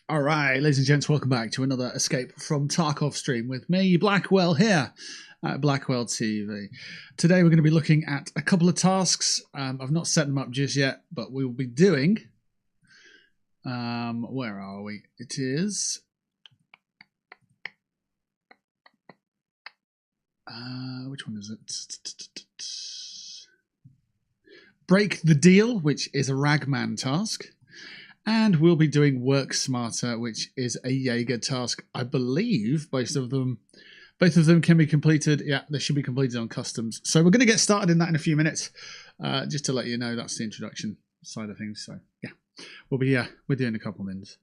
All right, ladies and gents, welcome back to another Escape from Tarkov stream with me, Blackwell, here at Blackwell TV. Today we're going to be looking at a couple of tasks. I've not set them up just yet, but we will be doing... where are we? It is... which one is it? Break the Deal, which is a Ragman task. And we'll be doing Work Smarter, which is a Jaeger task. I believe both of them can be completed. Yeah, they should be completed on customs. So we're going to get started in that in a few minutes. Just to let you know, that's the introduction side of things. So yeah, we're doing a couple minutes.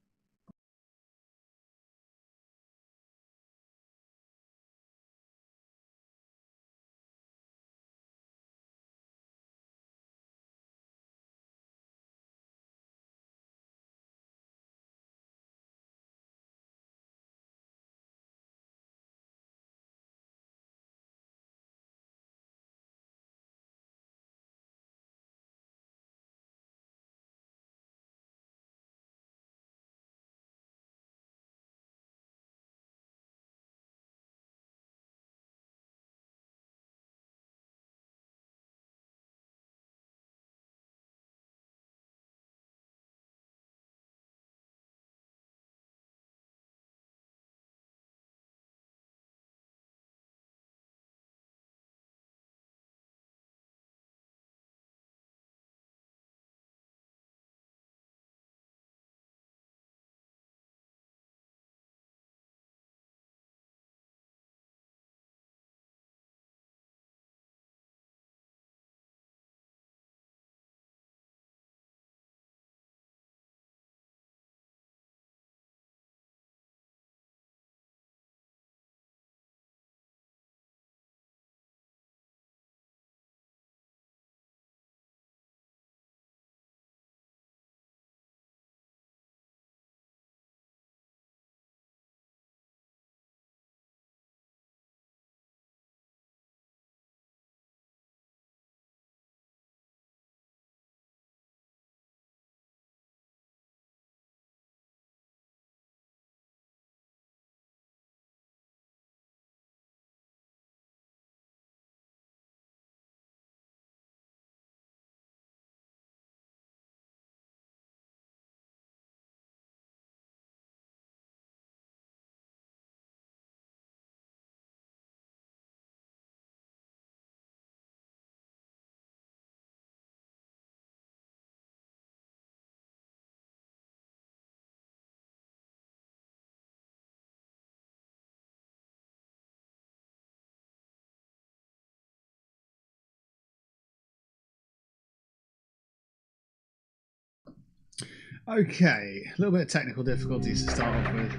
Okay, a little bit of technical difficulties to start off with.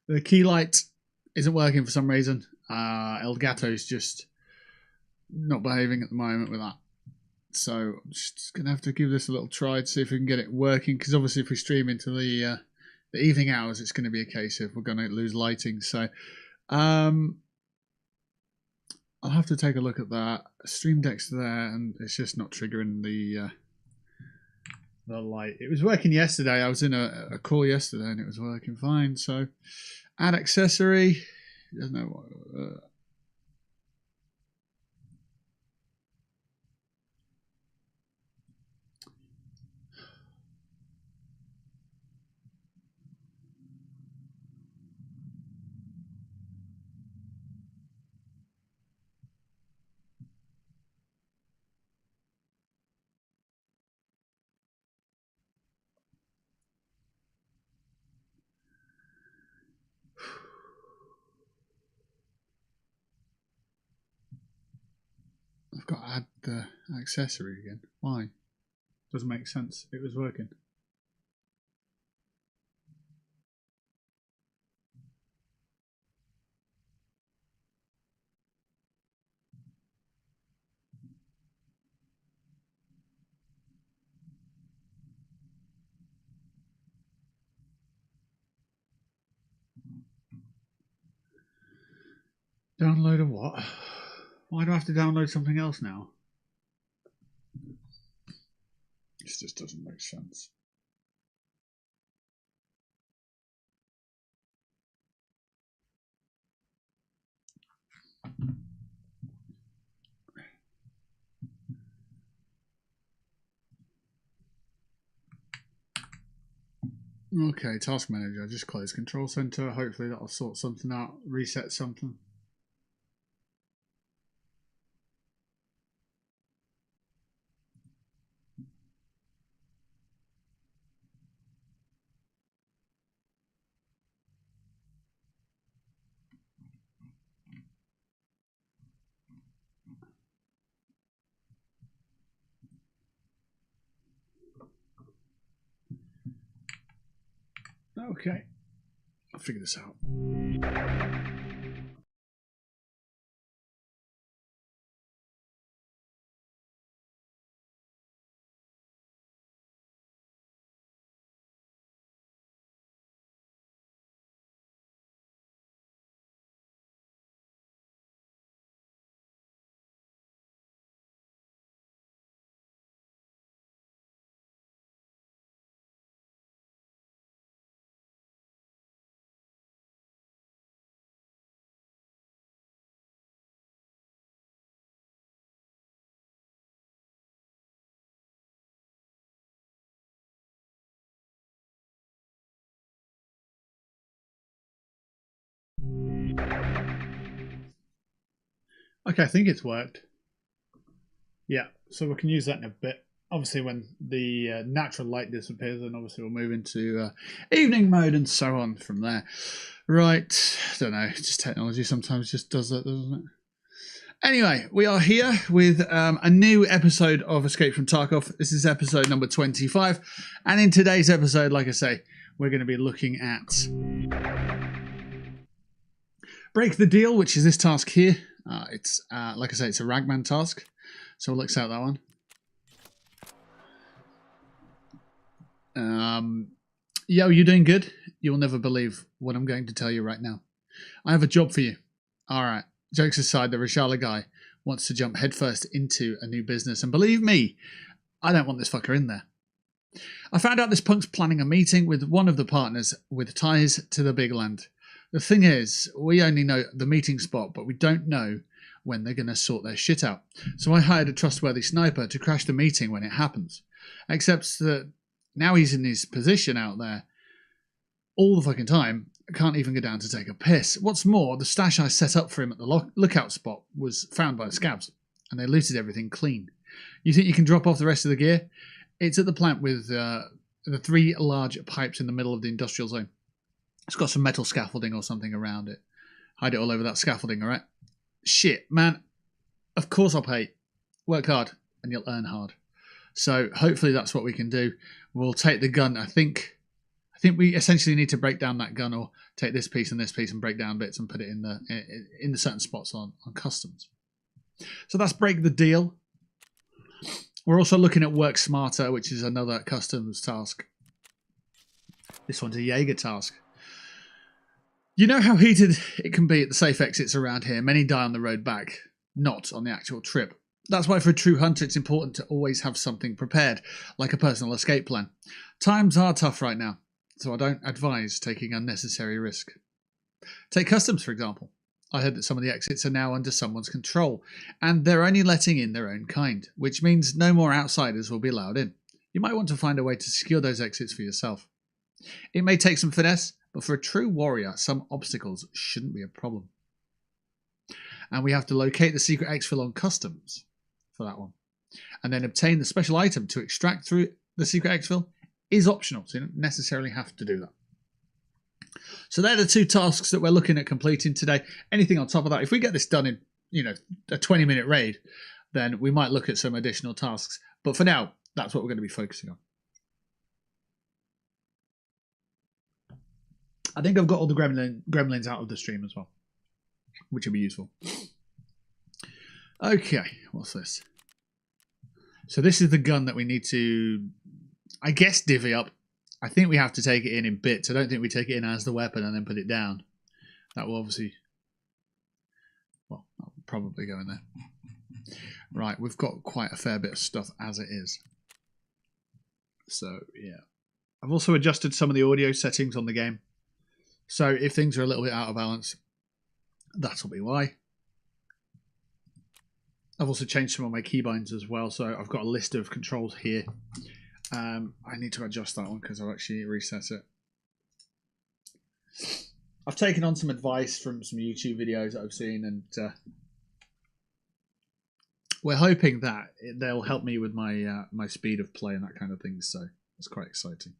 The key light isn't working for some reason. Elgato's just not behaving at the moment with that. So I'm just going to have to give this a little try to see if we can get it working, because obviously if we stream into the evening hours, it's going to be a case of we're going to lose lighting. So I'll have to take a look at that. Stream Deck's there, and it's just not triggering the light. It was working yesterday. I was in a call yesterday and it was working fine. So add accessory. Doesn't know what. I've got to add the accessory again. Why? Doesn't make sense. It was working. Download a what? Why do I have to download something else now? This just doesn't make sense. Okay, task manager. Just close control center. Hopefully that'll sort something out, reset something. Okay, I'll figure this out. Okay, I think it's worked. Yeah, so we can use that in a bit. Obviously, when the natural light disappears, then obviously we'll move into evening mode and so on from there. Right, don't know, just technology sometimes just does that, doesn't it? Anyway, we are here with a new episode of Escape from Tarkov. This is episode number 25. And in today's episode, like I say, we're going to be looking at Break the Deal, which is this task here. It's, like I say, it's a Ragman task. So we'll accept that one. Yo, you doing good? You'll never believe what I'm going to tell you right now. I have a job for you. All right. Jokes aside, the Rishala guy wants to jump headfirst into a new business. And believe me, I don't want this fucker in there. I found out this punk's planning a meeting with one of the partners with ties to the big land. The thing is, we only know the meeting spot, but we don't know when they're going to sort their shit out. So I hired a trustworthy sniper to crash the meeting when it happens. Except that now he's in his position out there all the fucking time, can't even go down to take a piss. What's more, the stash I set up for him at the lookout spot was found by the scabs, and they looted everything clean. You think you can drop off the rest of the gear? It's at the plant with the 3 large pipes in the middle of the industrial zone. It's got some metal scaffolding or something around it. Hide it all over that scaffolding, alright? Shit, man. Of course I'll pay. Work hard, and you'll earn hard. So hopefully that's what we can do. We'll take the gun. I think we essentially need to break down that gun, or take this piece and break down bits and put it in the certain spots on customs. So that's Break the Deal. We're also looking at Work Smarter, which is another customs task. This one's a Jaeger task. You know how heated it can be at the safe exits around here. Many die on the road back, not on the actual trip. That's why for a true hunter it's important to always have something prepared, like a personal escape plan. Times are tough right now, so I don't advise taking unnecessary risk. Take customs, for example. I heard that some of the exits are now under someone's control, and they're only letting in their own kind, which means no more outsiders will be allowed in. You might want to find a way to secure those exits for yourself. It may take some finesse, but for a true warrior, some obstacles shouldn't be a problem. And we have to locate the secret exfil on customs for that one. And then obtain the special item to extract through the secret exfil is optional, so you don't necessarily have to do that. So they're the 2 tasks that we're looking at completing today. Anything on top of that, if we get this done in, a 20-minute raid, then we might look at some additional tasks. But for now, that's what we're going to be focusing on. I think I've got all the gremlins out of the stream as well, which will be useful. Okay, what's this? So this is the gun that we need to, I guess, divvy up. I think we have to take it in bits. I don't think we take it in as the weapon and then put it down. That will obviously, well, that'll probably go in there. Right, we've got quite a fair bit of stuff as it is. So, yeah. I've also adjusted some of the audio settings on the game. So if things are a little bit out of balance, that'll be why. I've also changed some of my keybinds as well. So I've got a list of controls here. I need to adjust that one because I've actually reset it. I've taken on some advice from some YouTube videos that I've seen, and we're hoping that they'll help me with my my speed of play and that kind of thing. So it's quite exciting.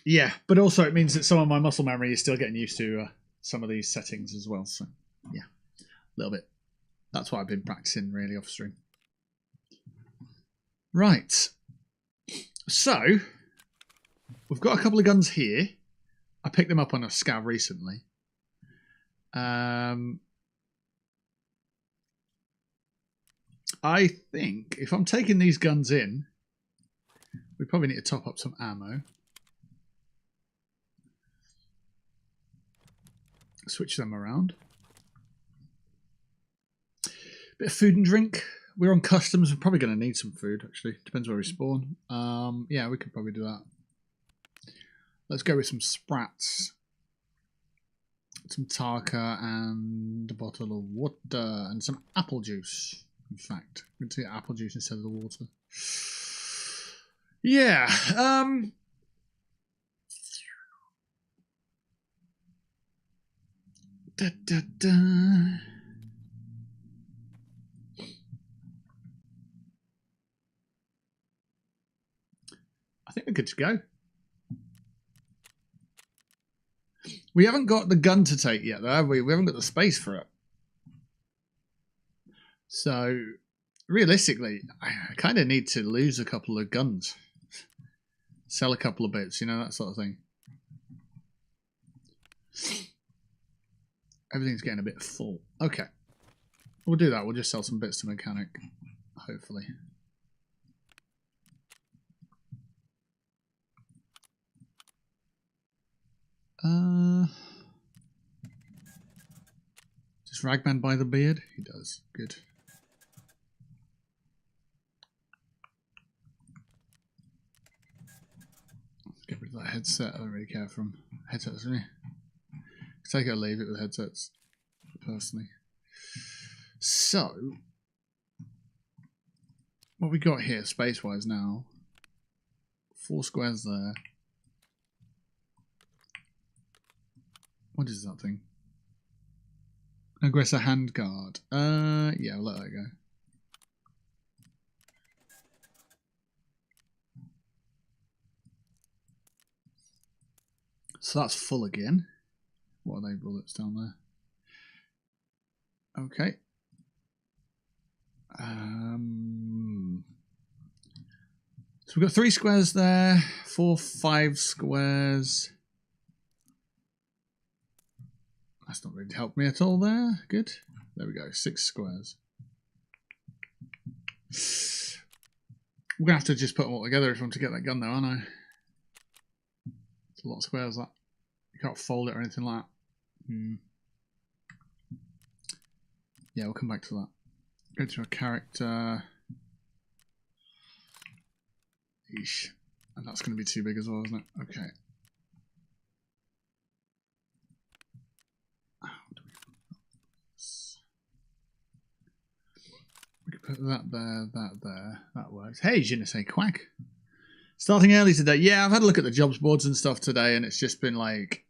Yeah, but also it means that some of my muscle memory is still getting used to some of these settings as well. So yeah, a little bit. That's what I've been practicing really off stream. Right. So we've got a couple of guns here. I picked them up on a scav recently. I think if I'm taking these guns in, we probably need to top up some ammo. Switch them around. Bit of food and drink. We're on customs. We're probably going to need some food, actually. Depends where we spawn. Yeah, we could probably do that. Let's go with some sprats. Some Tarka and a bottle of water and some apple juice. In fact, I'm going to get apple juice instead of the water. Yeah. Da, da, da. I think we're good to go. We haven't got the gun to take yet, though, have we? We haven't got the space for it. So, realistically, I kind of need to lose a couple of guns. Sell a couple of bits, you know, that sort of thing. Everything's getting a bit full. Okay. We'll do that. We'll just sell some bits to mechanic, hopefully. Does Ragman buy the beard? He does. Good. Get rid of that headset. I don't really care for them. Headsets, really. Take it or leave it with headsets, personally. So, what we got here, space-wise now? 4 squares there. What is that thing? Aggressor handguard. Yeah, we'll let that go. So that's full again. What are they bullets down there? Okay. So we've got 3 squares there, 4, 5 squares. That's not really helped me at all there. Good. There we go, 6 squares. We're going to have to just put them all together if I want to get that gun though, aren't I? It's a lot of squares, that. You can't fold it or anything like that. Yeah, we'll come back to that. Go to a character. Eesh. And that's going to be too big as well, isn't it? Okay. We could put that there, that there. That works. Hey, je ne sais quack. Starting early today. Yeah, I've had a look at the jobs boards and stuff today, and it's just been like,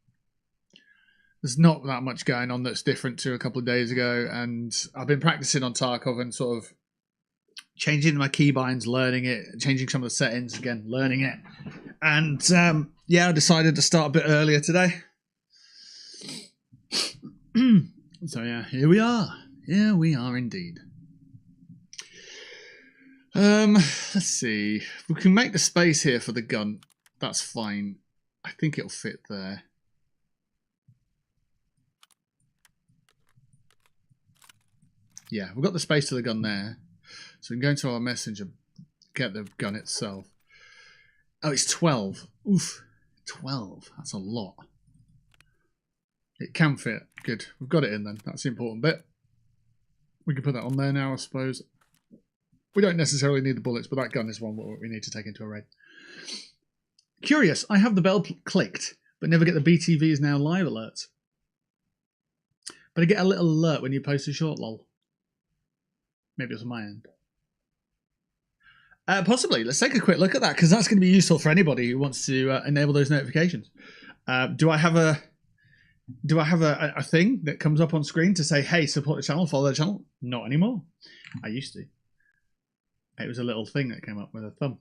there's not that much going on that's different to a couple of days ago, and I've been practicing on Tarkov and sort of changing my keybinds, learning it, changing some of the settings again, learning it. And yeah, I decided to start a bit earlier today. So yeah, here we are. Here we are indeed. Let's see. If we can make the space here for the gun, that's fine. I think it'll fit there. Yeah, we've got the space to the gun there. So we can go into our messenger, get the gun itself. Oh, it's 12. Oof. 12. That's a lot. It can fit. Good. We've got it in then. That's the important bit. We can put that on there now, I suppose. We don't necessarily need the bullets, but that gun is one we need to take into a raid. Curious, I have the bell clicked, but never get the BTVs now live alerts. But I get a little alert when you post a short, lol. Maybe it's on my end. Possibly. Let's take a quick look at that, because that's going to be useful for anybody who wants to enable those notifications. Do I have a thing that comes up on screen to say, hey, support the channel, follow the channel? Not anymore. I used to. It was a little thing that came up with a thumb.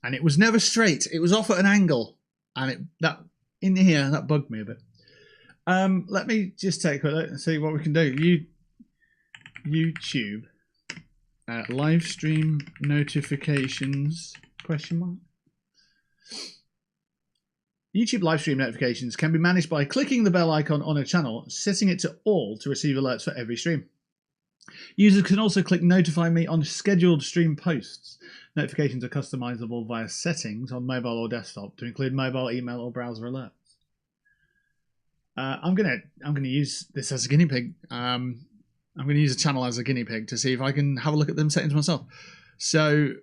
And it was never straight. It was off at an angle. And that bugged me a bit. Let me just take a quick look and see what we can do. YouTube live stream notifications ? YouTube live stream notifications can be managed by clicking the bell icon on a channel, setting it to all to receive alerts for every stream. Users can also click notify me on scheduled stream posts. Notifications are customizable via settings on mobile or desktop to include mobile, email, or browser alerts. I'm gonna use this as a guinea pig. I'm going to use a channel as a guinea pig to see if I can have a look at them settings myself. So,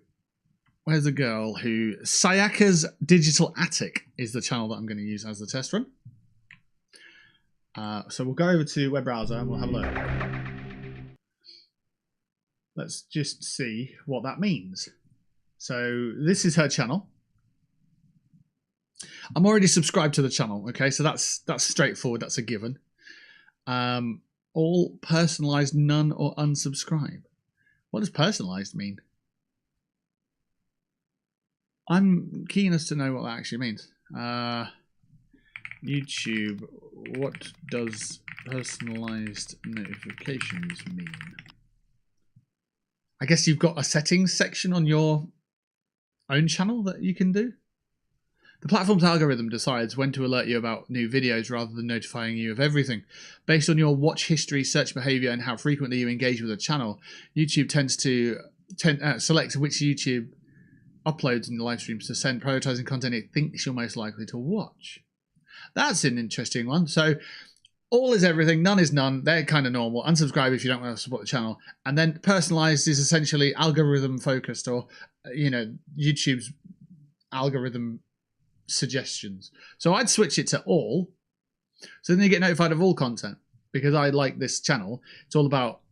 where's the girl who... Sayaka's Digital Attic is the channel that I'm going to use as the test run. So we'll go over to web browser and we'll have a look. Let's just see what that means. So this is her channel. I'm already subscribed to the channel, okay? So that's straightforward, that's a given. All personalized, none, or unsubscribe. What does personalized mean? I'm keen as to know what that actually means. YouTube, what does personalized notifications mean? I guess you've got a settings section on your own channel that you can do. The platform's algorithm decides when to alert you about new videos rather than notifying you of everything. Based on your watch history, search behavior, and how frequently you engage with a channel, YouTube tends to select which YouTube uploads in the live streams to send, prioritizing content it thinks you're most likely to watch. That's an interesting one. So all is everything, none is none. They're kind of normal. Unsubscribe if you don't want to support the channel. And then personalized is essentially algorithm focused, or, you know, YouTube's algorithm suggestions. So I'd switch it to all, so then you get notified of all content, because I like this channel. It's all about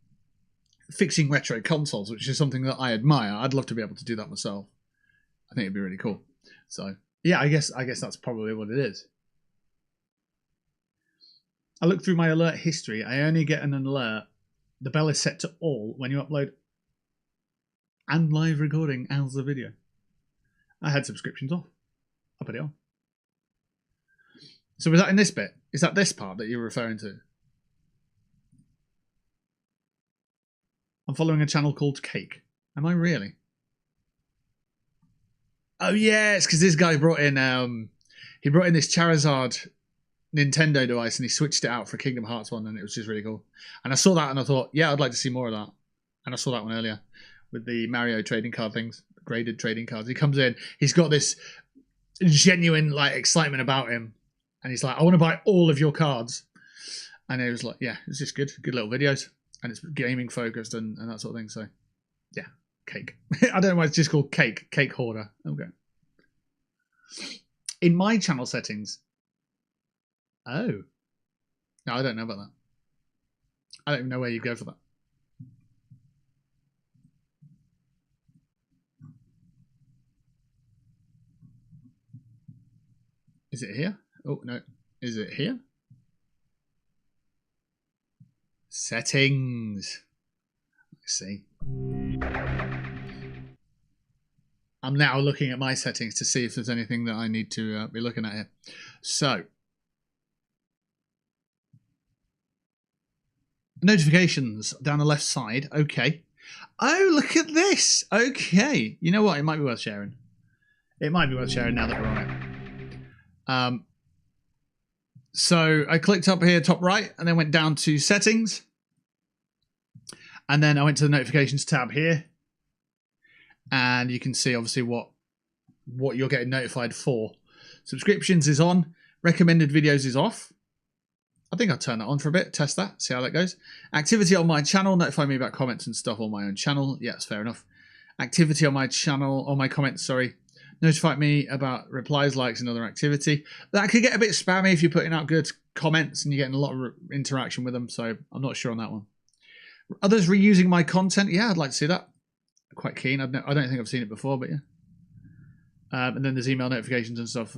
fixing retro consoles, which is something that I admire. I'd love to be able to do that myself. I think it'd be really cool. So yeah, I guess that's probably what it is. I look through my alert history. I only get an alert. The bell is set to all when you upload and live recording as the video. I had subscriptions off. I'll put it on. So was that in this bit? Is that this part that you're referring to? I'm following a channel called Cake. Am I really? Oh yes, because this guy brought in he brought in this Charizard Nintendo device and he switched it out for Kingdom Hearts one, and it was just really cool. And I saw that and I thought, yeah, I'd like to see more of that. And I saw that one earlier with the Mario trading card things, graded trading cards. He comes in, he's got this genuine like excitement about him, and he's like, I want to buy all of your cards. And it was like, yeah, it's just good little videos, and it's gaming focused and that sort of thing. So yeah, Cake. I don't know why it's just called Cake Hoarder. Okay. In my channel settings. Oh. No, I don't know about that. I don't even know where you go for that. Is it here? Oh, no. Is it here? Settings. Let's see. I'm now looking at my settings to see if there's anything that I need to be looking at here. So, notifications down the left side. Okay. Oh, look at this. Okay. You know what? It might be worth sharing. It might be worth sharing now that we're on it. So I clicked up here, top right, and then went down to settings. And then I went to the notifications tab here. And you can see obviously what you're getting notified for. Subscriptions is on. Recommended videos is off. I think I'll turn that on for a bit, test that, see how that goes. Activity on my channel, notify me about comments and stuff on my own channel. Yeah, it's fair enough. Activity on my channel, on my comments, sorry. Notify me about replies, likes, and other activity. That could get a bit spammy if you're putting out good comments and you're getting a lot of interaction with them, so I'm not sure on that one. Others reusing my content, yeah, I'd like to see that. quite keen. I don't think I've seen it before, but yeah. And then there's email notifications and stuff.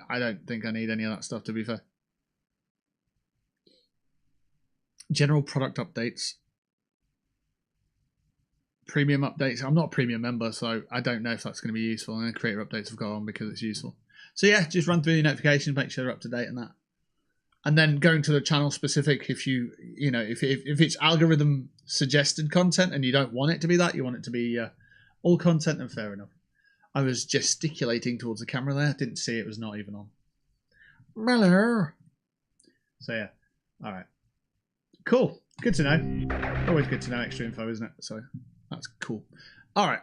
I don't think I need any of that stuff, to be fair. General product updates. Premium updates. I'm not a premium member, so I don't know if that's going to be useful. And then creator updates have got on because it's useful. So yeah, just run through the notifications, make sure they're up to date and that. And then going to the channel specific, if if it's algorithm suggested content and you don't want it to be that, you want it to be all content, then fair enough. I was gesticulating towards the camera there. Didn't see it was not even on. Hello. So yeah, all right, cool. Good to know. Always good to know extra info, isn't it? So that's cool. All right,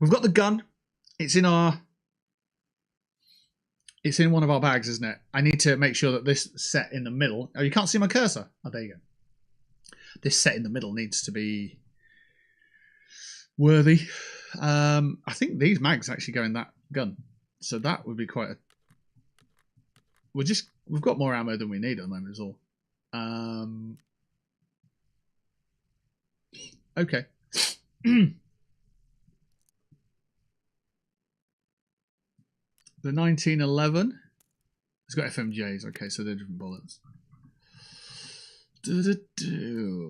we've got the gun. It's in one of our bags, isn't it? I need to make sure that this set in the middle. Oh, you can't see my cursor. Oh, there you go. This set in the middle needs to be worthy. I think these mags actually go in that gun, so that would be quite a. We've got more ammo than we need at the moment, is all. Okay. The 1911 it's got FMJs. Okay, so they're different bullets.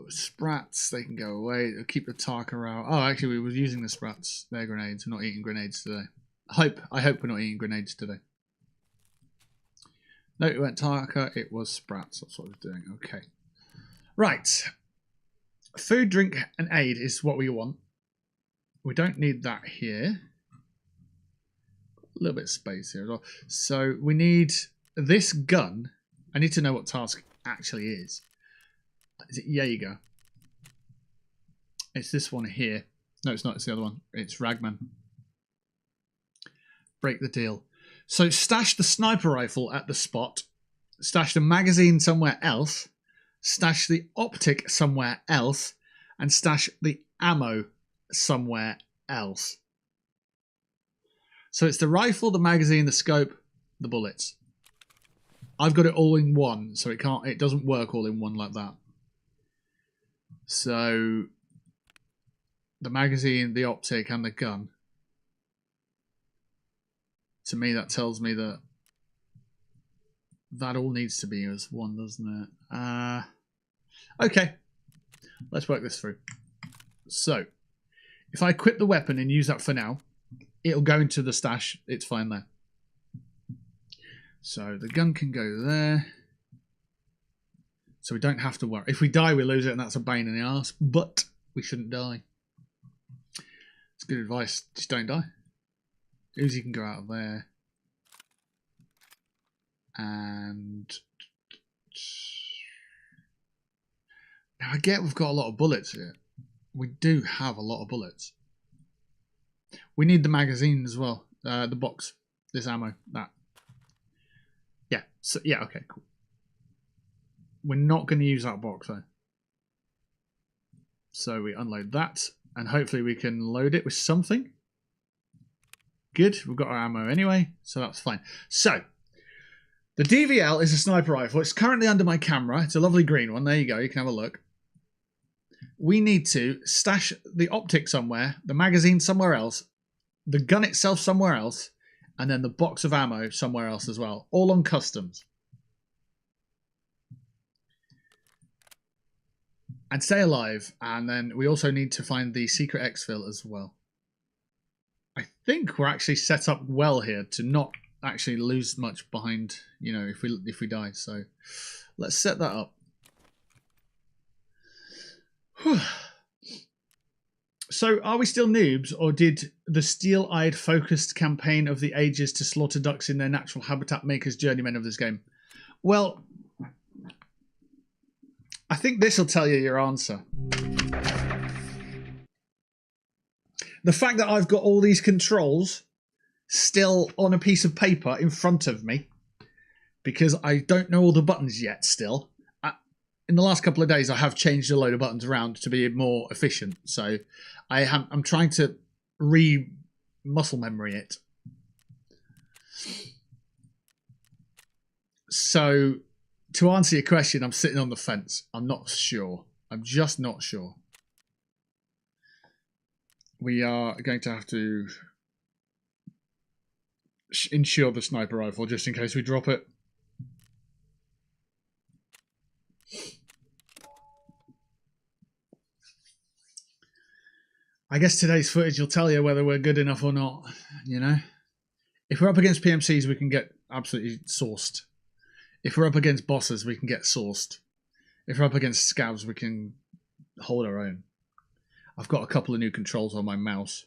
Sprats, they can go away. They'll keep the Tarka out. Oh, actually, we were using the Sprats. They're grenades. We're not eating grenades today. I hope we're not eating grenades today. No, it went Tarka. It was Sprats. That's what I was doing. Okay. Right. Food, drink, and aid is what we want. We don't need that here. A little bit of space here as well. So we need this gun. I need to know what task actually is. Is it Jaeger? It's this one here. No, it's not. It's the other one. It's Ragman. Break the deal. So stash the sniper rifle at the spot. Stash the magazine somewhere else. Stash the optic somewhere else. And stash the ammo somewhere else. So it's the rifle, the magazine, the scope, the bullets. I've got it all in one, so it doesn't work all in one like that. So the magazine, the optic, and the gun. To me, that tells me that that all needs to be as one, doesn't it? Okay, let's work this through. So if I equip the weapon and use that for now, it'll go into the stash. It's fine there. So the gun can go there. So we don't have to worry. If we die, we lose it, and that's a pain in the arse. But we shouldn't die. It's good advice. Just don't die. Uzi can go out of there. And now I get we've got a lot of bullets here. We do have a lot of bullets. We need the magazine as well. The box. This ammo. That. Yeah. So yeah, okay, cool. We're not going to use that box though. So we unload that, and hopefully we can load it with something. Good, we've got our ammo anyway, so that's fine. So, the DVL is a sniper rifle. It's currently under my camera. It's a lovely green one. There you go, you can have a look. We need to stash the optic somewhere, the magazine somewhere else, the gun itself somewhere else, and then the box of ammo somewhere else as well. All on customs. And stay alive, and then we also need to find the secret exfil as well. I think we're actually set up well here to not actually lose much behind, you know, if we die. So let's set that up. So are we still noobs, or did the steel-eyed focused campaign of the ages to slaughter ducks in their natural habitat make us journeymen of this game? Well, I think this will tell you your answer. The fact that I've got all these controls still on a piece of paper in front of me, because I don't know all the buttons yet still. In the last couple of days, I have changed a load of buttons around to be more efficient. So I'm trying to muscle memory it. So to answer your question, I'm sitting on the fence. I'm not sure. I'm just not sure. We are going to have to insure the sniper rifle just in case we drop it. I guess today's footage will tell you whether we're good enough or not, you know? If we're up against PMCs, we can get absolutely sourced. If we're up against bosses, we can get sourced. If we're up against scavs, we can hold our own. I've got a couple of new controls on my mouse.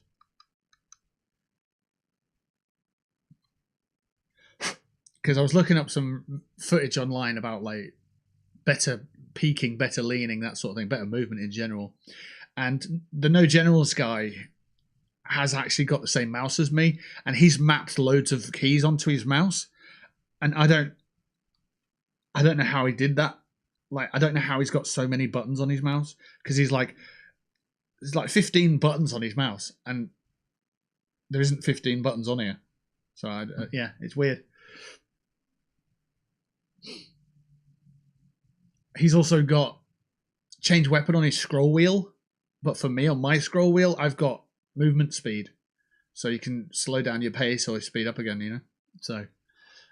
Because I was looking up some footage online about like better peaking, better leaning, that sort of thing, better movement in general. And the No Generals guy has actually got the same mouse as me, and he's mapped loads of keys onto his mouse. And I don't know how he did that. Like, I don't know how he's got so many buttons on his mouse, because there's like 15 buttons on his mouse, and there isn't 15 buttons on here. So yeah, it's weird. He's also got change weapon on his scroll wheel. But for me, on my scroll wheel, I've got movement speed. So you can slow down your pace or speed up again, you know? So,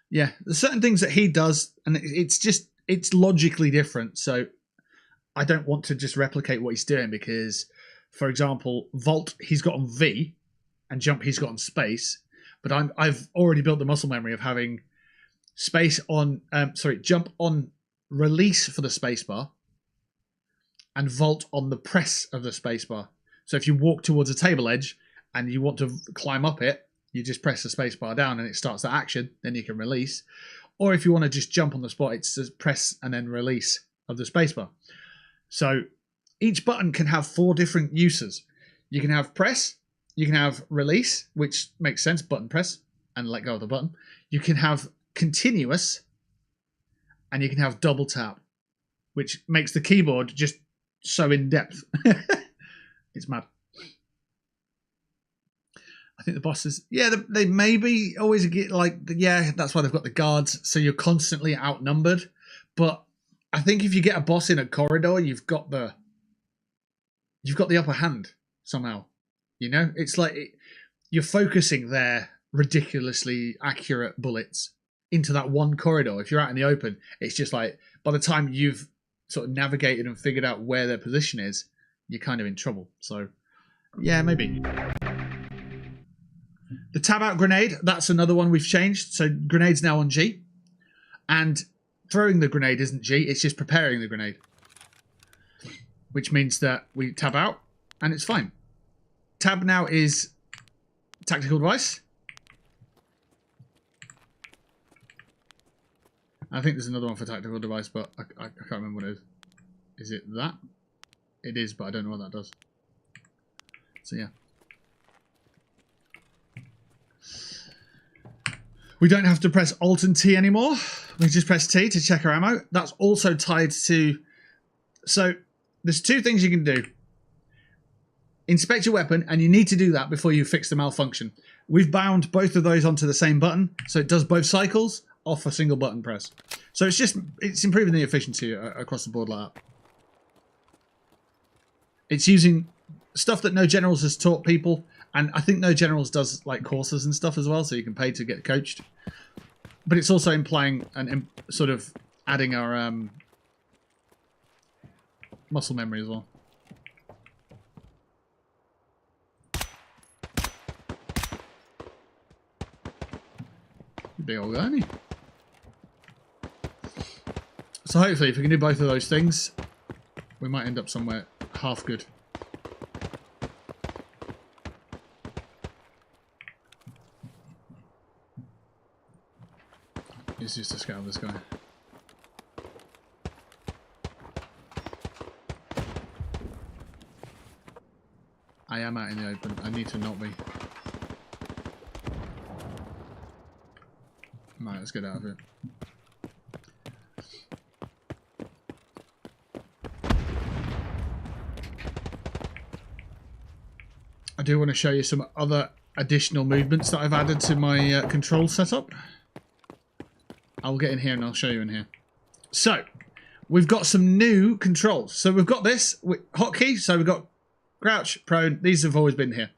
yeah, there's certain things that he does, and it's logically different. So I don't want to just replicate what he's doing because, for example, Vault, he's got on V, and Jump, he's got on space. But I've already built the muscle memory of having space on, Jump on release for the spacebar, and Vault on the press of the spacebar. So if you walk towards a table edge and you want to climb up it, you just press the spacebar down and it starts the action, then you can release. Or if you want to just jump on the spot, it's just press and then release of the spacebar. So each button can have 4 different uses. You can have press, you can have release, which makes sense, button press, and let go of the button. You can have continuous, and you can have double tap, which makes the keyboard just so in depth. It's mad. I think the bosses, yeah, they maybe always get like, yeah, that's why they've got the guards, so you're constantly outnumbered. But I think if you get a boss in a corridor, you've got the upper hand somehow. You know, it's like you're focusing their ridiculously accurate bullets into that one corridor. If you're out in the open, it's just like by the time you've sort of navigated and figured out where their position is, you're kind of in trouble. So, yeah, maybe. The tab out grenade, that's another one we've changed. So grenade's now on G. And throwing the grenade isn't G, it's just preparing the grenade. Which means that we tab out and it's fine. Tab now is tactical device. I think there's another one for tactical device, but I can't remember what it is. Is it that? It is, but I don't know what that does. So yeah. We don't have to press Alt and T anymore. We just press T to check our ammo. That's also tied to... So there's 2 things you can do. Inspect your weapon, and you need to do that before you fix the malfunction. We've bound both of those onto the same button, so it does both cycles off a single button press. So it's improving the efficiency across the board like that. It's using stuff that No Generals has taught people, and I think No Generals does like courses and stuff as well, so you can pay to get coached. But it's also implying and sort of adding our muscle memory as well. Big old guy, isn't he? So hopefully if we can do both of those things, we might end up somewhere half good. It's just a scout of this guy. I am out in the open. I need to not be. Right, let's get out of it. I do want to show you some other additional movements that I've added to my control setup. I'll get in here and I'll show you in here. So, we've got some new controls. So we've got this hotkey. So we've got crouch, prone. These have always been here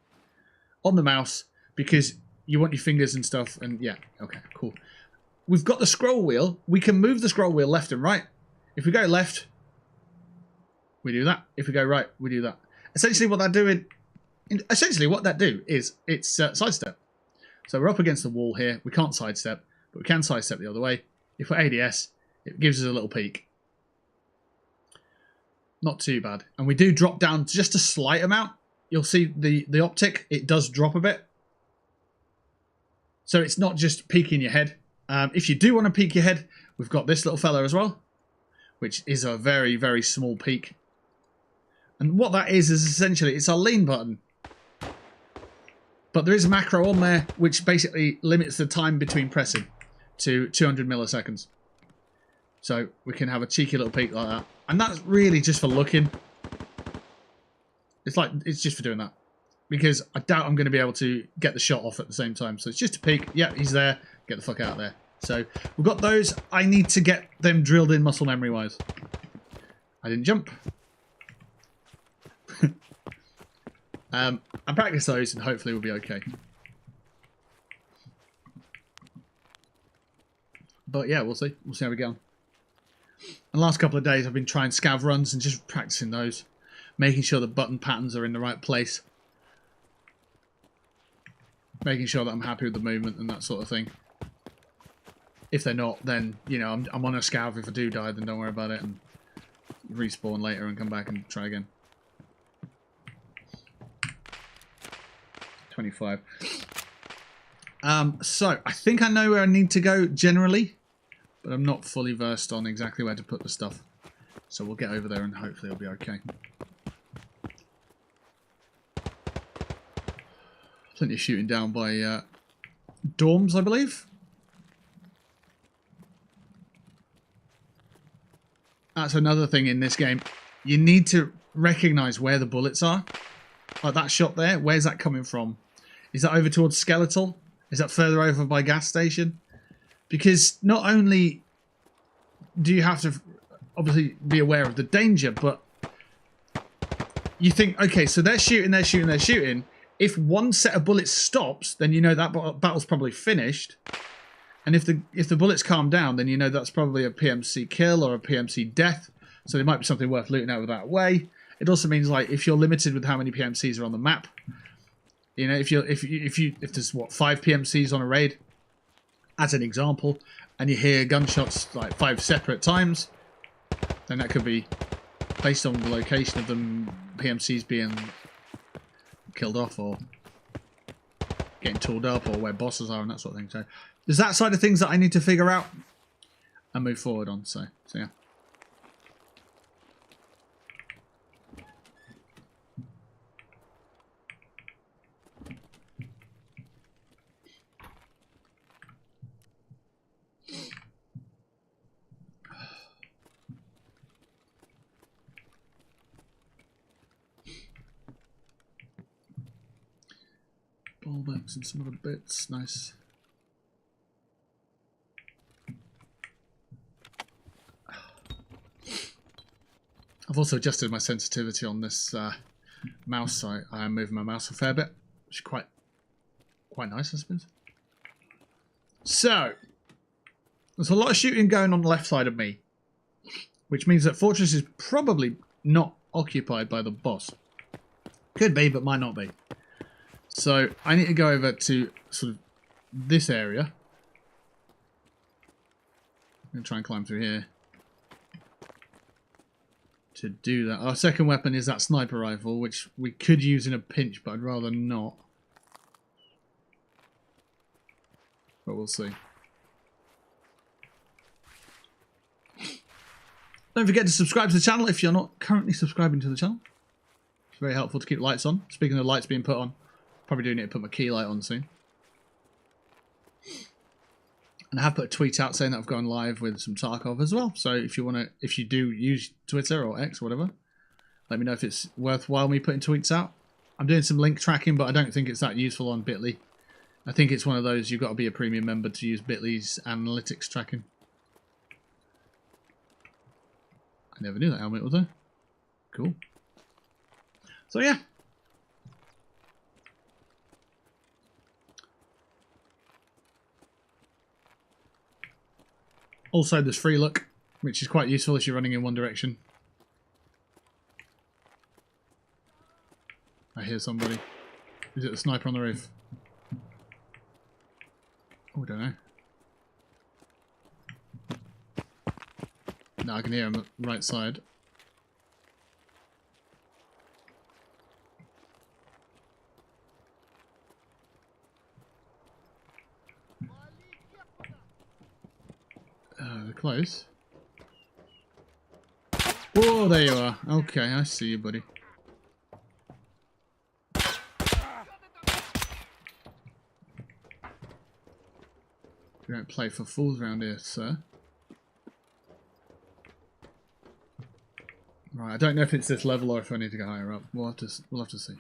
on the mouse because you want your fingers and stuff. And yeah, okay, cool. We've got the scroll wheel. We can move the scroll wheel left and right. If we go left, we do that. If we go right, we do that. Essentially what that do is it's sidestep. So we're up against the wall here. We can't sidestep, but we can sidestep the other way. If we're ADS, it gives us a little peek. Not too bad. And we do drop down just a slight amount. You'll see the optic, it does drop a bit. So it's not just peeking your head. If you do want to peek your head, we've got this little fella as well, which is a very, very small peek. And what that is essentially, it's our lean button. But there is a macro on there, which basically limits the time between pressing to 200 milliseconds. So we can have a cheeky little peek like that. And that's really just for looking. It's just for doing that. Because I doubt I'm going to be able to get the shot off at the same time. So it's just a peek. Yeah, he's there. Get the fuck out of there. So we've got those. I need to get them drilled in muscle memory wise. I didn't jump. I practice those and hopefully we'll be okay. But yeah, we'll see. We'll see how we go on. And the last couple of days I've been trying scav runs and just practicing those. Making sure the button patterns are in the right place. Making sure that I'm happy with the movement and that sort of thing. If they're not, then, you know, I'm on a scav. If I do die, then don't worry about it. And respawn later and come back and try again. 25. So, I think I know where I need to go generally. But I'm not fully versed on exactly where to put the stuff. So we'll get over there and hopefully it'll be okay. Plenty of shooting down by dorms, I believe. That's another thing in this game. You need to recognise where the bullets are. Like that shot there, where's that coming from? Is that over towards Skeletal? Is that further over by gas station? Because not only do you have to obviously be aware of the danger, but you think, okay, so they're shooting, they're shooting, they're shooting. If one set of bullets stops, then you know that battle's probably finished. And if the bullets calm down, then you know that's probably a PMC kill or a PMC death. So there might be something worth looting over that way. It also means, like, if you're limited with how many PMCs are on the map, you know, if there's what 5 PMCs on a raid, as an example, and you hear gunshots like 5 separate times, then that could be based on the location of them PMCs being killed off or getting tooled up or where bosses are and that sort of thing. So there's that side of things that I need to figure out and move forward on. So yeah. Ballbacks and some other bits. Nice. I've also adjusted my sensitivity on this mouse, so I am moving my mouse a fair bit, which is quite nice, I suppose. So, there's a lot of shooting going on the left side of me, which means that Fortress is probably not occupied by the boss. Could be, but might not be. So I need to go over to sort of this area. I'm going to try and climb through here to do that. Our second weapon is that sniper rifle, which we could use in a pinch, but I'd rather not. But we'll see. Don't forget to subscribe to the channel if you're not currently subscribing to the channel. It's very helpful to keep lights on. Speaking of lights being put on, probably do need to put my key light on soon. And I have put a tweet out saying that I've gone live with some Tarkov as well. So if you do use Twitter or X or whatever, let me know if it's worthwhile me putting tweets out. I'm doing some link tracking, but I don't think it's that useful on Bitly. I think it's one of those you've got to be a premium member to use Bitly's analytics tracking. Never knew that helmet was there. Cool. So yeah. Also, there's free look, which is quite useful if you're running in one direction. I hear somebody. Is it the sniper on the roof? Oh, I don't know. No, I can hear him at the right side. They're close. Oh, there you are. Okay, I see you, buddy. We don't play for fools around here, sir. Right, I don't know if it's this level or if I need to go higher up. We'll have to see.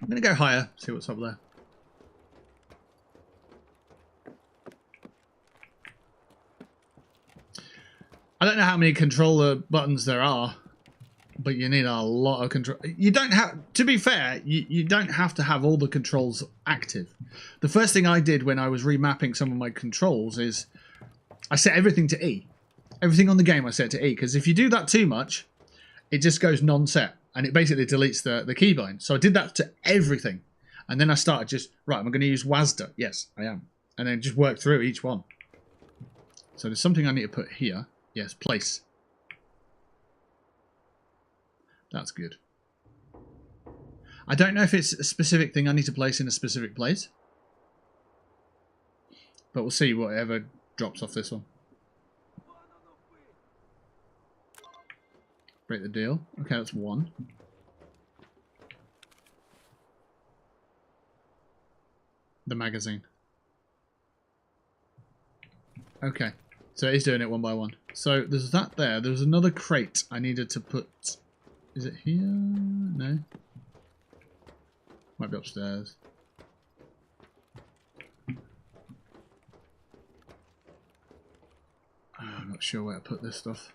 I'm gonna go higher, see what's up there. I don't know how many controller buttons there are, but you need a lot of control. You don't have, to be fair, you don't have to have all the controls active. The first thing I did when I was remapping some of my controls is I set everything to E. Everything on the game I set to E, because if you do that too much, it just goes non-set, and it basically deletes the keybind. So I did that to everything, and then I started just, right, am I going to use WASD? Yes, I am. And then just work through each one. So there's something I need to put here. Yes, place. That's good. I don't know if it's a specific thing I need to place in a specific place. But we'll see whatever drops off this one. Break the deal. Okay, that's one. The magazine. Okay. So he's doing it one by one. So there's that there. There's another crate I needed to put. Is it here? No. Might be upstairs. I'm not sure where to put this stuff.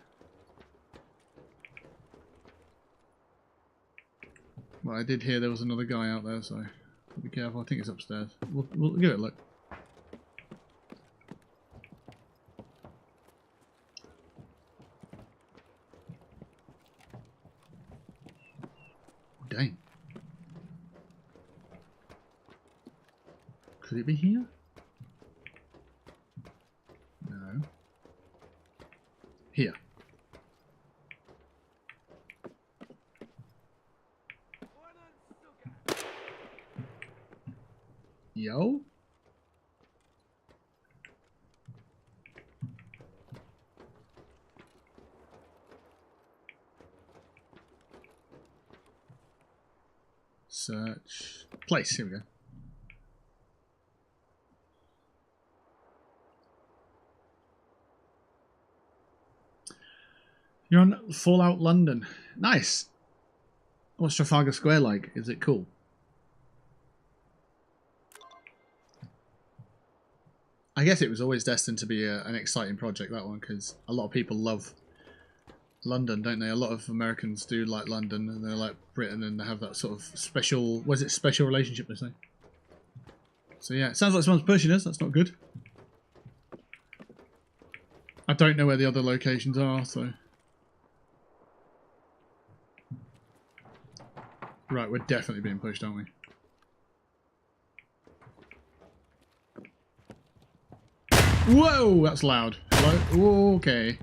Well, I did hear there was another guy out there, so be careful. I think it's upstairs. We'll give it a look. Dang. Could it be here? No. Here. Yo. Search. Place. Here we go. You're on Fallout London. Nice. What's Trafalgar Square like? Is it cool? I guess it was always destined to be an exciting project, that one, because a lot of people love London, don't they? A lot of Americans do like London, and they like Britain, and they have that sort of special, was it special relationship, they say? So yeah, it sounds like someone's pushing us. That's not good. I don't know where the other locations are, so... Right, we're definitely being pushed, aren't we? Whoa, that's loud. Hello? Okay.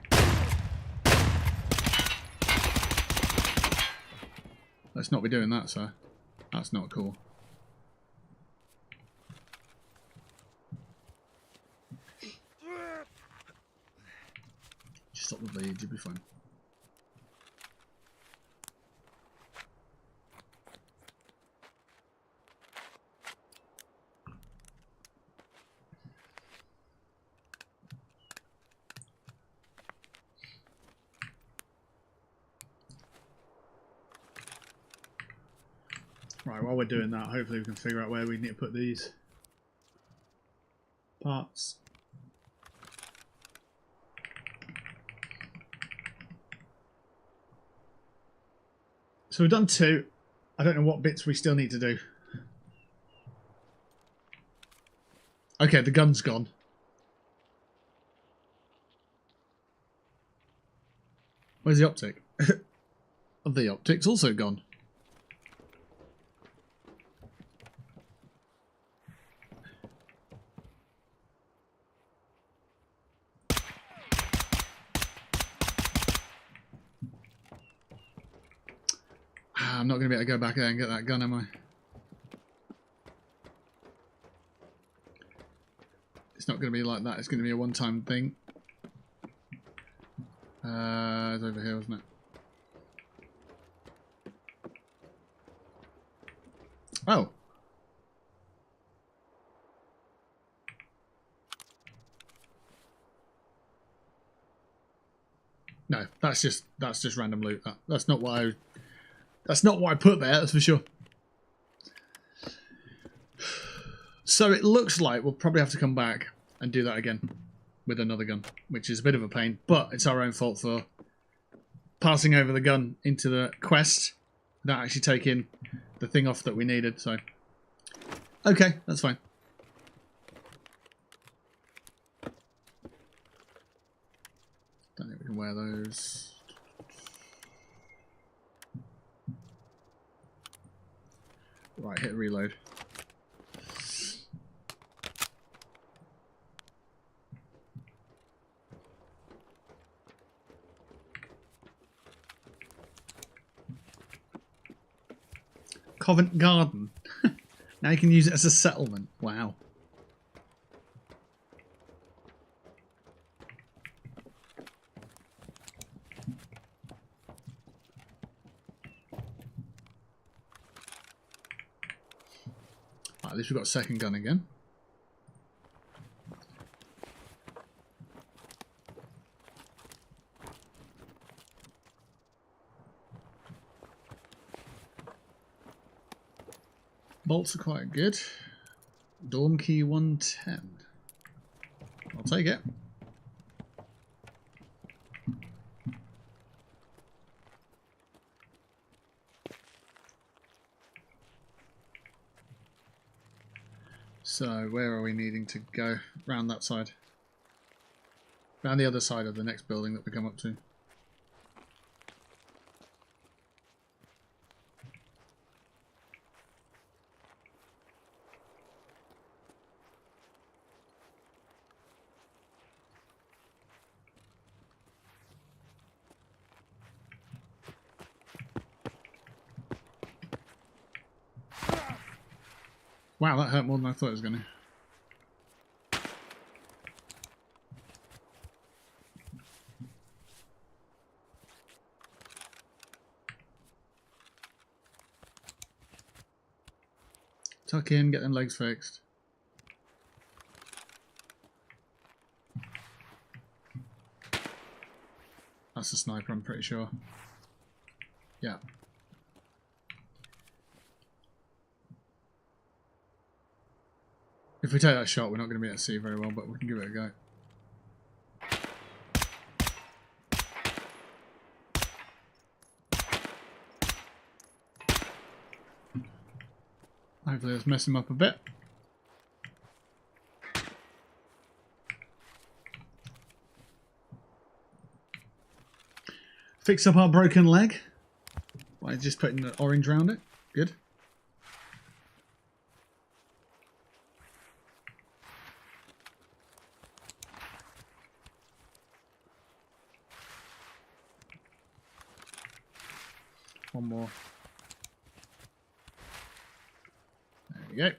Let's not be doing that, sir. That's not cool. Just stop the bleed, you'll be fine. Right, while we're doing that, hopefully we can figure out where we need to put these parts. So we've done 2. I don't know what bits we still need to do. Okay, the gun's gone. Where's the optic? The optic's also gone. I'm not going to be able to go back there and get that gun, am I? It's not going to be like that. It's going to be a one-time thing. It's over here, wasn't it? Oh. No, that's just random loot. That's not what I put there, that's for sure. So it looks like we'll probably have to come back and do that again with another gun, which is a bit of a pain, but it's our own fault for passing over the gun into the quest without actually taking the thing off that we needed. So, okay, that's fine. Don't think we can wear those. Right, hit reload. Covent Garden. Now you can use it as a settlement. Wow. At least we've got a second gun again. Bolts are quite good. Dorm key 110. I'll take it. So where are we needing to go? Round that side. Round the other side of the next building that we come up to. Wow, that hurt more than I thought it was going to. Tuck in, get them legs fixed. That's a sniper, I'm pretty sure. Yeah. If we take that shot, we're not going to be able to see very well, but we can give it a go. Hopefully let's mess him up a bit. Fix up our broken leg by just putting the orange around it. Good. One more. There we go.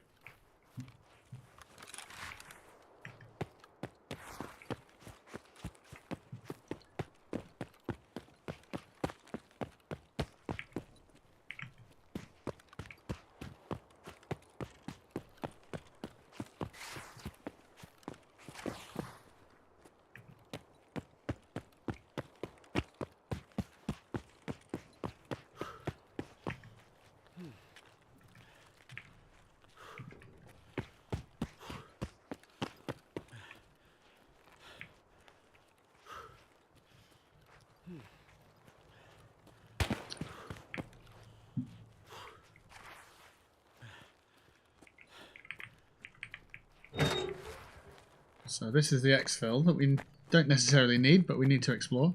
So this is the exfil that we don't necessarily need, but we need to explore.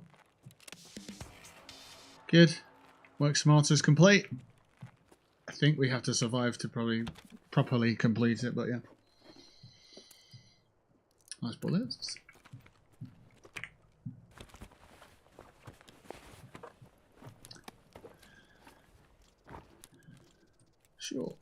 Good. Work smarter is complete. I think we have to survive to probably properly complete it, but yeah. Nice bullets. Sure.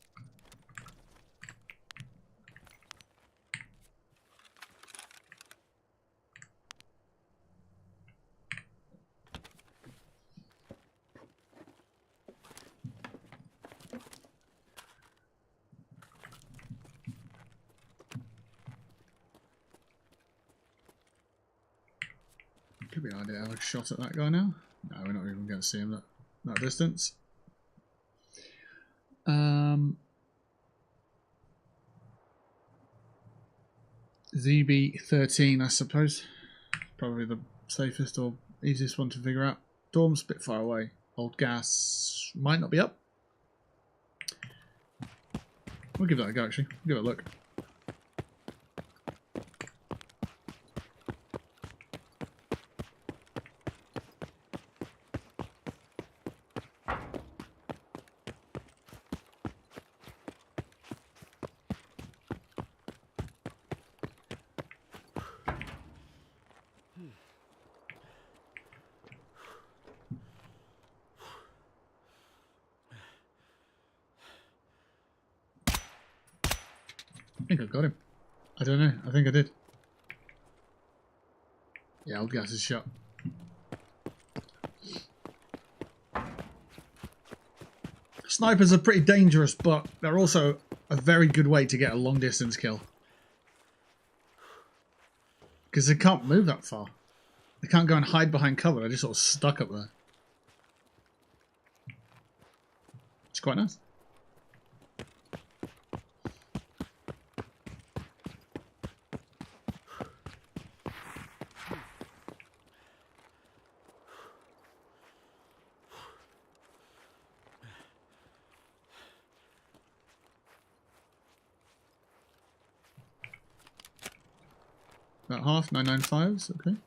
Could be an idea to have a shot at that guy now. No, we're not even going to see him that distance. ZB13, I suppose. Probably the safest or easiest one to figure out. Dorm's a bit far away. Old gas might not be up. We'll give that a go, actually. Give it a look. I think I got him. I don't know. I think I did. Yeah, old gas is shot. Snipers are pretty dangerous, but they're also a very good way to get a long distance kill. Because they can't move that far. They can't go and hide behind cover. They're just sort of stuck up there. It's quite nice. About half, 995s, okay.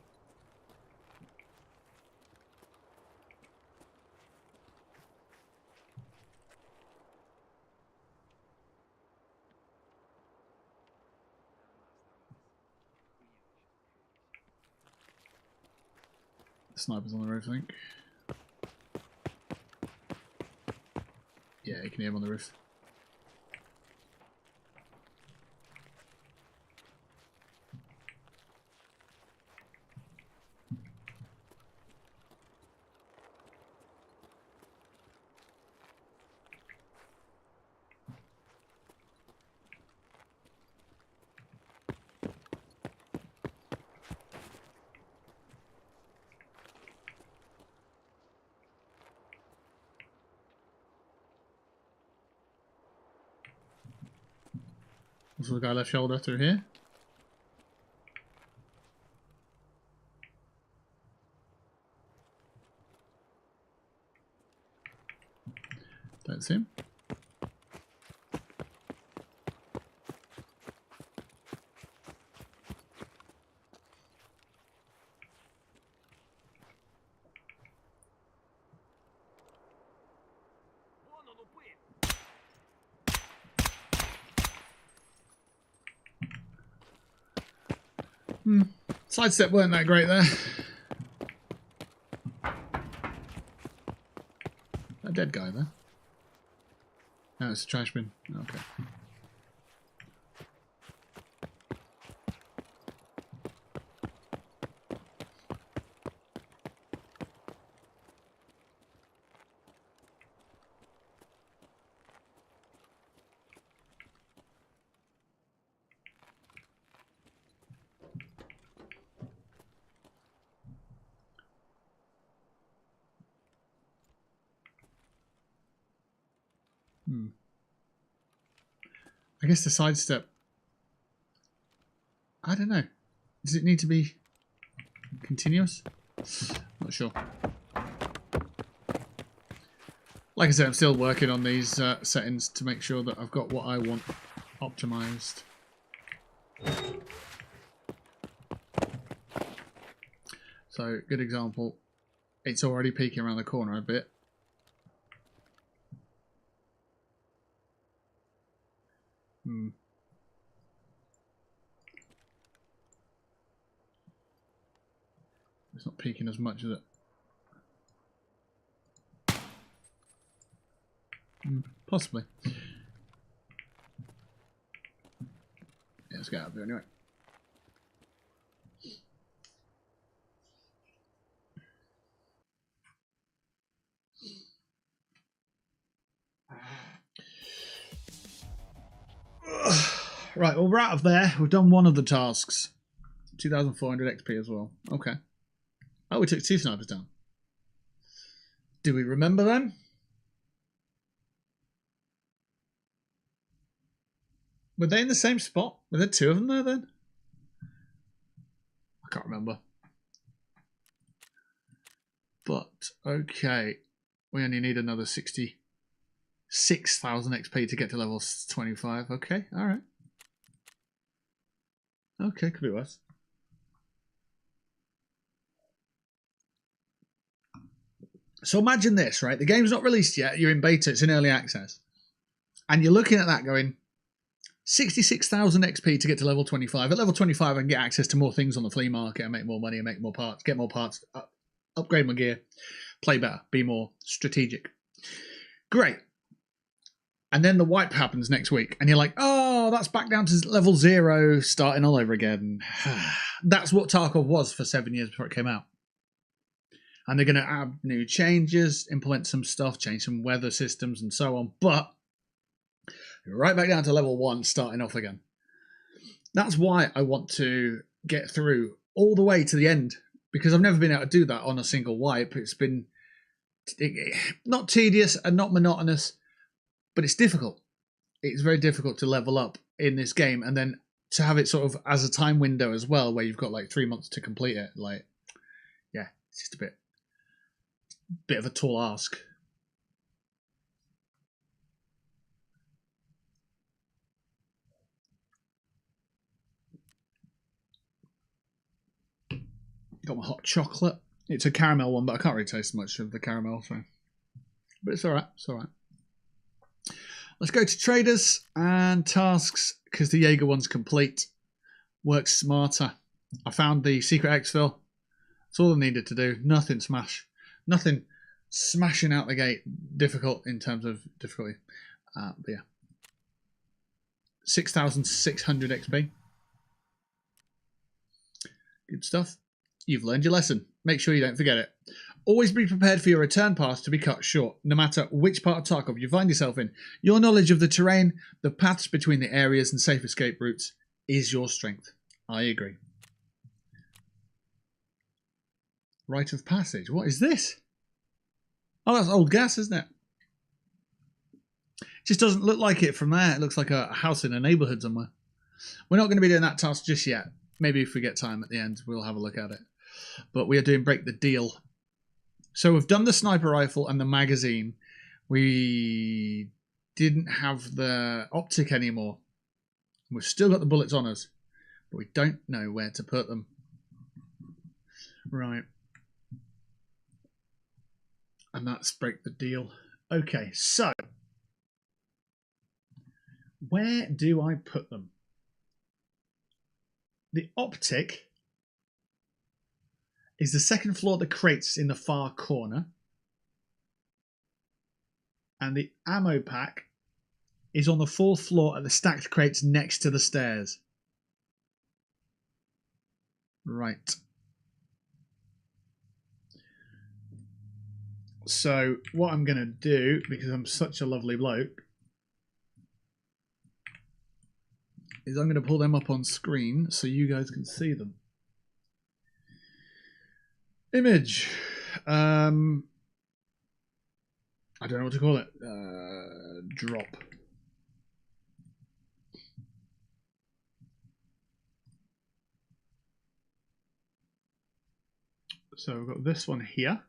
Snipers on the roof, I think. Yeah, you can hear him on the roof. Also the guy left shoulder through here. Don't see him. Sidestep weren't that great there. A dead guy there. No, it's a trash bin. Okay. I guess the sidestep, I don't know. Does it need to be continuous? Not sure. Like I said, I'm still working on these settings to make sure that I've got what I want optimized. So, good example. It's already peeking around the corner a bit. It's not peeking as much as it. Possibly. Yeah, let's get out of here anyway. Right, well, we're out of there. We've done one of the tasks. 2,400 XP as well. Okay. Oh, we took 2 snipers down. Do we remember them? Were they in the same spot? Were there 2 of them there then? I can't remember. But, okay. We only need another 66,000 XP to get to level 25. Okay, alright. Okay, could be worse. So imagine this, right? The game's not released yet. You're in beta. It's in early access. And you're looking at that going, 66,000 XP to get to level 25. At level 25, I can get access to more things on the flea market and make more money and make more parts, get more parts, upgrade my gear, play better, be more strategic. Great. And then the wipe happens next week. And you're like, oh, that's back down to level 0, starting all over again. That's what Tarkov was for 7 years before it came out. And they're going to add new changes, implement some stuff, change some weather systems and so on. But you're right back down to level 1, starting off again. That's why I want to get through all the way to the end. Because I've never been able to do that on a single wipe. It's been not tedious and not monotonous. But it's difficult. It's very difficult to level up in this game, and then to have it sort of as a time window as well, where you've got like 3 months to complete it. Like, yeah, it's just a bit of a tall ask. Got my hot chocolate. It's a caramel one, but I can't really taste much of the caramel, so. But it's all right. It's all right. Let's go to traders and tasks, because the Jaeger one's complete. Works smarter. I found the secret exfil. That's all I needed to do. Nothing smashing out the gate difficult in terms of difficulty. But yeah. 6,600 XP. Good stuff. You've learned your lesson. Make sure you don't forget it. Always be prepared for your return path to be cut short, no matter which part of Tarkov you find yourself in. Your knowledge of the terrain, the paths between the areas and safe escape routes is your strength. I agree. Rite of passage. What is this? Oh, that's old gas, isn't it? It just doesn't look like it from there. It looks like a house in a neighbourhood somewhere. We're not going to be doing that task just yet. Maybe if we get time at the end, we'll have a look at it. But we are doing Break the Deal. So we've done the sniper rifle and the magazine. We didn't have the optic anymore. We've still got the bullets on us, but we don't know where to put them. Right. And that's Break the Deal. Okay, so where do I put them? The optic is the second floor of the crates in the far corner. And the ammo pack is on the 4th floor at the stacked crates next to the stairs. Right. So what I'm going to do, because I'm such a lovely bloke, is I'm going to pull them up on screen so you guys can see them. Image. I don't know what to call it. Drop. So we've got this one here.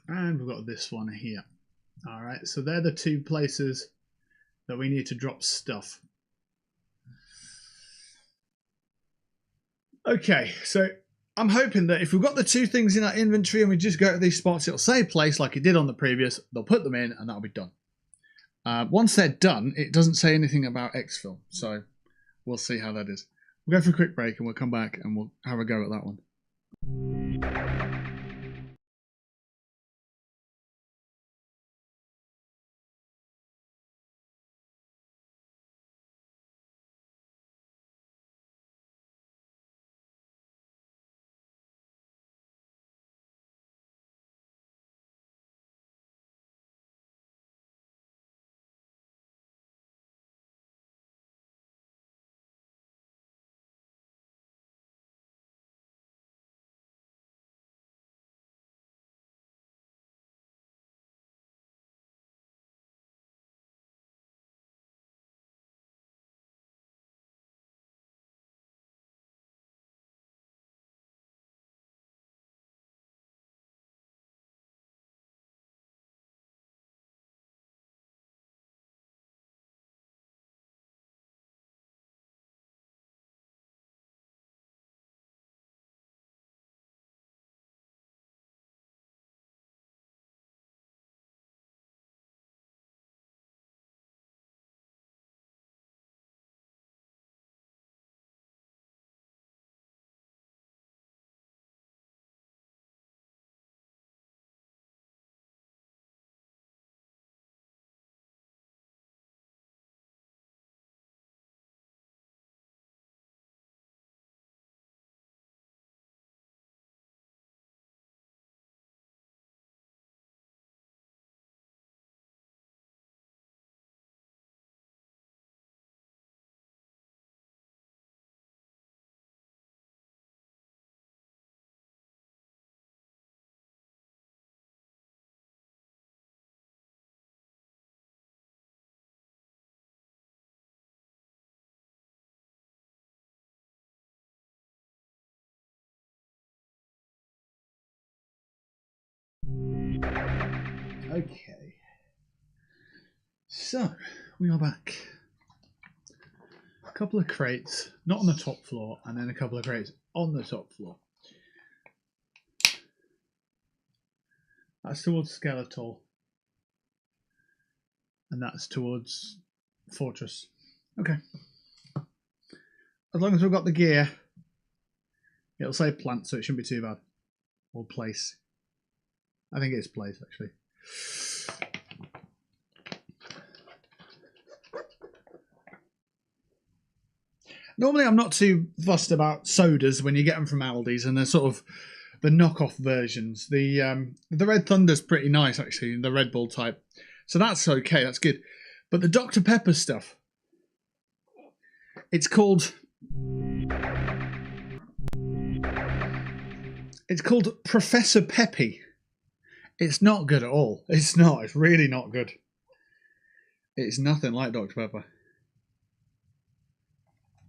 And we've got this one here. All right, so they're the two places that we need to drop stuff. Okay, so I'm hoping that if we've got the two things in our inventory and we just go to these spots, it'll say place like it did on the previous. They'll put them in and that'll be done. Once they're done, it doesn't say anything about exfil, so we'll see how that is. We'll go for a quick break and we'll come back and we'll have a go at that one. Okay, so we are back. A couple of crates, not on the top floor, and then a couple of crates on the top floor. That's towards Skeletal, and that's towards Fortress. Okay. As long as we've got the gear, it'll say plant, so it shouldn't be too bad. Or place. I think it's place, actually. Normally I'm not too fussed about sodas when you get them from Aldi's, and they're sort of the knockoff versions. The Red Thunder's pretty nice, actually, the Red Bull type. So that's okay, that's good. But the Dr. Pepper stuff, it's called Professor Peppy. It's not good at all. It's not. It's really not good. It's nothing like Dr. Pepper.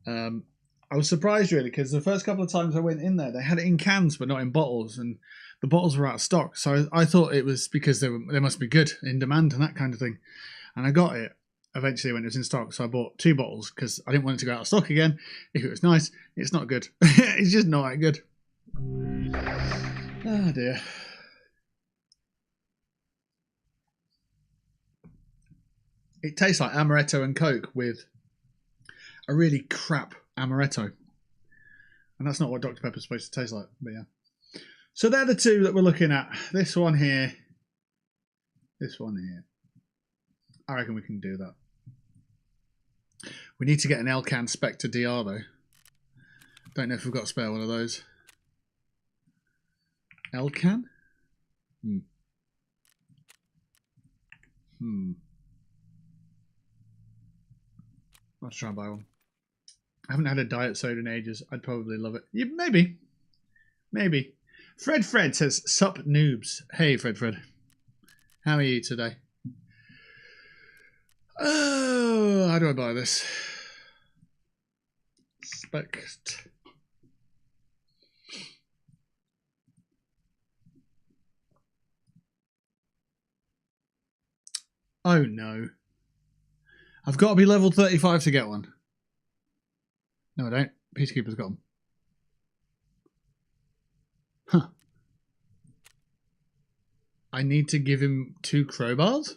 I was surprised, really, because the first couple of times I went in there, they had it in cans but not in bottles, and the bottles were out of stock. So I thought it was because they must be good, in demand and that kind of thing. And I got it eventually when it was in stock, so I bought 2 bottles because I didn't want it to go out of stock again. If it was nice, it's not good. It's just not that good. Oh dear. It tastes like amaretto and Coke with a really crap amaretto. And that's not what Dr. Pepper's supposed to taste like, but yeah. So they're the two that we're looking at. This one here. This one here. I reckon we can do that. We need to get an Elcan Spectre DR though. Don't know if we've got a spare one of those. Elcan? I'll try and buy one. I haven't had a diet soda in ages. I'd probably love it. Yeah, maybe. Maybe. Fred says, sup noobs. Hey, Fred. How are you today? Oh, how do I buy this? Spect. Oh no. I've got to be level 35 to get one. No, I don't. Peacekeeper's got them. Huh. I need to give him 2 crowbars?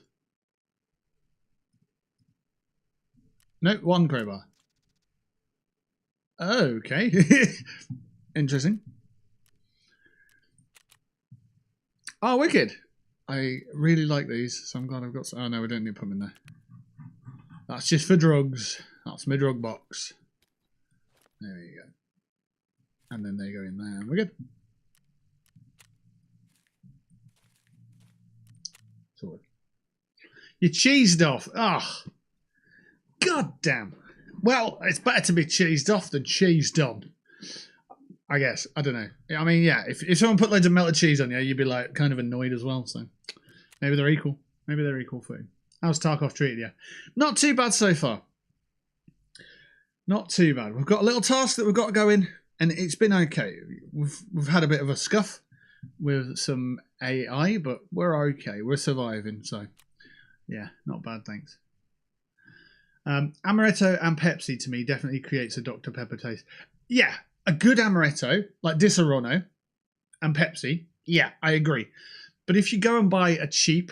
No, 1 crowbar. Okay. Interesting. Oh, wicked. I really like these, so I'm glad I've got some. Oh no, we don't need to put them in there. That's just for drugs. That's my drug box. There you go. And then they go in there and we're good. Sorted. You cheesed off. Oh, god damn. Well, it's better to be cheesed off than cheesed on, I guess. I don't know. I mean, yeah, if someone put loads of melted cheese on you, you'd be like kind of annoyed as well. So maybe they're equal. Maybe they're equal food. How's Tarkov treated you? Not too bad so far. Not too bad. We've got a little task that we've got to go in, and it's been okay. We've had a bit of a scuff with some AI, but we're okay. We're surviving, so yeah, not bad, thanks. Amaretto and Pepsi to me definitely creates a Dr. Pepper taste. Yeah, a good Amaretto, like Disaronno, and Pepsi, yeah, I agree. But if you go and buy a cheap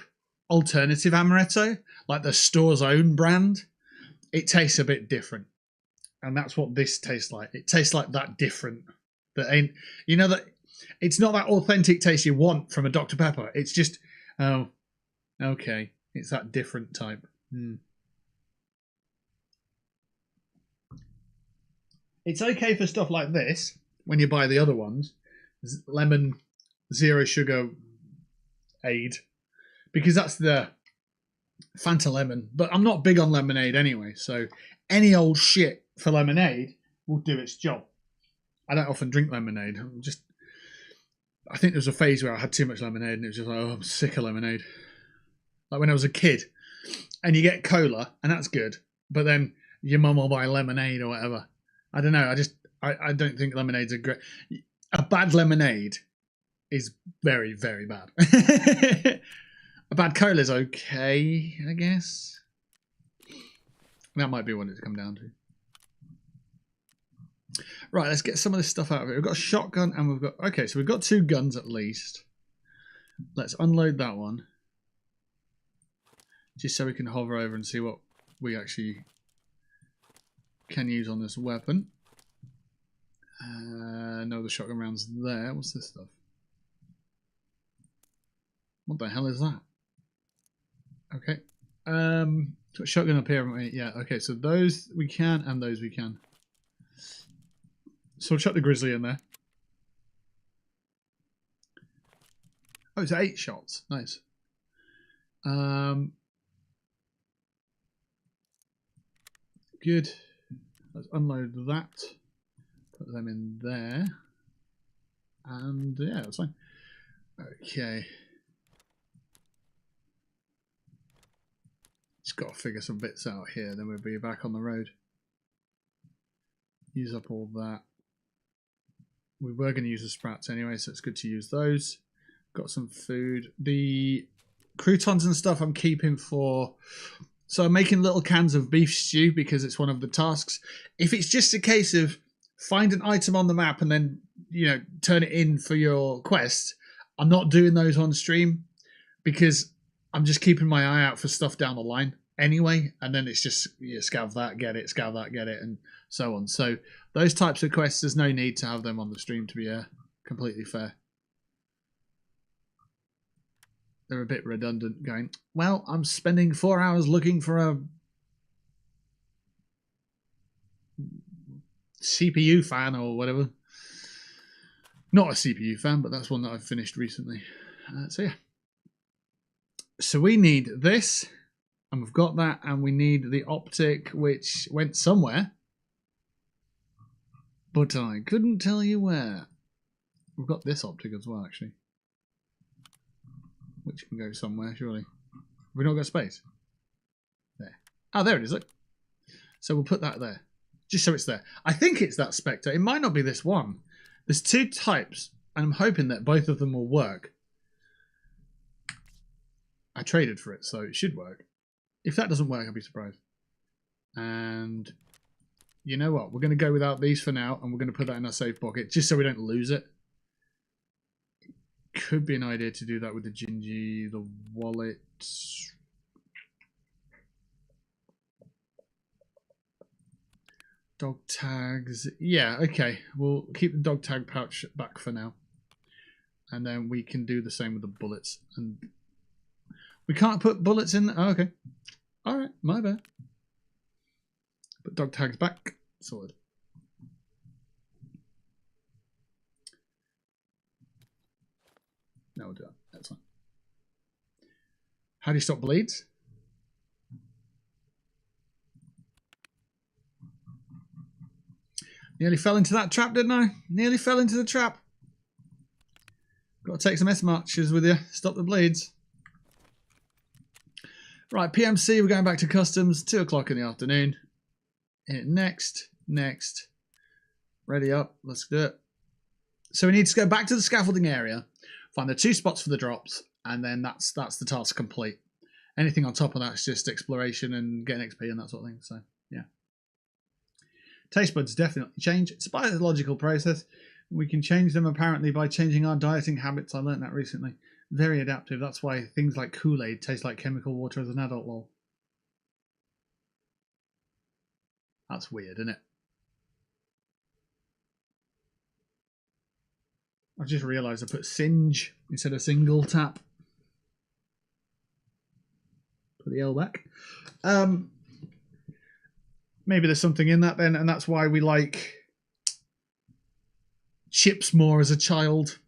alternative Amaretto, like the store's own brand, it tastes a bit different. And that's what this tastes like. It tastes like that different. That ain't, you know, that it's not that authentic taste you want from a Dr. Pepper. It's just, oh, okay, it's that different type. It's okay for stuff like this when you buy the other ones, lemon, zero sugar aid, because that's the Fanta lemon. But I'm not big on lemonade anyway, so any old shit for lemonade will do its job. I don't often drink lemonade. I think there was a phase where I had too much lemonade and it was just like, oh, I'm sick of lemonade. Like when I was a kid, and you get cola, and that's good, but then your mum will buy lemonade or whatever. I don't know. I don't think lemonades are great. A bad lemonade is very, very bad. A bad cola is okay, I guess. That might be what it's come down to. Right, let's get some of this stuff out of it. We've got a shotgun and we've got... Okay, so we've got 2 guns at least. Let's unload that one. Just so we can hover over and see what we actually can use on this weapon. No, the shotgun round's there. What's this stuff? What the hell is that? Okay. Shotgun up here. Yeah, okay, so those we can and those we can. So we'll chuck the grizzly in there. Oh, it's 8 shots. Nice. Good. Let's unload that. Put them in there. And yeah, that's fine. Okay. Just got to figure some bits out here, then we'll be back on the road. Use up all that. We were going to use the sprouts anyway, so it's good to use those. Got some food. The croutons and stuff I'm keeping for... So I'm making little cans of beef stew because it's one of the tasks. If it's just a case of find an item on the map and then, you know, turn it in for your quest, I'm not doing those on stream because I'm just keeping my eye out for stuff down the line anyway. And then it's just, you scav that, get it, scav that, get it, and so on. So those types of quests, there's no need to have them on the stream, to be completely fair. They're a bit redundant going, well, I'm spending 4 hours looking for a CPU fan or whatever. Not a CPU fan, but that's one that I've finished recently. So yeah. So we need this, and we've got that, and we need the optic, which went somewhere. But I couldn't tell you where. We've got this optic as well, actually. Which can go somewhere, surely. Have we not got space? There. Oh, there it is, look. So we'll put that there. Just so it's there. I think it's that Spectre. It might not be this one. There's 2 types, and I'm hoping that both of them will work. I traded for it, so it should work. If that doesn't work, I'll be surprised. And you know what? We're going to go without these for now, and we're going to put that in our safe pocket, just so we don't lose it. Could be an idea to do that with the Gingy, the wallet. Dog tags. Yeah, okay. We'll keep the dog tag pouch back for now. And then we can do the same with the bullets. And we can't put bullets in. Oh, okay. Alright, my bad. Put dog tags back. Sorted. No, we'll do that. That's fine. How do you stop bleeds? Nearly fell into that trap, didn't I? Nearly fell into the trap. Got to take some S-marches with you. Stop the bleeds. Right, PMC, we're going back to customs. 2 o'clock in the afternoon. Hit next. Next. Ready up. Let's do it. So we need to go back to the scaffolding area. Find the 2 spots for the drops, and then that's the task complete. Anything on top of that is just exploration and getting XP and that sort of thing. So yeah, taste buds definitely change. It's a biological process. We can change them apparently by changing our dieting habits. I learned that recently. Very adaptive. That's why things like Kool-Aid taste like chemical water as an adult. Lol. That's weird, isn't it? I just realised I put singe instead of single tap. Put the L back. Maybe there's something in that then, and that's why we like chips more as a child.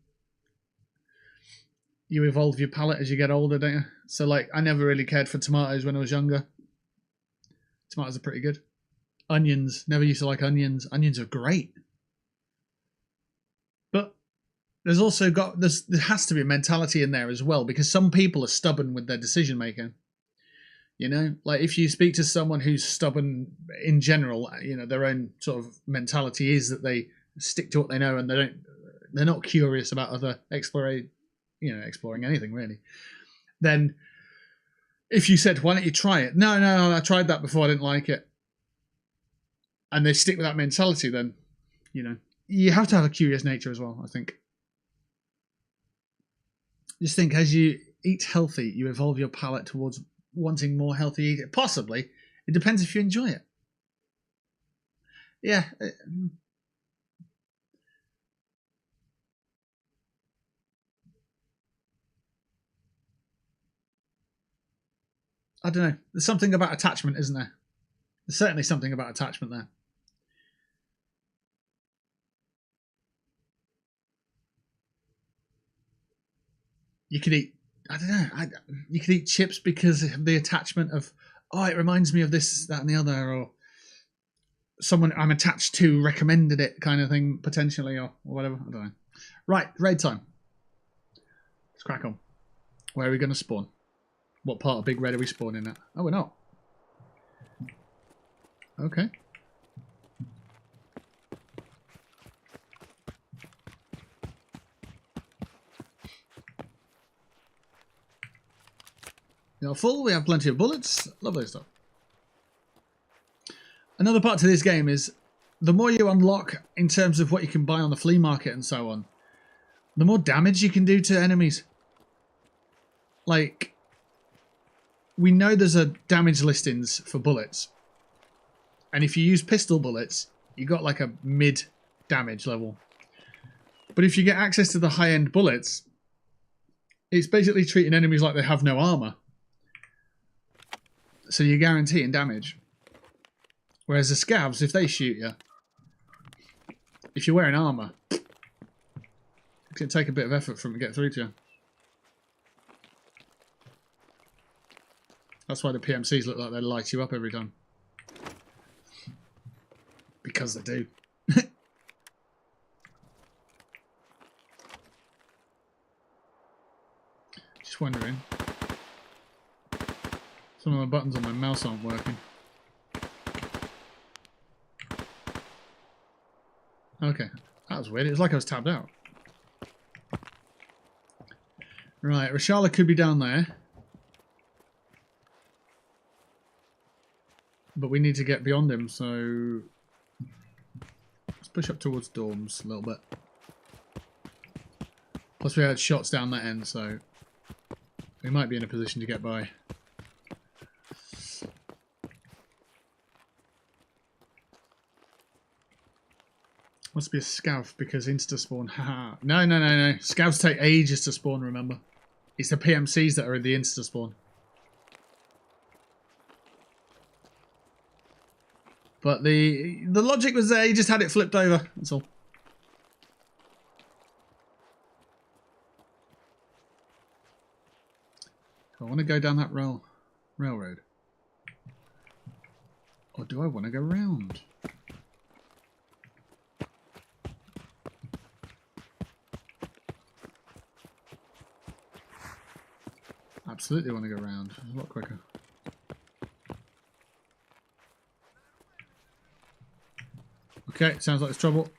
You evolve your palate as you get older, don't you? So like, I never really cared for tomatoes when I was younger. Tomatoes are pretty good. Onions, never used to like onions. Onions are great. But there's also there has to be a mentality in there as well, because some people are stubborn with their decision making. You know, like if you speak to someone who's stubborn in general, you know, their own sort of mentality is that they stick to what they know and they're not curious about other exploring anything really. Then if you said, why don't you try it? No, I tried that before, I didn't like it. And they stick with that mentality, then, you know, you have to have a curious nature as well, I think. Just think, as you eat healthy, you evolve your palate towards wanting more healthy eating. Possibly. It depends if you enjoy it. Yeah. I don't know. There's something about attachment, isn't there? There's certainly something about attachment there. You could eat, I don't know, you could eat chips because of the attachment of, oh, it reminds me of this, that, and the other, or someone I'm attached to recommended it kind of thing, potentially, or whatever. I don't know. Right, raid time. Let's crack on. Where are we going to spawn? What part of Big Red are we spawning at? Oh, we're not. Okay. We are full, we have plenty of bullets. Lovely stuff. Another part to this game is the more you unlock in terms of what you can buy on the flea market and so on, the more damage you can do to enemies. Like, we know there's a damage listings for bullets. And if you use pistol bullets, you got like a mid damage level. But if you get access to the high-end bullets, it's basically treating enemies like they have no armor. So you're guaranteeing damage. Whereas the scavs, if they shoot you, if you're wearing armor, it's going to take a bit of effort for them to get through to you. That's why the PMCs look like they light you up every time. Because they do. Just wondering. Some of the buttons on my mouse aren't working. Okay, that was weird. It was like I was tabbed out. Right, Rashala could be down there. but we need to get beyond him, so let's push up towards dorms a little bit. Plus we had shots down that end, so we might be in a position to get by. Must be a scav because insta spawn. Haha. No. Scavs take ages to spawn, remember? It's the PMCs that are in the insta spawn. But the logic was there, you just had it flipped over, that's all. I want to go down that railroad. Or do I want to go round? Absolutely want to go round. It's a lot quicker. Okay, sounds like there's trouble.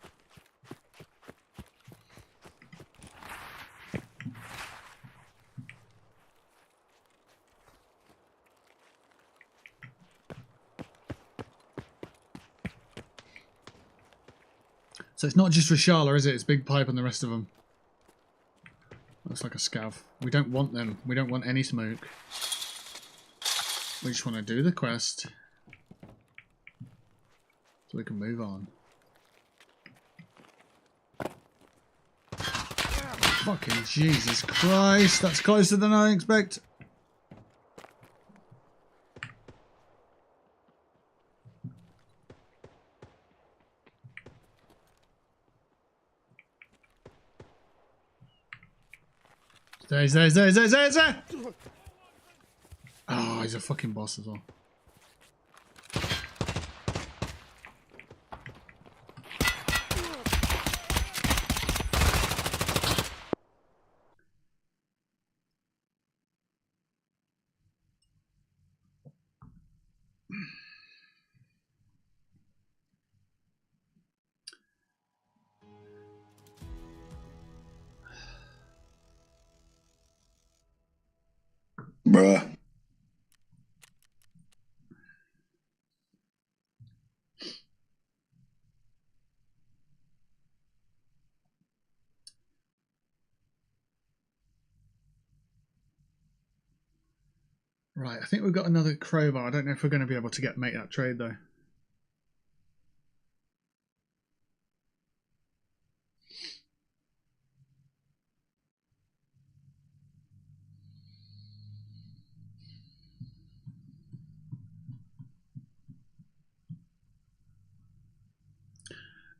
So it's not just Rashala, is it? It's Big Pipe and the rest of them. Looks like a scav. We don't want them. We don't want any smoke. We just want to do the quest so we can move on. Fucking Jesus Christ, that's closer than I expect. He's there. Oh, he's a fucking boss as well. Bruh. Right, I think we've got another crowbar. I don't know if we're going to be able to make that trade though.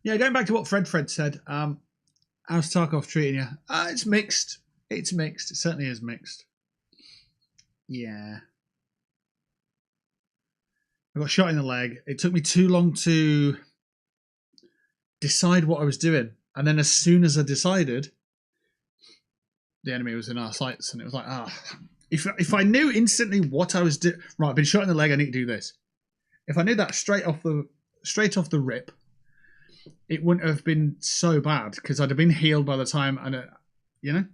Yeah, going back to what Fred said, how's Tarkov treating you? It's mixed. It's mixed. It certainly is mixed. Yeah. I got shot in the leg. It took me too long to decide what I was doing. And then as soon as I decided, the enemy was in our sights. And it was like, if I knew instantly what I was doing, right, I've been shot in the leg, I need to do this. If I knew that straight off the rip, it wouldn't have been so bad because I'd have been healed by the time, and you know,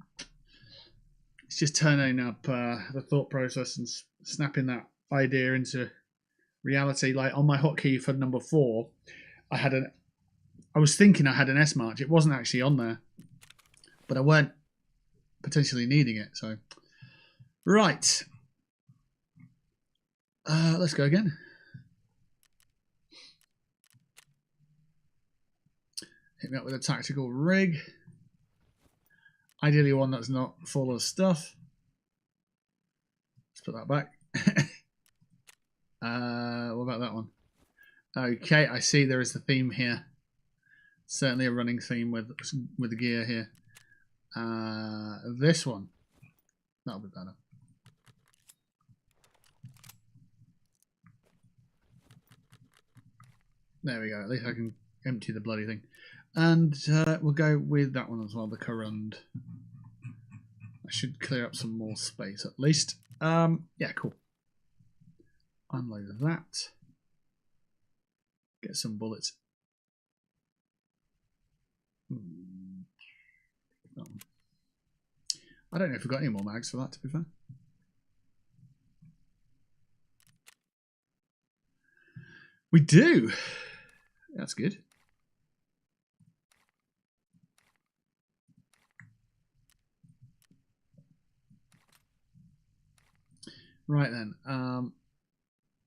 it's just turning up the thought process and snapping that idea into reality. Like on my hotkey for number 4, I was thinking I had an S march. It wasn't actually on there, but I weren't potentially needing it. So, right, let's go again. Hit me up with a tactical rig. Ideally one that's not full of stuff. Let's put that back. What about that one? Okay, I see there is a theme here. Certainly a running theme with the gear here. This one. That'll be better. There we go. At least I can empty the bloody thing. And we'll go with that one as well, the Corund. I should clear up some more space at least. Yeah, cool. Unload that. Get some bullets. I don't know if we've got any more mags for that, to be fair. We do. That's good. Right then.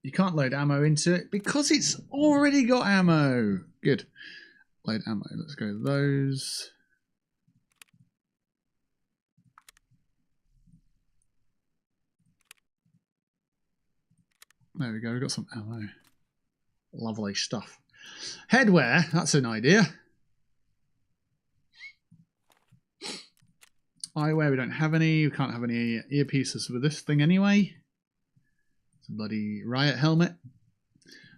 You can't load ammo into it because it's already got ammo. Good. Load ammo. Let's go to those. There we go. We've got some ammo. Lovely stuff. Headwear. That's an idea. Eyewear. We don't have any. We can't have any earpieces with this thing anyway. It's a bloody riot helmet.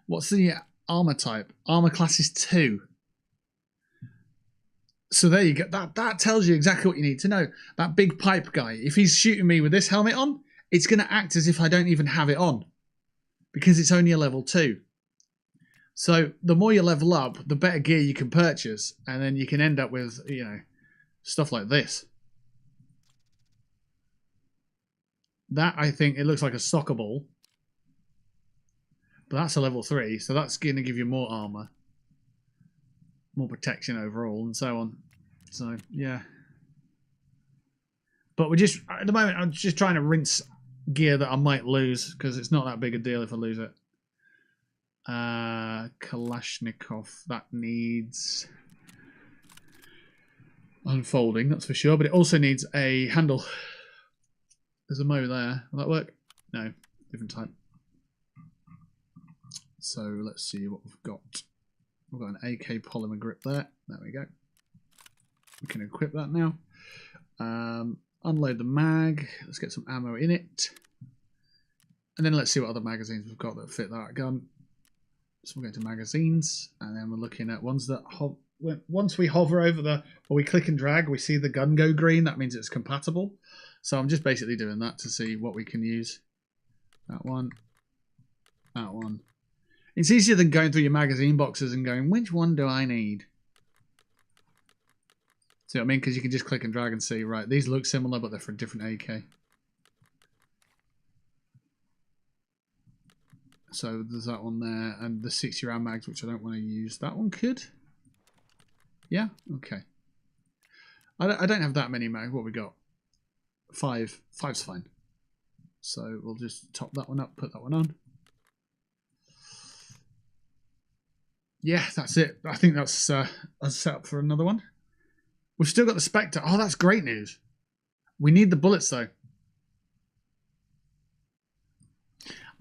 What's the armor type? Armor class is 2. So there you go. That tells you exactly what you need to know. That big pipe guy, if he's shooting me with this helmet on, it's going to act as if I don't even have it on because it's only a level 2. So the more you level up, the better gear you can purchase, and then you can end up with, you know, stuff like this. That, I think, it looks like a soccer ball. But that's a level 3, so that's going to give you more armor. More protection overall, and so on. So, yeah. But we're just, at the moment, I'm just trying to rinse gear that I might lose, because it's not that big a deal if I lose it. Kalashnikov, that needs unfolding, that's for sure, but it also needs a handle. There's a Mo there. Will that work? No, different type. So let's see what we've got. We've got an AK polymer grip there. There we go. We can equip that now. Unload the mag. Let's get some ammo in it. And then let's see what other magazines we've got that fit that gun. So we're going to magazines, and then we're looking at ones that once we hover over or we click and drag, we see the gun go green. That means it's compatible. So I'm just basically doing that to see what we can use. That one. That one. It's easier than going through your magazine boxes and going, which one do I need? See what I mean? Because you can just click and drag and see, right, these look similar, but they're for a different AK. So there's that one there, and the 60 round mags, which I don't want to use. That one could. Yeah, okay. I don't have that many mags. What we got? 5. 5's fine. So we'll just top that one up, put that one on. Yeah, that's it. I think that's a setup for another one. We've still got the Spectre. Oh, that's great news. We need the bullets, though.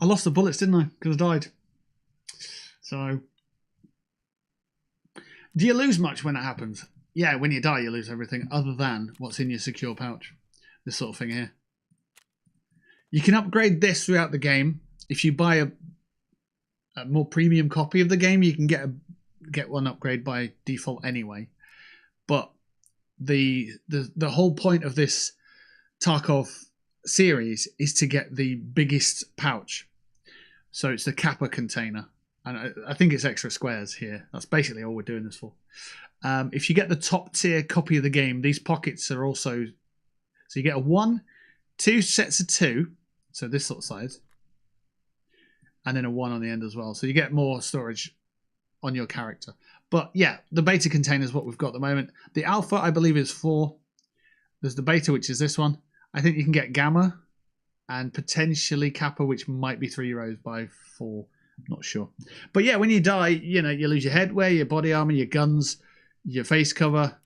I lost the bullets, didn't I? Because I died. So, do you lose much when that happens? Yeah, when you die, you lose everything other than what's in your secure pouch. This sort of thing here. You can upgrade this throughout the game. If you buy a more premium copy of the game, you can get one upgrade by default anyway. But the whole point of this Tarkov series is to get the biggest pouch. So it's the Kappa container. And I think it's extra squares here. That's basically all we're doing this for. If you get the top tier copy of the game, these pockets are also... So you get a 1, 2 sets of 2. So this sort of size. And then a 1 on the end as well. So you get more storage on your character. But yeah, the beta container is what we've got at the moment. The alpha, I believe, is 4. There's the beta, which is this one. I think you can get gamma and potentially Kappa, which might be 3 rows by 4. I'm not sure. But yeah, when you die, you know, you lose your headwear, your body armor, your guns, your face cover,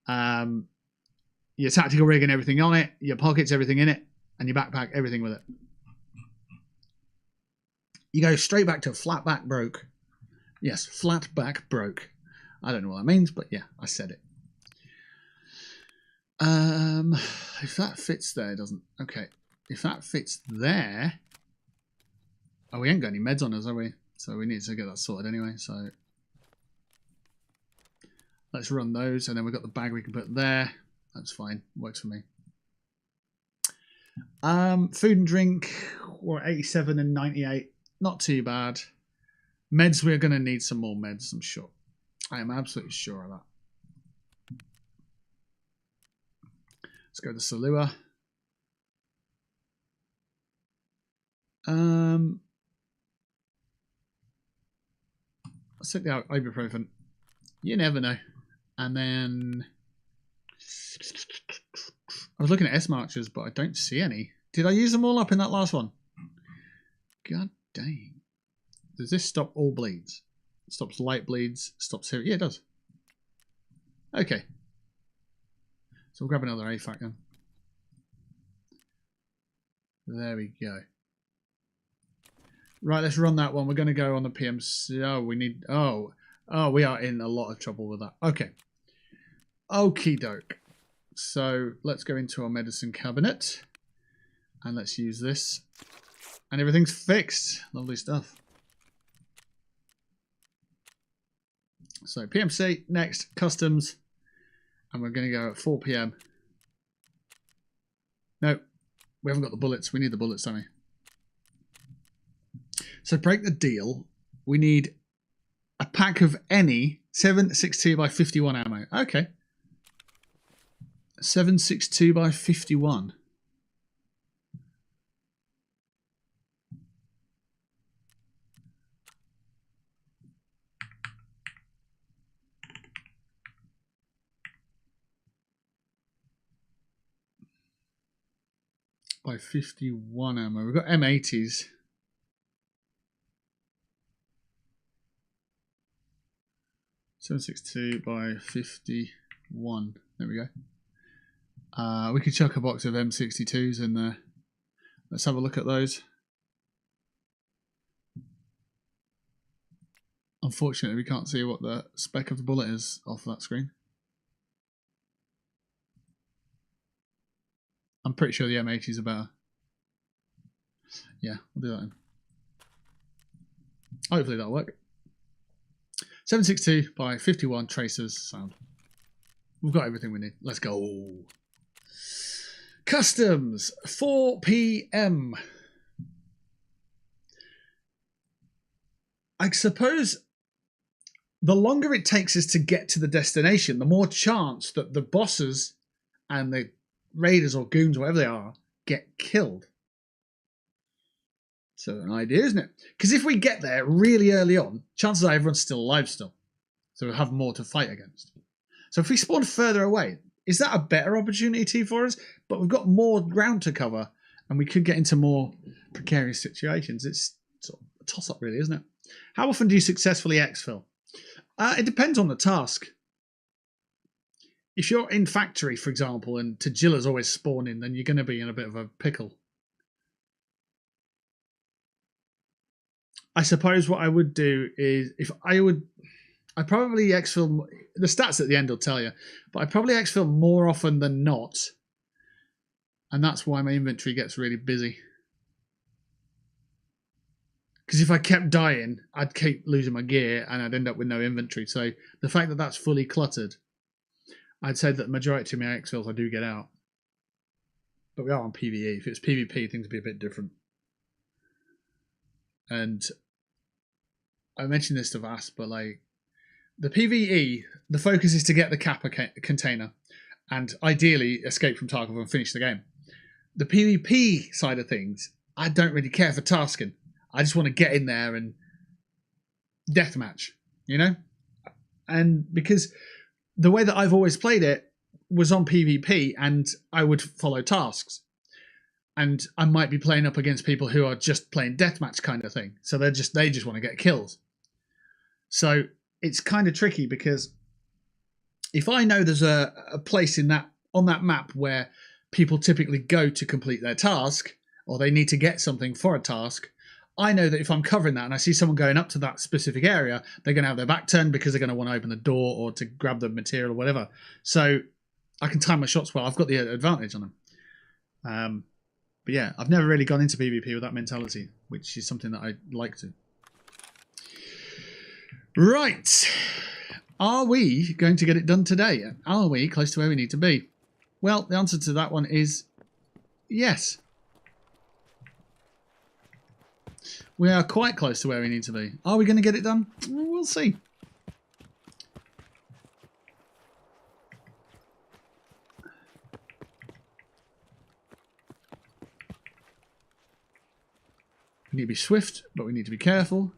your tactical rig and everything on it, your pockets, everything in it, and your backpack, everything with it. You go straight back to flat back broke. Yes, flat back broke. I don't know what that means, but yeah, I said it. If that fits there, it doesn't. Okay. If that fits there... Oh, we ain't got any meds on us, have we? So we need to get that sorted anyway, so... Let's run those, and then we've got the bag we can put there. That's fine. Works for me. Food and drink, we're at 87 and 98. Not too bad. Meds, we're going to need some more meds, I'm sure. I am absolutely sure of that. Let's go to Salua. Let's take the ibuprofen. You never know. And then I was looking at S marchers, but I don't see any. Did I use them all up in that last one? God dang. Does this stop all bleeds? It stops light bleeds, stops here. Yeah, it does. Okay. So we'll grab another AFAC then. There we go. Right, let's run that one. We're going to go on the PMC. Oh, we need... Oh, we are in a lot of trouble with that. Okay. Okie doke. So let's go into our medicine cabinet. And let's use this. And everything's fixed. Lovely stuff. So PMC, next, customs. And we're going to go at 4 PM. No, we haven't got the bullets. We need the bullets, don't we? So break the deal. We need a pack of any 7.62 by 51 ammo. Okay. 7.62 by 51. By 51 ammo. We've got M80s. .762 by 51. There we go. We could chuck a box of M62s in there. Let's have a look at those. Unfortunately, we can't see what the spec of the bullet is off that screen. I'm pretty sure the M80s are better. Yeah, we'll do that then. Hopefully that'll work. 7.62 by 51 tracers sound. We've got everything we need. Let's go. Customs, 4 PM. I suppose the longer it takes us to get to the destination, the more chance that the bosses and the raiders or goons, or whatever they are, get killed. So an idea, isn't it? Because if we get there really early on, chances are everyone's still alive still. So we'll have more to fight against. So if we spawn further away, is that a better opportunity for us? But we've got more ground to cover, and we could get into more precarious situations. It's sort of a toss-up, really, isn't it? How often do you successfully exfil? It depends on the task. If you're in factory, for example, and Tajilla's always spawning, then you're going to be in a bit of a pickle. I suppose what I would do is, I probably exfil, the stats at the end will tell you, but I probably exfil more often than not. And that's why my inventory gets really busy. Because if I kept dying, I'd keep losing my gear and I'd end up with no inventory. So the fact that that's fully cluttered, I'd say that the majority of my exfils I do get out. But we are on PvE. If it's PvP, things would be a bit different. And I mentioned this to Vass, but like the PvE, the focus is to get the Kappa container and ideally escape from Tarkov and finish the game. The PvP side of things, I don't really care for tasking. I just want to get in there and deathmatch, you know? And because the way that I've always played it was on PvP and I would follow tasks. And I might be playing up against people who are just playing deathmatch kind of thing. So they just want to get kills. So it's kind of tricky because if I know there's a place on that map where people typically go to complete their task, or they need to get something for a task, I know that if I'm covering that and I see someone going up to that specific area, they're going to have their back turned because they're going to want to open the door or to grab the material or whatever. So I can time my shots well. I've got the advantage on them. But yeah, I've never really gone into PvP with that mentality, which is something that I like to. Right. Are we going to get it done today? Are we close to where we need to be? Well, the answer to that one is yes. We are quite close to where we need to be. Are we going to get it done? We'll see. We need to be swift, but we need to be careful.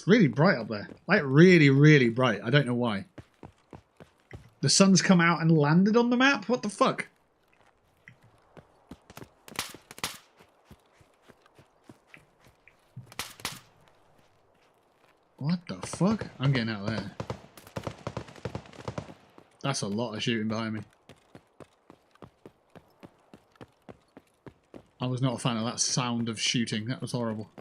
It's really bright up there. Like, really, really bright. I don't know why. The sun's come out and landed on the map? What the fuck? What the fuck? I'm getting out of there. That's a lot of shooting behind me. I was not a fan of that sound of shooting. That was horrible.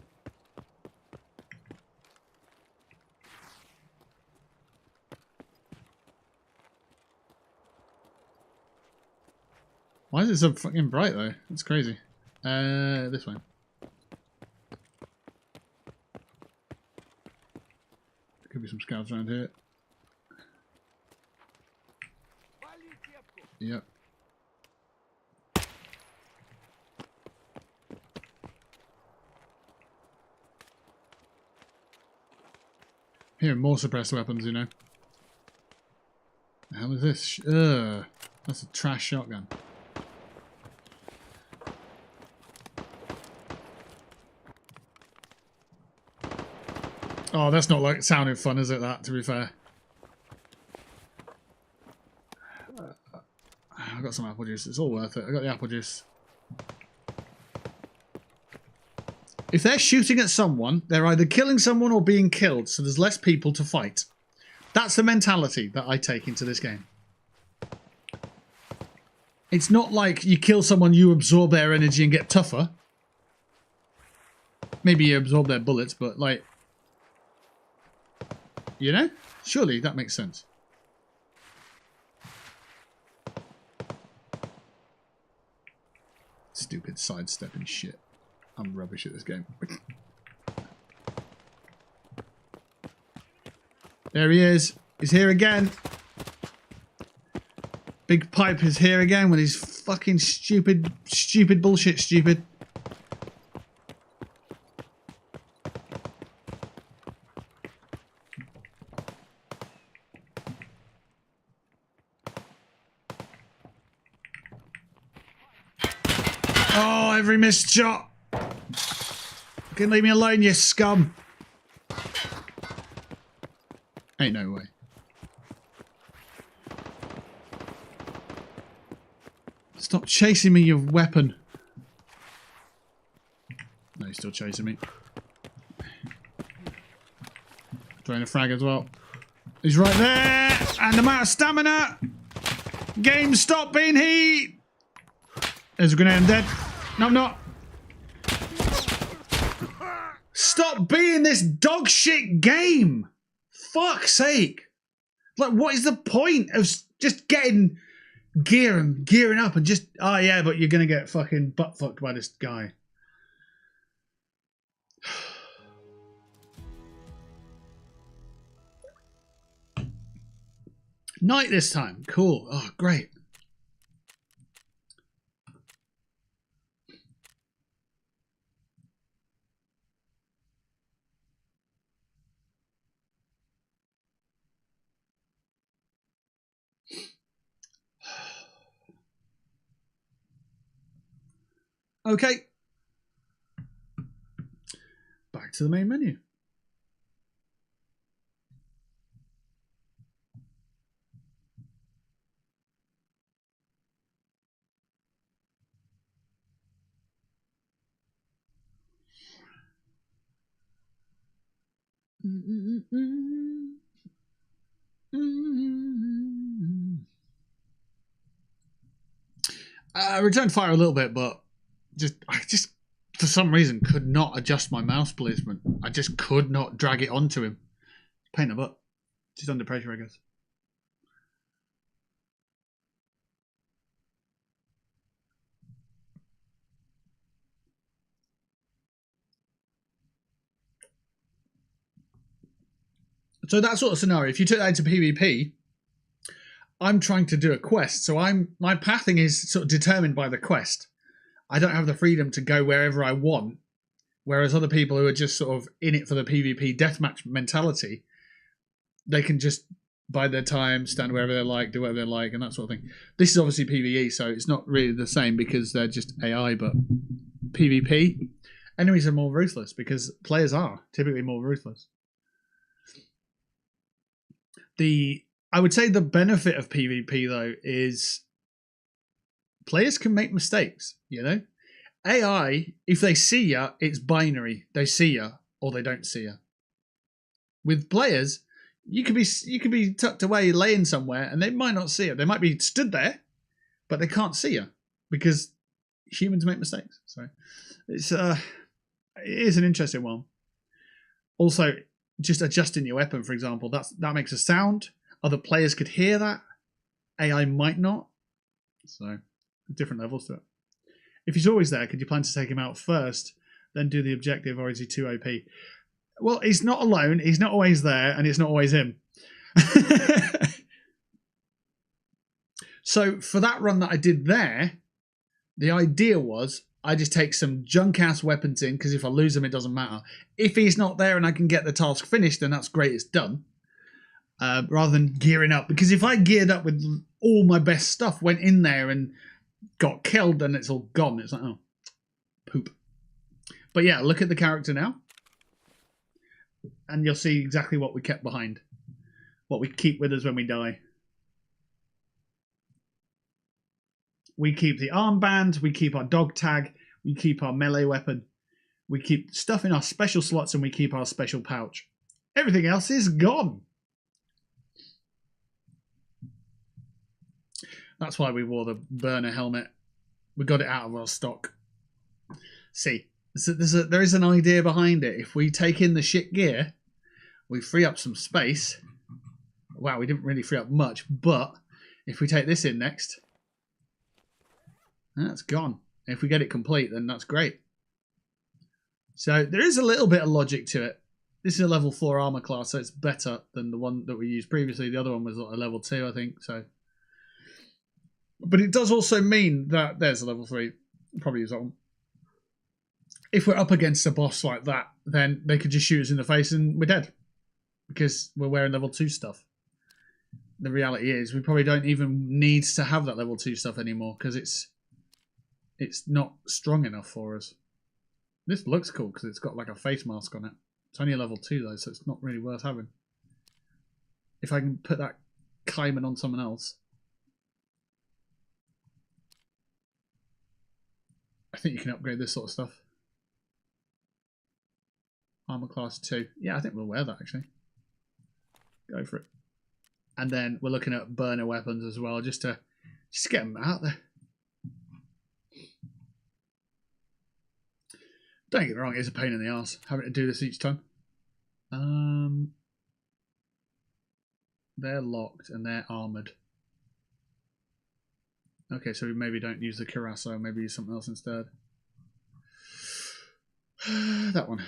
Why is it so fucking bright though? That's crazy. This way. Could be some scouts around here. Yep. Hearing more suppressed weapons, you know. The hell is this? That's a trash shotgun. Oh, that's not like sounding fun, is it? That, to be fair. I've got some apple juice. It's all worth it. I got the apple juice. If they're shooting at someone, they're either killing someone or being killed, so there's less people to fight. That's the mentality that I take into this game. It's not like you kill someone, you absorb their energy and get tougher. Maybe you absorb their bullets, but like... You know? Surely that makes sense. Stupid sidestepping shit. I'm rubbish at this game. There he is. He's here again. Big Pipe is here again with his fucking stupid bullshit stupid. Oh, every missed shot. Fucking leave me alone, you scum. Ain't no way. Stop chasing me, you weapon. No, he's still chasing me. Throwing a frag as well. He's right there. And I'm out of stamina. Game stop being heat. There's a grenade. I'm dead. No, I'm not. Stop being this dog shit game. Fuck's sake. Like, what is the point of just getting gear and gearing up and just... Oh, yeah, but you're going to get fucking butt fucked by this guy. Night this time. Cool. Oh, great. Okay. Back to the main menu. I returned fire a little bit, but I just for some reason could not adjust my mouse placement. I just could not drag it onto him. Pain in the butt. Just under pressure, I guess. So that sort of scenario, if you took that into PvP, I'm trying to do a quest, so my pathing is sort of determined by the quest. I don't have the freedom to go wherever I want, whereas other people who are just sort of in it for the PvP deathmatch mentality, they can just bide their time, stand wherever they like, do whatever they like, and that sort of thing. This is obviously PvE, so it's not really the same because they're just AI, but PvP, enemies are more ruthless because players are typically more ruthless. I would say the benefit of PvP though is players can make mistakes. You know, AI, if they see you, it's binary. They see you or they don't see you. With players, you could be tucked away, laying somewhere, and they might not see you. They might be stood there, but they can't see you because humans make mistakes. So it is an interesting one. Also, just adjusting your weapon, for example, that makes a sound. Other players could hear that. AI might not. So different levels to it. If he's always there, could you plan to take him out first, then do the objective, or is he too OP? Well, he's not alone. He's not always there, and it's not always him. So for that run that I did there, the idea was I just take some junk-ass weapons in, because if I lose them, it doesn't matter. If he's not there and I can get the task finished, then that's great, it's done. Rather than gearing up. Because if I geared up with all my best stuff, went in there and got killed, then it's all gone. It's like, oh, poop. But yeah, look at the character now. And you'll see exactly what we kept behind. What we keep with us when we die. We keep the armband, we keep our dog tag, we keep our melee weapon, we keep stuff in our special slots, and we keep our special pouch. Everything else is gone. That's why we wore the burner helmet. We got it out of our stock. See, there is an idea behind it. If we take in the shit gear, we free up some space. Wow, we didn't really free up much, but if we take this in next, that's gone. If we get it complete, then that's great. So there is a little bit of logic to it. This is a level 4 armor class, so it's better than the one that we used previously. The other one was a level 2, I think. So, but it does also mean that there's a level 3. Probably use that one. If we're up against a boss like that, then they could just shoot us in the face and we're dead because we're wearing level 2 stuff. The reality is we probably don't even need to have that level 2 stuff anymore because it's not strong enough for us. This looks cool because it's got like a face mask on it. It's only a level 2 though, so it's not really worth having. If I can put that Kaiman on someone else, I think you can upgrade this sort of stuff. Armor class 2. Yeah, I think we'll wear that actually. Go for it. And then we're looking at burner weapons as well, just to get them out there. Don't get me wrong, it's a pain in the arse having to do this each time. They're locked and they're armoured. Okay, so we maybe don't use the Curaçao, maybe use something else instead. That one.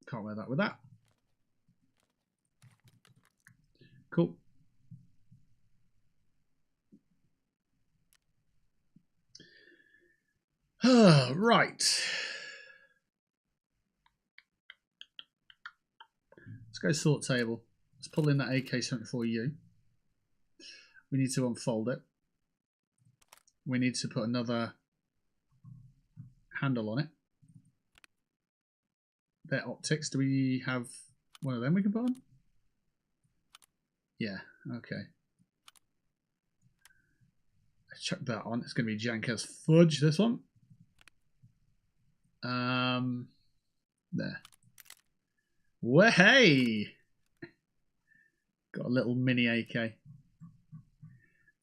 Can't wear that with that. Cool. Right. Let's go sort table. Let's pull in that AK-74U. We need to unfold it. We need to put another handle on it. They're optics. Do we have one of them we can put on? Yeah, okay. Let's chuck that on. It's going to be jank as fudge, this one. There. Way! Got a little mini AK.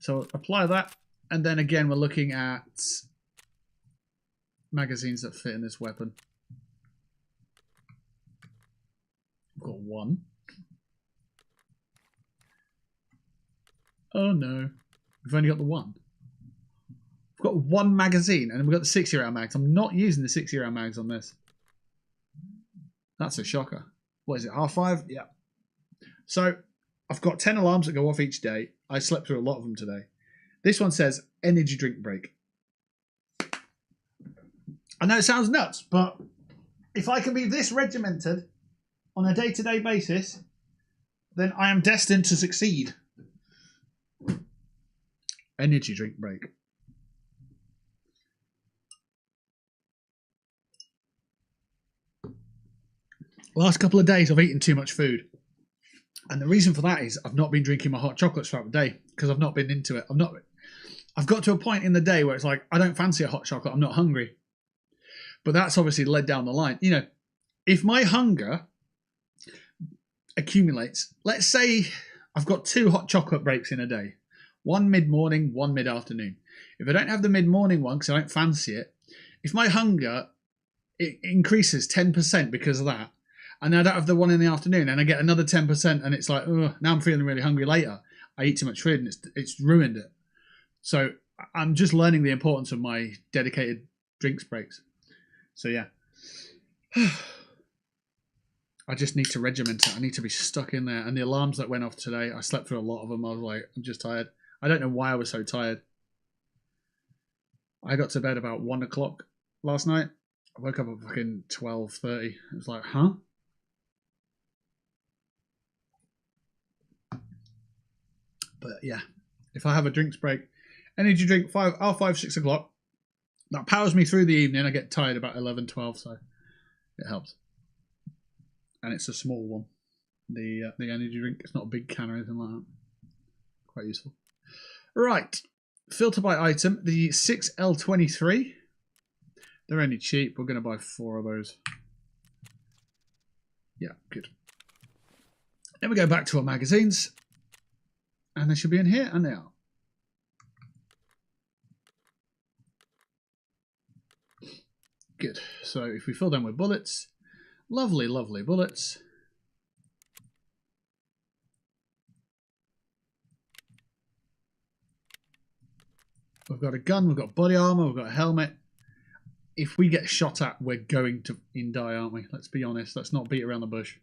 So apply that, and then again we're looking at magazines that fit in this weapon. I've got one. Oh no, we've only got the one. We've got one magazine, and we've got the 60-round mags. I'm not using the 60-round mags on this. That's a shocker. What is it, half 5? Yeah. So I've got 10 alarms that go off each day. I slept through a lot of them today. This one says energy drink break. I know it sounds nuts, but if I can be this regimented on a day-to-day basis, then I am destined to succeed. Energy drink break. last couple of days I've eaten too much food. And the reason for that is I've not been drinking my hot chocolates throughout the day because I've not been into it. I've got to a point in the day where it's like, I don't fancy a hot chocolate. I'm not hungry. But that's obviously led down the line. You know, if my hunger accumulates, let's say I've got 2 hot chocolate breaks in a day, one mid-morning, one mid-afternoon. If I don't have the mid-morning one because I don't fancy it, if my hunger it increases 10% because of that, and I don't have the one in the afternoon, and I get another 10%, and it's like, oh, now I'm feeling really hungry later. I eat too much food, and it's ruined it. So I'm just learning the importance of my dedicated drinks breaks. So yeah, I just need to regiment it. I need to be stuck in there. And the alarms that went off today, I slept through a lot of them. I was like, I'm just tired. I don't know why I was so tired. I got to bed about 1 o'clock last night. I woke up at fucking 12:30. It was like, huh? But yeah, if I have a drinks break, energy drink 5, 6 o'clock, that powers me through the evening. I get tired about 11, 12, so it helps. And it's a small one, the energy drink. It's not a big can or anything like that. Quite useful. Right, filter by item, the 6L23. They're only cheap. We're going to buy 4 of those. Yeah, good. Then we go back to our magazines. And they should be in here, and they are. Good. So if we fill them with bullets, lovely, lovely bullets. We've got a gun, we've got body armor, we've got a helmet. If we get shot at, we're going to die, aren't we? Let's be honest. Let's not beat around the bush.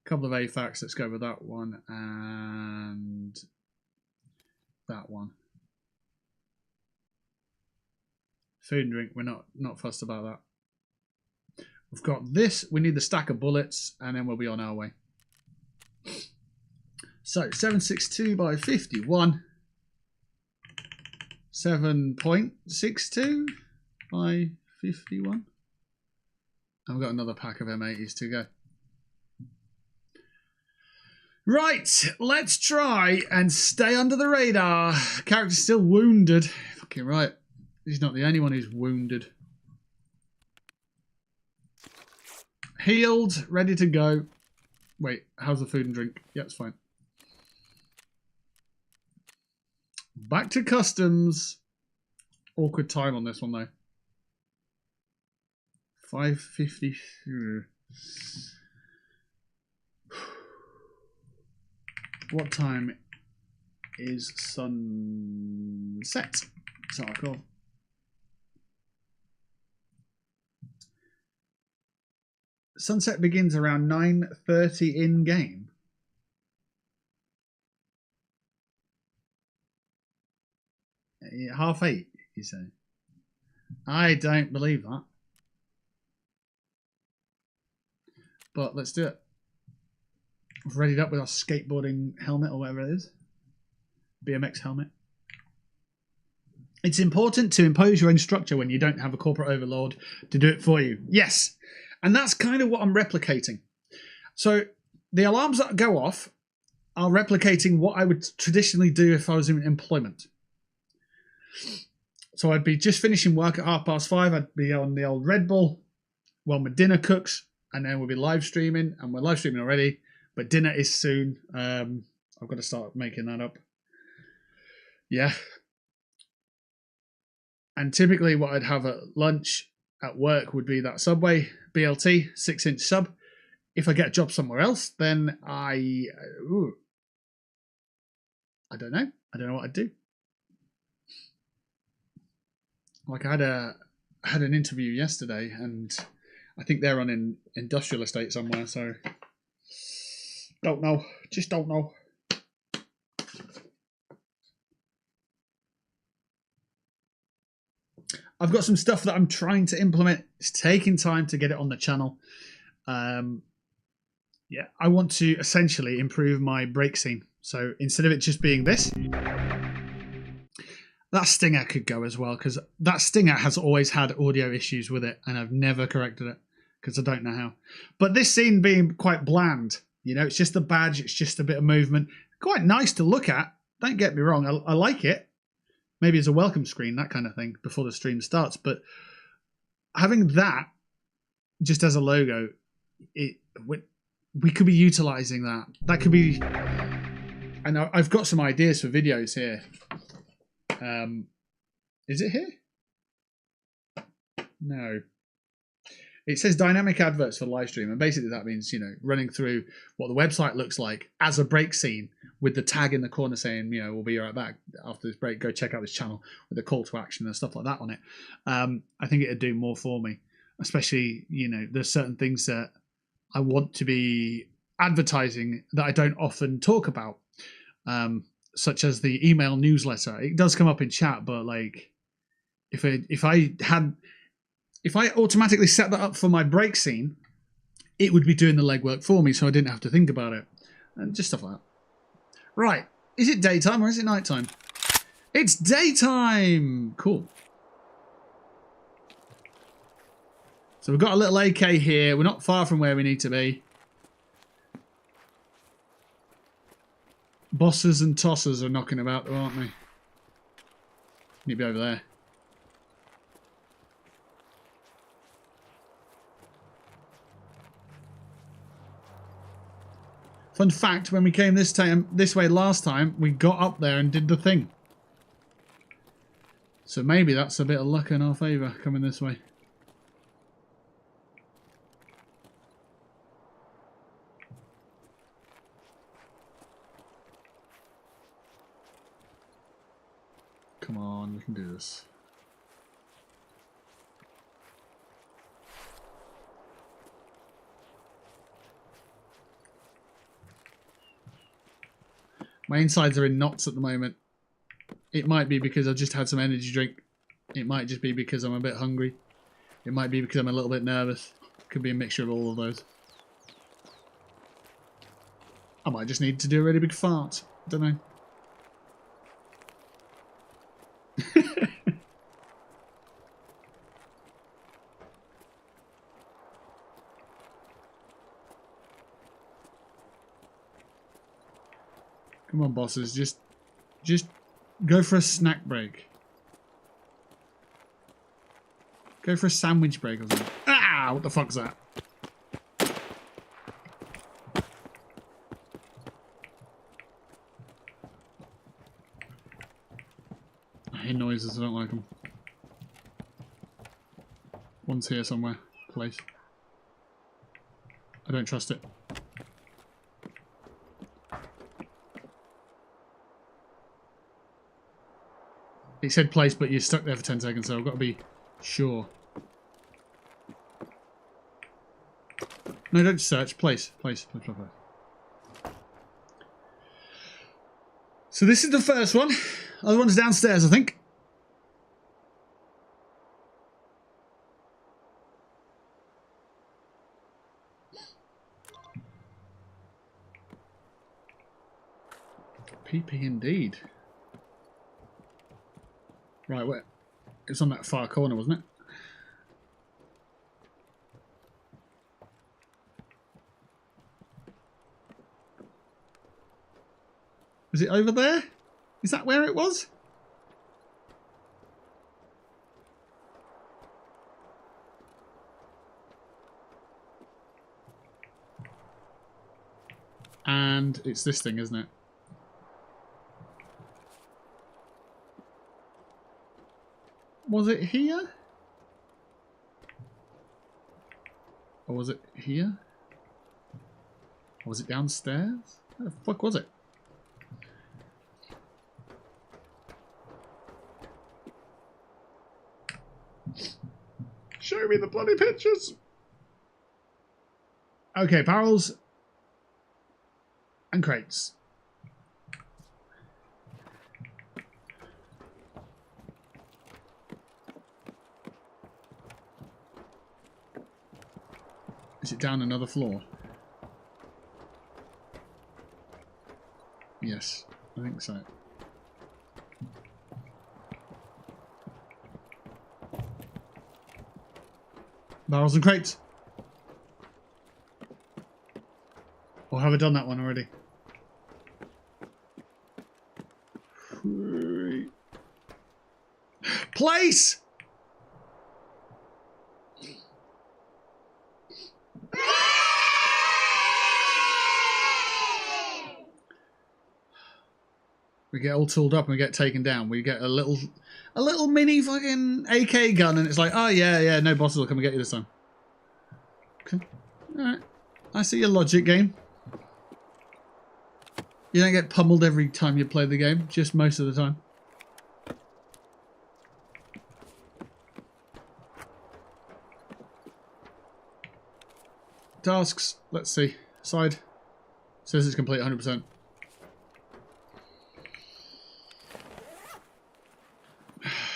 A couple of AFACs. Let's go with that one and that one. Food and drink. We're not fussed about that. We've got this. We need the stack of bullets, and then we'll be on our way. So 7.62 by 51. 7.62 by 51. I've got another pack of M80s to go. Right, let's try and stay under the radar. Character's still wounded. Fucking right. He's not the only one who's wounded. Healed, ready to go. Wait, how's the food and drink? Yeah, it's fine. Back to customs. Awkward time on this one though. 5:53. What time is sunset? So I call. Sunset begins around 9:30 in game. Yeah, 8:30, you say? I don't believe that. But let's do it. We've readied up with our skateboarding helmet or whatever it is. BMX helmet. It's important to impose your own structure when you don't have a corporate overlord to do it for you. Yes. And that's kind of what I'm replicating. So the alarms that go off are replicating what I would traditionally do if I was in employment. So I'd be just finishing work at 5:30. I'd be on the old Red Bull while my dinner cooks, and then we'll be live streaming, and we're live streaming already, but dinner is soon. I've got to start making that up. Yeah. And typically what I'd have at lunch at work would be that Subway BLT 6-inch sub. If I get a job somewhere else, then I don't know. I don't know what I'd do. Like I had an interview yesterday, and I think they're on an industrial estate somewhere. So don't know. Just don't know. I've got some stuff that I'm trying to implement. It's taking time to get it on the channel. Yeah, I want to essentially improve my break scene. So instead of it just being this, that stinger could go as well, because that stinger has always had audio issues with it, and I've never corrected it. because I don't know how. But this scene being quite bland, you know, it's just a badge, it's just a bit of movement. Quite nice to look at, don't get me wrong, I like it. Maybe as a welcome screen, that kind of thing, before the stream starts. But having that just as a logo, we could be utilising that. That could be... And I've got some ideas for videos here. Is it here? No. It says dynamic adverts for live stream, and basically that means, you know, running through what the website looks like as a break scene with the tag in the corner saying, you know, we'll be right back after this break, go check out this channel, with a call to action and stuff like that on it. I think it'd do more for me, especially, you know, there's certain things that I want to be advertising that I don't often talk about, such as the email newsletter. It does come up in chat, but like if I automatically set that up for my break scene, it would be doing the legwork for me, so I didn't have to think about it. And just stuff like that. Right. Is it daytime or is it nighttime? It's daytime! Cool. So we've got a little AK here. We're not far from where we need to be. Bosses and tossers are knocking about though, aren't they? Need to be over there. Fun fact, when we came this way last time, we got up there and did the thing. So maybe that's a bit of luck in our favour coming this way. Come on, we can do this. My insides are in knots at the moment. It might be because I've just had some energy drink. It might just be because I'm a bit hungry. It might be because I'm a little bit nervous. Could be a mixture of all of those. I might just need to do a really big fart. Don't know. Come on, bosses, just go for a snack break. Go for a sandwich break or something. Ah, what the fuck's that? I hear noises, I don't like them. One's here somewhere, place. I don't trust it. It said place, but you're stuck there for 10 seconds, so I've got to be sure. No, don't search. Place. So this is the first one. Other one's downstairs, I think. PP indeed. Right, where? It's on that far corner, wasn't it? Was it over there? Is that where it was? And it's this thing, isn't it? Was it here? Or was it here? Or was it downstairs? Where the fuck was it? Show me the bloody pictures! Okay, barrels and crates. Is it down another floor? Yes, I think so. Barrels and crates. Or have I done that one already? Place! We get all tooled up and we get taken down. We get a little mini fucking AK gun and it's like, oh yeah, no bosses will come and get you this time. Okay. Alright. I see your logic, game. You don't get pummeled every time you play the game, just most of the time. Tasks, let's see. Side. Says it's complete 100%.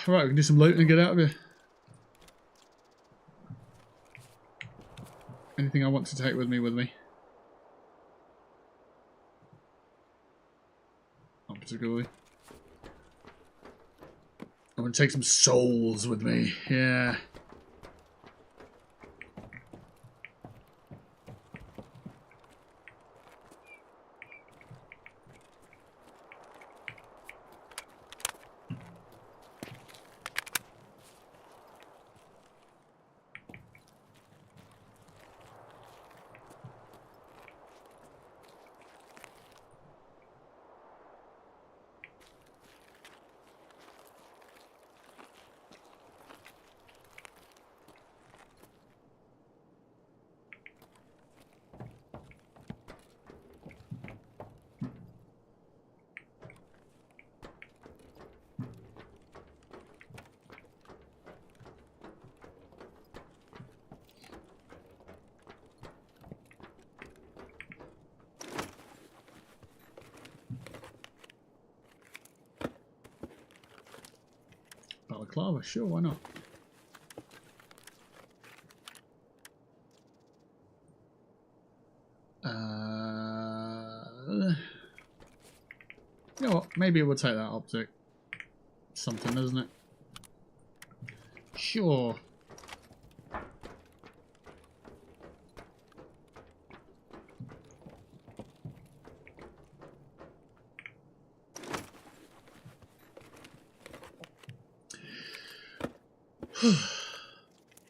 Right, we can do some loot and get out of here. Anything I want to take with me? Not particularly. I'm going to take some souls with me. Yeah. Balaclava, sure, why not? You know what? Maybe we'll take that optic. Something, isn't it? Sure.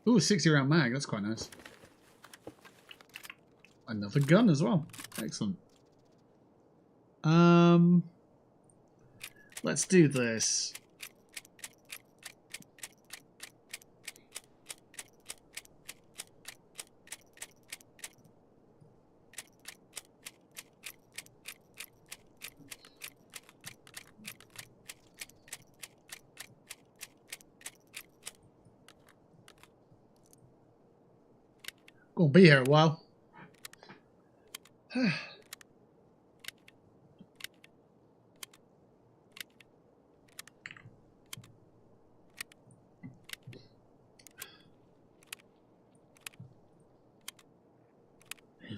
Ooh, 60 round mag, that's quite nice. Another gun as well. Excellent. Let's do this. Gonna be here a while.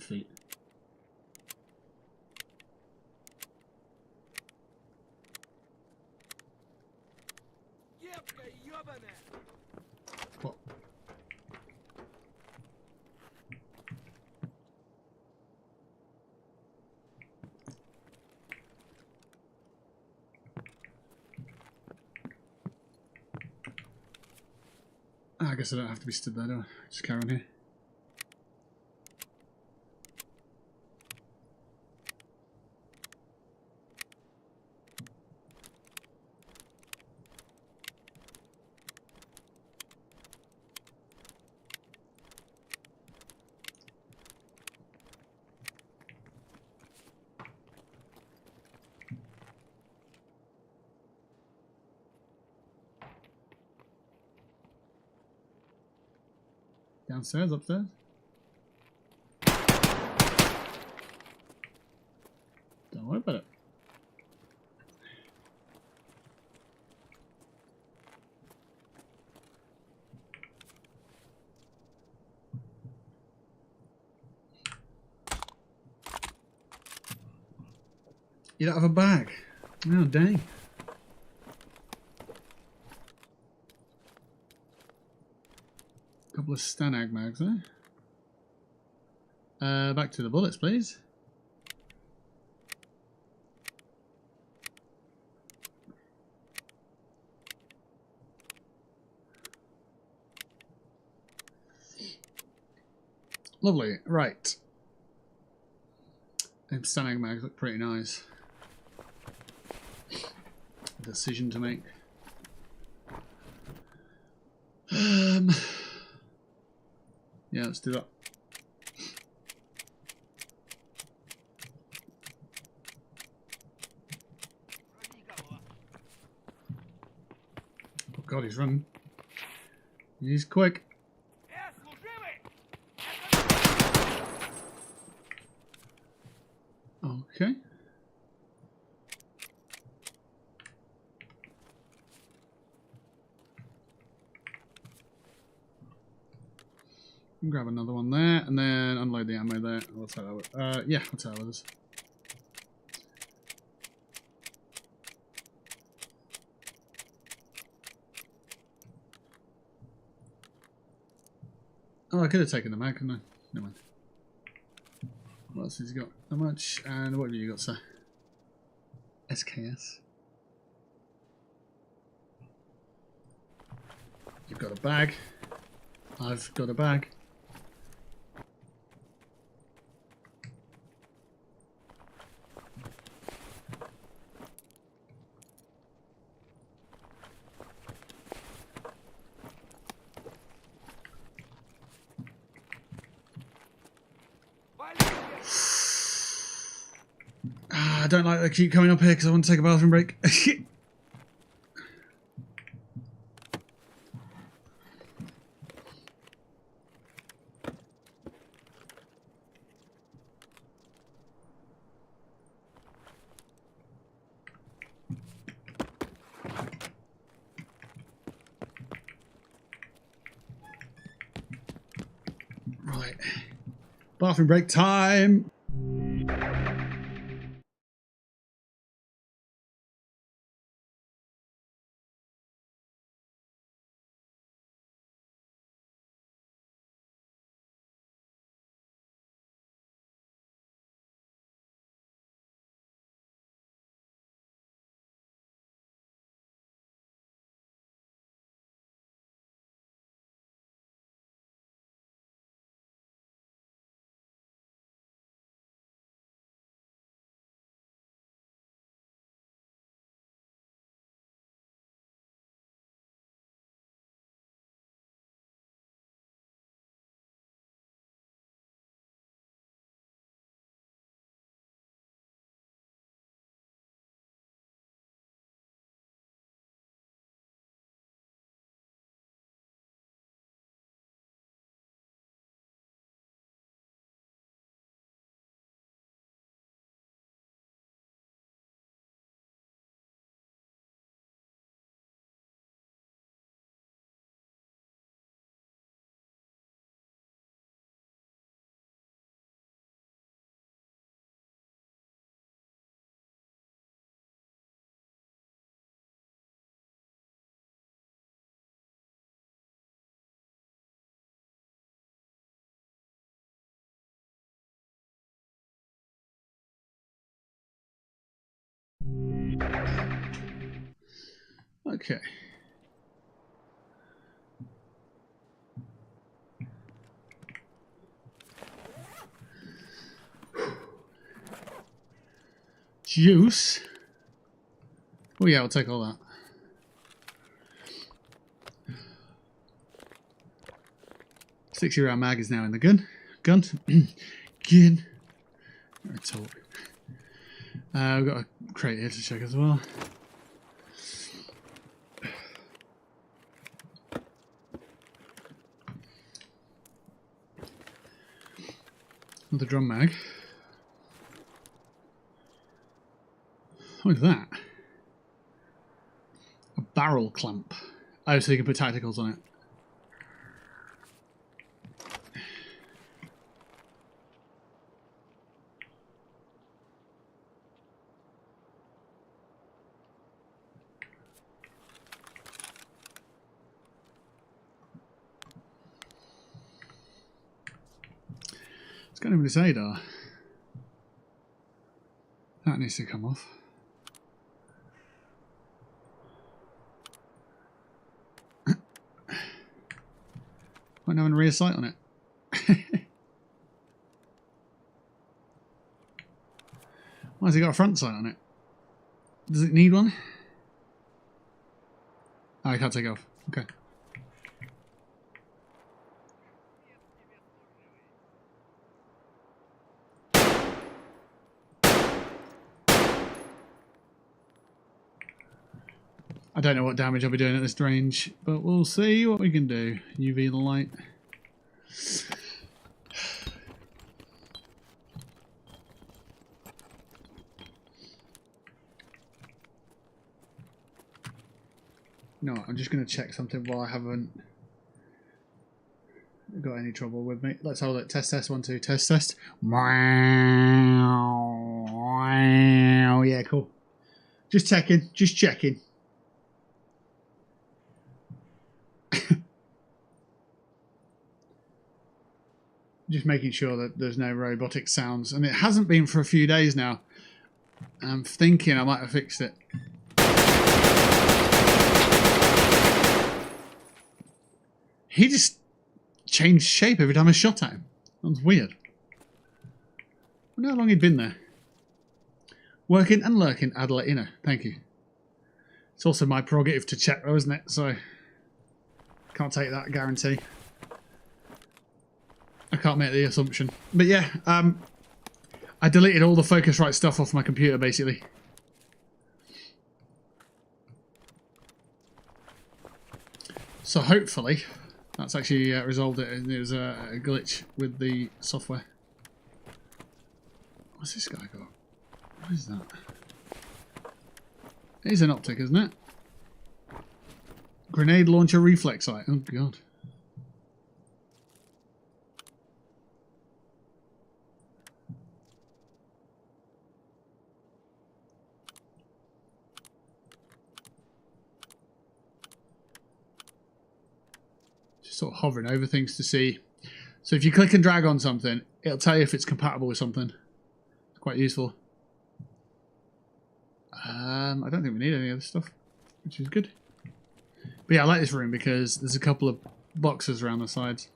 Feet. What? I guess I don't have to be stood there, do I? Just carry on here. Downstairs, upstairs? Don't worry about it. You don't have a bag? Oh, dang. Couple of Stanag mags there. Back to the bullets, please. Lovely. Right. Them standing mags look pretty nice. Decision to make. Yeah, let's do that. Oh god, he's running. He's quick. Okay. Grab another one there, and then unload the ammo there. We'll take that with, yeah, we'll take that with us. Oh, I could have taken the mag, couldn't I? Never mind. What else has he got? How much? And what have you got, sir? SKS. You've got a bag. I've got a bag. I don't like they keep coming up here because I want to take a bathroom break. Right. Bathroom break time. Okay. Juice. Oh yeah, I'll take all that. .60-round mag is now in the gun. Gun. Gun. Talk. We've got a crate here to check as well. Another drum mag. What is that? A barrel clamp. Oh, so you can put tacticals on it. It's got nobody to say, though. That needs to come off. Might have a rear sight on it. Why has it got a front sight on it? Does it need one? Oh, I can't take it off. Okay. I don't know what damage I'll be doing at this range, but we'll see what we can do. UV light. No, I'm just going to check something while I haven't got any trouble with me. Let's hold it. Test, test, 1, 2, test, test. Wow. Yeah, cool. Just checking. Just checking. Just making sure that there's no robotic sounds. And it hasn't been for a few days now. I'm thinking I might have fixed it. He just changed shape every time I shot at him. That was weird. I wonder how long he'd been there. Working and lurking, I'd let you know. Thank you. It's also my prerogative to check though, isn't it? So, can't take that guarantee. I can't make the assumption. But yeah, I deleted all the Focusrite stuff off my computer, basically. So hopefully, that's actually resolved it. It was a glitch with the software. What's this guy got? What is that? It is an optic, isn't it? Grenade launcher reflex sight. Oh, God. Sort of hovering over things to see. So if you click and drag on something, it'll tell you if it's compatible with something. It's quite useful. I don't think we need any other stuff, which is good. But yeah, I like this room because there's a couple of boxes around the sides.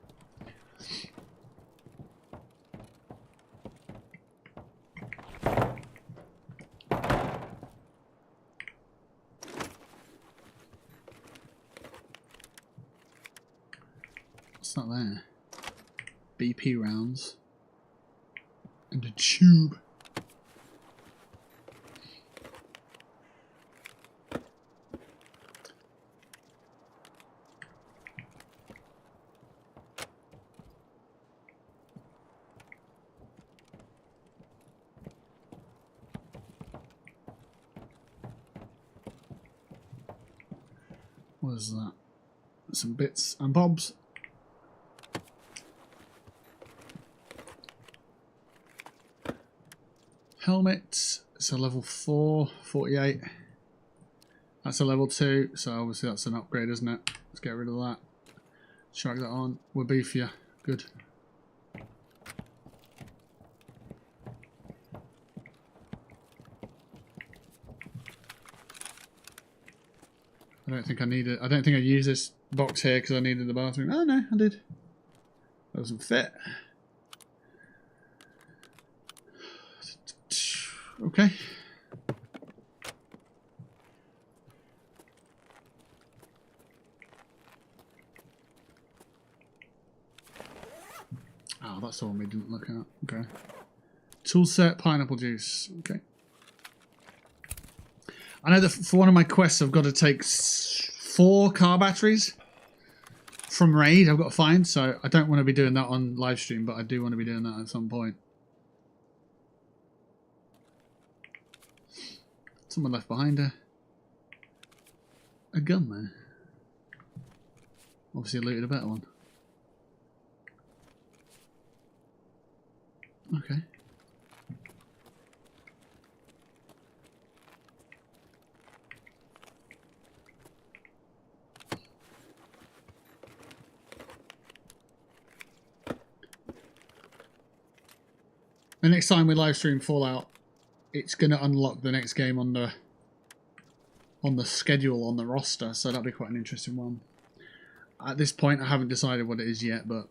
What's that there? BP rounds. And a tube. What is that? Some bits and bobs. Helmet, so level 4, 48. That's a level 2, so obviously that's an upgrade, isn't it? Let's get rid of that. Shrug that on. We're beefier. Good. I don't think I need it. I don't think I used this box here because I needed the bathroom. Oh no, I did. That doesn't fit. Okay. Oh, that's the one we didn't look at. Okay. Tool set, pineapple juice. Okay. I know that for one of my quests I've got to take 4 car batteries from raid I've got to find, so I don't want to be doing that on live stream, but I do want to be doing that at some point. Someone left behind her. A gun there. Obviously looted a better one. Okay. The next time we live stream Fallout, it's going to unlock the next game on the schedule, on the roster, so that'll be quite an interesting one. At this point, I haven't decided what it is yet, but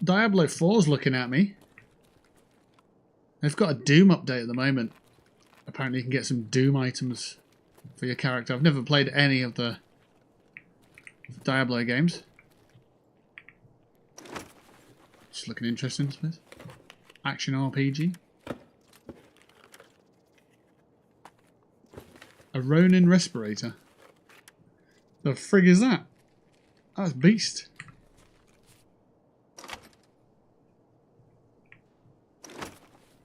Diablo 4's looking at me. They've got a Doom update at the moment. Apparently you can get some Doom items for your character. I've never played any of the Diablo games. Just looking interesting, I suppose. Action RPG. A Ronin respirator. The frig is that? That's beast.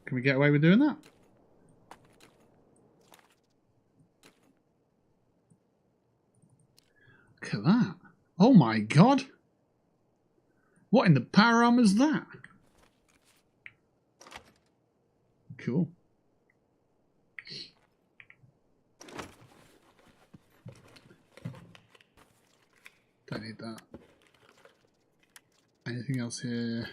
Can we get away with doing that? Look at that. Oh my god. What in the power armor is that? Cool. Don't need that. Anything else here?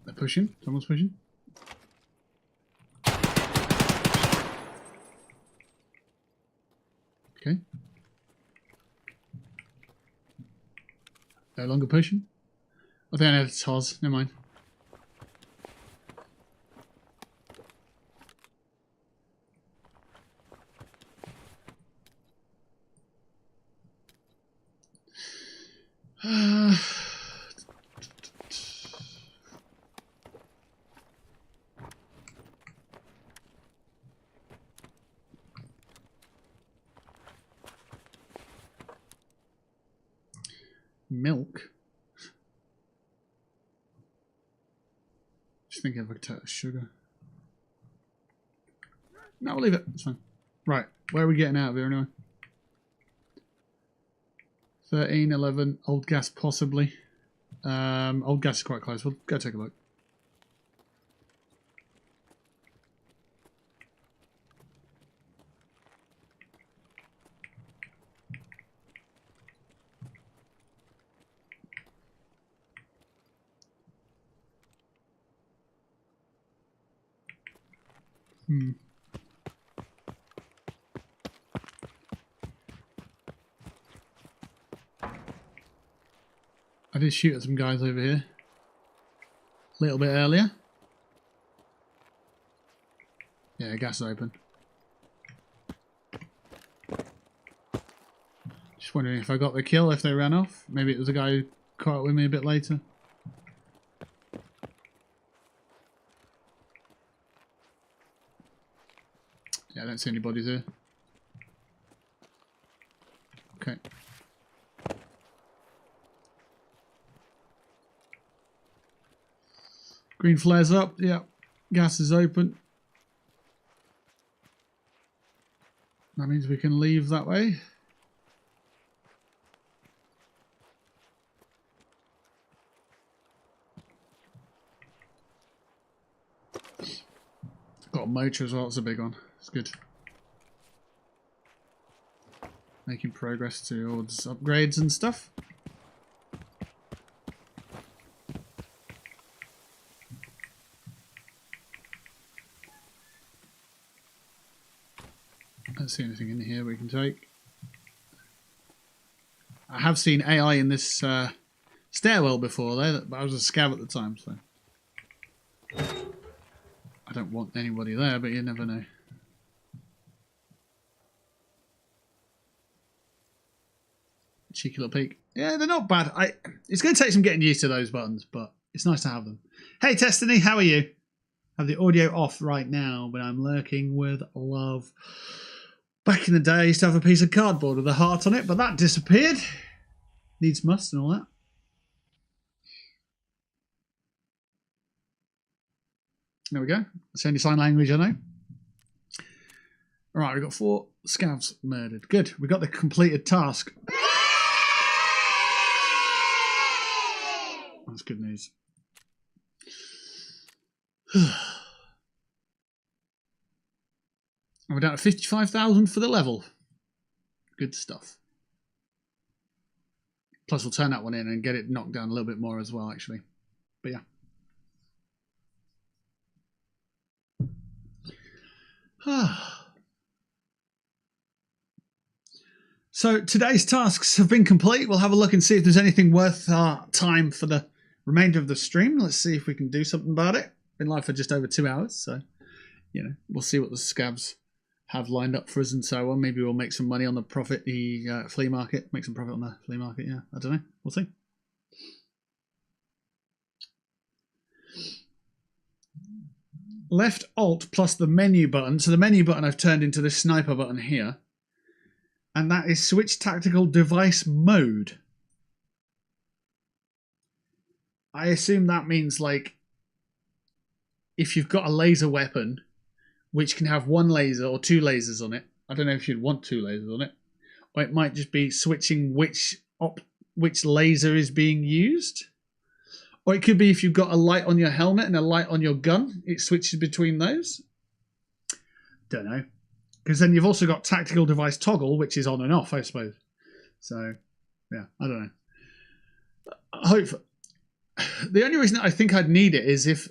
They're pushing. Someone's pushing. Okay. No longer pushing. Oh, they don't have TOS. Never mind. Milk. Just thinking if I could take the sugar. No, we'll leave it. It's fine. Right, where are we getting out of here anyway? 13, 11, old gas possibly. Old gas is quite close. We'll go take a look. I did shoot at some guys over here a little bit earlier. Yeah, gas is open. Just wondering if I got the kill, if they ran off. Maybe it was a guy who caught up with me a bit later. Yeah, I don't see any bodies here. Okay. Green flares up. Yeah. Gas is open. That means we can leave that way. Got a motor as well. It's a big one. It's good. Making progress towards upgrades and stuff. I don't see anything in here we can take. I have seen AI in this stairwell before though, but I was a scav at the time, so I don't want anybody there, but you never know. Cheeky little peek. Yeah, they're not bad. It's going to take some getting used to those buttons, but it's nice to have them. Hey, Destiny, how are you? I have the audio off right now, but I'm lurking with love. Back in the day, I used to have a piece of cardboard with a heart on it, but that disappeared. Needs must and all that. There we go. That's the only sign language I know. All right, we've got 4 scavs murdered. Good. We got the completed task. That's good news. We're down to 55,000 for the level. Good stuff. Plus we'll turn that one in and get it knocked down a little bit more as well, actually. But yeah. So today's tasks have been complete. We'll have a look and see if there's anything worth our time for the remainder of the stream. Let's see if we can do something about it. Been live for just over 2 hours, so we'll see what the scavs have lined up for us and so on. Maybe we'll make some money on the flea market. Make some profit on the flea market. Yeah, I don't know. We'll see. Left Alt plus the menu button. So the menu button I've turned into this sniper button here, and that is switch tactical device mode. I assume that means like if you've got a laser weapon which can have one laser or two lasers on it. I don't know if you'd want two lasers on it. Or it might just be switching which laser is being used. Or it could be if you've got a light on your helmet and a light on your gun, it switches between those. Don't know. Because then you've also got tactical device toggle, which is on and off, I suppose. So, yeah, I don't know. The only reason I think I'd need it is if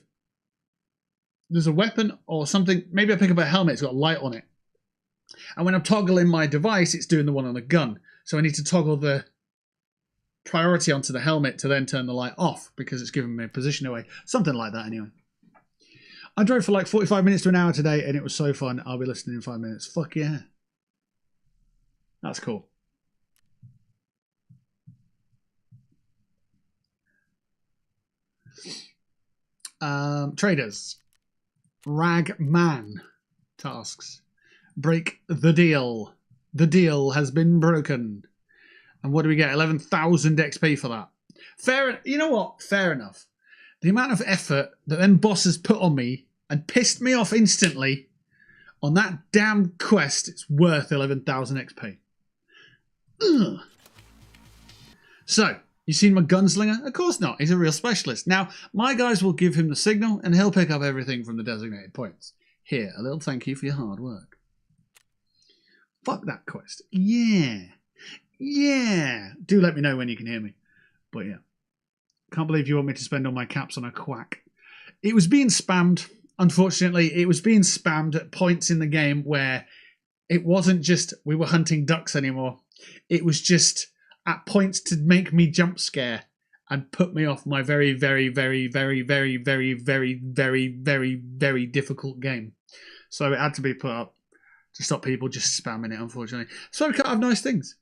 there's a weapon or something. Maybe I pick up a helmet, it's got a light on it. And when I'm toggling my device, it's doing the one on the gun. So I need to toggle the priority onto the helmet to then turn the light off because it's giving me a position away. Something like that anyway. I drove for like 45 minutes to an hour today and it was so fun. I'll be listening in 5 minutes. Fuck yeah. That's cool. Traders. Ragman tasks. Break the deal. The deal has been broken. And what do we get? 11,000 XP for that. Fair. You know what? Fair enough. The amount of effort that them bosses put on me and pissed me off instantly on that damn quest, it's worth 11,000 XP. Ugh. So, you seen my gunslinger? Of course not. He's a real specialist. Now, my guys will give him the signal and he'll pick up everything from the designated points. Here, a little thank you for your hard work. Fuck that quest. Yeah. Yeah. Do let me know when you can hear me. But yeah. Can't believe you want me to spend all my caps on a quack. It was being spammed. Unfortunately, it was being spammed at points in the game where it wasn't just we were hunting ducks anymore. It was just at points to make me jump scare and put me off my very, very, very, very, very, very, very, very, very, very difficult game. So it had to be put up to stop people just spamming it, unfortunately. So we can't have nice things.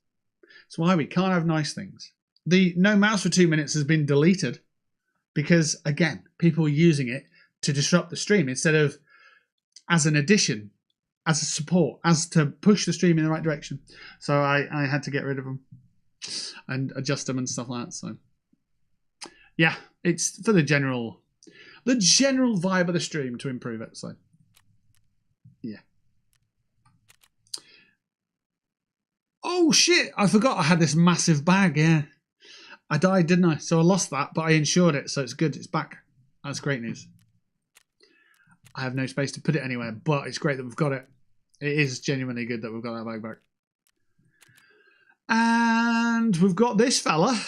That's why we can't have nice things. The no mouse for 2 minutes has been deleted because, again, people are using it to disrupt the stream instead of as an addition, as a support, as to push the stream in the right direction. So I had to get rid of them and adjust them and stuff like that. So yeah, it's for the general vibe of the stream to improve it. So yeah. Oh shit, I forgot I had this massive bag. Yeah, I died, didn't I? So I lost that, but I insured it, so it's good. It's back. That's great news. I have no space to put it anywhere, but it's great that we've got it. It is genuinely good that we've got that bag back. And we've got this fella,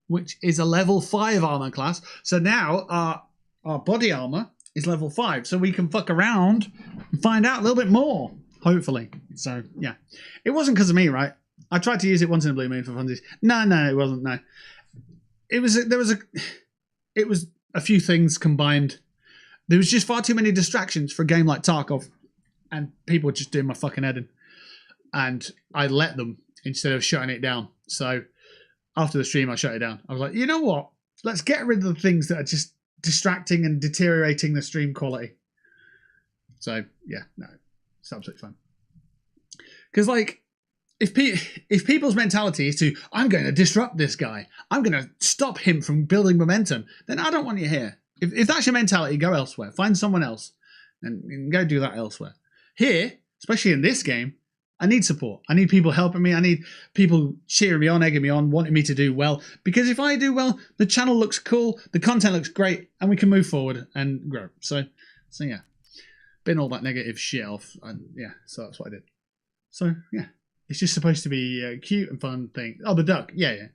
which is a level 5 armor class. So now our body armor is level 5, so we can fuck around and find out a little bit more, hopefully. So yeah, it wasn't because of me, right? I tried to use it once in a blue moon for funsies. No, it wasn't. No, it was a few things combined. There was just far too many distractions for a game like Tarkov, and people were just doing my fucking head in. And I let them instead of shutting it down. So after the stream, I shut it down. I was like, you know what? Let's get rid of the things that are just distracting and deteriorating the stream quality. So yeah, no, it's absolutely fine. Because like, if people's mentality is to, I'm going to disrupt this guy, I'm going to stop him from building momentum, then I don't want you here. If that's your mentality, go elsewhere. Find someone else and go do that elsewhere. Here, especially in this game, I need support. I need people helping me. I need people cheering me on, egging me on, wanting me to do well. Because if I do well, the channel looks cool, the content looks great, and we can move forward and grow. So yeah, bin all that negative shit off, and yeah, so that's what I did. So yeah, it's just supposed to be a cute and fun thing. Oh, the duck, yeah.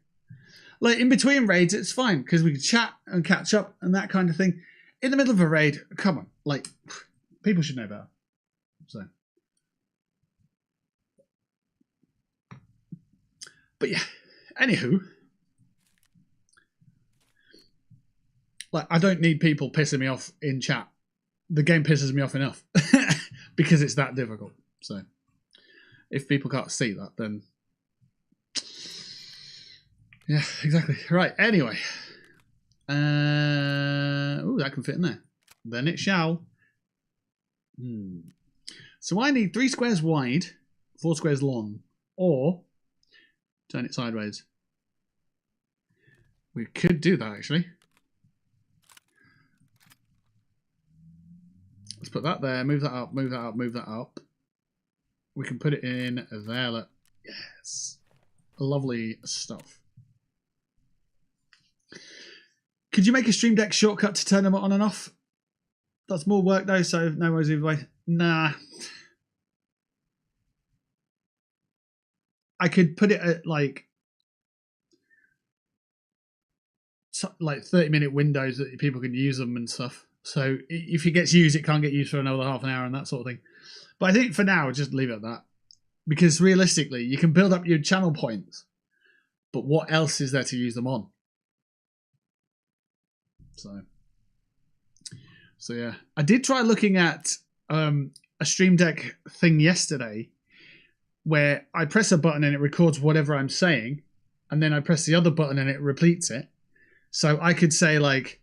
Like in between raids, it's fine because we can chat and catch up and that kind of thing. In the middle of a raid, come on, like people should know better. So. But yeah, anywho, Like, I don't need people pissing me off in chat. The game pisses me off enough because it's that difficult. So if people can't see that, then yeah, exactly. Right. Anyway, oh, that can fit in there. Then it shall. So I need 3 squares wide, 4 squares long, or turn it sideways. We could do that actually. Let's put that there, move that up, move that up, move that up. We can put it in there. Look. Yes. Lovely stuff. Could you make a Stream Deck shortcut to turn them on and off? That's more work though, so no worries either way. Nah. I could put it at like 30-minute windows that people can use them and stuff. So if it gets used, it can't get used for another half an hour and that sort of thing. But I think for now, just leave it at that. Because realistically, you can build up your channel points. But what else is there to use them on? So yeah. I did try looking at a Stream Deck thing yesterday where I press a button and it records whatever I'm saying. And then I press the other button and it repeats it. So I could say like,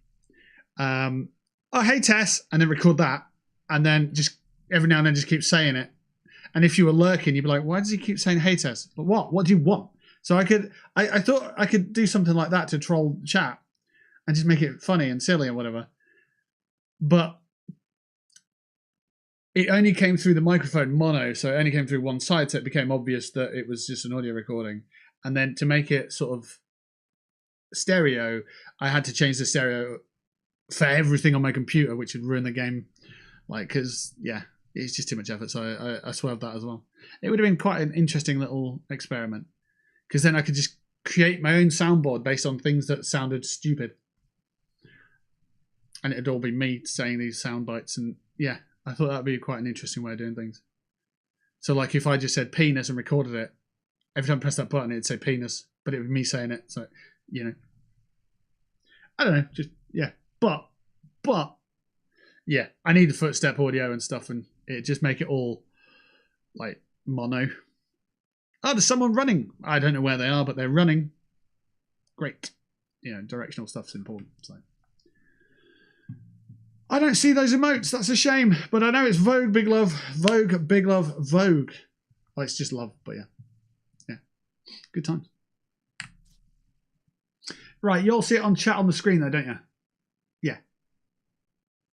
oh, hey, Tess, and then record that. And then just every now and then just keep saying it. And if you were lurking, you'd be like, why does he keep saying hey, Tess? But what? What do you want? So I thought I could do something like that to troll chat and just make it funny and silly or whatever. But it only came through the microphone mono, so it only came through one side, so it became obvious that it was just an audio recording. And then to make it sort of stereo, I had to change the stereo for everything on my computer, which would ruin the game. Like, because, yeah, it's just too much effort, so I swerved that as well. It would have been quite an interesting little experiment, because then I could just create my own soundboard based on things that sounded stupid. And it'd all be me saying these sound bites, and yeah, I thought that'd be quite an interesting way of doing things. So, like, if I just said penis and recorded it, every time I press that button, it'd say penis, but it would be me saying it. So, you know, I don't know, just yeah. But yeah, I need the footstep audio and stuff, and it just make it all like mono. Oh, there's someone running. I don't know where they are, but they're running. Great. You know, directional stuff's important. So I don't see those emotes. That's a shame. But I know it's Vogue, Big Love, Vogue, Big Love, Vogue. Oh, it's just love, but yeah. Yeah. Good times. Right, you all see it on chat on the screen though, don't you? Yeah.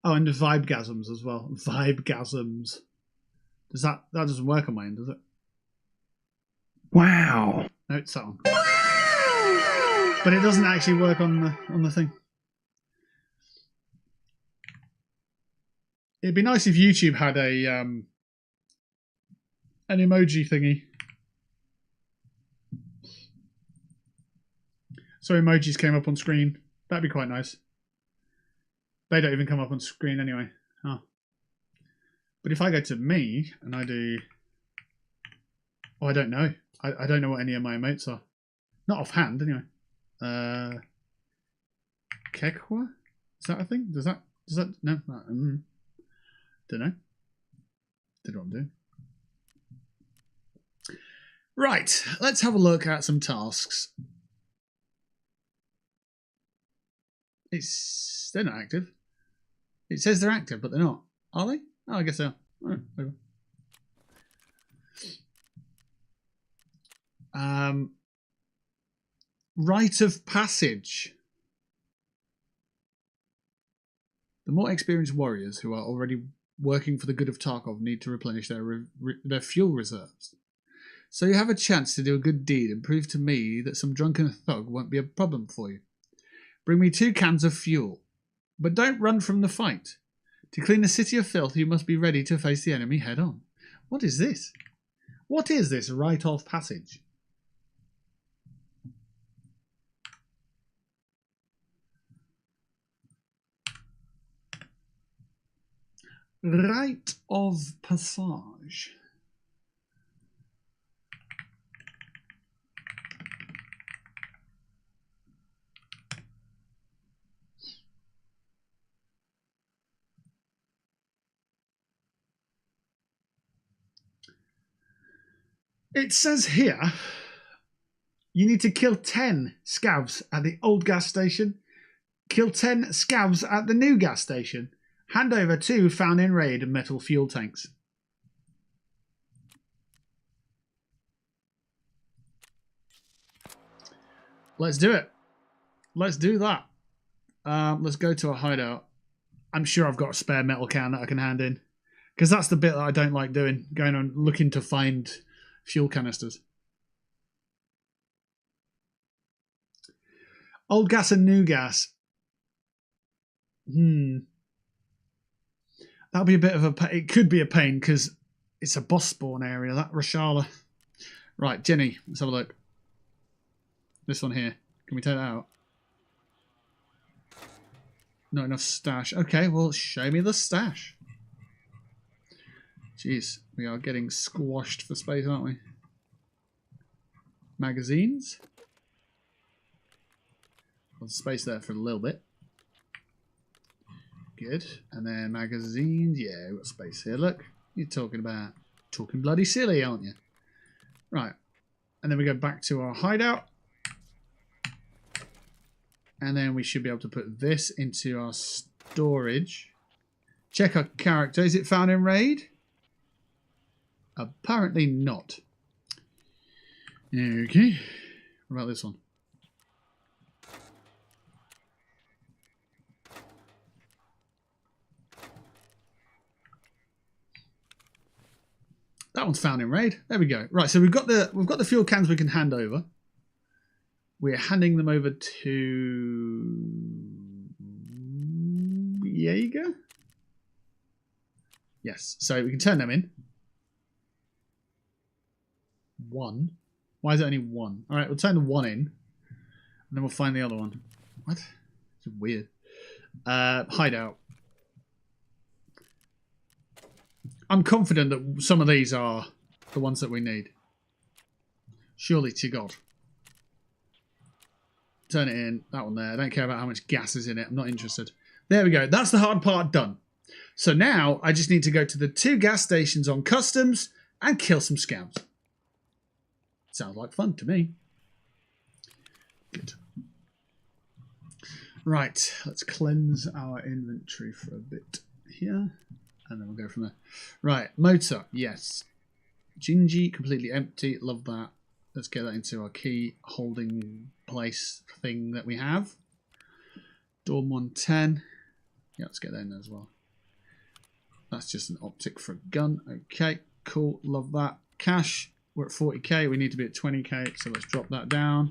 Oh, and the vibegasms as well. Vibegasms. That doesn't work on my end, does it? Wow. No, it's that one. But it doesn't actually work on the thing. It'd be nice if YouTube had an emoji thingy. So emojis came up on screen. That'd be quite nice. They don't even come up on screen anyway. Oh. But if I go to me and I do... Oh, I don't know. I don't know what any of my emotes are. Not offhand, anyway. Kekwa? Is that a thing? Does that... No. Don't know. Don't know what I'm doing. Right. Let's have a look at some tasks. They're not active. It says they're active, but they're not. Are they? Oh, I guess they are. Oh, Rite of passage. The more experienced warriors who are already working for the good of Tarkov need to replenish their fuel reserves. So you have a chance to do a good deed and prove to me that some drunken thug won't be a problem for you. Bring me 2 cans of fuel. But don't run from the fight. To clean the city of filth, you must be ready to face the enemy head on. What is this? What is this rite of passage? Rite of passage. It says here you need to kill 10 scavs at the old gas station, kill 10 scavs at the new gas station, hand over 2 found in raid metal fuel tanks. Let's do it. Let's do that. Let's go to a hideout. I'm sure I've got a spare metal can that I can hand in, because that's the bit that I don't like doing, going on looking to find fuel canisters. Old gas and new gas. That'll be a bit of a... It could be a pain because it's a boss spawn area, that Rashala. Right, Jenny, let's have a look. This one here. Can we take that out? Not enough stash. Okay, well, show me the stash. Jeez, we are getting squashed for space, aren't we? Magazines. There's space there for a little bit. Good. And then magazines. Yeah, we've got space here. Look, you're talking bloody silly, aren't you? Right. And then we go back to our hideout. And then we should be able to put this into our storage. Check our character. Is it found in raid? Apparently not. Okay. What about this one? That one's found in raid. There we go. Right, so we've got the fuel cans we can hand over. We're handing them over to Jaeger. Yes, so we can turn them in. 1. Why is it only 1? All right, we'll turn the 1 in, and then we'll find the other one. What? It's weird. Hideout. I'm confident that some of these are the ones that we need. Surely to God. Turn it in. That one there. I don't care about how much gas is in it. I'm not interested. There we go. That's the hard part done. So now I just need to go to the 2 gas stations on customs and kill some scavs. Sounds like fun to me. Good. Right. Let's cleanse our inventory for a bit here. And then we'll go from there. Right. Motor. Yes. Gingy. Completely empty. Love that. Let's get that into our key holding place thing that we have. Dorm 110. Yeah, let's get that in there as well. That's just an optic for a gun. Okay, cool. Love that. Cash. We're at 40k. We need to be at 20k. So let's drop that down.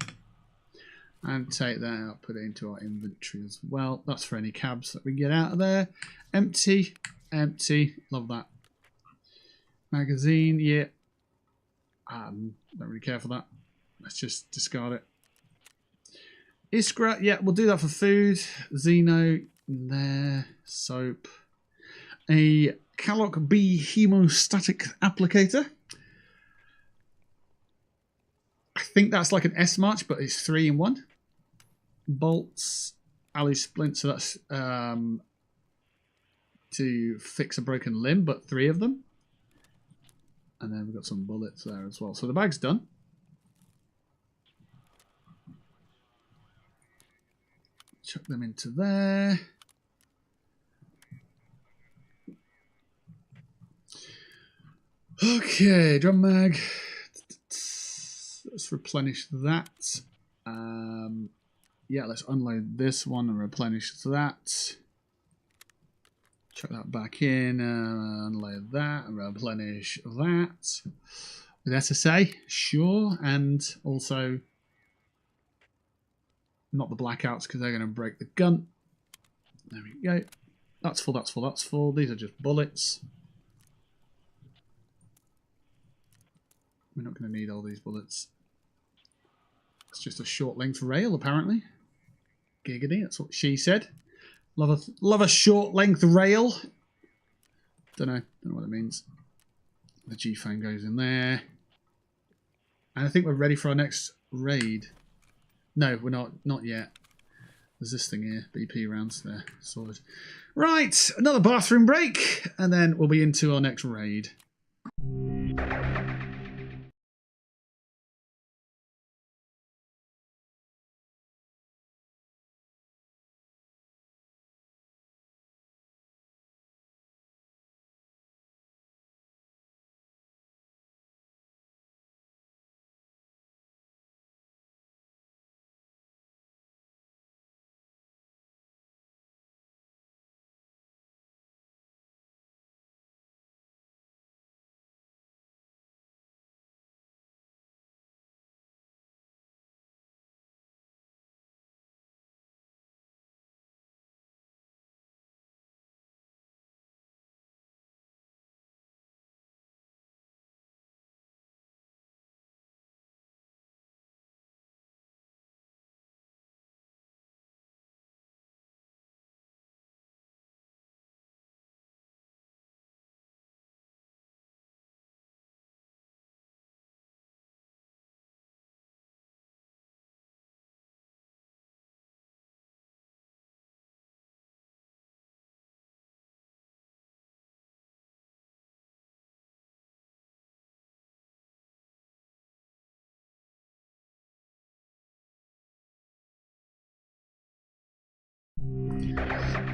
And take that out. Put it into our inventory as well. That's for any cabs that we get out of there. Empty. Empty. Love that. Magazine. Yeah. Don't really care for that. Let's just discard it. Iskra, yeah, we'll do that for food. Xeno, there. Soap. A Calloc B hemostatic applicator. I think that's like an S march, but it's 3 in 1. Bolts, alley splint, so that's to fix a broken limb, but 3 of them. And then we've got some bullets there as well. So the bag's done. Chuck them into there. Okay, drum mag. Let's replenish that. Yeah, let's unload this one and replenish that. Chuck that back in, unload that, and replenish that. With SSA, sure, and also not the blackouts because they're going to break the gun. There we go. That's full, that's full, that's full. These are just bullets. We're not going to need all these bullets. It's just a short length rail, apparently. Giggity, that's what she said. Love a short length rail. Don't know what it means. The G phone goes in there. And I think we're ready for our next raid. No, we're not yet. There's this thing here, BP rounds there, sorted. Right, another bathroom break, and then we'll be into our next raid.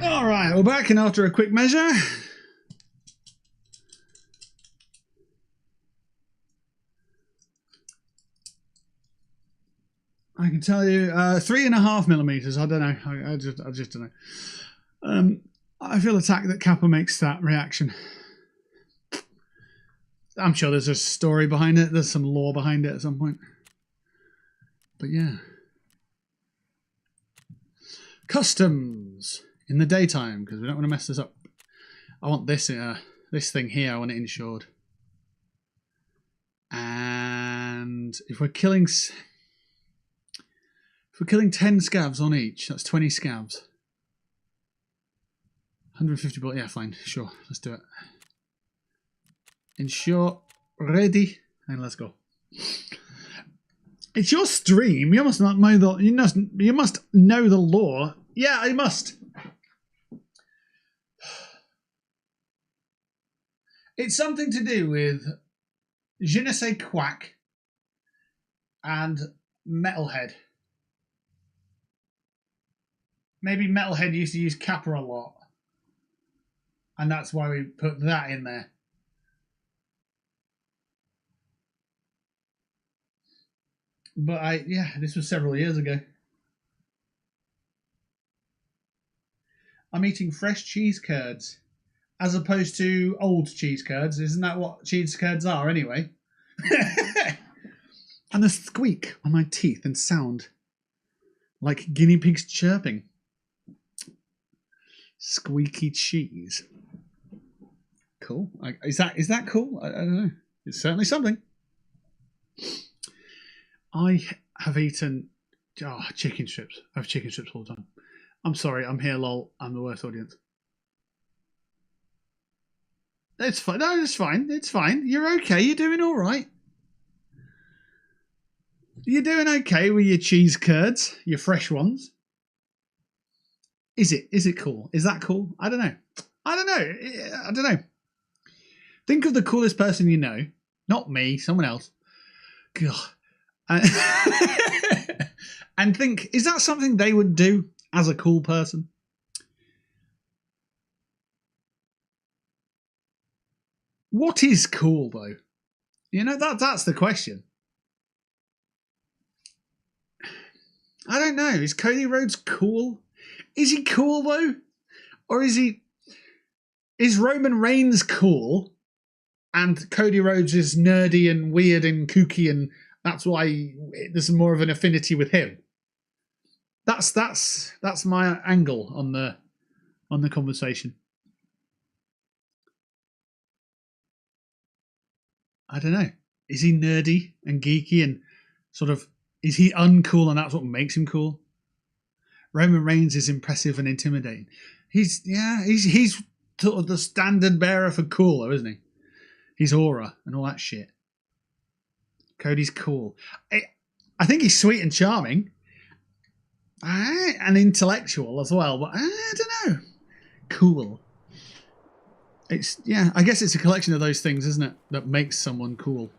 All right, we're back, and after a quick measure, I can tell you 3.5 millimeters. I don't know. I just don't know. I feel attacked that Kappa makes that reaction. I'm sure there's a story behind it. There's some lore behind it at some point. But yeah. Customs in the daytime, because we don't want to mess this up. I want this this thing here. I want it insured. And if we're killing 10 scavs on each, that's 20 scavs. 150 bullets. Yeah, fine. Sure. Let's do it. Insure. Ready. And let's go. It's your stream. You must not know the. You must know the lore. Yeah, I must. It's something to do with je ne sais quack and Metalhead. Maybe Metalhead used to use Kappa a lot, and that's why we put that in there. But yeah, this was several years ago. I'm eating fresh cheese curds as opposed to old cheese curds. Isn't that what cheese curds are anyway? And the squeak on my teeth and sound like guinea pigs chirping. Squeaky cheese. Cool. Is that cool? I don't know. It's certainly something. I have eaten chicken strips. I have chicken strips all the time. I'm sorry. I'm here, lol. I'm the worst audience. It's fine. No, it's fine. It's fine. You're okay. You're doing all right. You're doing okay with your cheese curds, your fresh ones. Is it cool? Is that cool? I don't know. I don't know. Think of the coolest person you know. Not me, someone else. God. And think, is that something they would do as a cool person? What is cool, though? You know, that's the question. I don't know. Is Cody Rhodes cool? Is he cool, though? Or is Roman Reigns cool and Cody Rhodes is nerdy and weird and kooky, and that's why there's more of an affinity with him? That's my angle on the conversation. I don't know. Is he nerdy and geeky and sort of, is he uncool and that's what makes him cool? Roman Reigns is impressive and intimidating. He's sort of the standard bearer for cool, though, isn't he? His aura and all that shit. Cody's cool. I think he's sweet and charming. And intellectual as well, but I don't know. Cool. I guess it's a collection of those things, isn't it, that makes someone cool.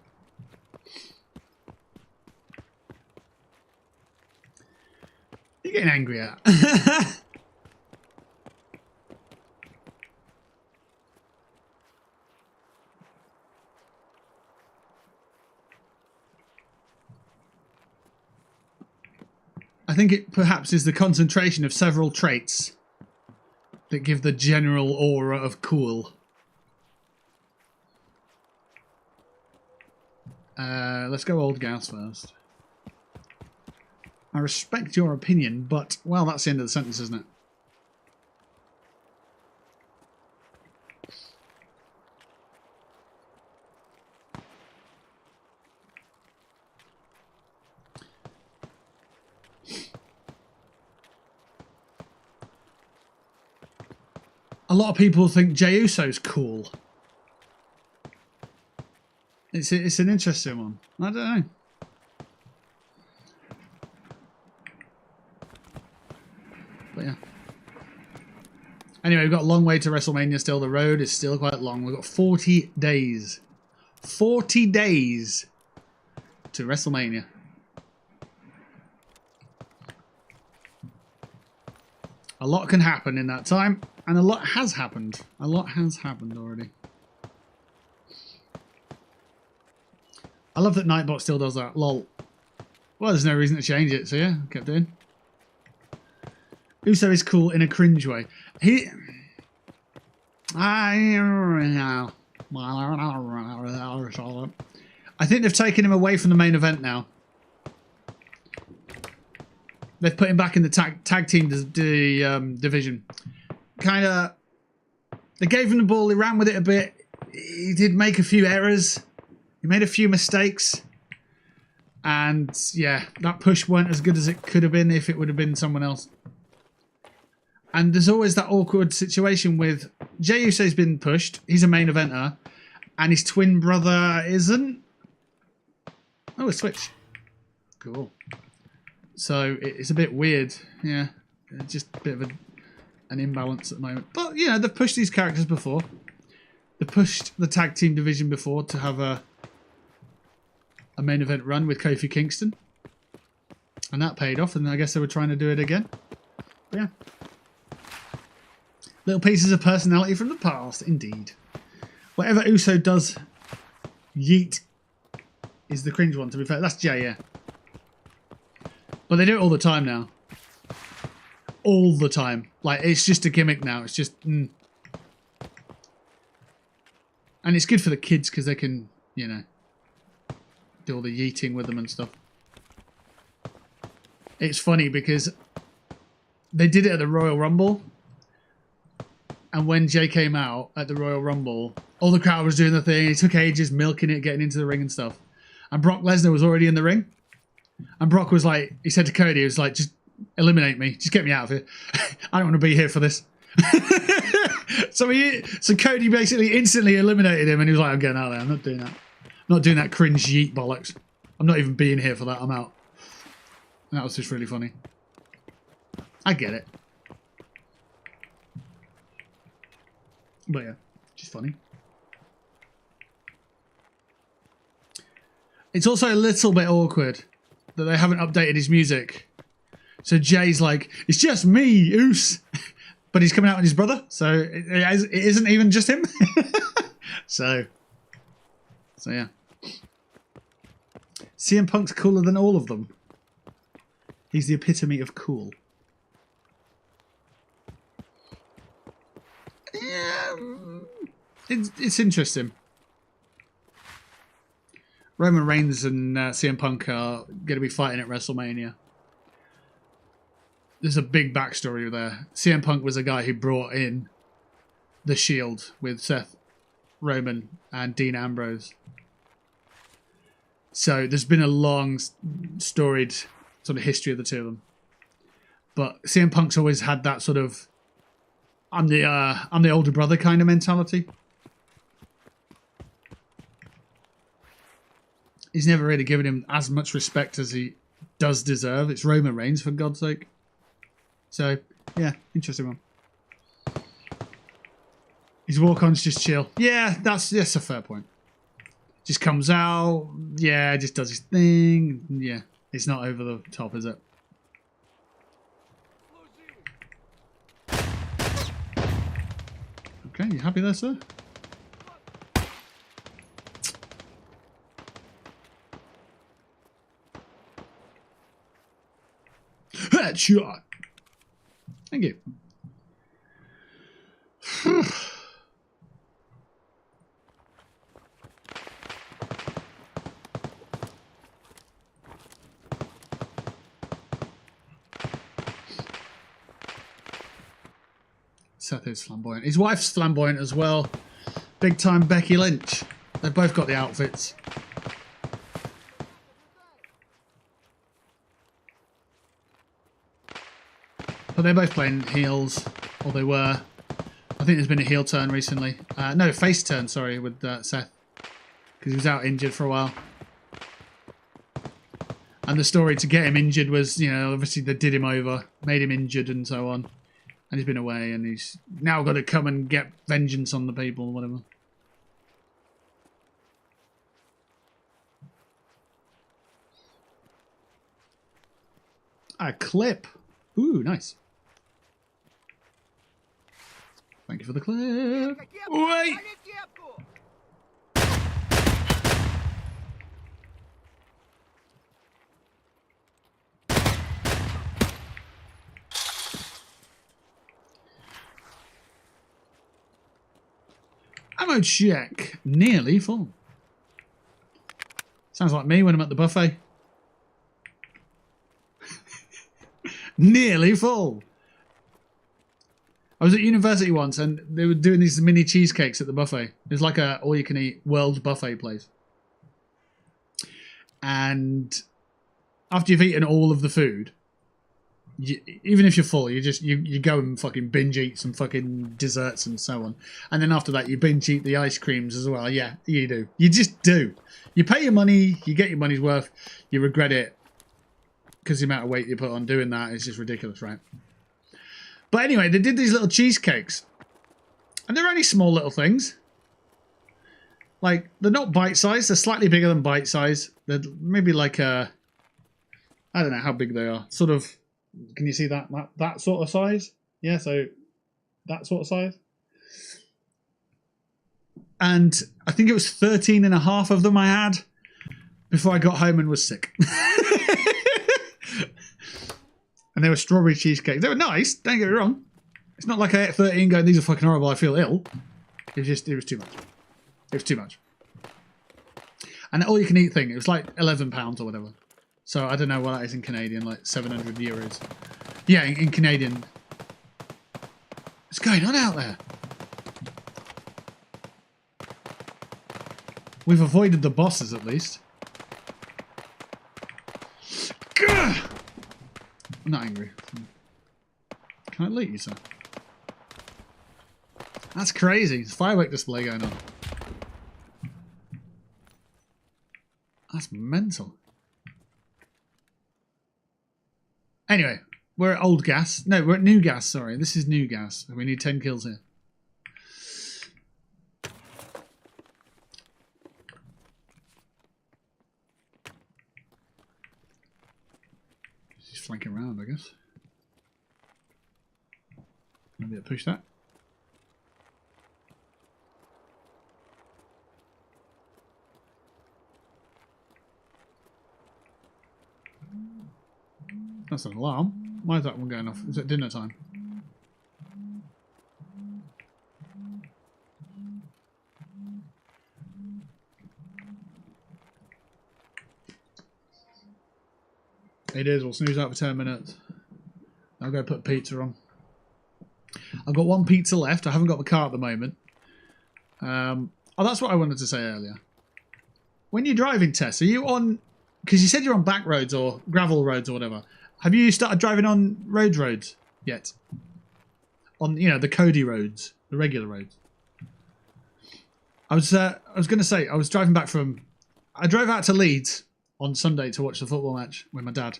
You're getting angry at. I think it perhaps is the concentration of several traits that give the general aura of cool. Let's go old Gauss first. I respect your opinion, but, well, that's the end of the sentence, isn't it? A lot of people think Jey Uso's cool. It's an interesting one. I don't know. But yeah. Anyway, we've got a long way to WrestleMania still. The road is still quite long. We've got 40 days. 40 days to WrestleMania. A lot can happen in that time, and a lot has happened. A lot has happened already. I love that Nightbot still does that. Lol. Well, there's no reason to change it, so yeah, kept doing. Uso is cool in a cringe way. I think they've taken him away from the main event now. They've put him back in the tag team division. Kind of, they gave him the ball, he ran with it a bit. He did make a few errors. He made a few mistakes. And yeah, that push weren't as good as it could have been if it would have been someone else. And there's always that awkward situation with Jey Uso's been pushed. He's a main eventer. And his twin brother isn't. Oh, a switch. Cool. So it's a bit weird. Yeah. Just a bit of an imbalance at the moment. But, you know, they've pushed these characters before. They've pushed the tag team division before to have a main event run with Kofi Kingston. And that paid off. And I guess they were trying to do it again. But yeah. Little pieces of personality from the past, indeed. Whatever Uso does, yeet, is the cringe one, to be fair. That's Jey, yeah. But they do it all the time now. All the time. Like, it's just a gimmick now. It's just... And it's good for the kids, because they can, you know, do all the yeeting with them and stuff. It's funny, because they did it at the Royal Rumble. And when Jey came out at the Royal Rumble, all the crowd was doing the thing. It took ages milking it, getting into the ring and stuff. And Brock Lesnar was already in the ring. And Brock was like, he said to Cody, he was like, just eliminate me. Just get me out of here. I don't want to be here for this. So Cody basically instantly eliminated him. And he was like, I'm getting out of there. I'm not doing that. I'm not doing that cringe yeet bollocks. I'm not even being here for that. I'm out. And that was just really funny. I get it. But yeah, just funny. It's also a little bit awkward that they haven't updated his music. So Jay's like, it's just me, Oos. But he's coming out with his brother. So it isn't even just him. So yeah. CM Punk's cooler than all of them. He's the epitome of cool. Yeah, it's interesting. Roman Reigns and CM Punk are going to be fighting at WrestleMania. There's a big backstory there. CM Punk was a guy who brought in the Shield with Seth Roman and Dean Ambrose. So there's been a long, storied sort of history of the two of them. But CM Punk's always had that sort of I'm the older brother kind of mentality. He's never really given him as much respect as he does deserve. It's Roman Reigns, for God's sake. So, yeah, interesting one. His walk-on's just chill. Yeah, that's a fair point. Just comes out, yeah, just does his thing. Yeah, it's not over the top, is it? Okay, you happy there, sir? Headshot. Thank you. Seth is flamboyant. His wife's flamboyant as well. Big time Becky Lynch. They've both got the outfits. But they're both playing heels, or they were. I think there's been a heel turn recently. No, face turn, sorry, with Seth. Because he was out injured for a while. And the story to get him injured was, you know, obviously they did him over, made him injured and so on. And he's been away and he's now got to come and get vengeance on the people or whatever. A clip. Ooh, nice. for the clip. Wait! Ammo check. Nearly full. Sounds like me when I'm at the buffet. Nearly full. I was at university once and they were doing these mini cheesecakes at the buffet. It was like a all-you-can-eat world buffet place. And after you've eaten all of the food, even if you're full, you go and fucking binge eat some fucking desserts and so on. And then after that, you binge eat the ice creams as well. Yeah, you do. You just do. You pay your money, you get your money's worth, you regret it because the amount of weight you put on doing that is just ridiculous, right? But anyway, they did these little cheesecakes. And they're only small little things. Like, they're not bite-sized. They're slightly bigger than bite-size. They're maybe like a... I don't know how big they are. Sort of... Can you see that? That sort of size? Yeah, so... That sort of size. And I think it was 13 and a half of them I had before I got home and was sick. And they were strawberry cheesecakes. They were nice, don't get me wrong. It's not like I ate 13 going, these are fucking horrible, I feel ill. It was too much. It was too much. And all you can eat thing, it was like £11 or whatever. So I don't know what that is in Canadian, like 700 euros. Yeah, in Canadian. What's going on out there? We've avoided the bosses at least. Gah! I'm not angry. Can I loot you, sir? That's crazy. There's a firework display going on. That's mental. Anyway, we're at old gas. No, we're at new gas, sorry. This is new gas. We need 10 kills here. Flanking around, I guess. Maybe I'll push that. That's an alarm. Why is that one going off? Is it dinner time? It is. We'll snooze out for 10 minutes. I'll go put pizza on. I've got one pizza left. I haven't got the car at the moment. Oh, that's what I wanted to say earlier. When you're driving, Tess, are you on... Because you said you're on back roads or gravel roads or whatever. Have you started driving on roads yet? On, you know, the Cody roads, the regular roads. I was going to say, I was driving back from... I drove out to Leeds on Sunday to watch the football match with my dad.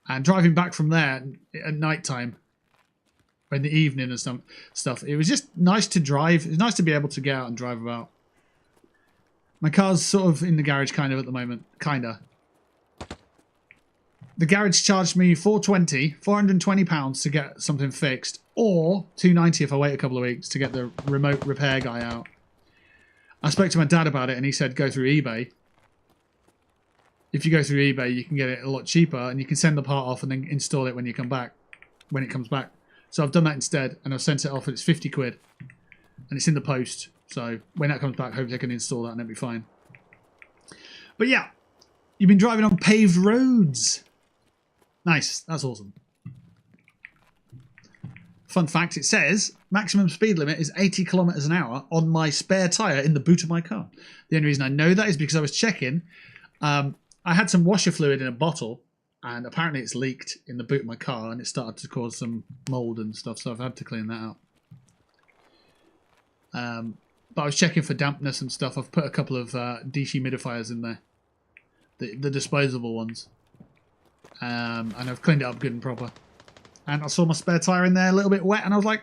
And driving back from there at night time, in the evening and stuff, it was just nice to drive. It's nice to be able to get out and drive about. My car's sort of in the garage kind of at the moment. Kinda. The garage charged me £420 to get something fixed, or £290 if I wait a couple of weeks to get the remote repair guy out. I spoke to my dad about it and he said go through eBay. If you go through eBay, you can get it a lot cheaper and you can send the part off and then install it when you come back, when it comes back. So I've done that instead and I've sent it off and it's 50 quid and it's in the post. So when that comes back, hopefully I can install that and it'll be fine. But yeah, you've been driving on paved roads. Nice. That's awesome. Fun fact, it says maximum speed limit is 80 kilometers an hour on my spare tire in the boot of my car. The only reason I know that is because I was checking. I had some washer fluid in a bottle and apparently it's leaked in the boot of my car and it started to cause some mold and stuff, so I've had to clean that out. But I was checking for dampness and stuff. I've put a couple of dehumidifiers in there, the disposable ones, and I've cleaned it up good and proper. And I saw my spare tyre in there a little bit wet and I was like,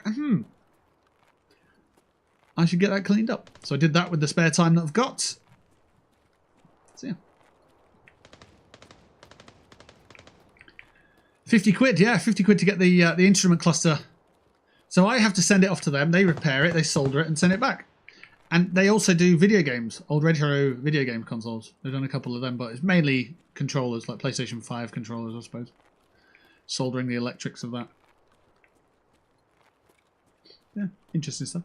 I should get that cleaned up. So I did that with the spare time that I've got. So yeah. 50 quid, yeah, 50 quid to get the instrument cluster So I have to send it off to them. They repair it, they solder it, and send it back. And they also do video games, old retro video game consoles. They've done a couple of them, but it's mainly controllers, like PlayStation 5 controllers, I suppose. Soldering the electrics of that. Yeah, interesting stuff.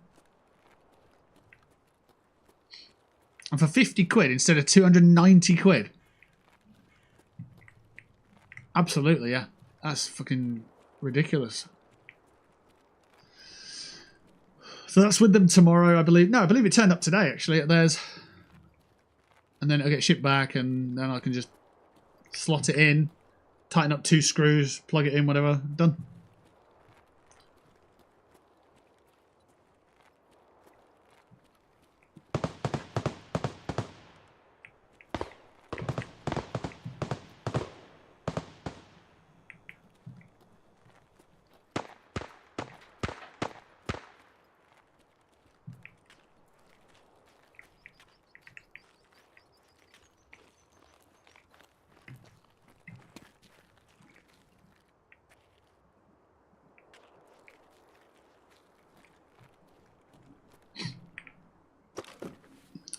And for 50 quid instead of 290 quid. Absolutely, yeah. That's fucking ridiculous. So that's with them tomorrow, I believe. No, I believe it turned up today, actually, at theirs. And then it'll get shipped back, and then I can just slot it in, tighten up 2 screws, plug it in, whatever. Done.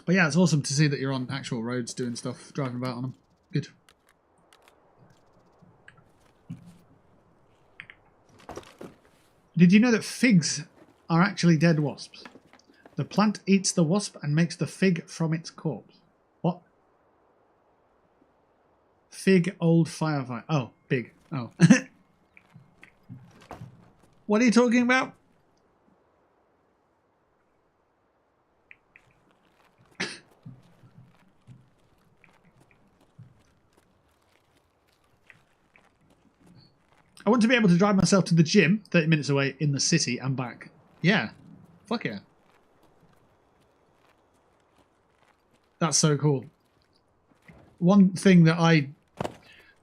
But yeah, it's awesome to see that you're on actual roads doing stuff, driving about on them. Good. Did you know that figs are actually dead wasps? The plant eats the wasp and makes the fig from its corpse. What? Fig old firefight. Oh, big. Oh. What are you talking about? I want to be able to drive myself to the gym 30 minutes away in the city and back. Yeah. Fuck yeah. That's so cool. One thing that I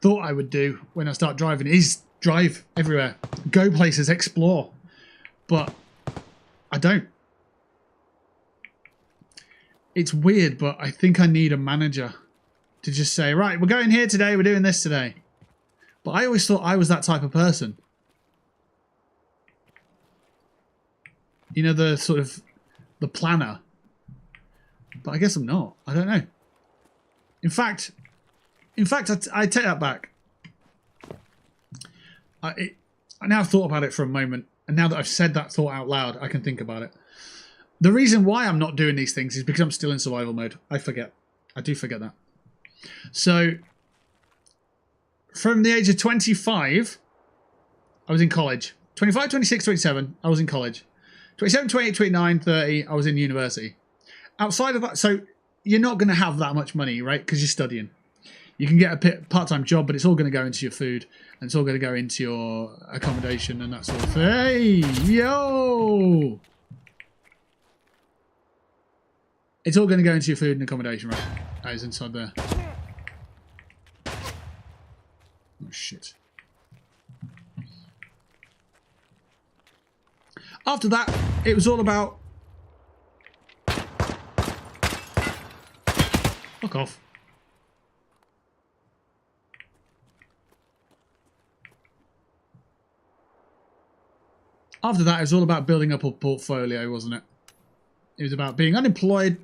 thought I would do when I start driving is drive everywhere. Go places, explore. But I don't. It's weird, but I think I need a manager to just say, right, we're going here today, we're doing this today. But I always thought I was that type of person. You know, the sort of, the planner. But I guess I'm not. I don't know. In fact, I take that back. I now have thought about it for a moment. And now that I've said that thought out loud, I can think about it. The reason why I'm not doing these things is because I'm still in survival mode. I forget. I do forget that. So, from the age of 25, I was in college. 25, 26, 27, I was in college. 27, 28, 29, 30, I was in university. Outside of that, so you're not going to have that much money, right? Because you're studying. You can get a part-time job, but it's all going to go into your food. And it's all going to go into your accommodation and that sort of thing. Hey, yo! It's all going to go into your food and accommodation, right? That is inside there. Oh, shit. After that, it was all about... Fuck off. After that, it was all about building up a portfolio, wasn't it? It was about being unemployed,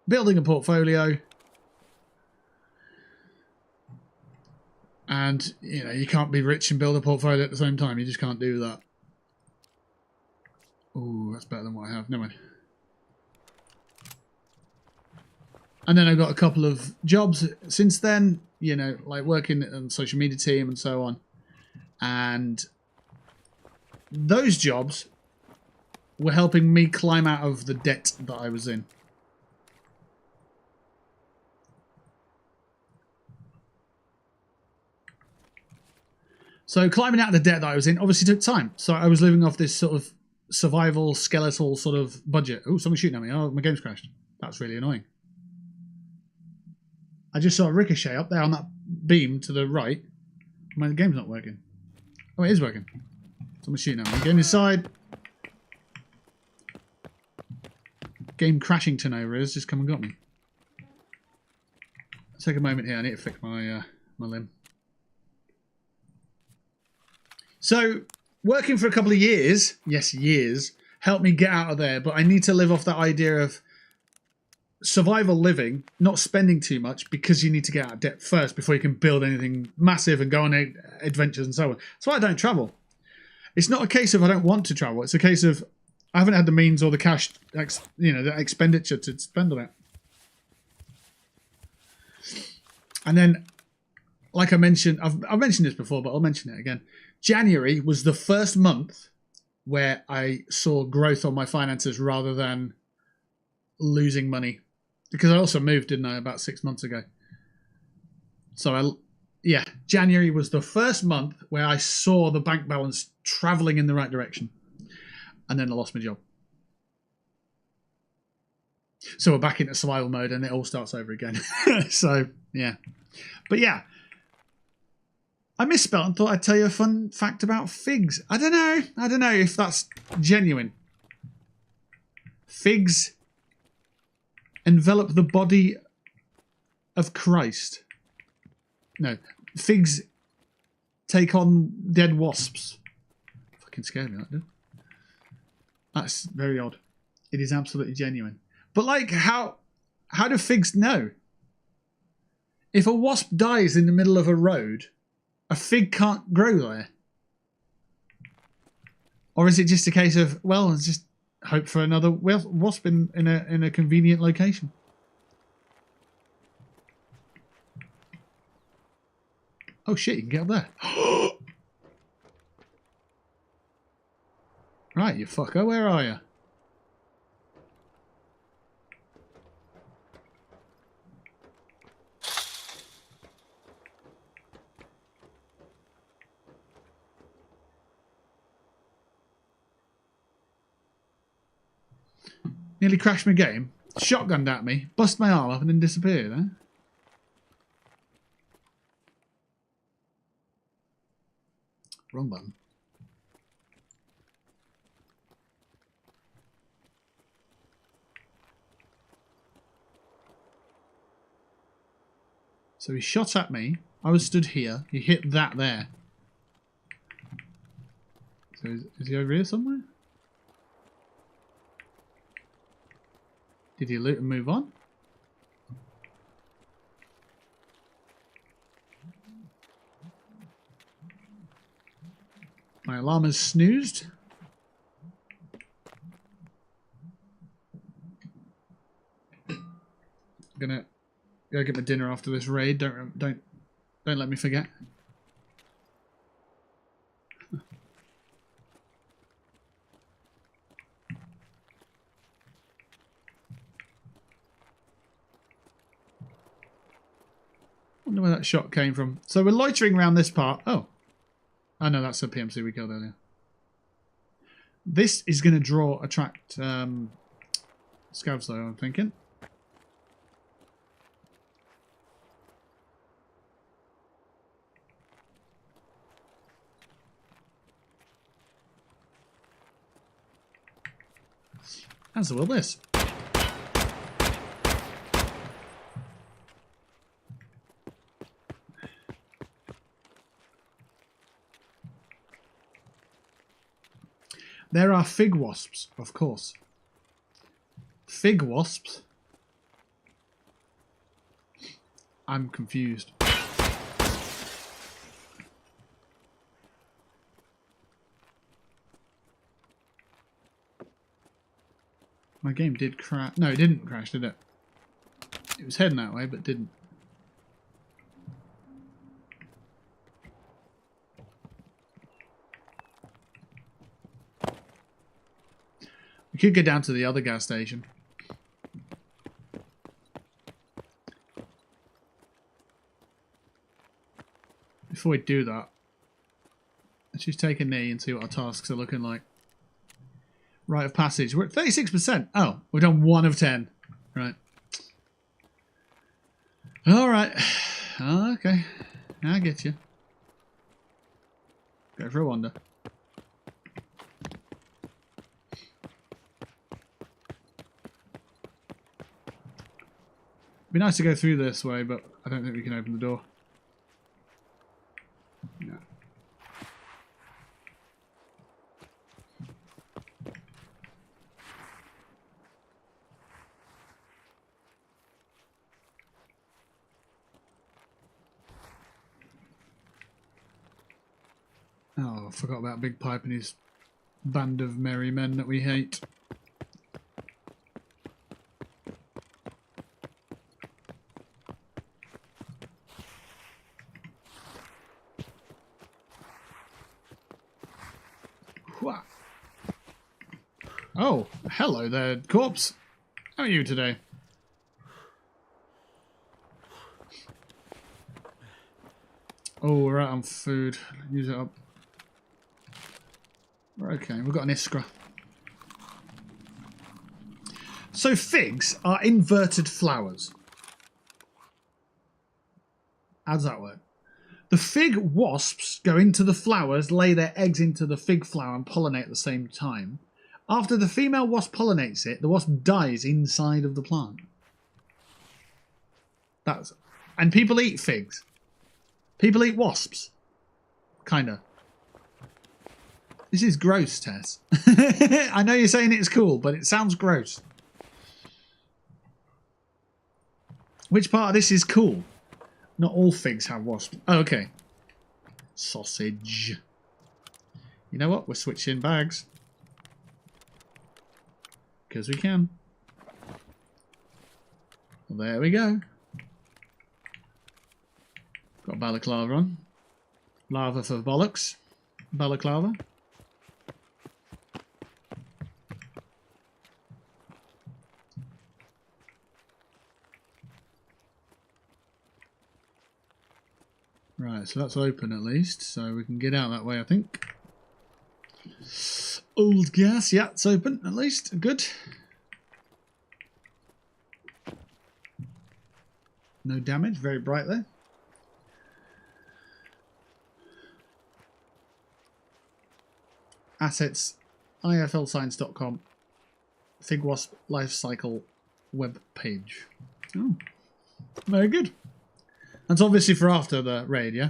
building a portfolio, and, you know, you can't be rich and build a portfolio at the same time. You just can't do that. Oh, that's better than what I have. Never mind. And then I got a couple of jobs since then, you know, like working on the social media team and so on. And those jobs were helping me climb out of the debt that I was in. So climbing out of the debt that I was in obviously took time. So I was living off this sort of survival, skeletal sort of budget. Oh, someone's shooting at me. Oh, my game's crashed. That's really annoying. I just saw a ricochet up there on that beam to the right. My game's not working. Oh, it is working. Someone's shooting at me. Getting inside. Game crashing turnover has just come and got me. Let's take a moment here. I need to fix my my limb. So, working for a couple of years, yes, years, helped me get out of there. But I need to live off that idea of survival living, not spending too much, because you need to get out of debt first before you can build anything massive and go on adventures and so on. That's why I don't travel. It's not a case of I don't want to travel. It's a case of I haven't had the means or the cash, the expenditure to spend on it. And then, like I mentioned, I've mentioned this before, but I'll mention it again. January was the first month where I saw growth on my finances rather than losing money. Because I also moved, didn't I, about 6 months ago. So, January was the first month where I saw the bank balance traveling in the right direction. And then I lost my job. So we're back into survival mode and it all starts over again. So, yeah. But yeah. I misspelled and thought I'd tell you a fun fact about figs. I don't know if that's genuine. Figs envelop the body of Christ. No. Figs take on dead wasps. Fucking scared me, that did. That's very odd. It is absolutely genuine. But like, how do figs know? If a wasp dies in the middle of a road, a fig can't grow there. Or is it just a case of, well, let's just hope for another wasp in a convenient location? Oh shit, you can get up there. Right, you fucker, where are you? Nearly crashed my game, shotgunned at me, bust my arm up and then disappeared, eh? Wrong button. So he shot at me, I was stood here, he hit that there. So is he over here somewhere? Did he loot and move on? My alarm has snoozed. I'm gonna go get my dinner after this raid. Don't let me forget. Wonder where that shot came from. So we're loitering around this part. Oh no, that's a PMC we killed earlier. This is going to attract scavs though, I'm thinking. As will this. There are fig wasps, of course. Fig wasps? I'm confused. My game did crash. No, it didn't crash, did it? It was heading that way, but didn't. We could go down to the other gas station. Before we do that, let's just take a knee and see what our tasks are looking like. Rite of passage. We're at 36%. Oh, we've done 1 of 10. Right. Alright. Oh, okay. I get you. Go for a wander. It'd be nice to go through this way, but I don't think we can open the door. No. Oh, I forgot about Big Pipe and his band of merry men that we hate. Oh, hello there, corpse. How are you today? Oh, we're out on food. Use it up. Okay, we've got an Iskra. So figs are inverted flowers. How does that work? The fig wasps go into the flowers, lay their eggs into the fig flower and pollinate at the same time. After the female wasp pollinates it, the wasp dies inside of the plant. And people eat figs. People eat wasps. Kinda. This is gross, Tess. I know you're saying it's cool, but it sounds gross. Which part of this is cool? Not all figs have wasps. Oh, okay. Sausage. You know what? We're switching bags. Because we can. Well, there we go. Got balaclava on. Lava for bollocks. Balaclava. Right, so that's open at least, so we can get out that way, I think. Old gas, yeah, it's open at least. Good. No damage, very bright there. Assets, iflscience.com. Fig Wasp life cycle web page. Oh, very good. That's obviously for after the raid, yeah?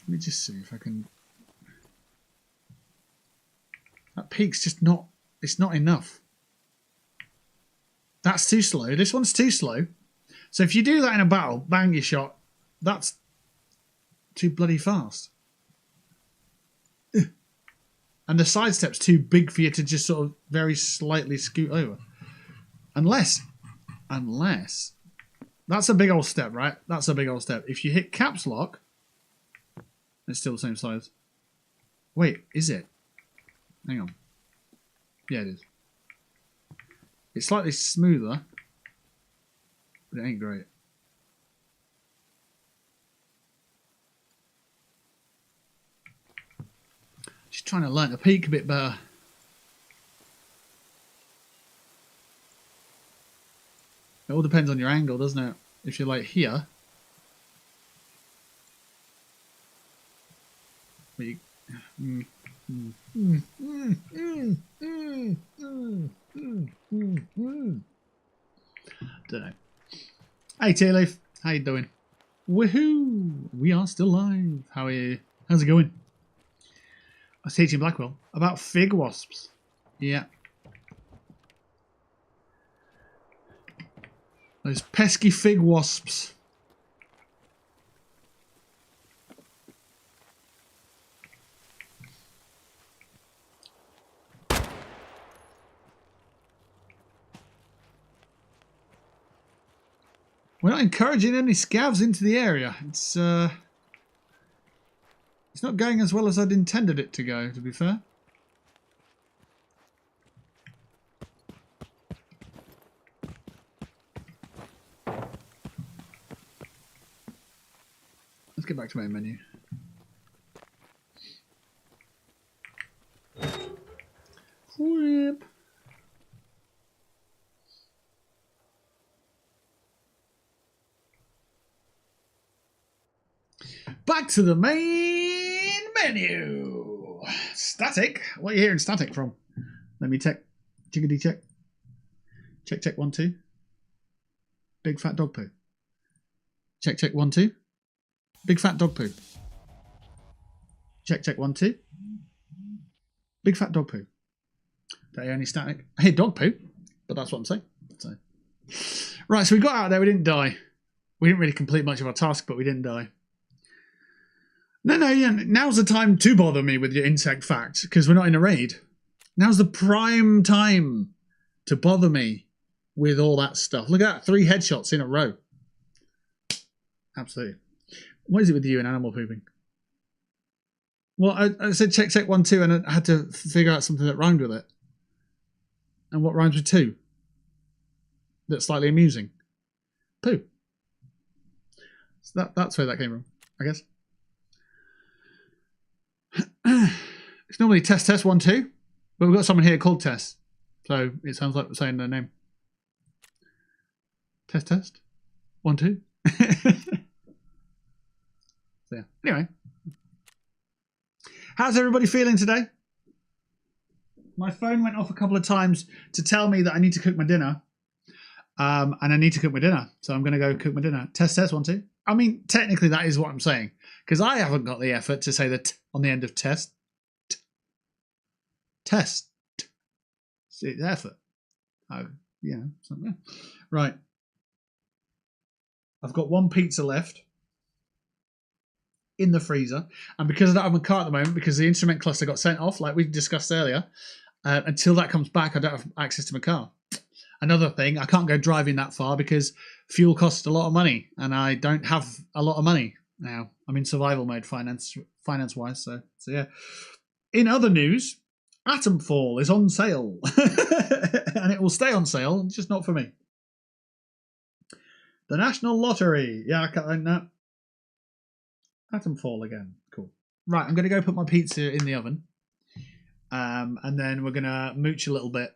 Let me just see if I can... That peak's just not... It's not enough. That's too slow. This one's too slow. So if you do that in a battle, bang your shot, that's too bloody fast. And the sidestep's too big for you to just sort of very slightly scoot over. Unless... That's a big old step, right? That's a big old step. If you hit caps lock... It's still the same size. Wait, is it? Hang on. Yeah, it is. It's slightly smoother, but it ain't great. Just trying to learn to peak a bit better. It all depends on your angle, doesn't it? If you're like here... Don't know. Hey Tea Leaf, how you doing? Woohoo! We are still live. How are you? How's it going? I was teaching Blackwell about fig wasps. Yeah. Those pesky fig wasps. We're not encouraging any scavs into the area. It's not going as well as I'd intended it to go, to be fair. Let's get back to main menu. Whip. Back to the main menu. Static. What are you hearing static from? Let me check. Jiggity check. Check 1 2. Big fat dog poo. Check 1 2. Big fat dog poo. Check 1 2. Big fat dog poo. That only static. I hear dog poo, but that's what I'm saying. So. Right, so we got out there. We didn't die. We didn't really complete much of our task, but we didn't die. No, yeah. Now's the time to bother me with your insect facts because we're not in a raid. Now's the prime time to bother me with all that stuff. Look at that, 3 headshots in a row. Absolutely. What is it with you and animal pooping? Well, I said check 1 2, and I had to figure out something that rhymed with it. And what rhymes with 2? That's slightly amusing. Poo. So that's where that came from, I guess. It's normally test 1 2, but we've got someone here called Tess, so it sounds like we're saying their name. Test 1 2. So yeah. Anyway, how's everybody feeling today? My phone went off a couple of times to tell me that I need to cook my dinner, and I need to cook my dinner, so I'm going to go cook my dinner. Test 1 2. I mean, technically that is what I'm saying, because I haven't got the effort to say the t on the end of test. Test. It's effort. Oh, yeah. Something. Right. I've got 1 pizza left in the freezer, and because I don't have my car at the moment, because the instrument cluster got sent off, like we discussed earlier, until that comes back, I don't have access to my car. Another thing, I can't go driving that far because fuel costs a lot of money, and I don't have a lot of money now. I'm in survival mode finance-wise, so yeah. In other news, Atomfall is on sale, and it will stay on sale, just not for me. The National Lottery. Yeah, I can't own that. Atomfall again. Cool. Right, I'm going to go put my pizza in the oven, and then we're going to mooch a little bit.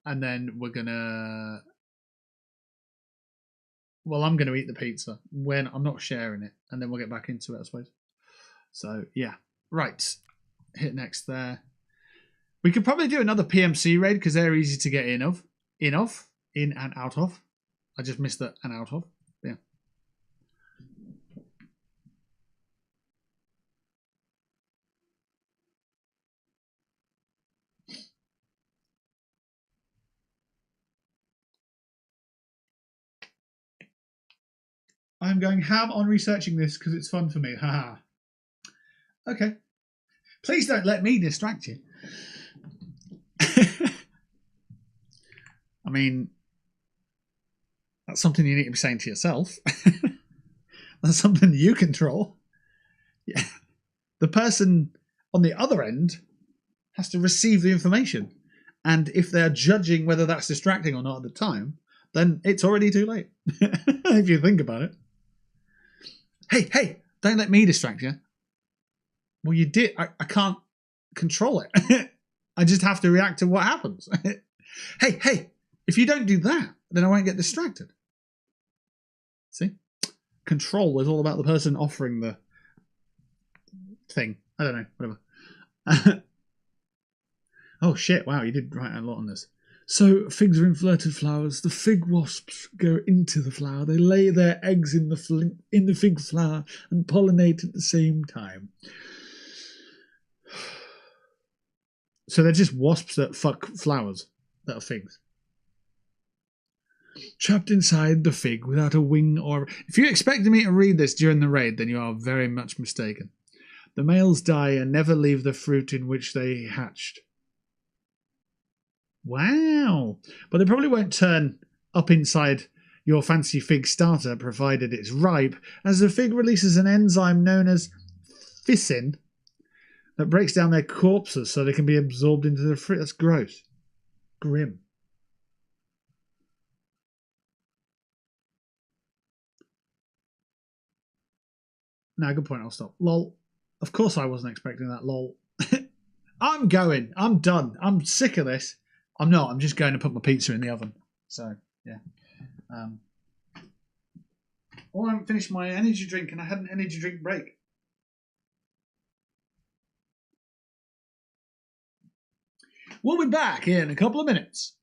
And then we're going to... Well, I'm going to eat the pizza when I'm not sharing it. And then we'll get back into it, I suppose. So, yeah. Right. Hit next there. We could probably do another PMC raid because they're easy to get in and out of. I just missed the and out of. Yeah. I'm going ham on researching this because it's fun for me. Haha. Okay. Please don't let me distract you. I mean, that's something you need to be saying to yourself. That's something you control. Yeah. The person on the other end has to receive the information. And if they're judging whether that's distracting or not at the time, then it's already too late. If you think about it. Hey, don't let me distract you. Well, you did. I can't control it. I just have to react to what happens. Hey, if you don't do that, then I won't get distracted. See? Control is all about the person offering the thing. I don't know, whatever. Oh, shit, wow, you did write a lot on this. So, figs are inflated flowers. The fig wasps go into the flower. They lay their eggs in the fig flower and pollinate at the same time. So they're just wasps that fuck flowers that are figs. Trapped inside the fig without a wing or... If you expected me to read this during the raid, then you are very much mistaken. The males die and never leave the fruit in which they hatched. Wow. But they probably won't turn up inside your fancy fig starter, provided it's ripe, as the fig releases an enzyme known as ficin that breaks down their corpses so they can be absorbed into the fruit. That's gross. Grim. No, good point. I'll stop. Lol. Of course I wasn't expecting that. Lol. I'm going. I'm done. I'm sick of this. I'm not. I'm just going to put my pizza in the oven. So, yeah. I haven't finished my energy drink, and I had an energy drink break. We'll be back in a couple of minutes.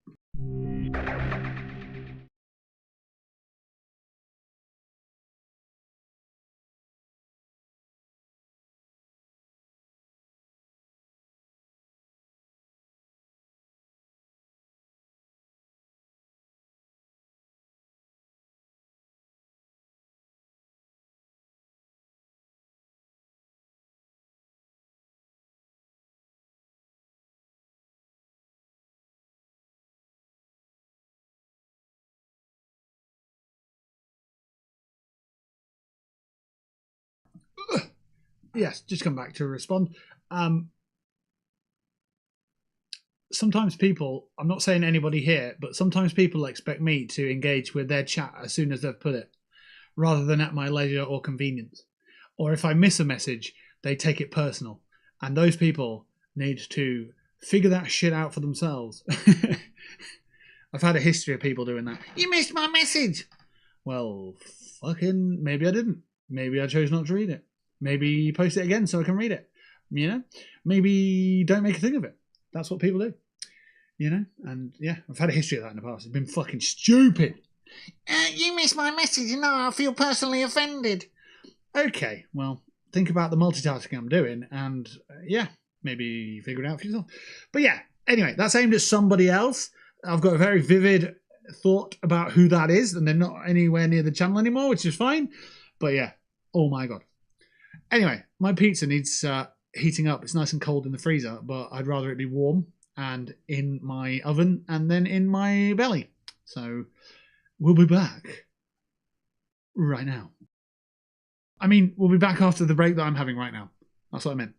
Yes, just come back to respond. Sometimes people, I'm not saying anybody here, but sometimes people expect me to engage with their chat as soon as they've put it, rather than at my leisure or convenience. Or if I miss a message, they take it personal. And those people need to figure that shit out for themselves. I've had a history of people doing that. You missed my message. Well, fucking, maybe I didn't. Maybe I chose not to read it. Maybe post it again so I can read it. You know? Maybe don't make a thing of it. That's what people do. You know? And yeah, I've had a history of that in the past. It's been fucking stupid. You missed my message and now I feel personally offended. Okay, well, think about the multitasking I'm doing and yeah, maybe figure it out for yourself. But yeah, anyway, that's aimed at somebody else. I've got a very vivid thought about who that is and they're not anywhere near the channel anymore, which is fine. But yeah, oh my God. Anyway, my pizza needs heating up. It's nice and cold in the freezer, but I'd rather it be warm and in my oven and then in my belly. So we'll be back right now. I mean, we'll be back after the break that I'm having right now. That's what I meant.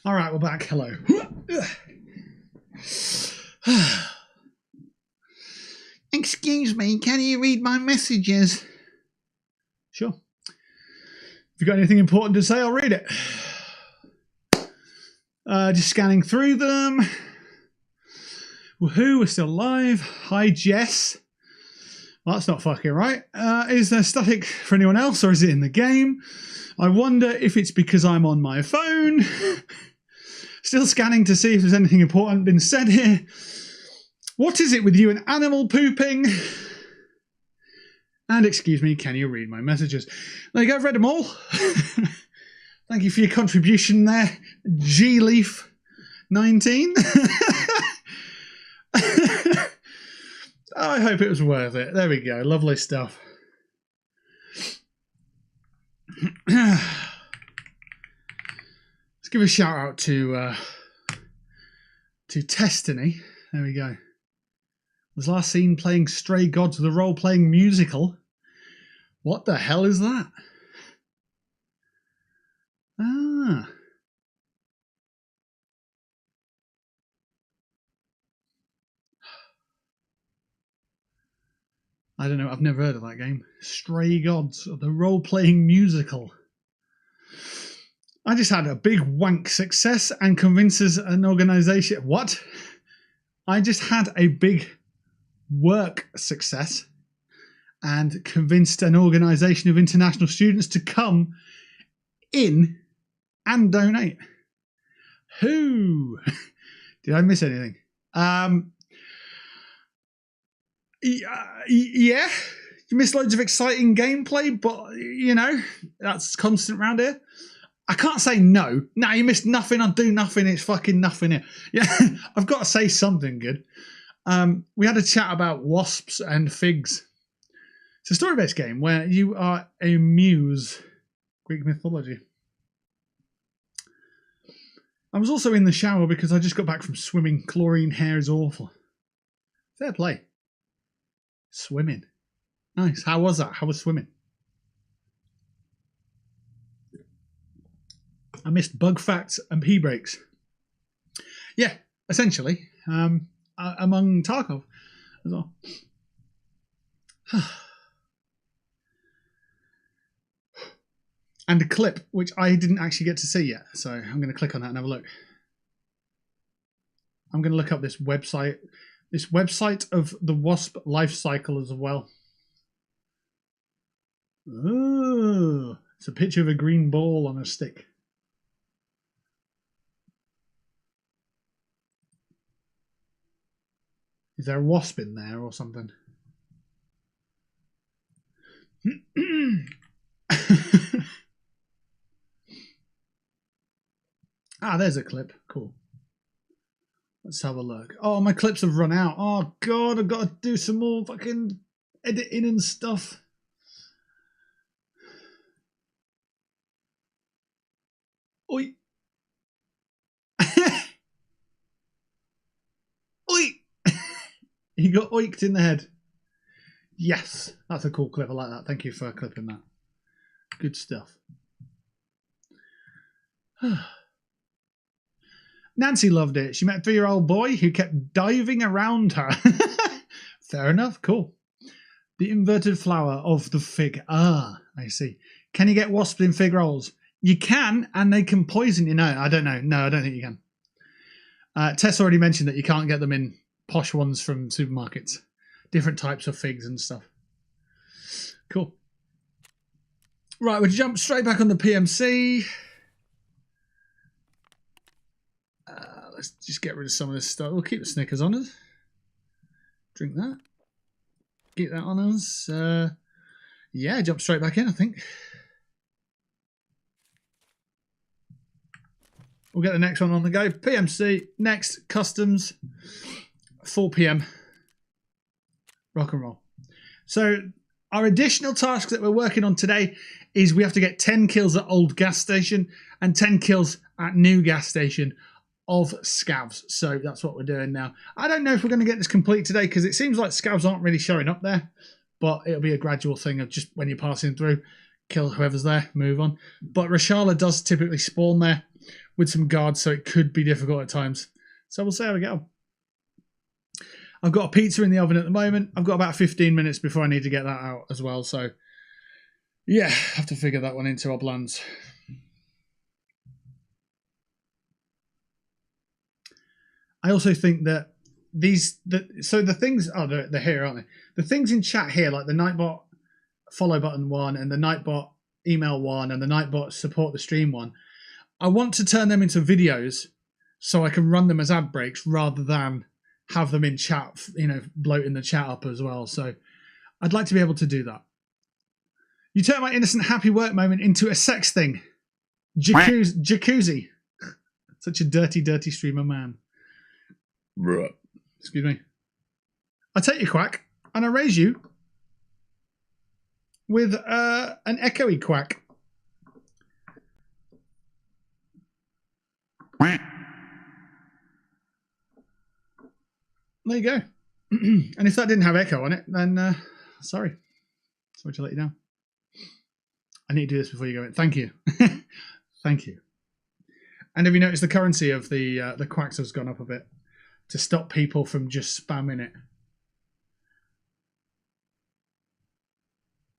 All right, we're back. Hello. Excuse me, can you read my messages? Sure. If you've got anything important to say, I'll read it. Just scanning through them. Woohoo, we're still alive. Hi, Jess. Well, that's not fucking right. Is there static for anyone else or is it in the game? I wonder if it's because I'm on my phone. Still scanning to see if there's anything important been said here. What is it with you and animal pooping? And excuse me, can you read my messages? There you go, I've read them all. Thank you for your contribution there, G-Leaf 19. I hope it was worth it. There we go, lovely stuff. Let's give a shout out to Testiny. There we go. Was last seen playing Stray Gods, the role-playing musical. What the hell is that? Ah. I don't know. I've never heard of that game. Stray Gods, the role-playing musical. I just had a big wank success and convinces an organisation. What? I just had a big work success and convinced an organisation of international students to come in and donate. Who? Did I miss anything? Yeah, you missed loads of exciting gameplay, but you know that's constant around here. I can't say no. No, you missed nothing. I'll do nothing. It's fucking nothing here. Yeah, I've got to say something good. We had a chat about wasps and figs. It's a story-based game where you are a muse, Greek mythology. I was also in the shower because I just got back from swimming. Chlorine hair is awful. Fair play. Swimming. Nice. How was that? How was swimming? I missed bug facts and pee breaks. Yeah, essentially. Among Tarkov as well. And a clip, which I didn't actually get to see yet. So I'm going to click on that and have a look. I'm going to look up this website of the wasp life cycle as well. Oh, it's a picture of a green ball on a stick. Is there a wasp in there or something? Ah, there's a clip. Cool. Let's have a look. Oh, my clips have run out. Oh, God, I've got to do some more fucking editing and stuff. Oi. Oi. He got oiked in the head. Yes, that's a cool clip. I like that. Thank you for clipping that. Good stuff. Nancy loved it. She met a 3-year-old boy who kept diving around her. Fair enough. Cool. The inverted flower of the fig. Ah, I see. Can you get wasps in fig rolls? You can, and they can poison you. No, I don't know. No, I don't think you can. Tess already mentioned that you can't get them in posh ones from supermarkets. Different types of figs and stuff. Cool. Right, we'll jump straight back on the PMC. Let's just get rid of some of this stuff. We'll keep the Snickers on us. Drink that. Get that on us. Yeah, jump straight back in, I think. We'll get the next one on the go. PMC, next, customs, 4 p.m. Rock and roll. So our additional task that we're working on today is we have to get 10 kills at old gas station and 10 kills at new gas station of scavs. So that's what we're doing now. I don't know if we're going to get this complete today because it seems like scavs aren't really showing up there, but it'll be a gradual thing of just when you're passing through, kill whoever's there, move on. But Rashala does typically spawn there with some guards, so it could be difficult at times. So we'll see how we go. I've got a pizza in the oven at the moment. I've got about 15 minutes before I need to get that out as well. So, yeah, I have to figure that one into our plans. I also think that the things, oh, they're here, aren't they? The things in chat here, like the Nightbot follow button one and the Nightbot email one and the Nightbot support the stream one, I want to turn them into videos so I can run them as ad breaks rather than have them in chat, bloating the chat up as well. So I'd like to be able to do that. You turn my innocent happy work moment into a sex thing. Jacuzzi. Such a dirty, dirty streamer man. Excuse me. I take your quack and I raise you with an echoey quack. there you go. And if that didn't have echo on it, then sorry to let you down. I need to do this before you go in. Thank you. Thank you. And have you noticed the currency of the quacks has gone up a bit to stop people from just spamming it?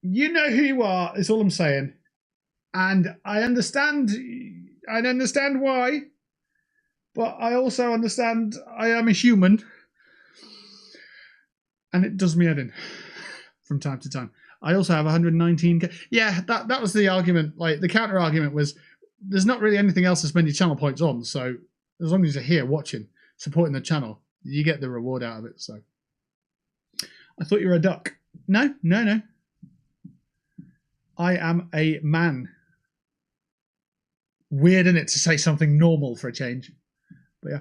You know who you are, is all I'm saying. And I understand why, but I also understand I am a human. And it does me head in from time to time. I also have 119k. Yeah, that was the argument. Like, the counter argument was, there's not really anything else to spend your channel points on. So as long as you're here watching, supporting the channel, you get the reward out of it. So I thought you were a duck. No. I am a man. Weird, isn't it, to say something normal for a change? But yeah.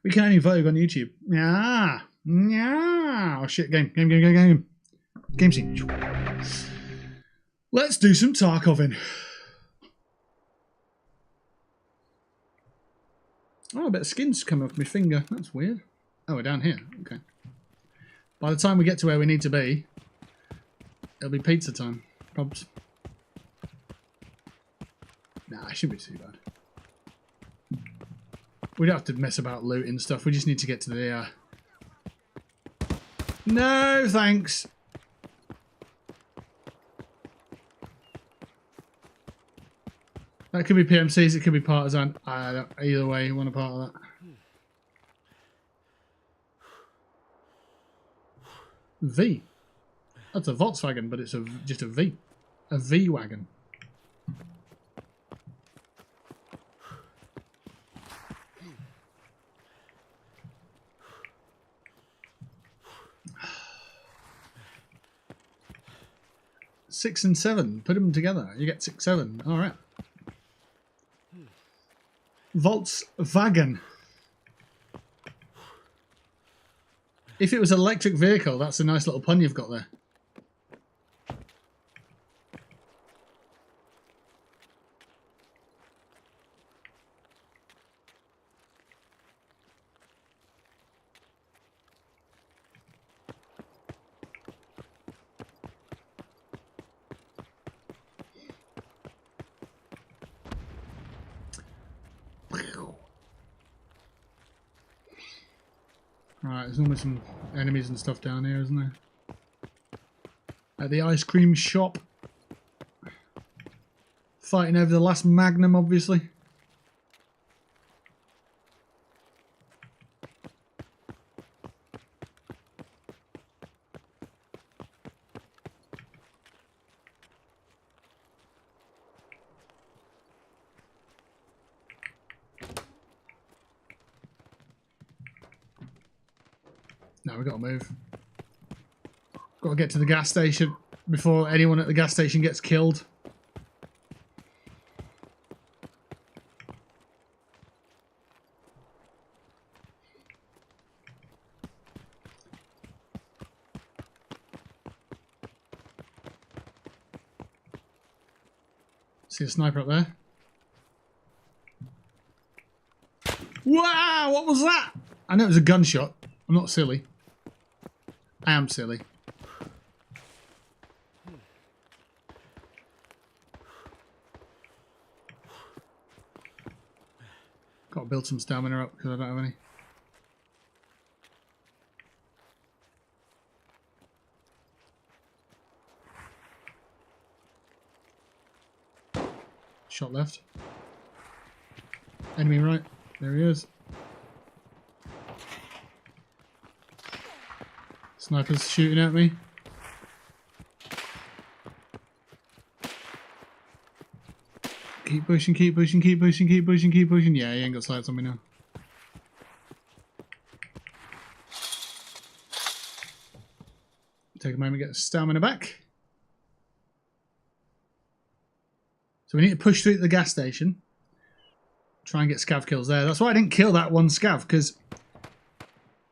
We can only vote on YouTube. Yeah. Oh shit, game scene. Let's do some Tarkovin. Oh, a bit of skin's come off my finger. That's weird. Oh, we're down here. Okay. By the time we get to where we need to be, it'll be pizza time. Probs. Nah, it shouldn't be too bad. We don't have to mess about looting stuff. We just need to get to the... No, thanks. That could be PMCs, it could be Partisan. I don't, either way, you want a part of that. V. That's a Volkswagen, but it's just a V. A V-wagon. Six and seven. Put them together. You get 6, 7. All right. Volkswagen. If it was an electric vehicle, that's a nice little pun you've got there. Right, there's almost some enemies and stuff down here, isn't there? At the ice cream shop. Fighting over the last Magnum, obviously. No, we've got to move. Got to get to the gas station before anyone at the gas station gets killed. See a sniper up there. Wow, what was that? I know it was a gunshot. I'm not silly. I am silly. Got to build some stamina up because I don't have any. Shot left. Enemy right. There he is. Sniper's shooting at me. Keep pushing, keep pushing, keep pushing, keep pushing, keep pushing. Yeah, he ain't got sights on me now. Take a moment to get the stamina back. So we need to push through to the gas station. Try and get scav kills there. That's why I didn't kill that one scav, because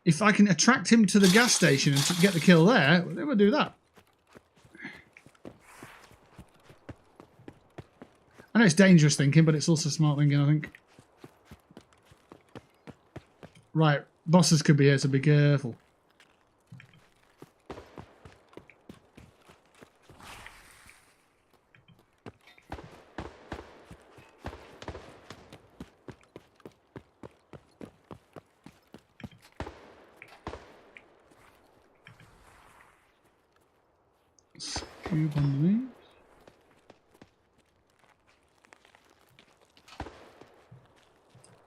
if I can attract him to the gas station and get the kill there, then we'll do that. I know it's dangerous thinking, but it's also smart thinking, I think. Right, Bosses could be here, so be careful. Cube underneath.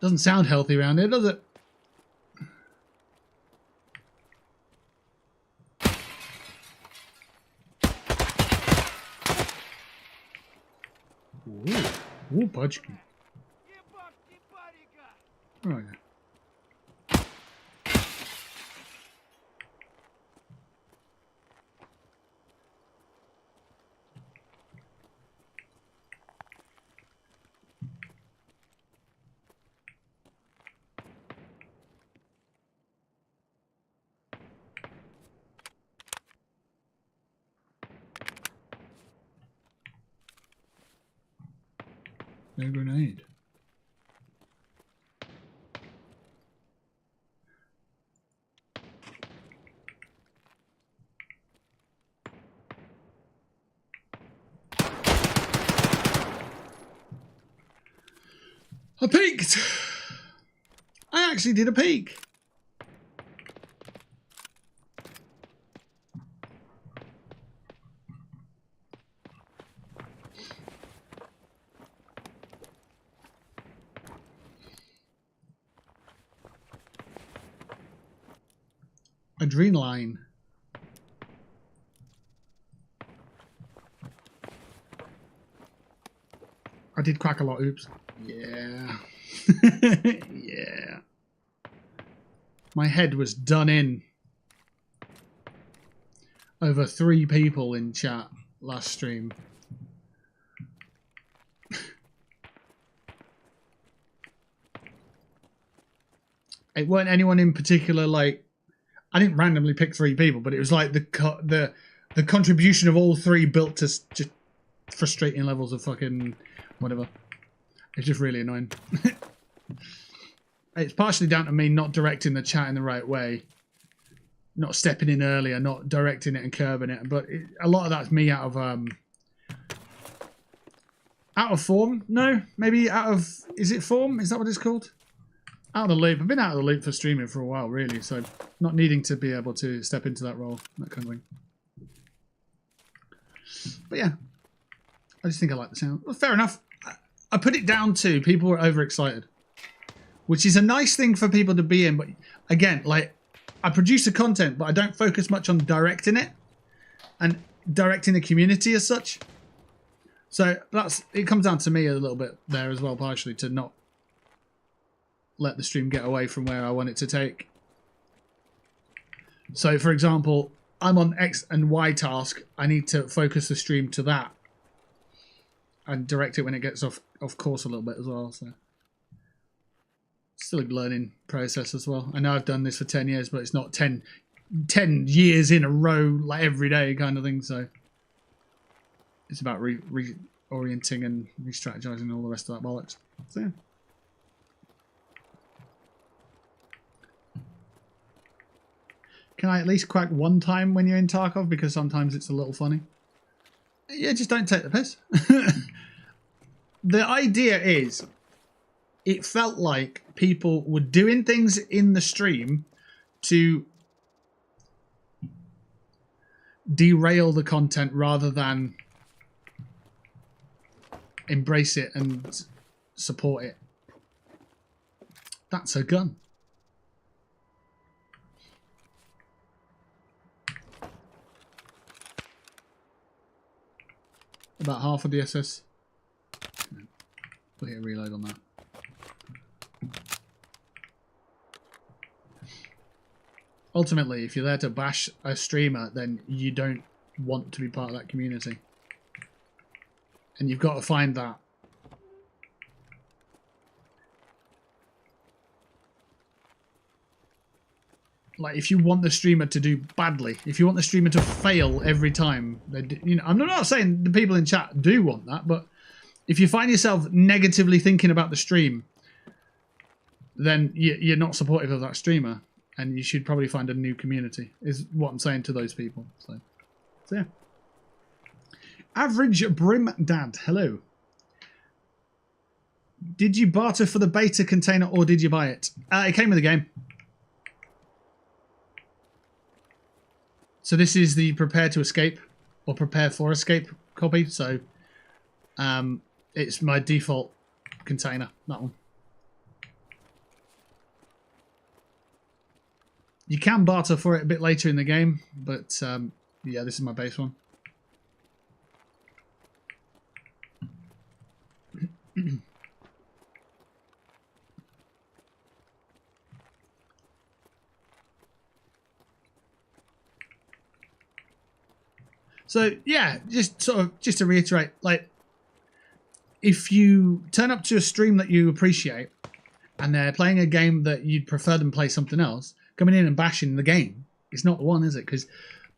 Doesn't sound healthy around here, does it? Ooh, budge. Right. No grenade. I peeked! I actually did a peek! Adrenaline. I did crack a lot, oops. Yeah. Yeah. My head was done in. Over 3 people in chat last stream. It weren't anyone in particular, like, I didn't randomly pick 3 people, but it was like the contribution of all 3 built to just frustrating levels of fucking whatever. It's just really annoying. It's partially down to me not directing the chat in the right way, not stepping in earlier, not directing it and curbing it. But a lot of that's me out of form. No, maybe out of, is it form? Is that what it's called? Out of the loop. I've been out of the loop for streaming for a while, really. So not needing to be able to step into that role, that kind of thing. But yeah, I just think I like the sound. Well, fair enough. I put it down to people were overexcited, which is a nice thing for people to be in. But again, like, I produce the content, but I don't focus much on directing it and directing the community as such. So it comes down to me a little bit there as well, partially, to not let the stream get away from where I want it to take. So, for example, I'm on X and Y task. I need to focus the stream to that and direct it when it gets off course a little bit as well. So still a learning process as well. I know I've done this for 10 years, but it's not 10 years in a row, like every day kind of thing. So it's about reorienting and re-strategizing and all the rest of that bollocks. So yeah. Can I at least crack one time when you're in Tarkov? Because sometimes it's a little funny. Yeah, just don't take the piss. The idea is, it felt like people were doing things in the stream to derail the content rather than embrace it and support it. That's a gun. About half of the SS. We'll hit a reload on that. Ultimately, if you're there to bash a streamer, then you don't want to be part of that community. And you've got to find that. Like, if you want the streamer to do badly, if you want the streamer to fail every time, you know, I'm not saying the people in chat do want that, but if you find yourself negatively thinking about the stream, then you're not supportive of that streamer. and you should probably find a new community, is what I'm saying to those people. So yeah. Average Brim Dad, hello. Did you barter for the beta container or did you buy it? It came with the game. So this is the prepare to escape or prepare for escape copy. So it's my default container, that one. You can barter for it a bit later in the game, but yeah, this is my base one. So yeah, just to reiterate, like if you turn up to a stream that you appreciate and they're playing a game that you'd prefer them play something else, coming in and bashing the game, it's not the one, is it? Because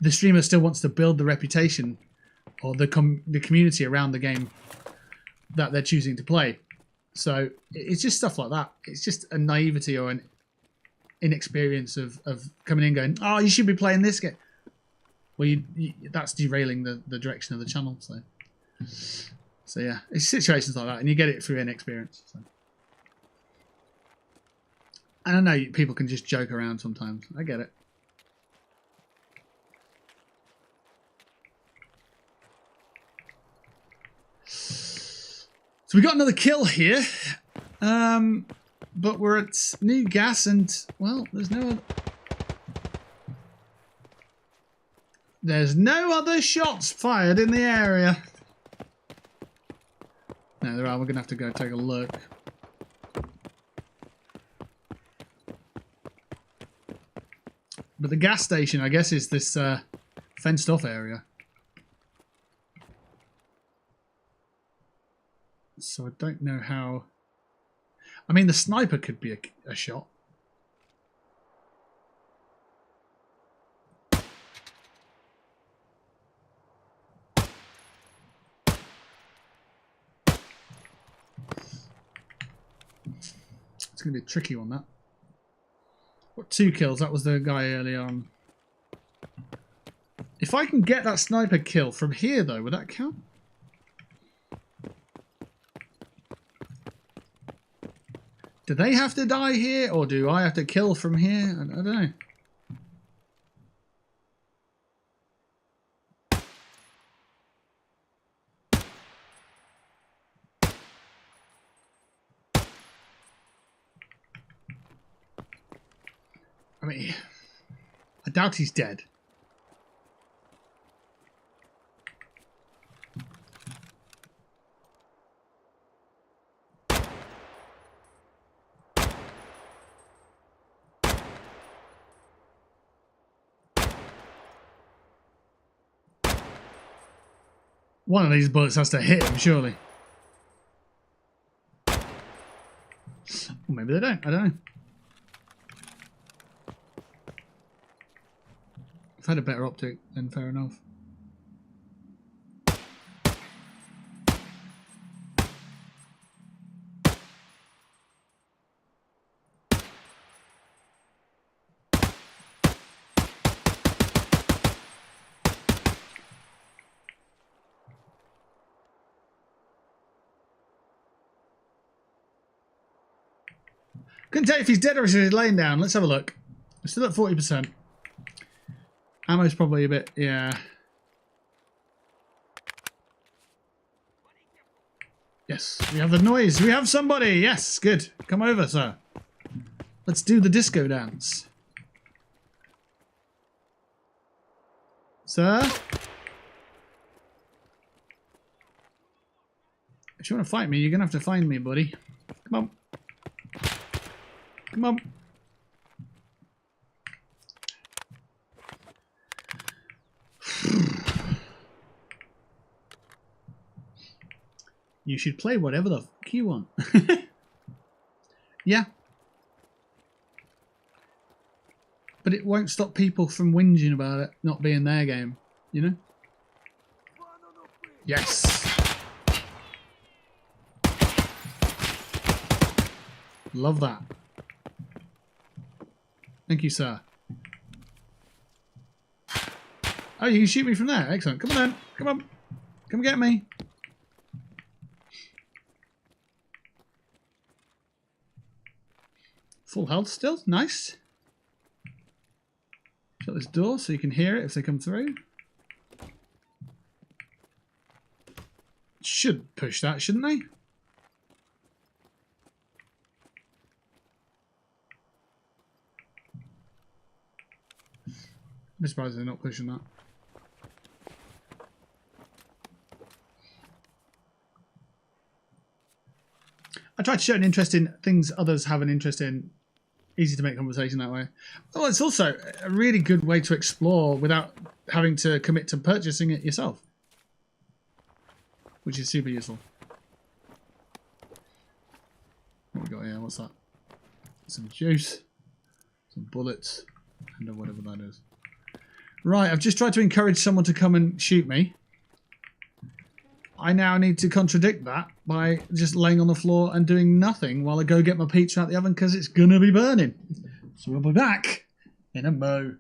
the streamer still wants to build the reputation or the community around the game that they're choosing to play. So it's just stuff like that. It's just a naivety or an inexperience of coming in going, oh, you should be playing this game. Well, that's derailing the direction of the channel. So yeah, it's situations like that, and you get it through inexperience. So. And I know people can just joke around sometimes. I get it. So we got another kill here, but we're at new gas, and well, there's no other shots fired in the area. No, there are. We're gonna have to go take a look. But the gas station, I guess, is this fenced off area. So I don't know how... I mean, the sniper could be a shot. It's going to be a tricky one, that. What 2 kills? That was the guy earlier on. If I can get that sniper kill from here, though, would that count? Do they have to die here, or do I have to kill from here? I don't know. I mean, I doubt he's dead. One of these bullets has to hit him, surely. Or maybe they don't. I don't know. I've had a better optic, then fair enough. Couldn't tell if he's dead or if he's laying down. Let's have a look. We're still at 40%. Ammo's probably a bit, yeah. Yes, we have the noise. We have somebody. Yes, good. Come over, sir. Let's do the disco dance. Sir? If you want to fight me, you're going to have to find me, buddy. Come on. Come on. You should play whatever the fuck you want. Yeah. But it won't stop people from whinging about it not being their game, you know? Yes. Love that. Thank you, sir. Oh, you can shoot me from there. Excellent. Come on then. Come on. Come get me. Full health still. Nice. Shut this door so you can hear it if they come through. Should push that, shouldn't they? I'm surprised they're not pushing that. I try to show an interest in things others have an interest in. Easy to make conversation that way. Well, it's also a really good way to explore without having to commit to purchasing it yourself, which is super useful. What we got here? What's that? Some juice, some bullets, and whatever that is. Right, I've just tried to encourage someone to come and shoot me. I now need to contradict that by just laying on the floor and doing nothing while I go get my pizza out the oven because it's going to be burning. So we'll be back in a mo.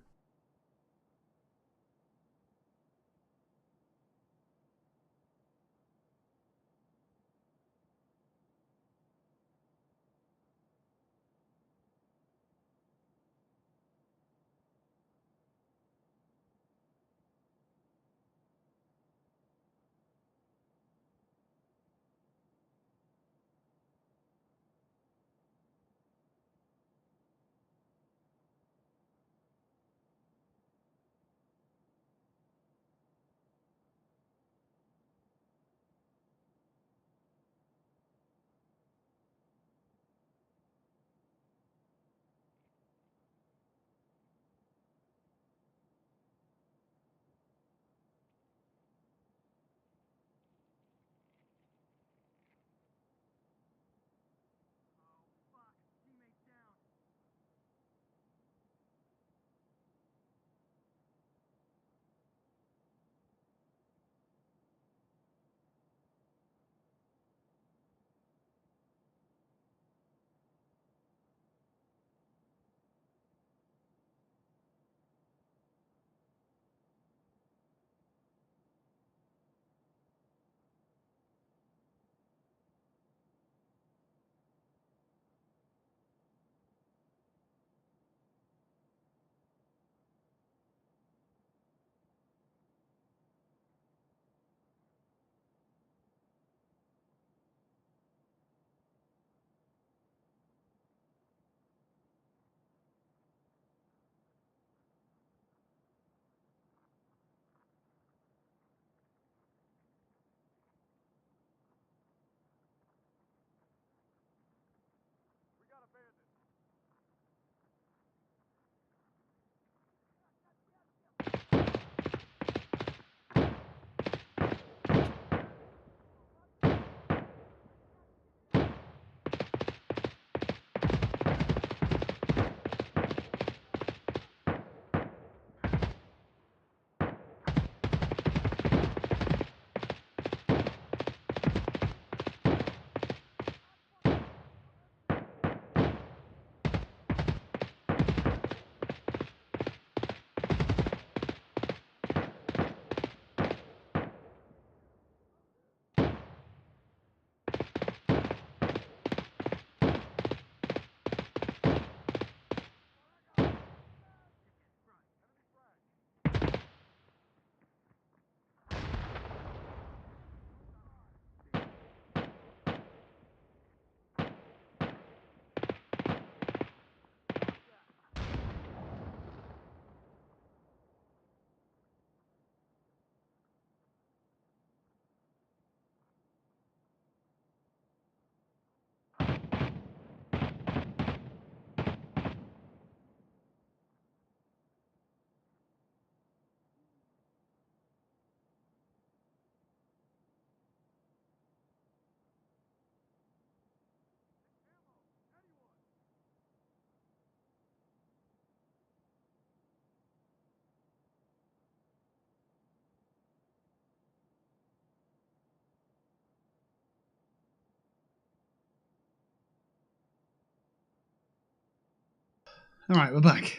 All right, we're back.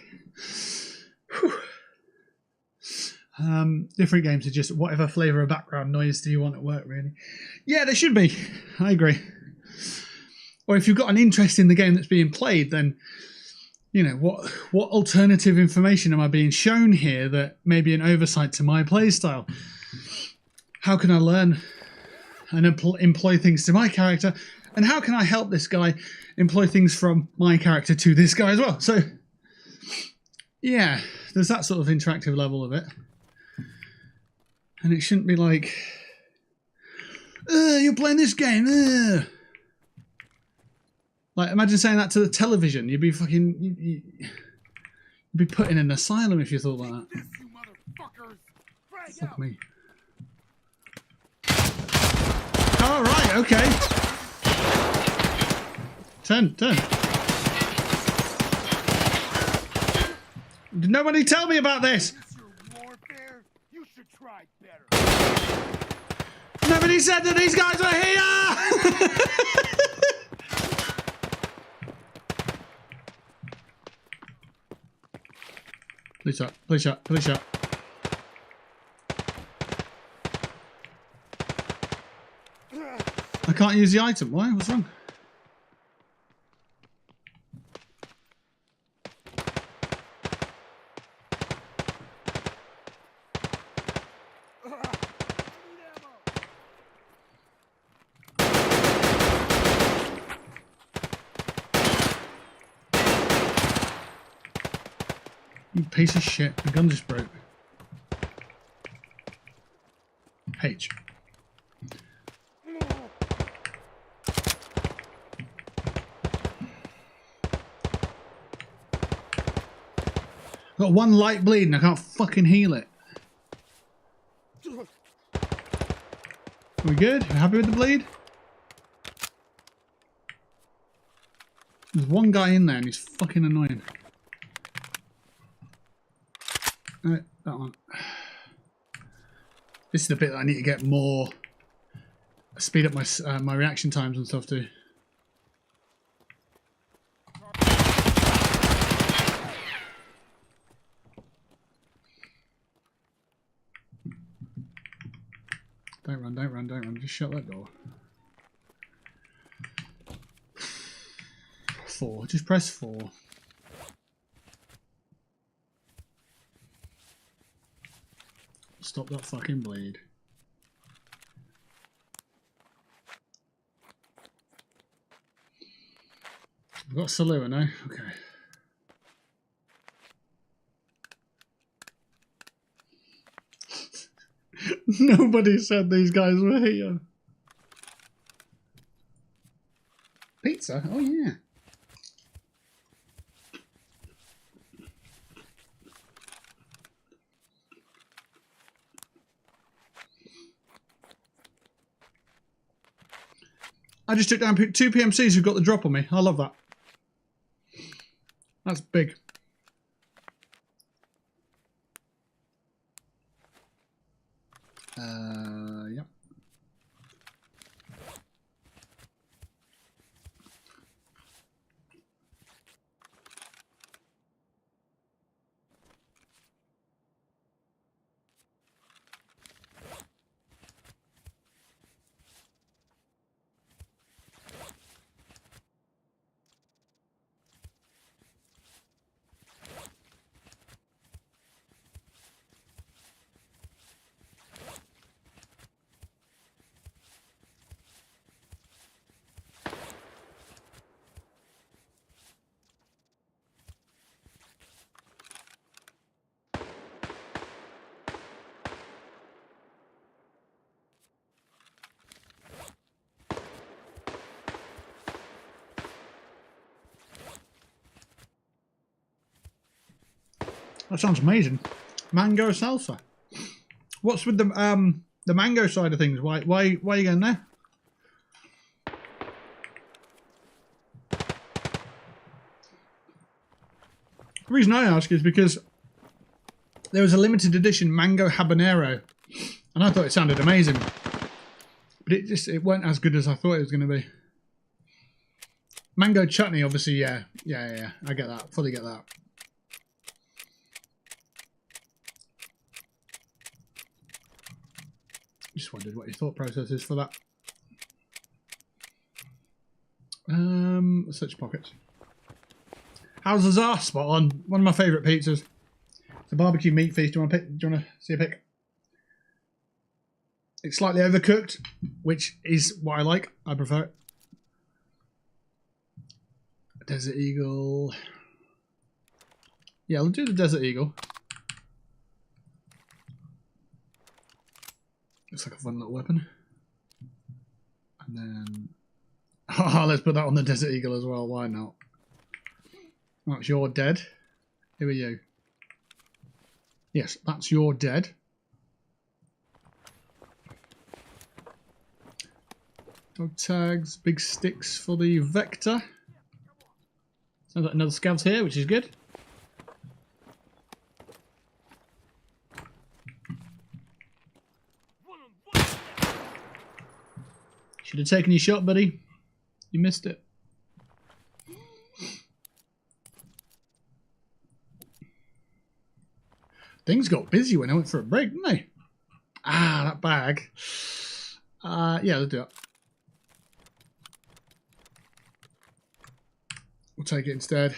Different games are just whatever flavour of background noise do you want at work, really? Yeah, there should be. I agree. Or if you've got an interest in the game that's being played, then, you know, what alternative information am I being shown here that may be an oversight to my play style? How can I learn and employ things to my character? And how can I help this guy employ things from my character to this guy as well? So, yeah, there's that sort of interactive level of it. And it shouldn't be like, you're playing this game. Like, imagine saying that to the television. You'd be fucking... You'd be put in an asylum if you thought like that. Fuck me. All right, okay. Turn. Did nobody tell me about this? Nobody said that these guys were here! Please shot. I can't use the item. Why? What's wrong? You piece of shit. The gun just broke. H. Got one light bleed and I can't fucking heal it. Are we good? You happy with the bleed? There's one guy in there and he's fucking annoying. That one. This is the bit that I need to get more. Speed up my my reaction times and stuff too. Don't run. Just shut that door. 4. Just press 4. Stop that fucking bleed. I've got Salua now. Okay. Nobody said these guys were here. Pizza? Oh yeah. I just took down 2 PMCs who got the drop on me. I love that. That's big. Yep. That sounds amazing. Mango salsa. What's with the mango side of things? Why are you going there? The reason I ask is because there was a limited edition mango habanero, and I thought it sounded amazing, but it weren't as good as I thought it was going to be. Mango chutney, obviously, yeah, I get that, fully get that. Just wondered what your thought process is for that. Search pockets. How's the Czar? Spot on. One of my favourite pizzas. It's a barbecue meat feast. Do you want to pick? Do you want to see a pic? It's slightly overcooked, which is what I like. I prefer it. Desert Eagle. Yeah, I'll do the Desert Eagle. Looks like a fun little weapon. And then... Oh, let's put that on the Desert Eagle as well. Why not? That's your dead. Who are you? Yes, that's your dead. Dog tags, big sticks for the Vector. Sounds like another scout here, which is good. Should have taken your shot, buddy. You missed it. Things got busy when I went for a break, didn't they? Ah, that bag. Yeah, let's do it. We'll take it instead.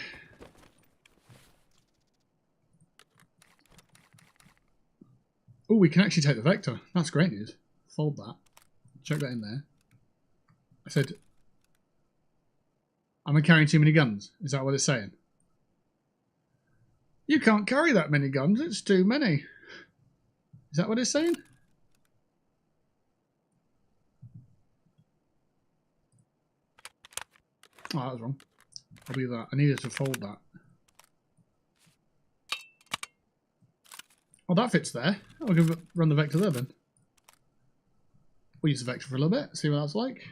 Oh, we can actually take the Vector. That's great news. Fold that. Chuck that in there. I said, am I carrying too many guns? Is that what it's saying? You can't carry that many guns. It's too many. Is that what it's saying? Oh, that was wrong. I'll do that. I needed to fold that. Oh, that fits there. I'll give it, run the Vector there then. We'll use the Vector for a little bit. See what that's like.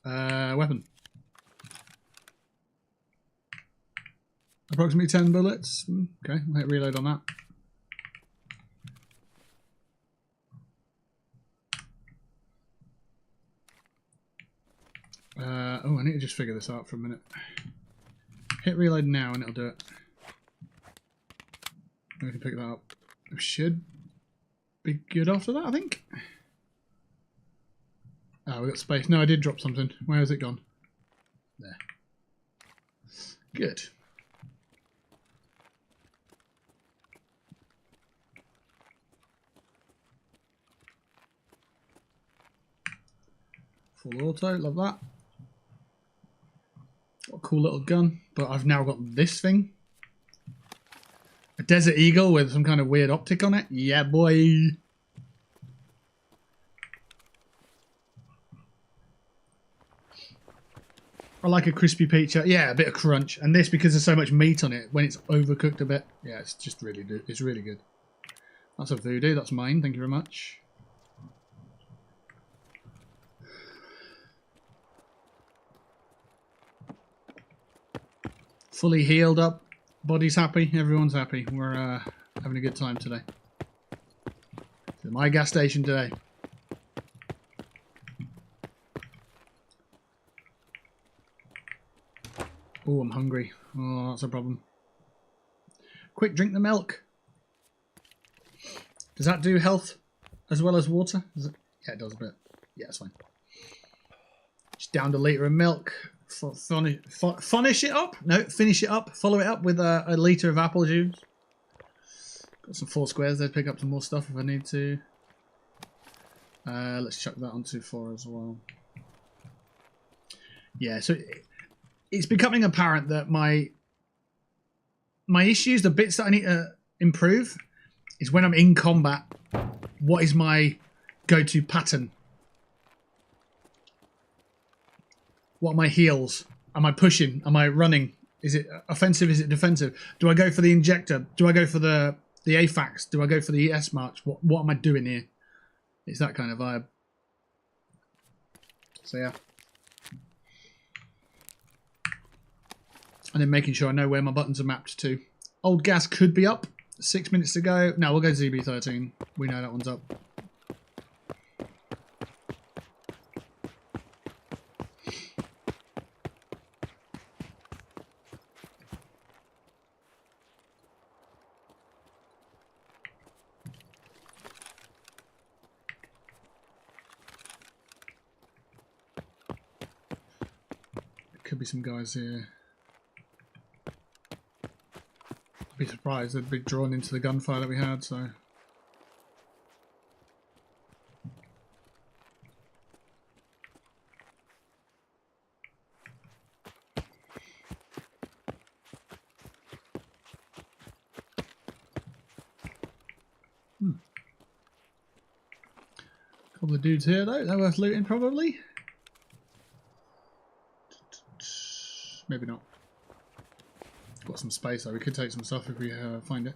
Weapon. Approximately 10 bullets. Okay, I'll hit reload on that. Oh, I need to just figure this out for a minute. Hit reload now and it'll do it. We can pick that up. We should be good after that, I think. Oh, we got space. No, I did drop something. Where has it gone? There. Good. Full auto, love that. Got a cool little gun, but I've now got this thing. A Desert Eagle with some kind of weird optic on it. Yeah, boy. I like a crispy pizza. Yeah, a bit of crunch. And this, because there's so much meat on it, when it's overcooked a bit, yeah, it's just really good. It's really good. That's a voodoo. That's mine. Thank you very much. Fully healed up. Body's happy. Everyone's happy. We're having a good time today. It's my gas station today. Oh, I'm hungry. Oh, that's a problem. Quick, drink the milk. Does that do health as well as water? Does it? Yeah, it does a bit. Yeah, it's fine. Just downed a litre of milk. Finish it up? No, finish it up. Follow it up with a litre of apple juice. Got some 4 squares there to pick up some more stuff if I need to. Let's chuck that onto 4 as well. Yeah, so it's becoming apparent that my issues, the bits that I need to improve, is when I'm in combat, what is my go-to pattern? What are my heals? Am I pushing? Am I running? Is it offensive? Is it defensive? Do I go for the injector? Do I go for the AFAX? Do I go for the ES march? What am I doing here? It's that kind of vibe. So yeah. And then making sure I know where my buttons are mapped to. Old gas could be up. 6 minutes to go. No, we'll go ZB13. We know that one's up. could be some guys here. I'd be surprised they'd be drawn into the gunfire that we had, so... Couple of dudes here though, they're worth looting probably. Maybe not. Got some space though, we could take some stuff if we find it.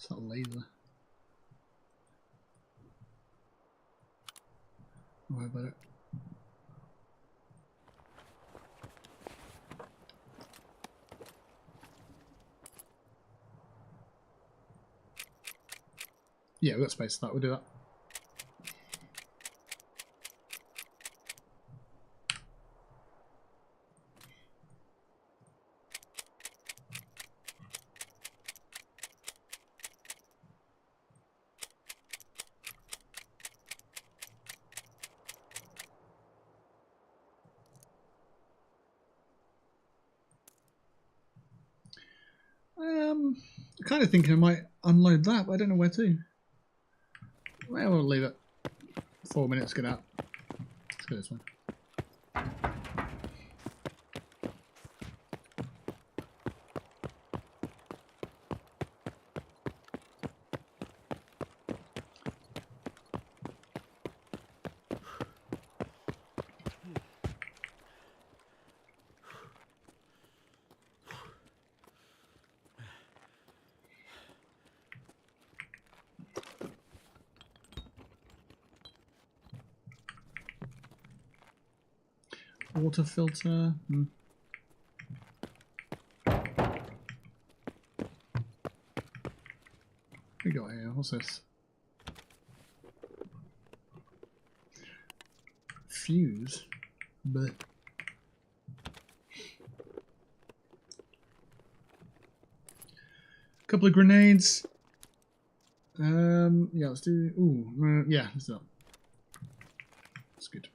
It's not a laser. Don't worry about it. Yeah, we've got space for that, we'll do that. I'm kind of thinking I might unload that, but I don't know where to. Well, we'll leave it. 4 minutes, get out. Let's go this way. Water filter. What we got here? What's this? Fuse. Blech. Couple of grenades. Yeah, let's do. Ooh, yeah, let's do that. That's good.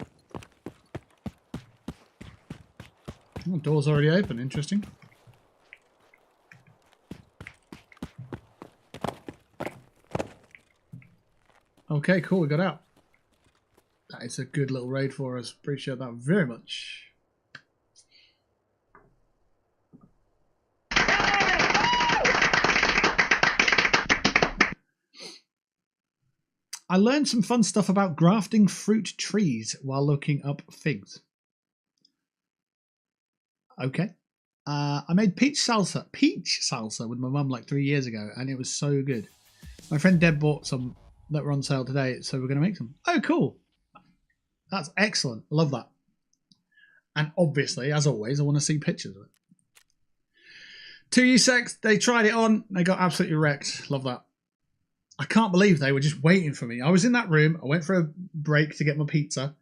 Oh, door's already open. Interesting. Okay, cool. We got out. That is a good little raid for us. Appreciate that very much. I learned some fun stuff about grafting fruit trees while looking up figs. Okay. I made peach salsa with my mum like 3 years ago, and it was so good. My friend Deb bought some that were on sale today, so we're going to make some. Oh, cool. That's excellent. Love that. And obviously, as always, I want to see pictures of it. 2U6, they tried it on. They got absolutely wrecked. Love that. I can't believe they were just waiting for me. I was in that room. I went for a break to get my pizza.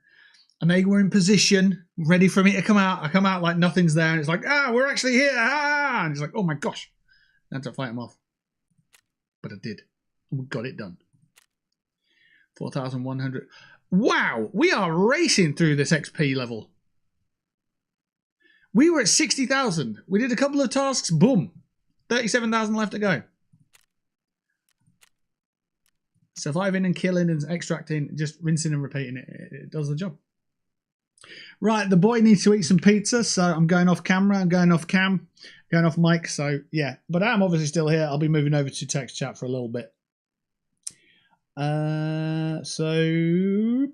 And they were in position, ready for me to come out. I come out like nothing's there. And it's like, we're actually here. And it's like, oh my gosh. I had to fight them off. But I did. And we got it done. 4,100. Wow. We are racing through this XP level. We were at 60,000. We did a couple of tasks. Boom. 37,000 left to go. Surviving and killing and extracting, just rinsing and repeating it. It does the job. Right, the boy needs to eat some pizza, so I'm going off camera, I'm going off cam, going off mic, so yeah. But I'm obviously still here. I'll be moving over to text chat for a little bit. So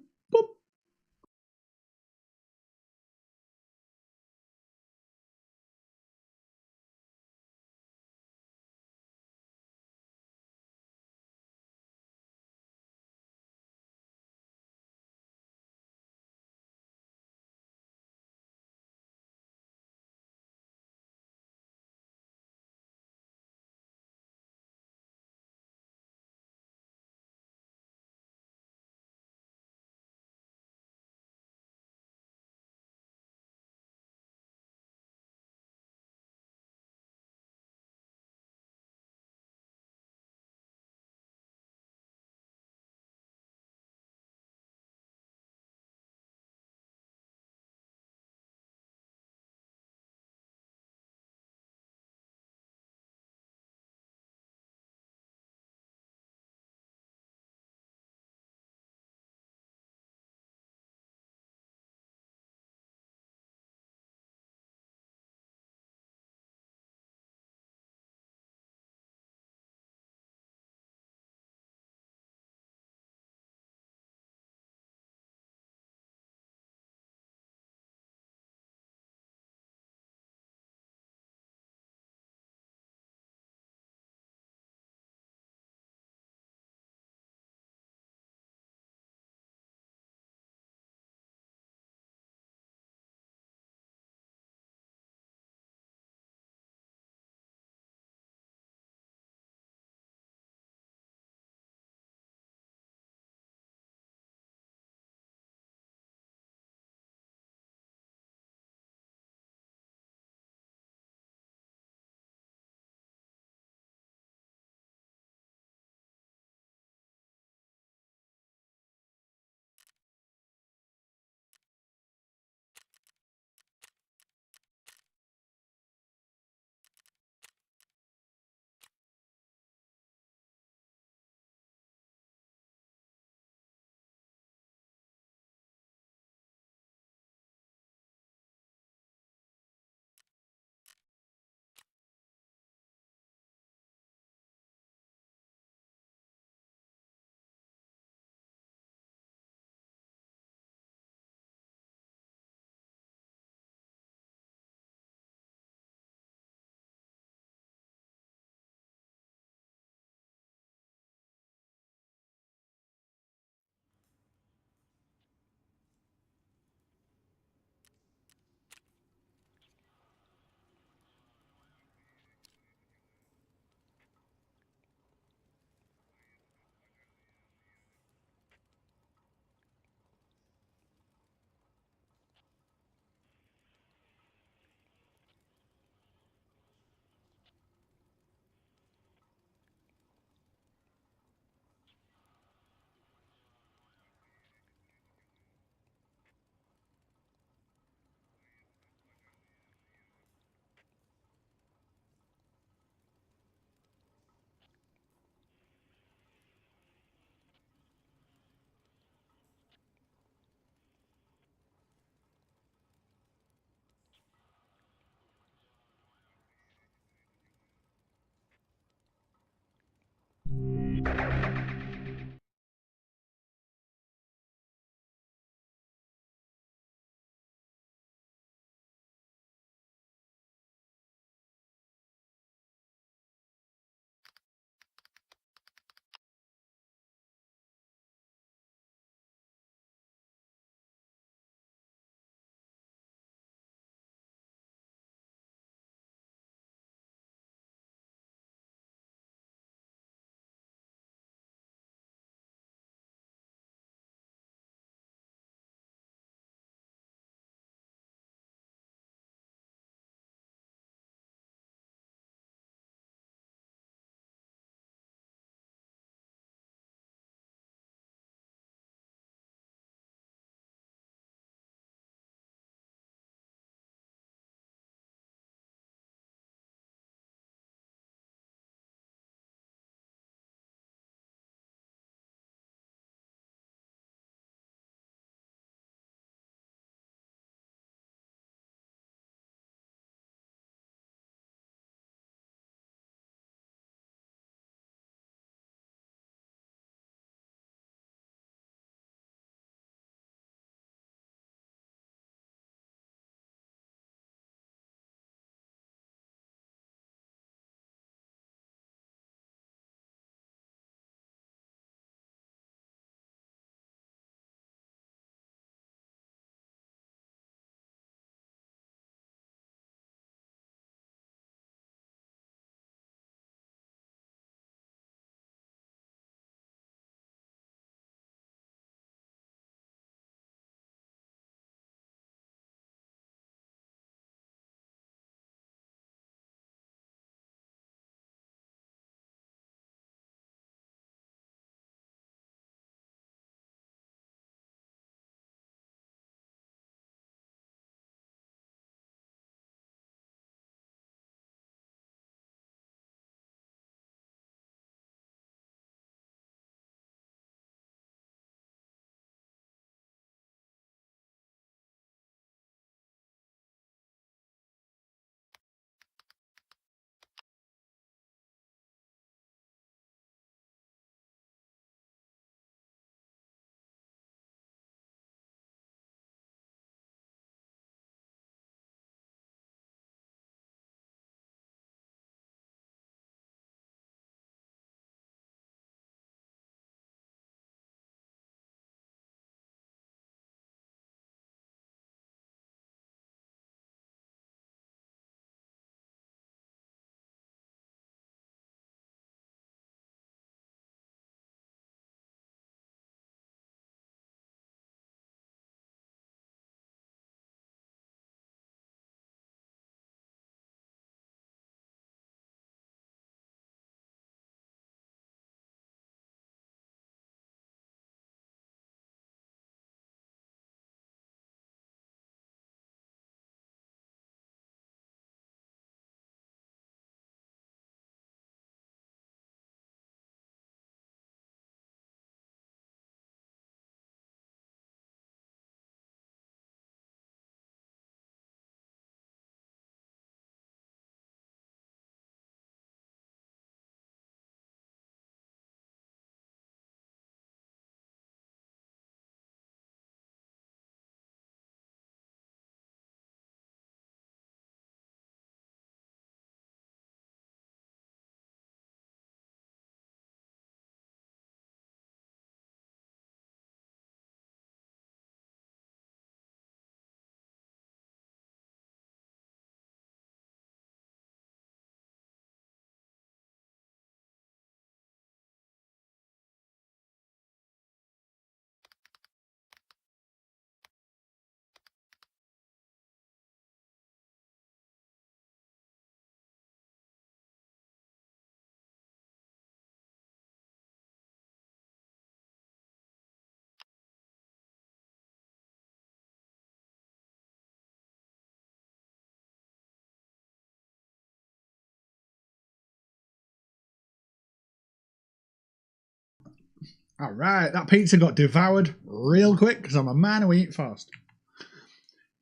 All right, that pizza got devoured real quick because I'm a man who eat fast.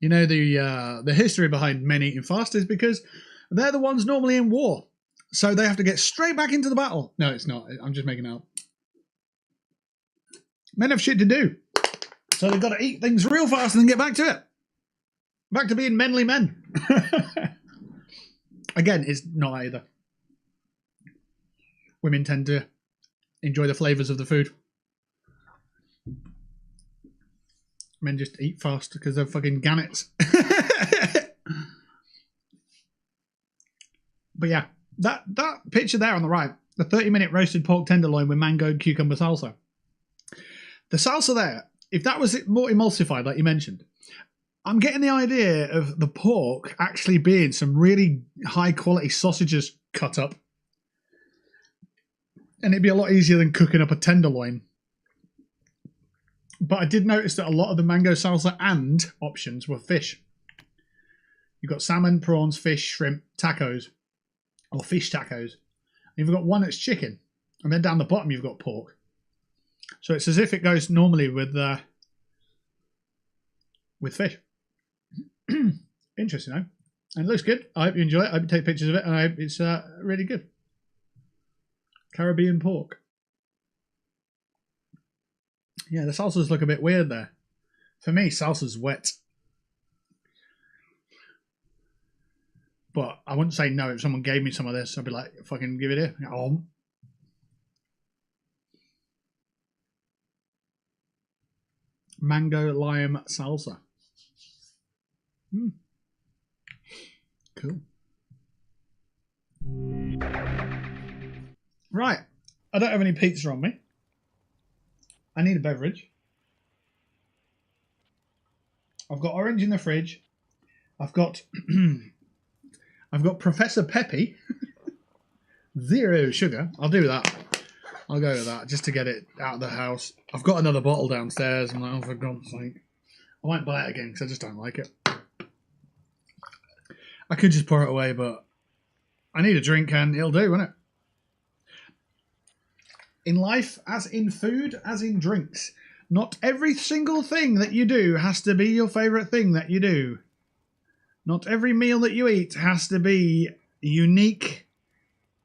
You know, the history behind men eating fast is because they're the ones normally in war. So they have to get straight back into the battle. No, it's not. I'm just making it up. Men have shit to do. So they've got to eat things real fast and then get back to it. Back to being manly men. Again, it's not either. Women tend to enjoy the flavours of the food. Men just eat fast because they're fucking gannets. But yeah, that picture there on the right, the 30-minute roasted pork tenderloin with mango and cucumber salsa. The salsa there, if that was more emulsified, like you mentioned, I'm getting the idea of the pork actually being some really high-quality sausages cut up. And it'd be a lot easier than cooking up a tenderloin. But I did notice that a lot of the mango salsa and options were fish. You've got salmon, prawns, fish, shrimp, tacos, or fish tacos. And you've got one that's chicken. And then down the bottom you've got pork. So it's as if it goes normally with fish. Interesting, though. And it looks good. I hope you enjoy it. I hope you take pictures of it. And I hope it's really good. Caribbean pork. Yeah, the salsas look a bit weird there. For me, salsa's wet. But I wouldn't say no. If someone gave me some of this, I'd be like, fucking give it here. Oh. Mango lime salsa. Cool. Right. I don't have any pizza on me. I need a beverage. I've got orange in the fridge. I've got Professor Peppy. 0 sugar. I'll do that. I'll go with that just to get it out of the house. I've got another bottle downstairs. I'm like, oh, for God's sake. I won't buy it again because I just don't like it. I could just pour it away, but I need a drink and it'll do, won't it? In life, as in food, as in drinks, not every single thing that you do has to be your favourite thing that you do. Not every meal that you eat has to be unique.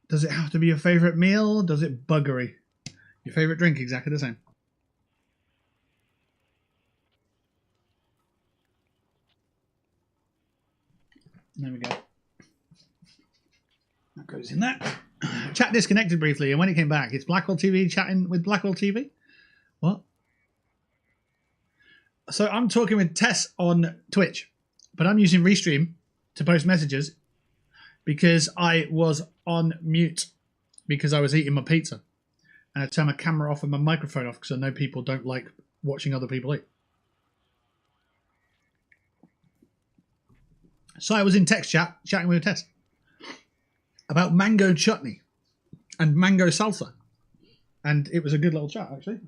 Does it have to be your favourite meal? Does it buggery? Your favourite drink, exactly the same. There we go. That goes in there. Chat disconnected briefly, and when it came back, it's Blackwell TV chatting with Blackwell TV. What? So I'm talking with Tess on Twitch, but I'm using Restream to post messages because I was on mute because I was eating my pizza. And I turned my camera off and my microphone off because I know people don't like watching other people eat. So I was in text chat, chatting with Tess about mango chutney and mango salsa. And it was a good little chat, actually.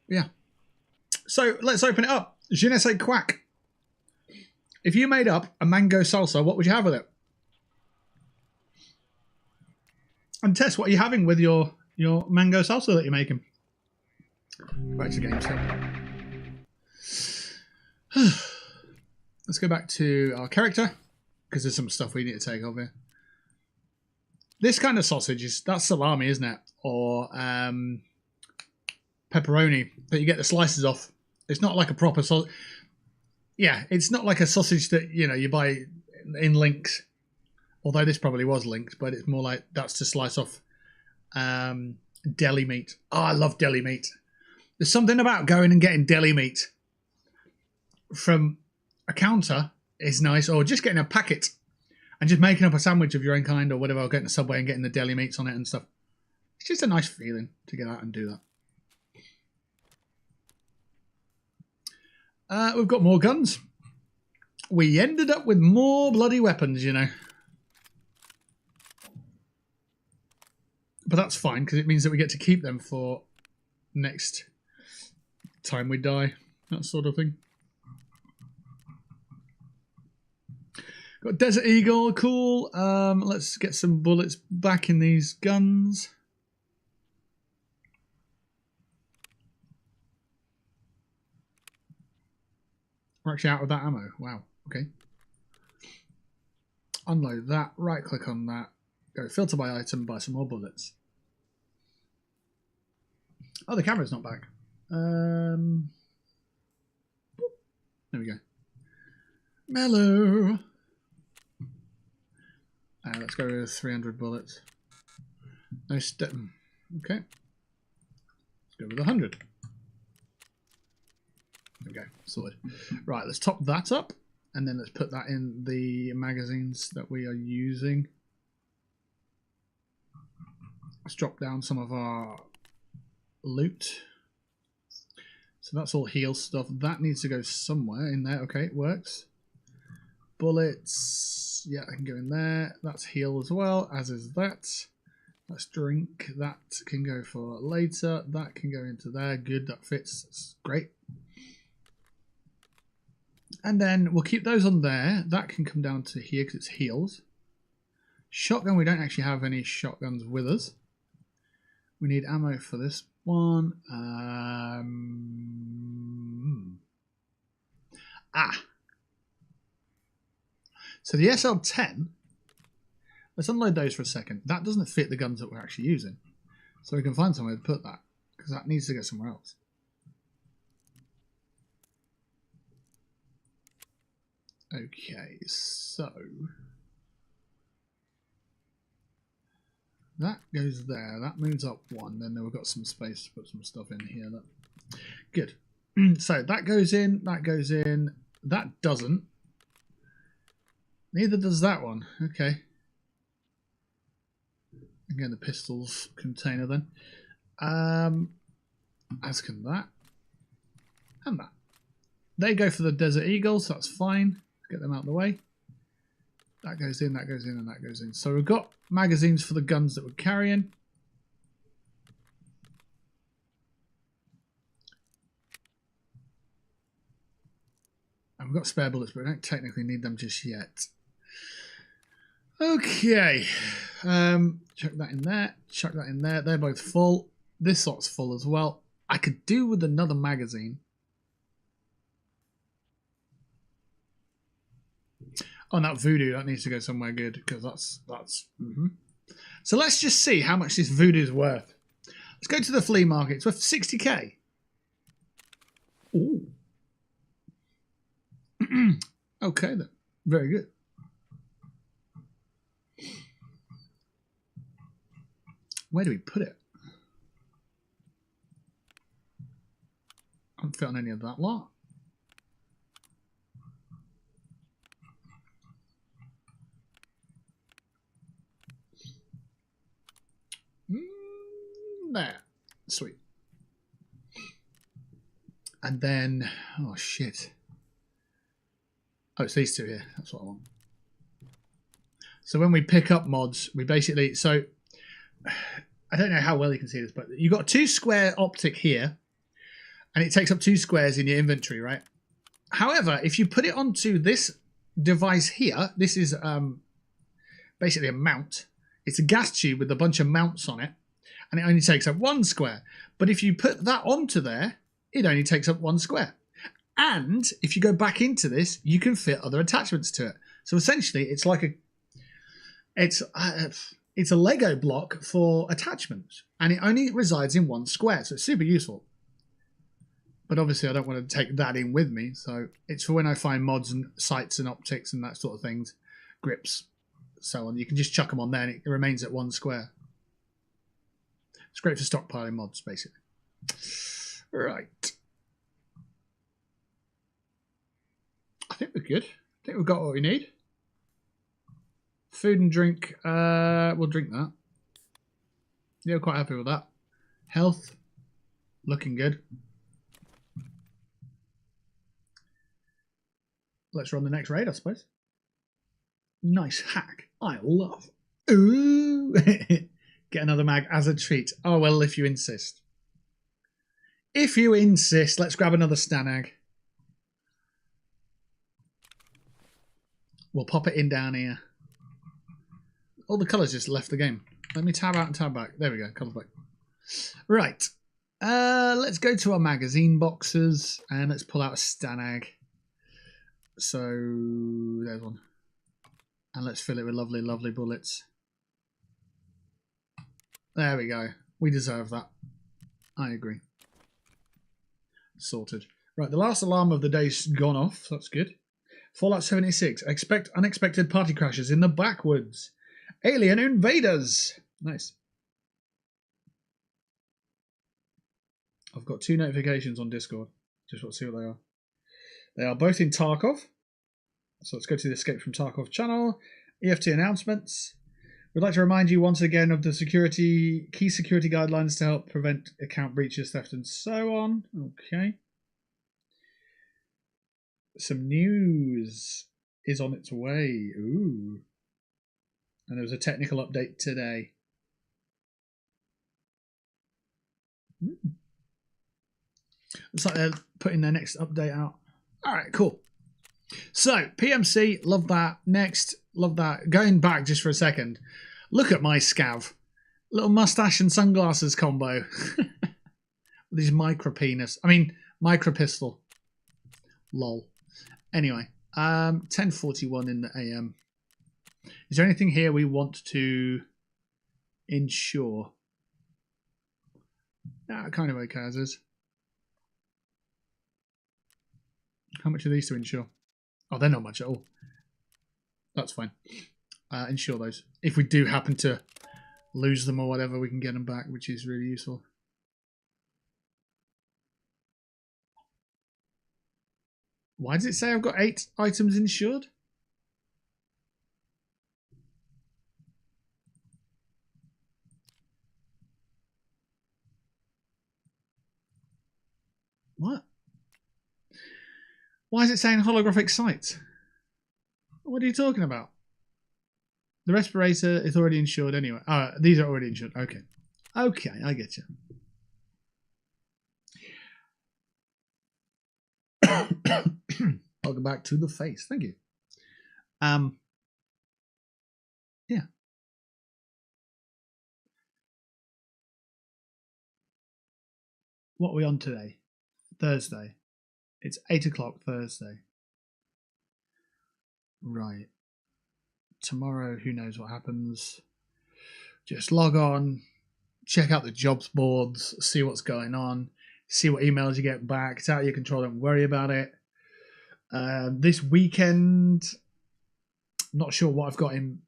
Yeah. So let's open it up. Je ne sais quack. If you made up a mango salsa, what would you have with it? And Tess, what are you having with your mango salsa that you're making? Back to the game still. Let's go back to our character, because there's some stuff we need to take off here. This kind of sausage, that's salami, isn't it? Or pepperoni that you get the slices off. It's not like a proper sausage. Yeah, it's not like a sausage that, you know, you buy in links. Although this probably was linked, but it's more like that's to slice off deli meat. Oh, I love deli meat. There's something about going and getting deli meat from a counter is nice, or just getting a packet and just making up a sandwich of your own kind or whatever, or getting a Subway and getting the deli meats on it and stuff. It's just a nice feeling to get out and do that. We've got more guns. We ended up with more bloody weapons, you know. But that's fine, because it means that we get to keep them for next time we die. That sort of thing. Got Desert Eagle, cool. Let's get some bullets back in these guns. We're actually out of that ammo. Wow. Okay. Unload that. Right click on that. Go filter by item. Buy some more bullets. Oh, the camera's not back. There we go. Mellow. Let's go with 300 bullets. No step. Okay. Let's go with 100. There we go. Sorted. Right, let's top that up. And then let's put that in the magazines that we are using. Let's drop down some of our loot. So that's all heal stuff. That needs to go somewhere in there. Okay, it works. Bullets. Yeah, I can go in there. That's heal as well, as is that. Let's drink. That can go for later. That can go into there. Good, that fits. That's great. And then we'll keep those on there. That can come down to here because it's heals. Shotgun, we don't actually have any shotguns with us. We need ammo for this one. So the SL10, let's unload those for a second. That doesn't fit the guns that we're actually using. So we can find somewhere to put that, because that needs to go somewhere else. Okay, so that goes there. That moves up one. Then we've got some space to put some stuff in here. Good. So that goes in. That goes in. That doesn't. Neither does that one. Okay. Again, the pistols container then. As can that. And that. They go for the Desert Eagle, so that's fine. Get them out of the way. That goes in, and that goes in. So we've got magazines for the guns that we're carrying. And we've got spare bullets, but we don't technically need them just yet. Okay. Chuck that in there. Chuck that in there. They're both full. This slot's full as well. I could do with another magazine. Oh, and that voodoo, that needs to go somewhere good, because that's So let's just see how much this voodoo is worth. Let's go to the flea market. It's worth 60k. Ooh. Okay then. Very good. Where do we put it? I don't fit on any of that lot. There. Sweet. And then, oh shit. Oh, it's these two here. That's what I want. So when we pick up mods, we basically, so I don't know how well you can see this, but you've got a 2 square optic here, and it takes up 2 squares in your inventory, right? However, if you put it onto this device here, this is basically a mount. It's a gas tube with a bunch of mounts on it, and it only takes up 1 square. But if you put that onto there, it only takes up 1 square. And if you go back into this, you can fit other attachments to it. So essentially, it's like it's a Lego block for attachments, and it only resides in 1 square. So it's super useful. But obviously, I don't want to take that in with me. So it's for when I find mods and sights and optics and that sort of things, grips, so on. You can just chuck them on there, and it remains at 1 square. It's great for stockpiling mods, basically. Right. I think we're good. I think we've got what we need. Food and drink. We'll drink that. Yeah, quite happy with that. Health. Looking good. Let's run the next raid, I suppose. Nice hack. I love. Ooh. Get another mag as a treat. Oh, well, if you insist. If you insist, let's grab another Stanag. We'll pop it in down here. All the colours just left the game. Let me tab out and tab back. There we go. Colours back. Right. Let's go to our magazine boxes and let's pull out a Stanag. So there's one. And let's fill it with lovely, lovely bullets. There we go. We deserve that. I agree. Sorted. Right, the last alarm of the day's gone off. So that's good. Fallout 76. Expect unexpected party crashes in the backwoods. Alien invaders. Nice. I've got 2 notifications on Discord. Just want to see what they are. They are both in Tarkov. So let's go to the Escape from Tarkov channel. EFT announcements. We'd like to remind you once again of the key security guidelines to help prevent account breaches, theft, and so on. Okay. Some news is on its way. Ooh. And there was a technical update today. Looks like they're putting their next update out. All right, cool. So, PMC, love that. Next, love that. Going back just for a second. Look at my scav. Little mustache and sunglasses combo. With his micro pistol. Lol. Anyway, 10:41 in the AM. Is there anything here we want to insure? Nah, kind of okay as is. How much are these to insure? Oh, they're not much at all. That's fine. Insure those. If we do happen to lose them or whatever, we can get them back, which is really useful. Why does it say I've got 8 items insured? What? Why is it saying holographic sight? What are you talking about? The respirator is already insured anyway. These are already insured. Okay. Okay, I get you. Welcome back to the face. Thank you. Yeah. What are we on today? Thursday. It's 8 o'clock Thursday. Right. Tomorrow, who knows what happens. Just log on, check out the jobs boards, see what's going on, see what emails you get back. It's out of your control, don't worry about it. This weekend, not sure what I've got in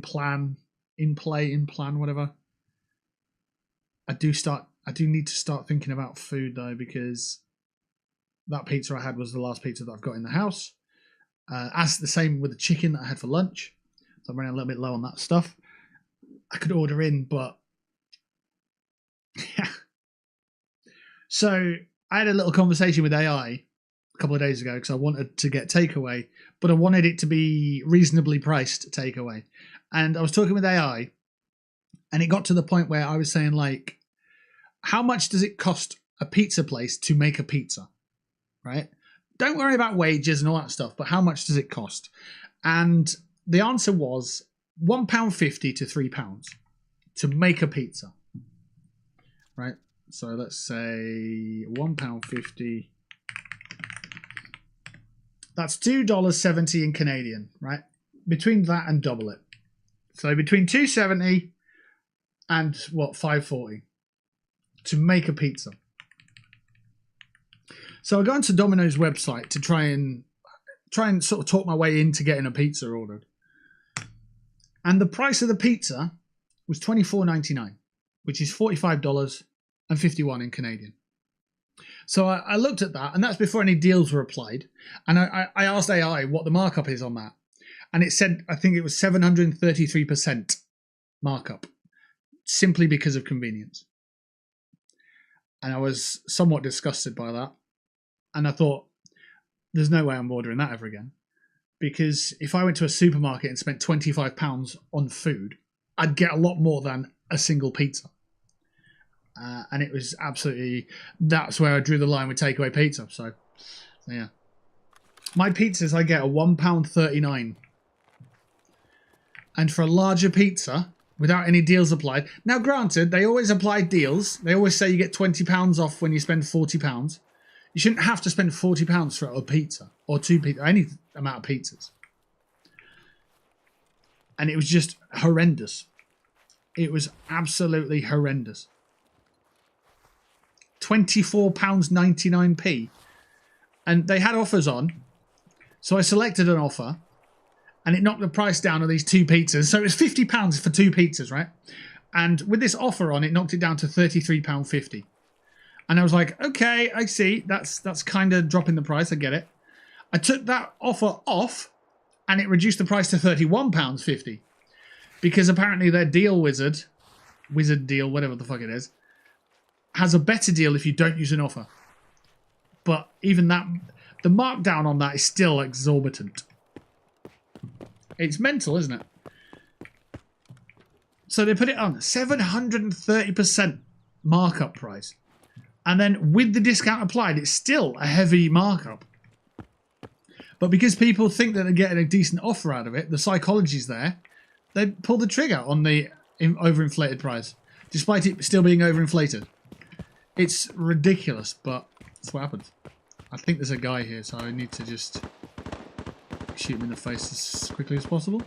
plan, whatever. I do need to start thinking about food though, because that pizza I had was the last pizza that I've got in the house. As the same with the chicken that I had for lunch. So I'm running a little bit low on that stuff. I could order in, but yeah. So I had a little conversation with AI a couple of days ago because I wanted to get takeaway, but I wanted it to be reasonably priced takeaway. And I was talking with AI, and it got to the point where I was saying, like, how much does it cost a pizza place to make a pizza? Right? Don't worry about wages and all that stuff, but how much does it cost? And the answer was £1.50 to £3 to make a pizza. Right? So let's say £1.50. That's $2.70 in Canadian, right? Between that and double it. So between $2.70 and $5.40 to make a pizza. So I got onto Domino's website to try and sort of talk my way into getting a pizza ordered. And the price of the pizza was $24.99, which is $45.51 in Canadian. So I looked at that, and that's before any deals were applied. And I asked AI what the markup is on that. And it said, I think it was 733% markup, simply because of convenience. And I was somewhat disgusted by that. And I thought, there's no way I'm ordering that ever again. Because if I went to a supermarket and spent £25 on food, I'd get a lot more than a single pizza. And it was absolutely, that's where I drew the line with takeaway pizza. So yeah. My pizzas I get are £1.39. And for a larger pizza, without any deals applied. Now granted, they always apply deals. They always say you get £20 off when you spend £40. You shouldn't have to spend £40 for a pizza or two pizza, any amount of pizzas. And it was just horrendous. It was absolutely horrendous. £24.99p. And they had offers on. So I selected an offer. And it knocked the price down on these two pizzas. So it was £50 for two pizzas, right? And with this offer on, it knocked it down to £33.50. And I was like, okay, I see. That's kind of dropping the price. I get it. I took that offer off, and it reduced the price to £31.50. Because apparently their deal wizard deal, whatever the fuck it is, has a better deal if you don't use an offer. But even that, the markdown on that is still exorbitant. It's mental, isn't it? So they put it on 730% markup price. And then with the discount applied, it's still a heavy markup. But because people think that they're getting a decent offer out of it, the psychology's there, they pull the trigger on the overinflated price, despite it still being overinflated. It's ridiculous, but that's what happens. I think there's a guy here, so I need to just shoot him in the face as quickly as possible.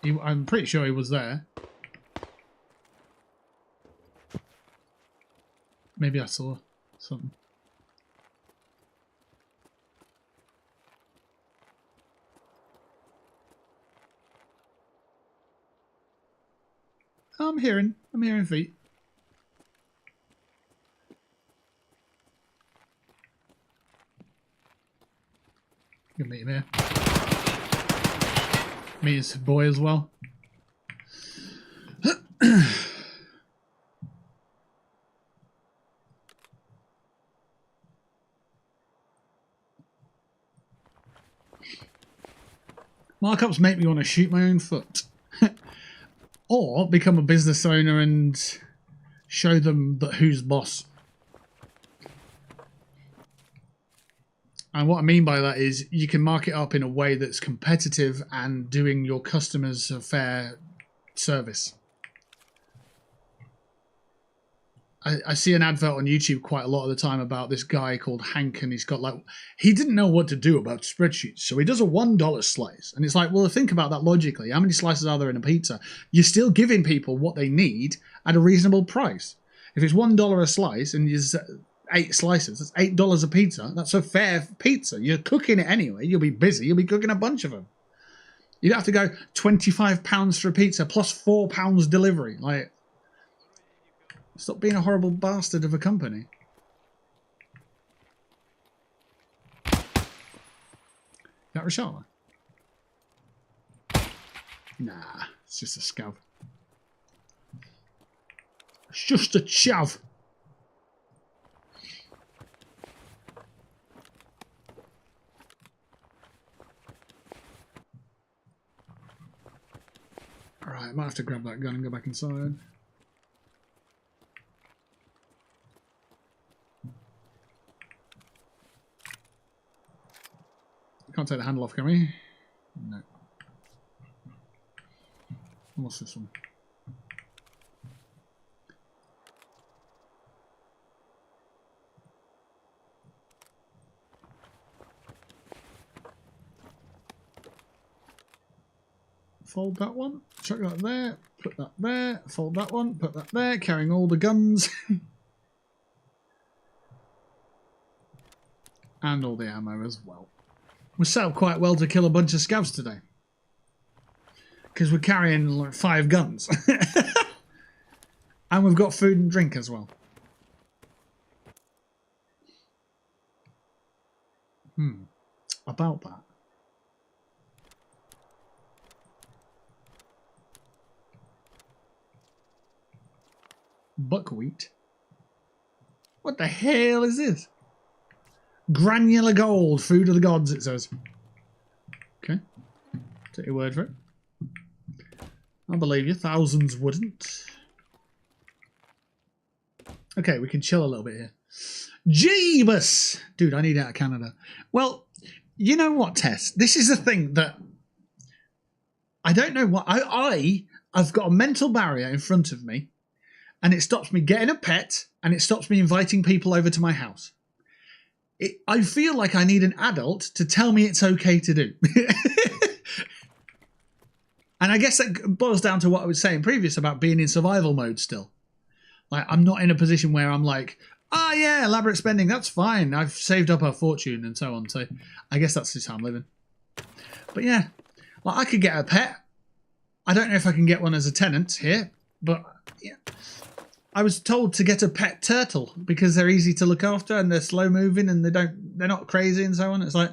I'm pretty sure he was there. Maybe I saw something. I'm hearing feet. You can meet him here. Meet his boy as well. Markups make me want to shoot my own foot. Or become a business owner and show them that who's boss. And what I mean by that is you can mark it up in a way that's competitive and doing your customers a fair service. I see an advert on YouTube quite a lot of the time about this guy called Hank, and he's got like, he didn't know what to do about spreadsheets, so he does a $1 slice. And it's like, well, think about that logically. How many slices are there in a pizza? You're still giving people what they need at a reasonable price. If it's $1 a slice and there's 8 slices, that's $8 a pizza. That's a fair pizza. You're cooking it anyway. You'll be busy. You'll be cooking a bunch of them. You'd have to go £25 for a pizza plus £4 delivery. Like, stop being a horrible bastard of a company. That Rashada? Nah, it's just a scav. It's just a chav. Alright, I might have to grab that gun and go back inside. Can't take the handle off, can we? No. What's this one? Fold that one, chuck that there, put that there, fold that one, put that there, carrying all the guns. And all the ammo as well. We're set up quite well to kill a bunch of scavs today. Because we're carrying like 5 guns. And we've got food and drink as well. About that. Buckwheat? What the hell is this? Granular gold, food of the gods, it says. Okay. Take your word for it. I believe you. Thousands wouldn't. Okay, we can chill a little bit here. Jeebus! Dude, I need out of Canada. Well, you know what, Tess? This is the thing that I don't know what I've got a mental barrier in front of me, and it stops me getting a pet, and it stops me inviting people over to my house. I feel like I need an adult to tell me it's okay to do. And I guess that boils down to what I was saying previous about being in survival mode still. Like, I'm not in a position where I'm like, oh yeah, elaborate spending, that's fine. I've saved up a fortune and so on. So I guess that's just how I'm living. But yeah, well, I could get a pet. I don't know if I can get one as a tenant here, but yeah. I was told to get a pet turtle because they're easy to look after and they're slow moving and they're not crazy and so on. It's like,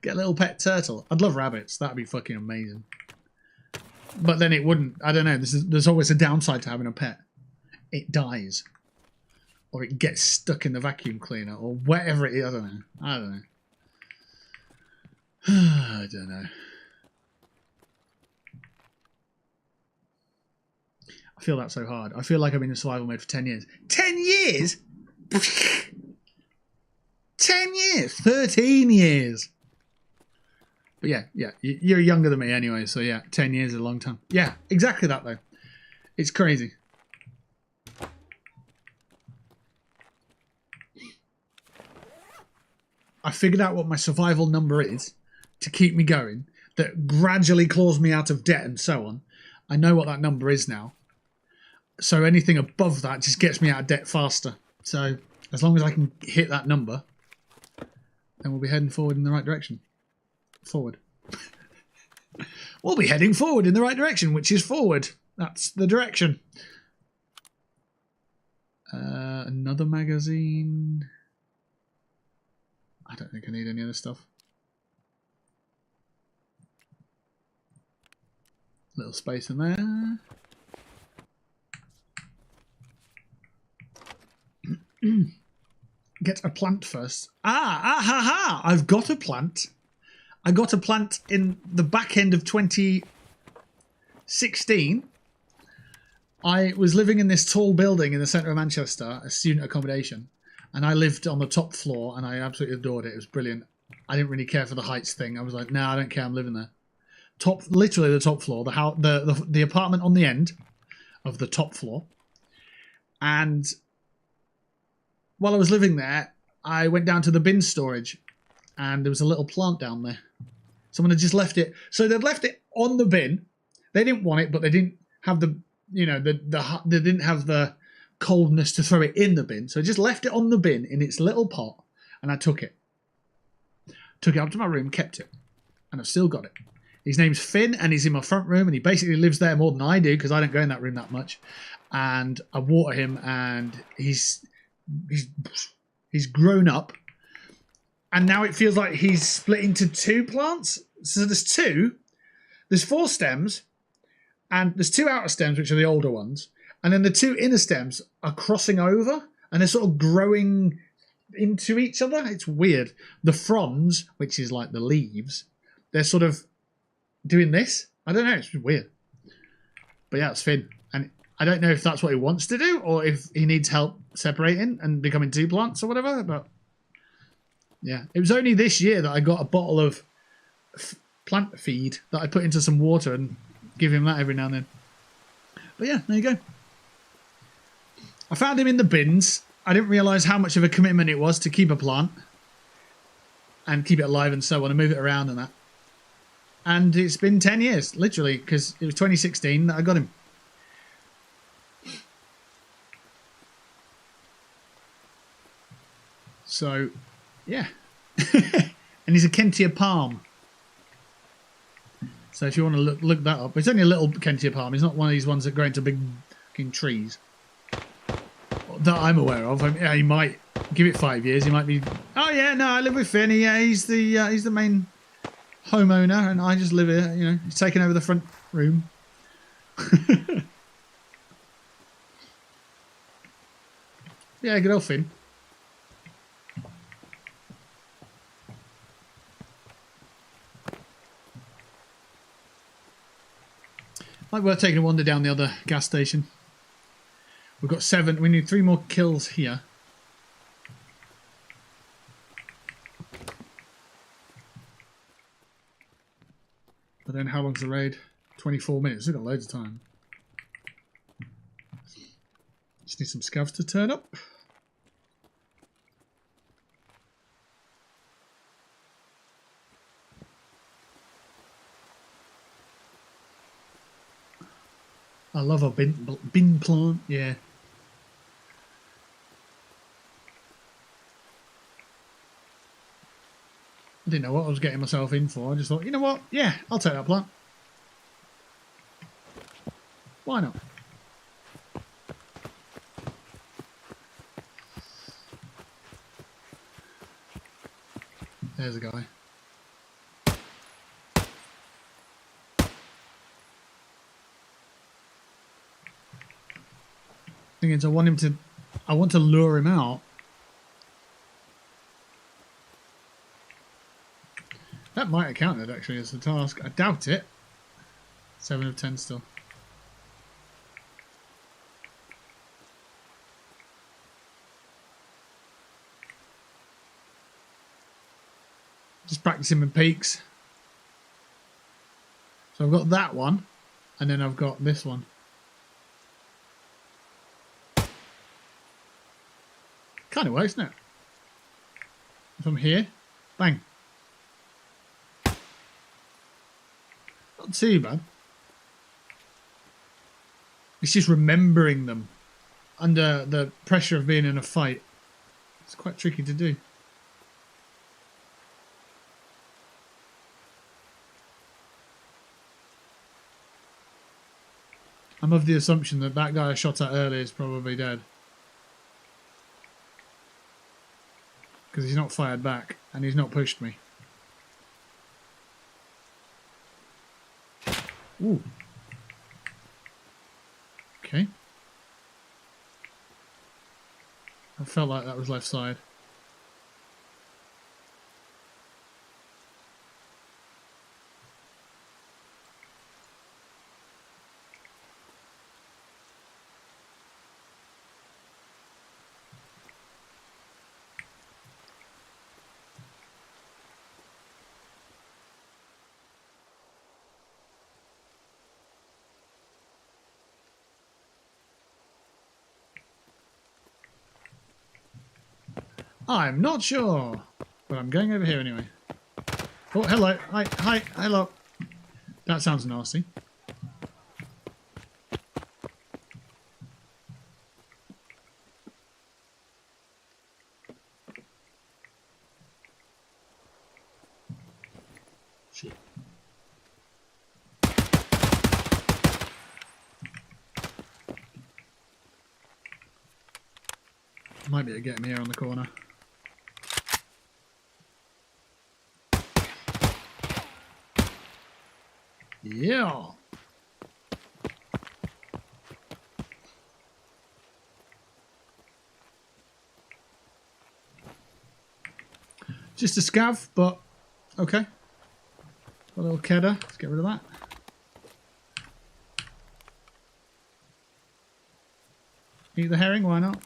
get a little pet turtle. I'd love rabbits. That'd be fucking amazing. But then it wouldn't. I don't know. There's always a downside to having a pet. It dies, or it gets stuck in the vacuum cleaner, or whatever it is. I don't know. I don't know. I feel that so hard. I feel like I've been in survival mode for 10 years. 10 years? 10 years? 13 years. But yeah, you're younger than me anyway, so yeah, 10 years is a long time. Yeah, exactly that though. It's crazy. I figured out what my survival number is to keep me going, that gradually claws me out of debt and so on. I know what that number is now. So anything above that just gets me out of debt faster. So as long as I can hit that number, then we'll be heading forward in the right direction. Forward. We'll be heading forward in the right direction, which is forward. That's the direction. Another magazine. I don't think I need any other stuff. Little space in there. Get a plant first. I've got a plant. I got a plant in the back end of 2016. I was living in this tall building in the centre of Manchester, a student accommodation, and I lived on the top floor, and I absolutely adored it. It was brilliant. I didn't really care for the heights thing. I was like, no, I don't care. I'm living there. Literally the top floor, the apartment on the end of the top floor, and while I was living there, I went down to the bin storage and there was a little plant down there. Someone had just left it. So they'd left it on the bin. They didn't want it, but they didn't have they didn't have the coldness to throw it in the bin. So I just left it on the bin in its little pot and I took it. Took it up to my room, kept it. And I've still got it. His name's Finn and he's in my front room and he basically lives there more than I do because I don't go in that room that much. And I water him and he's grown up and now it feels like he's split into two plants. So there's 4 stems and there's 2 outer stems which are the older ones, and then the 2 inner stems are crossing over and they're sort of growing into each other. It's weird. The fronds, which is like the leaves, they're sort of doing this. I don't know, it's weird. But yeah, it's Finn. And I don't know if that's what he wants to do or if he needs help separating and becoming 2 plants or whatever. But yeah, it was only this year that I got a bottle of plant feed that I put into some water and give him that every now and then. But yeah, there you go. I found him in the bins. I didn't realise how much of a commitment it was to keep a plant and keep it alive and so on and move it around and that. And it's been 10 years, literally, because it was 2016 that I got him. So, yeah. And he's a Kentia palm. So if you want to look that up. It's only a little Kentia palm. He's not one of these ones that grow into big fucking trees. That I'm aware of. I mean, he might give it 5 years. He might be... Oh, yeah, no, I live with Finn. Yeah, he's the main homeowner, and I just live here. You know, he's taking over the front room. Yeah, good old Finn. Might be worth taking a wander down the other gas station. We've got 7. We need 3 more kills here. But then how long's the raid? 24 minutes. We've got loads of time. Just need some scavs to turn up. love a bin plant. Yeah. I didn't know what I was getting myself in for. I just thought, you know what? Yeah, I'll take that plant. Why not? There's a guy. Thing is, I want to lure him out. That might have counted actually as the task. I doubt it. 7 of 10 still. Just practicing with peaks. So I've got that one, and then I've got this one. Kind of works, isn't it? If I'm here, bang. Not too bad. It's just remembering them under the pressure of being in a fight. It's quite tricky to do. I'm of the assumption that that guy I shot at earlier is probably dead. Because he's not fired back and he's not pushed me. Ooh. Okay. I felt like that was left side. I'm not sure, but I'm going over here anyway. Oh, hello. Hi, hello. That sounds nasty. Shit. Might be able to get him here on the corner. Yeah. Just a scav, but okay. A little kedder. Let's get rid of that. Eat the herring, why not?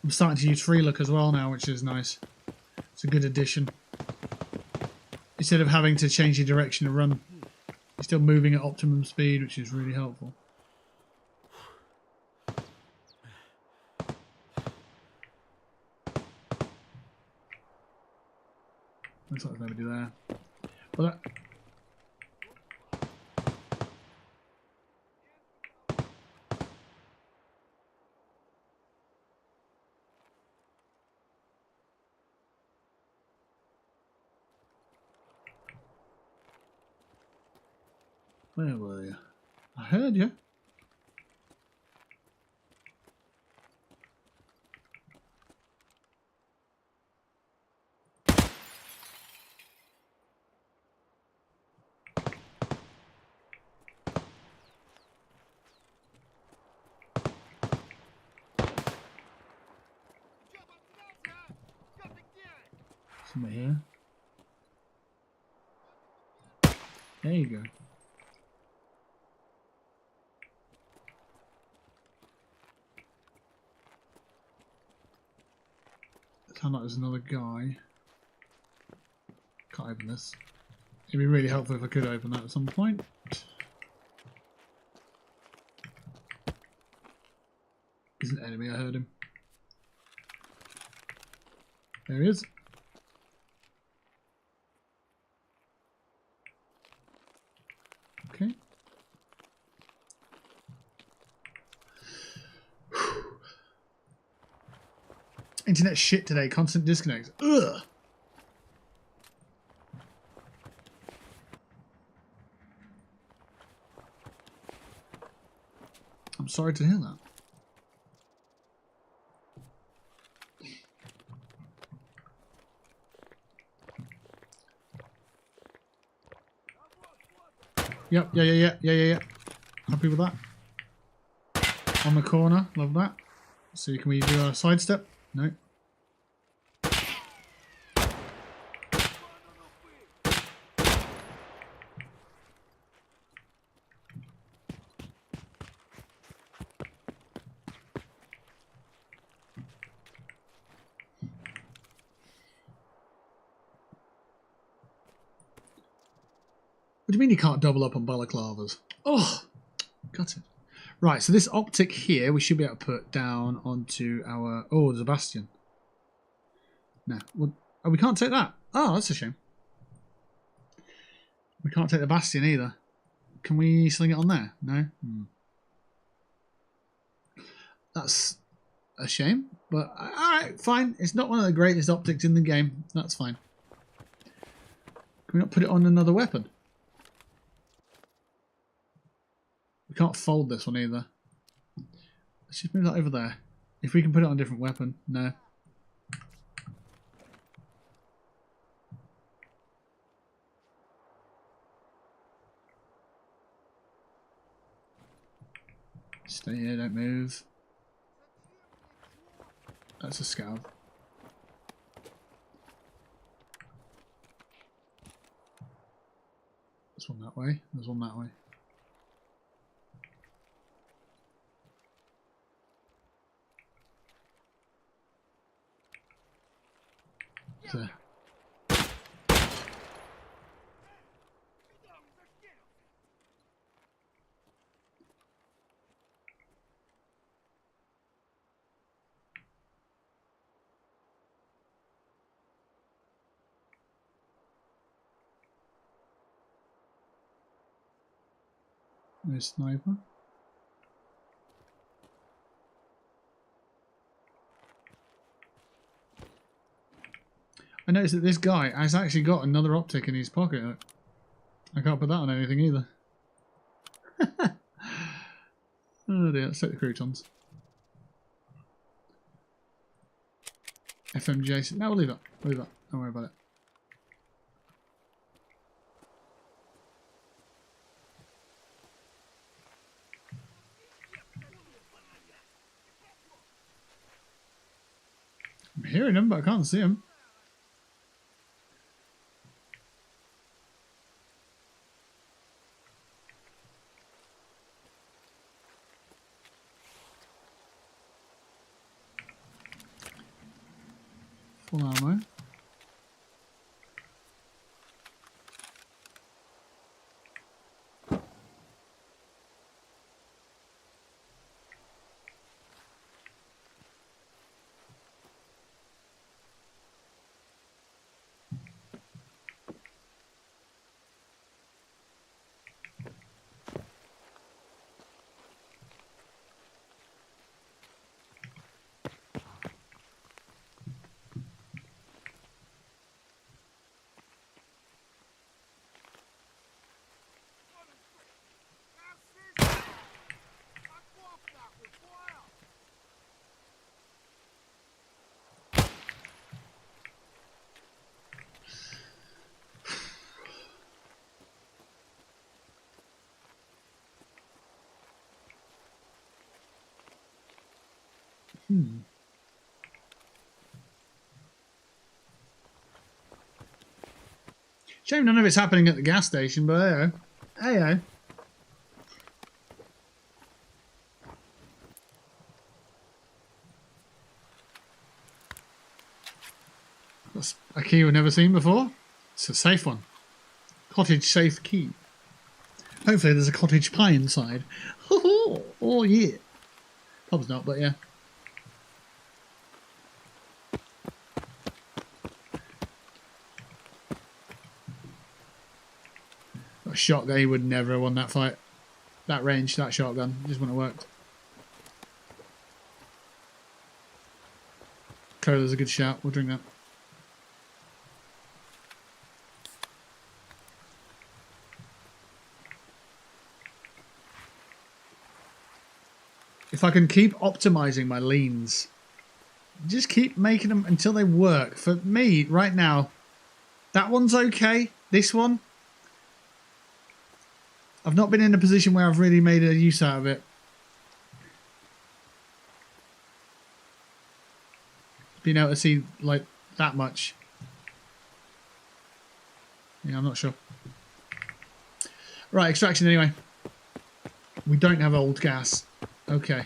I'm starting to use free look as well now, which is nice. It's a good addition. Instead of having to change your direction to run, you're still moving at optimum speed, which is really helpful. Looks like there's nobody there. Well, that... Where were you? I heard you. Somewhere here. There you go. Sounds like there's another guy. Can't open this. It'd be really helpful if I could open that at some point. He's an enemy, I heard him. There he is. Okay. Internet shit today, constant disconnects. Ugh. I'm sorry to hear that. Yep, yeah. Happy with that. On the corner, love that. So can we do a sidestep? No. What do you mean you can't double up on balaclavas? Oh, got it. Right, so this optic here, we should be able to put down onto our... Oh, there's a bastion. No. Well, oh, we can't take that. Oh, that's a shame. We can't take the bastion either. Can we sling it on there? No? That's a shame. But, alright, fine. It's not one of the greatest optics in the game. That's fine. Can we not put it on another weapon? We can't fold this one either. Let's just move that over there. If we can put it on a different weapon. No. Stay here, don't move. That's a scav. There's one that way. There's one that way. There. No sniper. I noticed that this guy has actually got another optic in his pocket. I can't put that on anything either. Oh dear, let's take the croutons. FMJ. No, we'll leave it. We'll leave it. Don't worry about it. I'm hearing him, but I can't see him. Full ammo. Shame none of it's happening at the gas station, but hey-o. Hey-o. That's a key we've never seen before. It's a safe one. Cottage safe key. Hopefully there's a cottage pie inside. Oh yeah. Probably not, but yeah. Got a shotgun, he would never have won that fight. That range, that shotgun, just wouldn't have worked. Cola's a good shout, we'll drink that. If I can keep optimizing my leans, just keep making them until they work. For me, right now, that one's okay. This one, I've not been in a position where I've really made a use out of it. Being able to see like that much. Yeah, I'm not sure. Right, extraction anyway. We don't have old gas. Okay.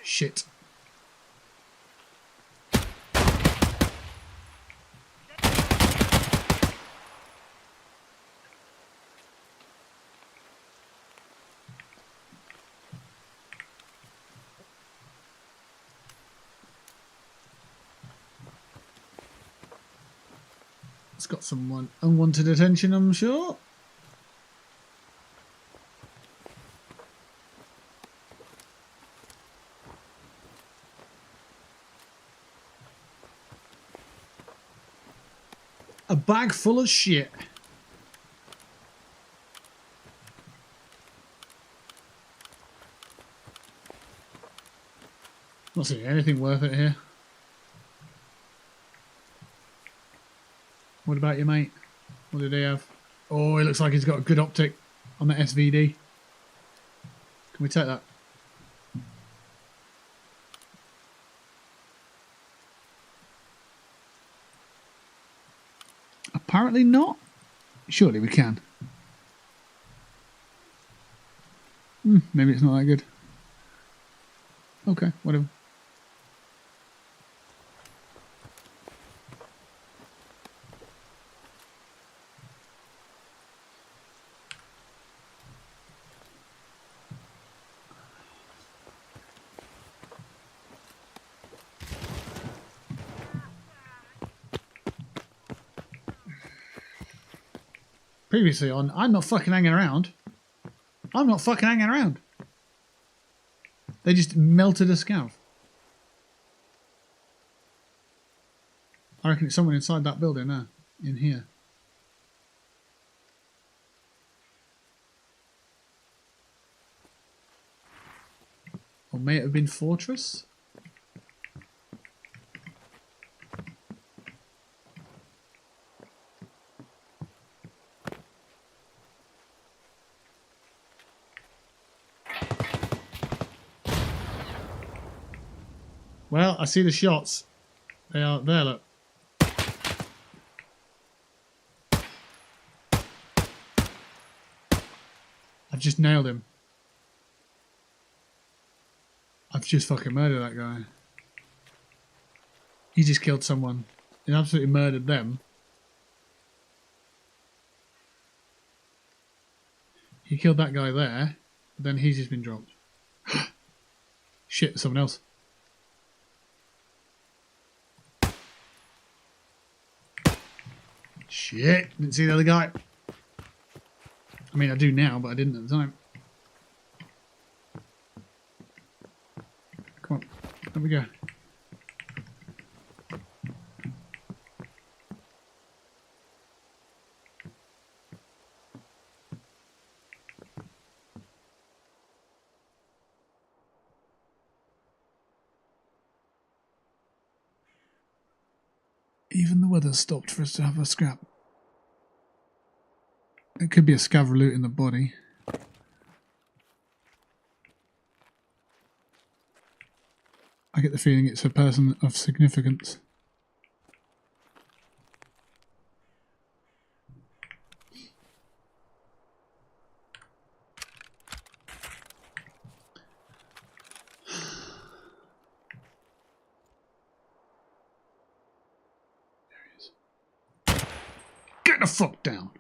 Shit. It's got some unwanted attention, I'm sure. A bag full of shit. Not seeing anything worth it here. What about you, mate? What did he have? Oh, it looks like he's got a good optic on the SVD. Can we take that? Apparently not. Surely we can. Maybe it's not that good. Okay, whatever. Previously on, I'm not fucking hanging around. I'm not fucking hanging around. They just melted a scav. I reckon it's someone inside that building now, in here. Or may it have been Fortress? Well, I see the shots. They are there, look. I've just nailed him. I've just fucking murdered that guy. He just killed someone. He absolutely murdered them. He killed that guy there, but then he's just been dropped. Shit, someone else. Shit, didn't see the other guy. I mean, I do now, but I didn't at the time. Come on, there we go. Even the weather stopped for us to have a scrap. It could be a scav loot in the body. I get the feeling it's a person of significance. the fuck down.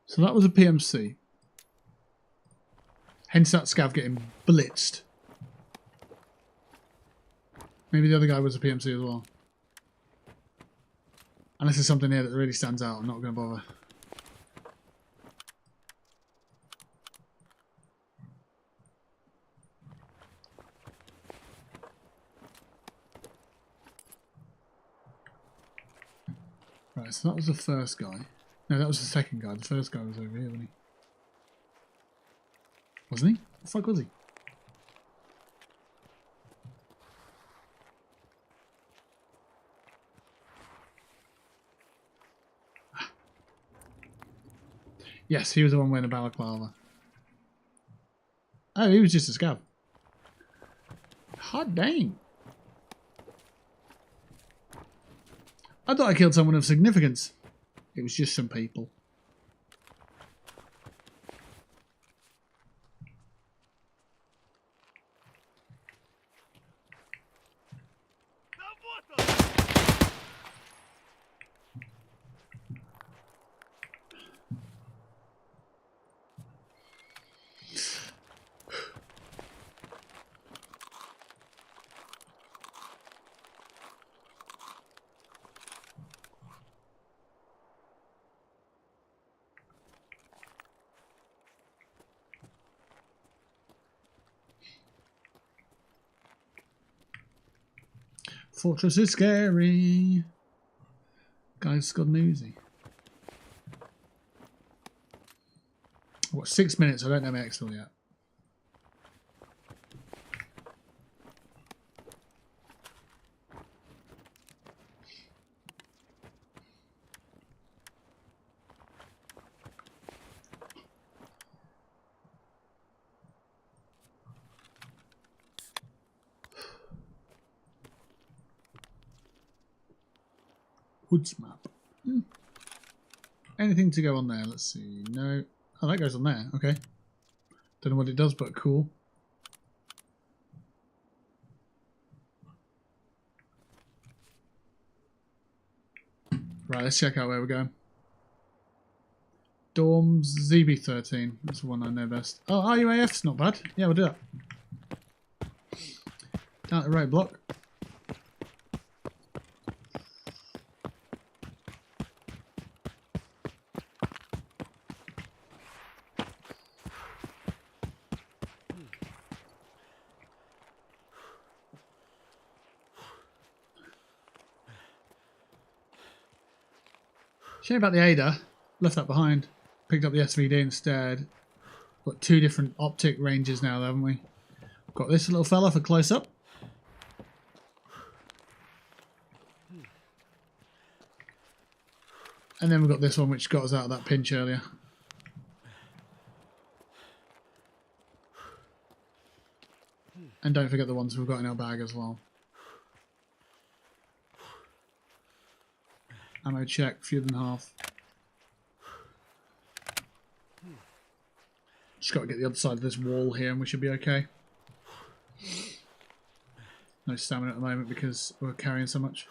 So that was a PMC. Hence that scav getting blitzed. Maybe the other guy was a PMC as well. Unless there's something here that really stands out, I'm not going to bother. Right, so that was the first guy. No, that was the second guy. The first guy was over here, wasn't he? Wasn't he? The fuck was he? Yes, he was the one wearing a balaclava. Oh, he was just a scav. Hot dang. I thought I killed someone of significance. It was just some people. Fortress is scary. Guy's got an Uzi. What, 6 minutes? I don't know my exfil yet. Woods map. Anything to go on there? Let's see. No. Oh, that goes on there. Okay. Don't know what it does, but cool. Right, let's check out where we're going. Dorms ZB13. That's the one I know best. Oh, RUAF's not bad. Yeah, we'll do that. Down at the right block. Shame about the Ada. Left that behind. Picked up the SVD instead. Got two different optic ranges now, haven't we? Got this little fella for close up. And then we've got this one which got us out of that pinch earlier. And don't forget the ones we've got in our bag as well. Ammo check, fewer than half. Just got to get the other side of this wall here and we should be okay. No stamina at the moment because we're carrying so much.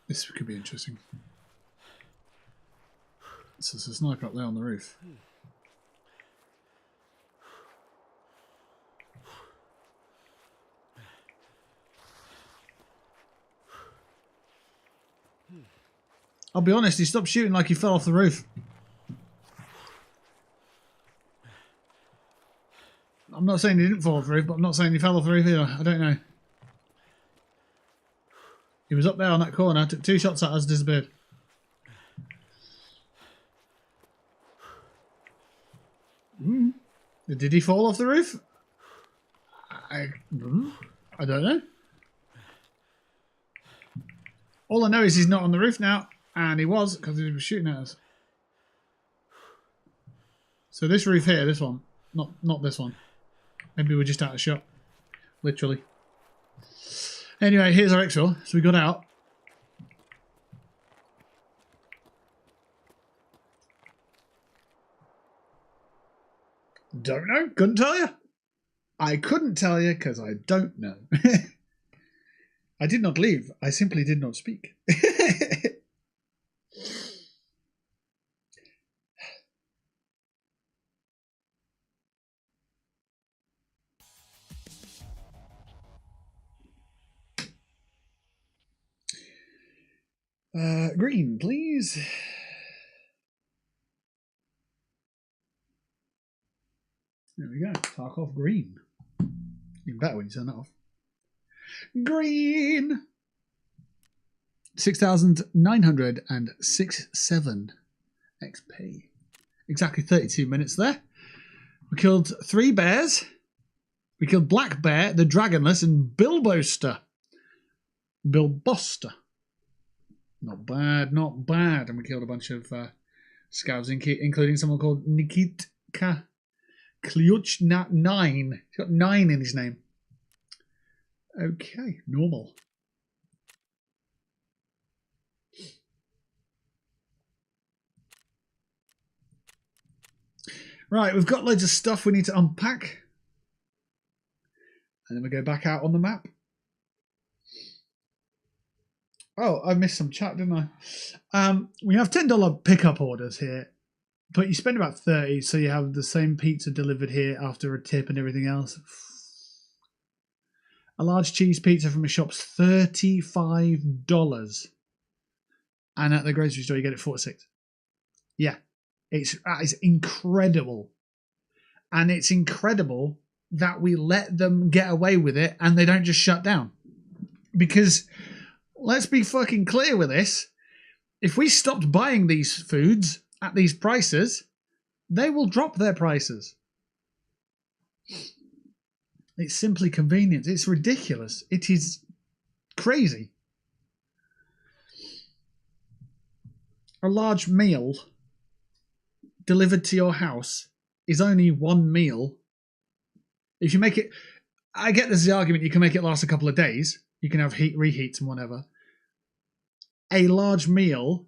This could be interesting. So there's a sniper up there on the roof. I'll be honest, he stopped shooting like he fell off the roof. I'm not saying he didn't fall off the roof, but I'm not saying he fell off the roof either. I don't know. He was up there on that corner, took 2 shots at us, disappeared. Did he fall off the roof? I don't know. All I know is he's not on the roof now, and he was because he was shooting at us. So this roof here, this one, not this one. Maybe we're just out of shot, literally. Anyway, here's our exfil. So we got out. Don't know. Couldn't tell you. I couldn't tell you because I don't know. I did not leave. I simply did not speak. Green, please. There we go. Tarkov green. Even better when you turn that off. Green. 6,967 XP. Exactly 32 minutes there. We killed 3 bears. We killed Black Bear, the Dragonless, and Bilboster. Bilboster. Not bad, not bad. And we killed a bunch of scavs, including someone called Nikitka Kliuch 9. He's got 9 in his name. Okay, normal. Right, we've got loads of stuff we need to unpack. And then we go back out on the map. Oh, I missed some chat, didn't I? We have $10 pickup orders here, but you spend about 30, so you have the same pizza delivered here after a tip and everything else. A large cheese pizza from a shop's $35, and at the grocery store you get it for $46. Yeah, that is incredible, and it's incredible that we let them get away with it and they don't just shut down. Because let's be fucking clear with this. If we stopped buying these foods at these prices, they will drop their prices. It's simply convenient. It's ridiculous. It is crazy. A large meal delivered to your house is only one meal. If you make it, I get there's the argument you can make it last a couple of days. You can have reheats and whatever. A large meal,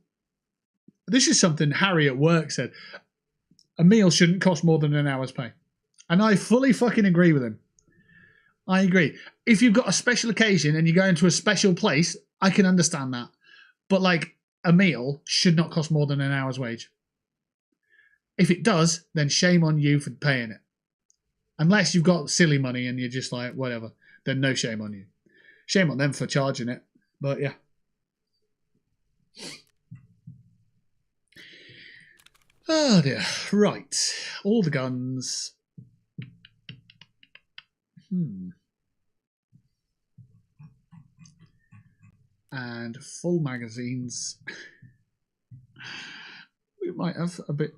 this is something Harry at work said, a meal shouldn't cost more than an hour's pay. And I fully fucking agree with him. I agree. If you've got a special occasion and you go into a special place, I can understand that. But like a meal should not cost more than an hour's wage. If it does, then shame on you for paying it. Unless you've got silly money and you're just like, whatever, then no shame on you. Shame on them for charging it. But yeah. Oh dear. Right. All the guns. And full magazines. We might have a bit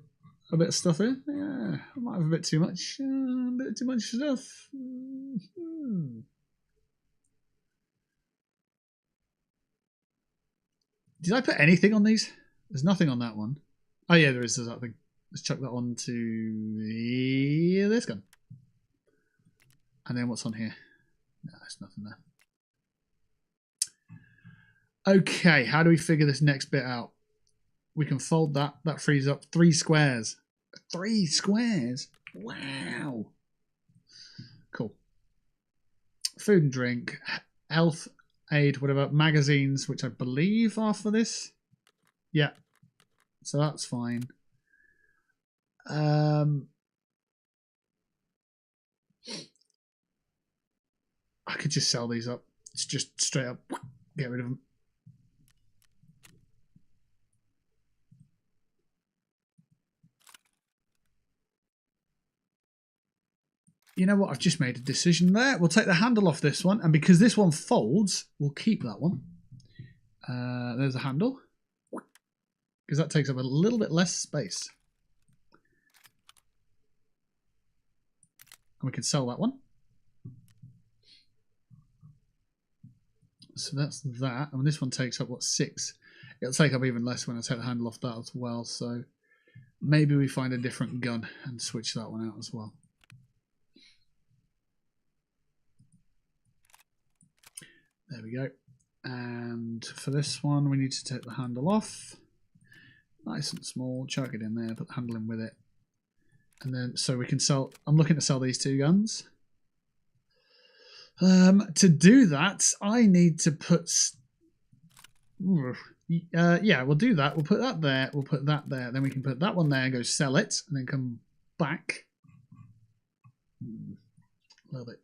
of stuff here. Yeah, I might have a bit too much. A bit too much stuff. Did I put anything on these? There's nothing on that one. Oh yeah, there is that thing. Let's chuck that on to this gun. And then what's on here? No, there's nothing there. Okay, how do we figure this next bit out? We can fold that. That frees up 3 squares. 3 squares? Wow. Cool. Food and drink. Health aid, whatever. Magazines, which I believe are for this. Yeah. So that's fine. I could just sell these up. It's just straight up get rid of them. You know what? I've just made a decision there. We'll take the handle off this one. And because this one folds, we'll keep that one. There's a handle. Because that takes up a little bit less space. And we can sell that one. So that's that. And this one takes up, what, 6? It'll take up even less when I take the handle off that as well. So maybe we find a different gun and switch that one out as well. There we go. And for this one, we need to take the handle off. Nice and small. Chuck it in there. Put the handle in with it. And then, so we can sell... I'm looking to sell these 2 guns. To do that, I need to put... yeah, we'll do that. We'll put that there. We'll put that there. Then we can put that one there and go sell it. And then come back. A little bit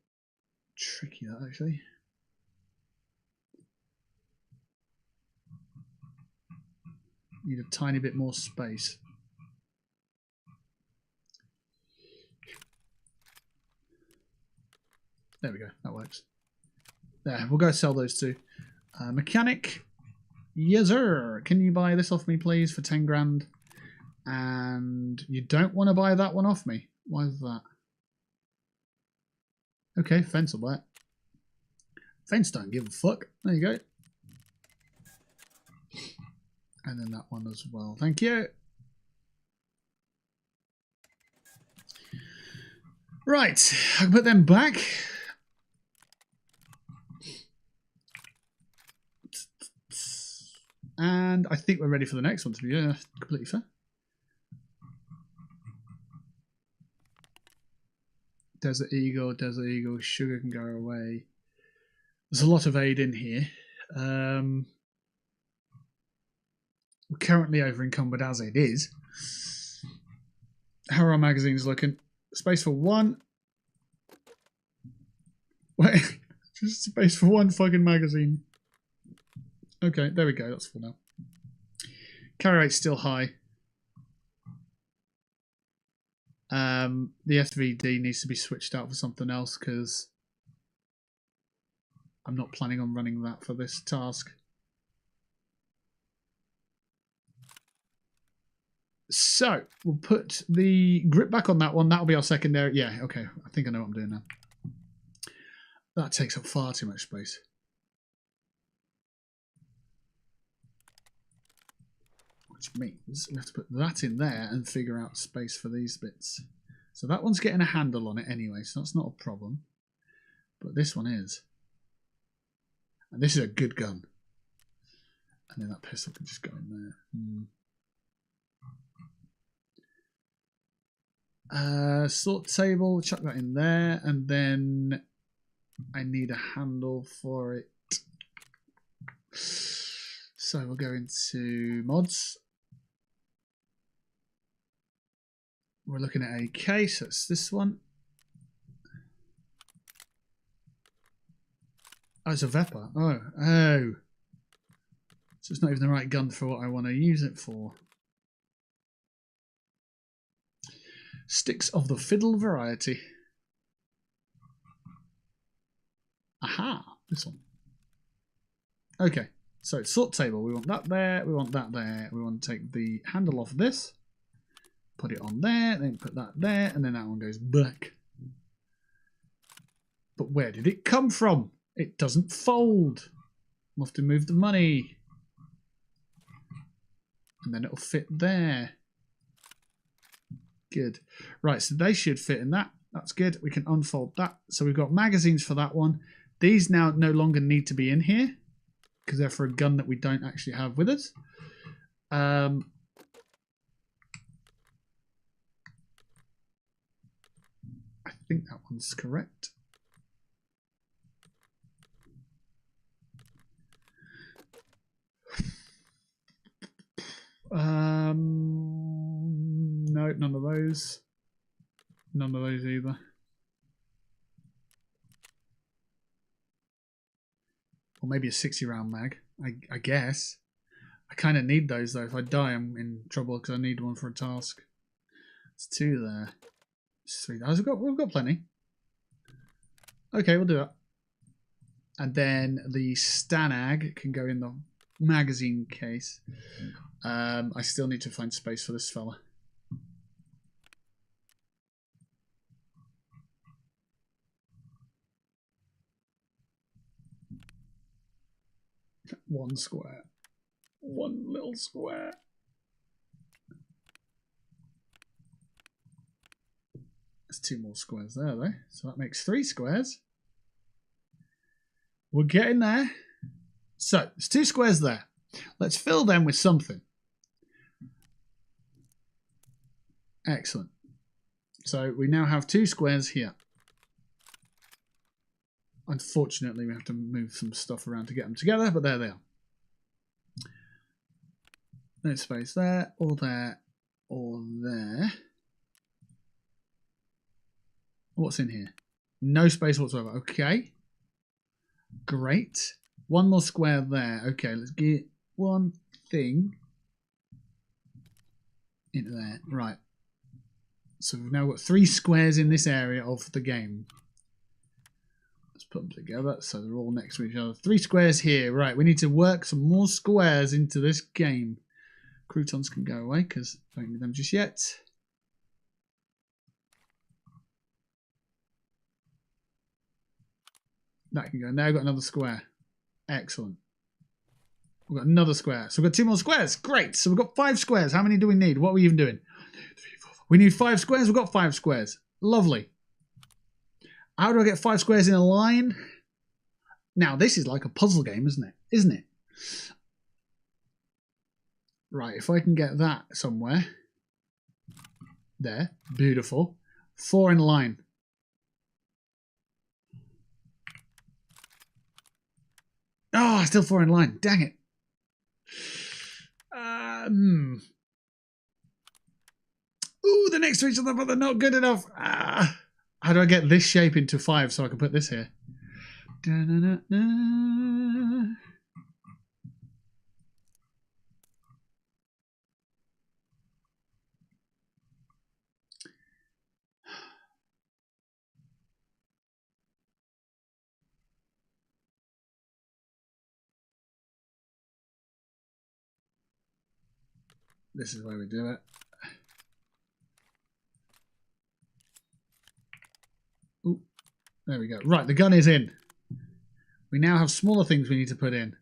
tricky, that, actually. Need a tiny bit more space. There we go. That works. There. We'll go sell those 2. Mechanic. Yes, sir. Can you buy this off me, please, for 10 grand? And you don't want to buy that one off me. Why is that? Okay, Fence will buy it. Fence don't give a fuck. There you go. And then that one as well. Thank you. Right. I can put them back. And I think we're ready for the next one, to be completely fair. Desert Eagle, sugar can go away. There's a lot of aid in here. We're currently over encumbered as it is. How are our magazines looking? Space for 1. Wait, just space for 1 fucking magazine. Okay, there we go. That's full now. Carry rate's still high. The FVD needs to be switched out for something else because I'm not planning on running that for this task. So we'll put the grip back on that one. That'll be our secondary. Yeah, okay. I think I know what I'm doing now. That takes up far too much space. Which means we have to put that in there and figure out space for these bits. So that one's getting a handle on it anyway, so that's not a problem. But this one is. And this is a good gun. And then that pistol can just go in there. Sort table, chuck that in there, and then I need a handle for it. So we'll go into mods. We're looking at AK, so it's this one. Oh, it's a Vepper. Oh. So it's not even the right gun for what I want to use it for. Sticks of the fiddle variety. Aha, this one. Okay, so sort table. We want that there, we want that there. We want to take the handle off this, put it on there, then put that there, and then that one goes back. But where did it come from? It doesn't fold. We'll have to move the money. And then it'll fit there. Good. Right, so they should fit in that. That's good. We can unfold that. So we've got magazines for that one. These now no longer need to be in here because they're for a gun that we don't actually have with us. I think that one's correct. No, none of those. None of those either. Or maybe a 60 round mag, I guess. I kind of need those though. If I die, I'm in trouble because I need one for a task. It's 2 there. It's 3. We've got plenty. Okay, we'll do that. And then the Stanag can go in the magazine case. I still need to find space for this fella. One square. One little square. There's 2 more squares there, though. So that makes 3 squares. We're getting there. So, there's 2 squares there. Let's fill them with something. Excellent. So, we now have 2 squares here. Unfortunately, we have to move some stuff around to get them together, but there they are. No space there, or there, or there. What's in here? No space whatsoever. Okay. Great. 1 more square there. Okay, let's get 1 thing into there. Right. So we've now got 3 squares in this area of the game. Let's put them together so they're all next to each other. 3 squares here. Right, we need to work some more squares into this game. Croutons can go away because I don't need them just yet. That can go. Now we've got another square. Excellent. We've got another square. So we've got 2 more squares. Great. So we've got 5 squares. How many do we need? What are we even doing? 1, 2, 3, 4, 5. We need 5 squares. We've got 5 squares. Lovely. How do I get 5 squares in a line? Now, this is like a puzzle game, isn't it? Isn't it? Right. If I can get that somewhere. There. Beautiful. 4 in a line. Oh, still 4 in line. Dang it. Ooh, they're next to each other, but they're not good enough. How do I get this shape into 5 so I can put this here? Da-na-na-na. This is the way we do it. Ooh, there we go. Right, the gun is in. We now have smaller things we need to put in.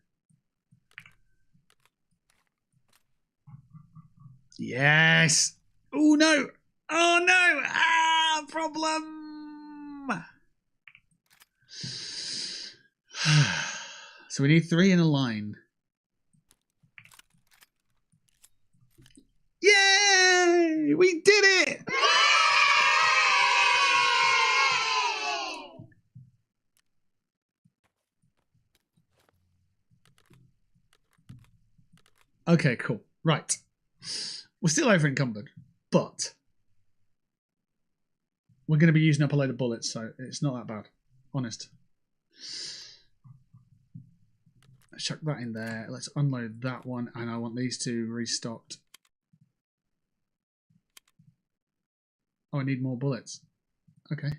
Yes. Oh, no. Oh, no. Ah, problem. So we need 3 in a line. Yay! We did it! Okay, cool. Right. We're still over encumbered, but we're going to be using up a load of bullets, so it's not that bad. Honest. Let's chuck that in there. Let's unload that one, and I want these 2 restocked. Oh, I need more bullets. Okay.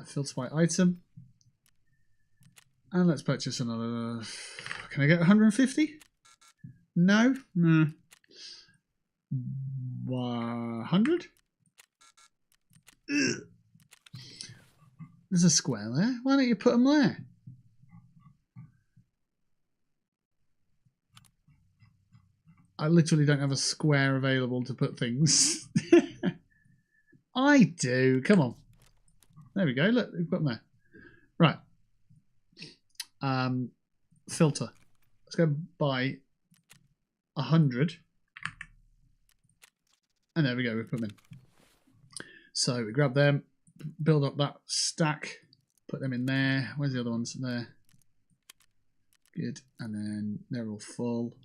Filter by item. And let's purchase another. Can I get 150? No? No. 100? There's a square there. Why don't you put them there? I literally don't have a square available to put things. I do. Come on. There we go. Look, we've got them there. Right. Filter. Let's go buy 100. And there we go. We put them in. So we grab them, build up that stack, put them in there. Where's the other ones? There. Good. And then they're all full.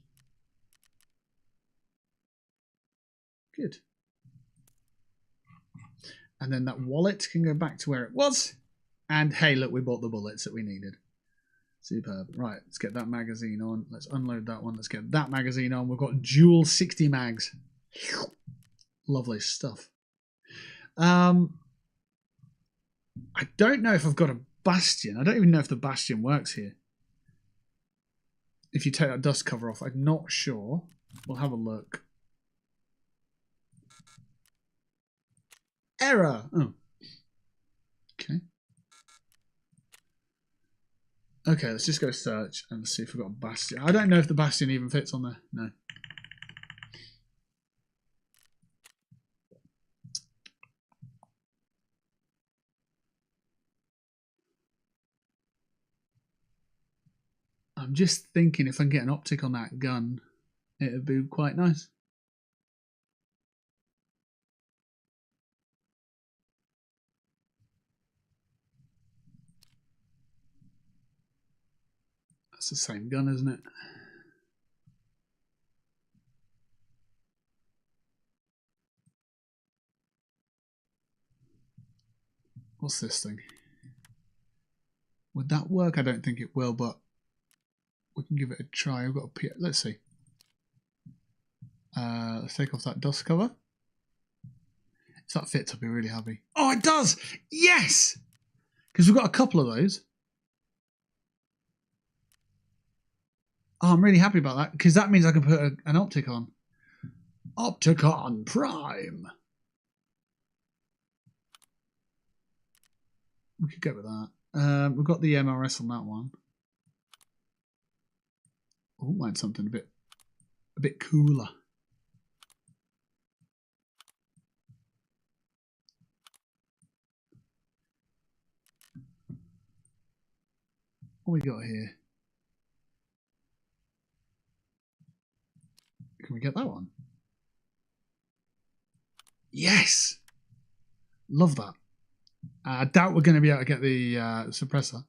Good. And then that wallet can go back to where it was. And hey, look, we bought the bullets that we needed. Superb. Right, let's get that magazine on. Let's unload that one. Let's get that magazine on. We've got dual 60 mags. Lovely stuff. I don't know if I've got a bastion. I don't even know if the bastion works here. If you take that dust cover off, I'm not sure. We'll have a look. Error. Oh. Okay. Okay, let's just go search and see if we've got a bastion. I don't know if the bastion even fits on there. No. I'm just thinking if I can get an optic on that gun, it would be quite nice. That's the same gun, isn't it? What's this thing? Would that work? I don't think it will, but we can give it a try. We've got a let's see. Let's take off that dust cover. If that fits, I'll be really happy. Oh, it does! Yes! Because we've got a couple of those. Oh, I'm really happy about that, because that means I can put an optic on. Opticon Prime. We could go with that. We've got the MRS on that one. Oh, might something a bit cooler. What we got here? Can we get that one? Yes! Love that. I doubt we're going to be able to get the suppressor.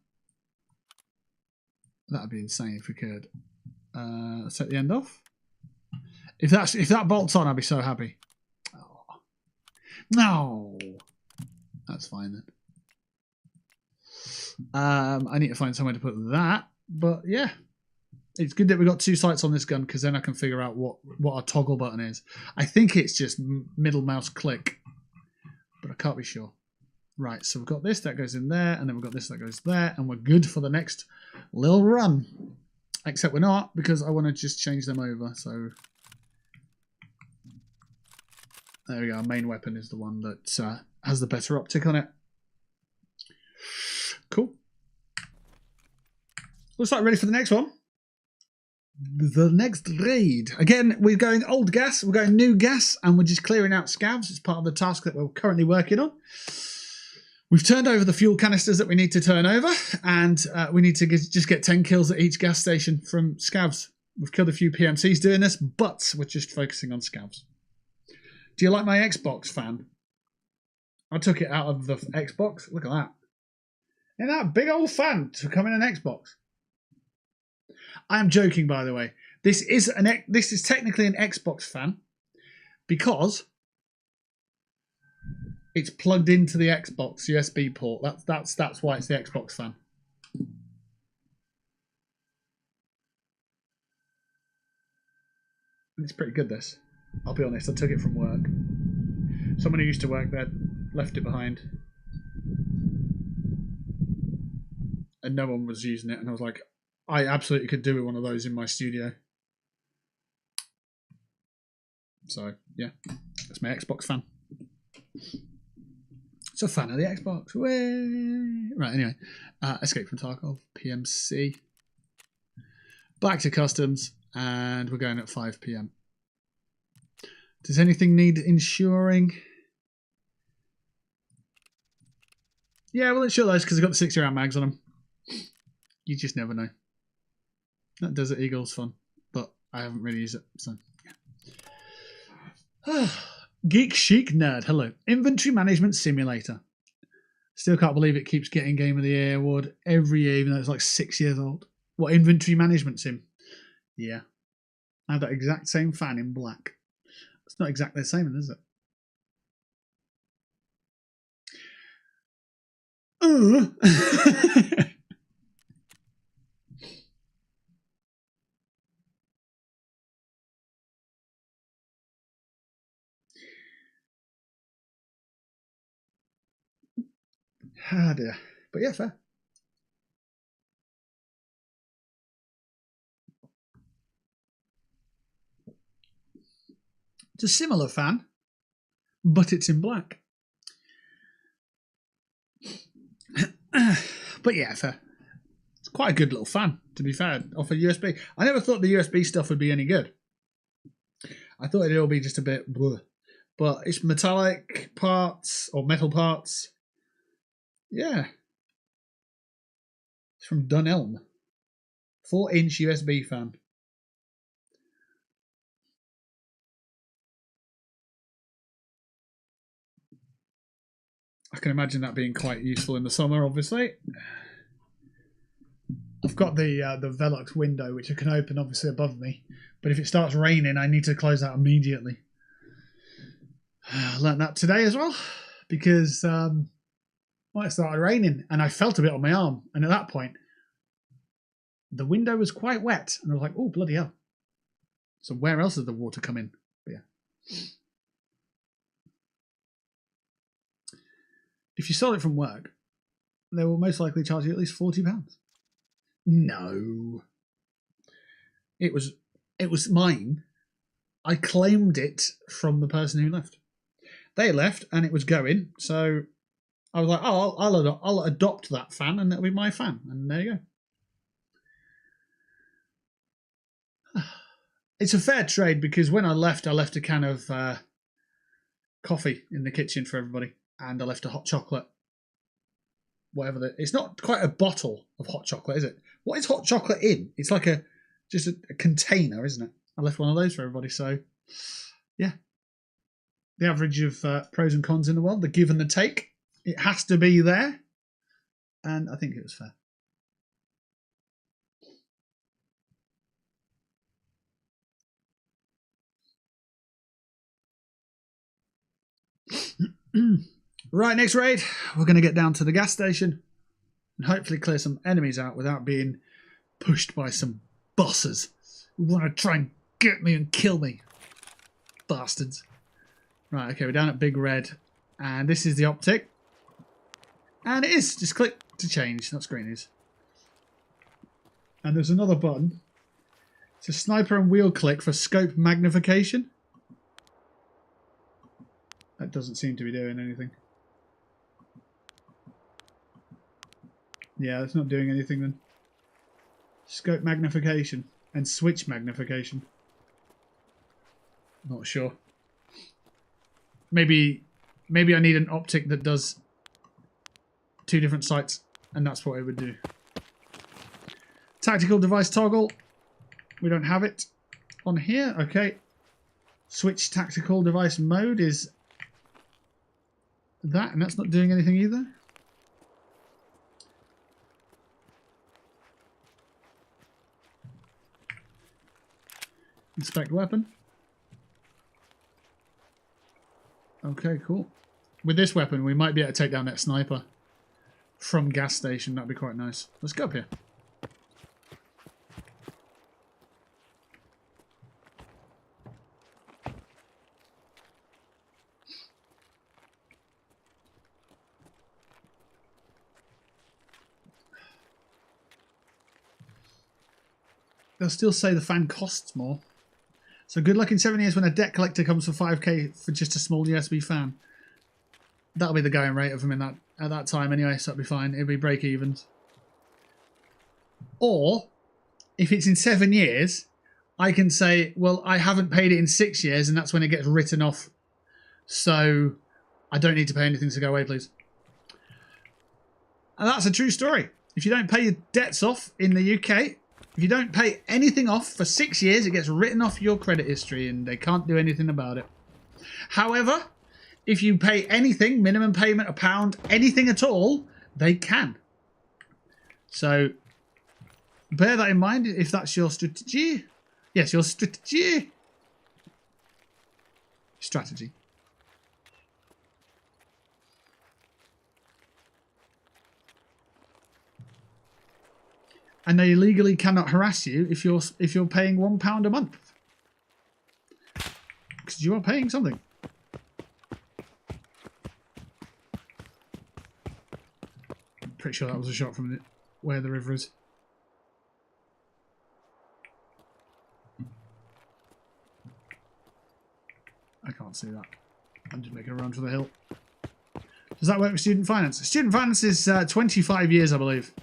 That'd be insane if we could. Let's take the end off. If that bolts on, I'll be so happy. Oh. No! That's fine then. I need to find somewhere to put that. But yeah. It's good that we got two sights on this gun, because then I can figure out what our toggle button is. I think it's just middle mouse click, but I can't be sure. Right, so we've got this, that goes in there, and then we've got this, that goes there, and we're good for the next little run. Except we're not, because I want to just change them over. So there we go. Our main weapon is the one that has the better optic on it. Cool. Looks like we're ready for the next one. The next raid. Again, we're going old gas, we're going new gas, and we're just clearing out scavs. It's part of the task that we're currently working on. We've turned over the fuel canisters that we need to turn over, and we need to just get 10 kills at each gas station from scavs. We've killed a few PMCs doing this, but we're just focusing on scavs. Do you like my Xbox fan? I took it out of the Xbox. Look at that. Isn't that a big old fan to come in an Xbox? I am joking, by the way. This is technically an Xbox fan because it's plugged into the Xbox USB port. That's why it's the Xbox fan. It's pretty good, this. I'll be honest, I took it from work. Someone who used to work there left it behind. And no one was using it, and I was like, I absolutely could do with one of those in my studio. So, yeah, that's my Xbox fan. It's a fan of the Xbox. Way. Right, anyway. Escape from Tarkov, PMC. Back to customs, and we're going at 5 PM. Does anything need insuring? Yeah, we'll insure those because they've got the 60-round mags on them. You just never know. That Desert Eagle's fun, but I haven't really used it, so yeah. Geek Chic Nerd, hello. Inventory Management Simulator. Still can't believe it keeps getting Game of the Year award every year, even though it's like 6 years old. What, inventory management sim? Yeah. I have that exact same fan in black. It's not exactly the same, is it? Ah dear. But yeah, fair. It's a similar fan, but it's in black. But yeah, fair. It's quite a good little fan, to be fair, off a USB. I never thought the USB stuff would be any good. I thought it'd all be just a bit bleh. But it's metallic parts, or metal parts. Yeah. It's from Dunelm. 4-inch USB fan. I can imagine that being quite useful in the summer, obviously. I've got the Velux window, which I can open, obviously, above me. But if it starts raining, I need to close that immediately. I learned that today as well, because it started raining, and I felt a bit on my arm. And at that point, the window was quite wet. And I was like, oh, bloody hell. So where else did the water come in? But yeah. If you sold it from work, they will most likely charge you at least £40. No. It was mine. I claimed it from the person who left. They left and it was going, so I was like, oh, I'll adopt that fan and it'll be my fan. And there you go. It's a fair trade because when I left a can of coffee in the kitchen for everybody. And I left a hot chocolate. Whatever it's not quite a bottle of hot chocolate, is it? What is hot chocolate in? It's like just a container, isn't it? I left one of those for everybody. So, yeah. The average of pros and cons in the world, the give and the take. It has to be there. And I think it was fair. Right, next raid, we're going to get down to the gas station and hopefully clear some enemies out without being pushed by some bosses who want to try and get me and kill me. Bastards. Right, okay, we're down at Big Red, and this is the optic. And it is. Just click to change. That's great news. And there's another button. It's a sniper and wheel click for scope magnification. That doesn't seem to be doing anything. Yeah, it's not doing anything then. Scope magnification and switch magnification. Not sure. Maybe I need an optic that does 2 different sights, and that's what it would do. Tactical device toggle. We don't have it on here. Okay. Switch tactical device mode is that, and that's not doing anything either. Inspect weapon. Okay, cool. With this weapon, we might be able to take down that sniper from gas station. That'd be quite nice. Let's go up here. They'll still say the fan costs more. So good luck in 7 years when a debt collector comes for 5k for just a small USB fan. That'll be the going rate of them at that time anyway, so that'll be fine. It'll be break evens. Or, if it's in 7 years, I can say, well, I haven't paid it in 6 years, and that's when it gets written off. So, I don't need to pay anything, so go away, please. And that's a true story. If you don't pay your debts off in the UK, if you don't pay anything off for 6 years, it gets written off your credit history and they can't do anything about it. However, if you pay anything, minimum payment, £1, anything at all, they can. So bear that in mind if that's your strategy. Yes, your strategy. Strategy. And they legally cannot harass you if you're paying £1 a month. Because you are paying something. I'm pretty sure that was a shot from where the river is. I can't see that. I'm just making a run for the hill. Does that work with student finance? Student finance is 25 years, I believe.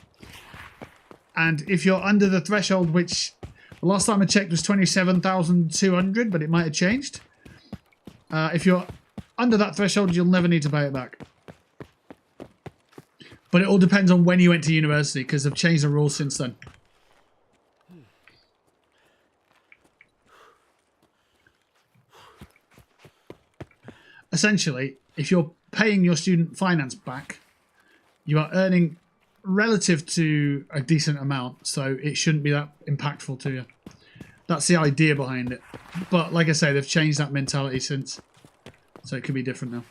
And if you're under the threshold, which the last time I checked was 27,200, but it might have changed. If you're under that threshold, you'll never need to pay it back. But it all depends on when you went to university, because they've changed the rules since then. Essentially, if you're paying your student finance back, you are earning relative to a decent amount, so it shouldn't be that impactful to you. That's the idea behind it. But like I say, they've changed that mentality since, so it could be different now.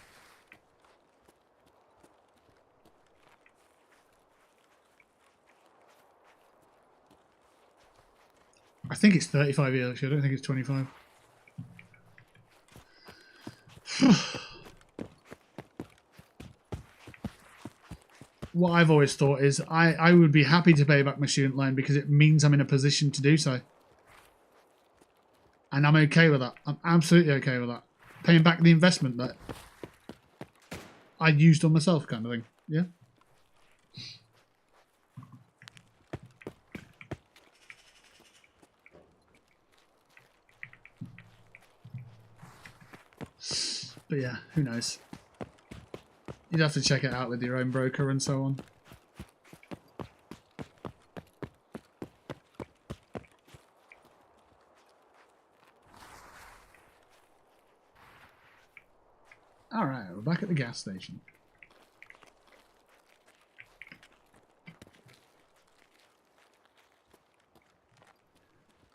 I think it's 35 years, actually. I don't think it's 25. What I've always thought is I would be happy to pay back my student loan because it means I'm in a position to do so. And I'm okay with that. I'm absolutely okay with that. Paying back the investment that I used on myself, kind of thing. Yeah. But yeah, who knows? You'd have to check it out with your own broker and so on. Alright, we're back at the gas station.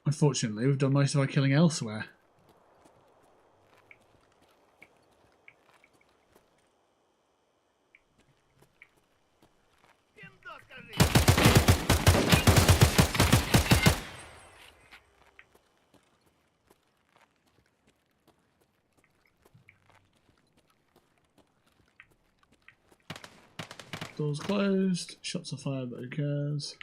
Unfortunately, we've done most of our killing elsewhere. Doors closed, shots are fired, but who cares?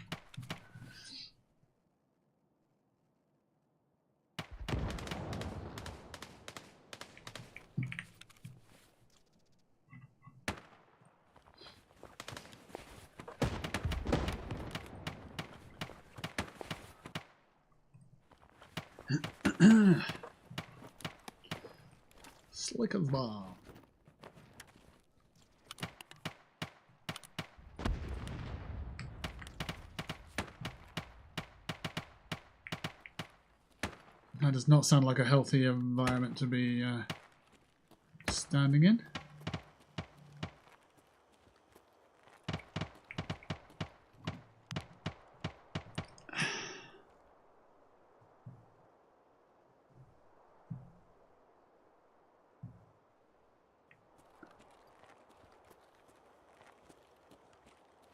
Slick as bomb. That does not sound like a healthy environment to be standing in.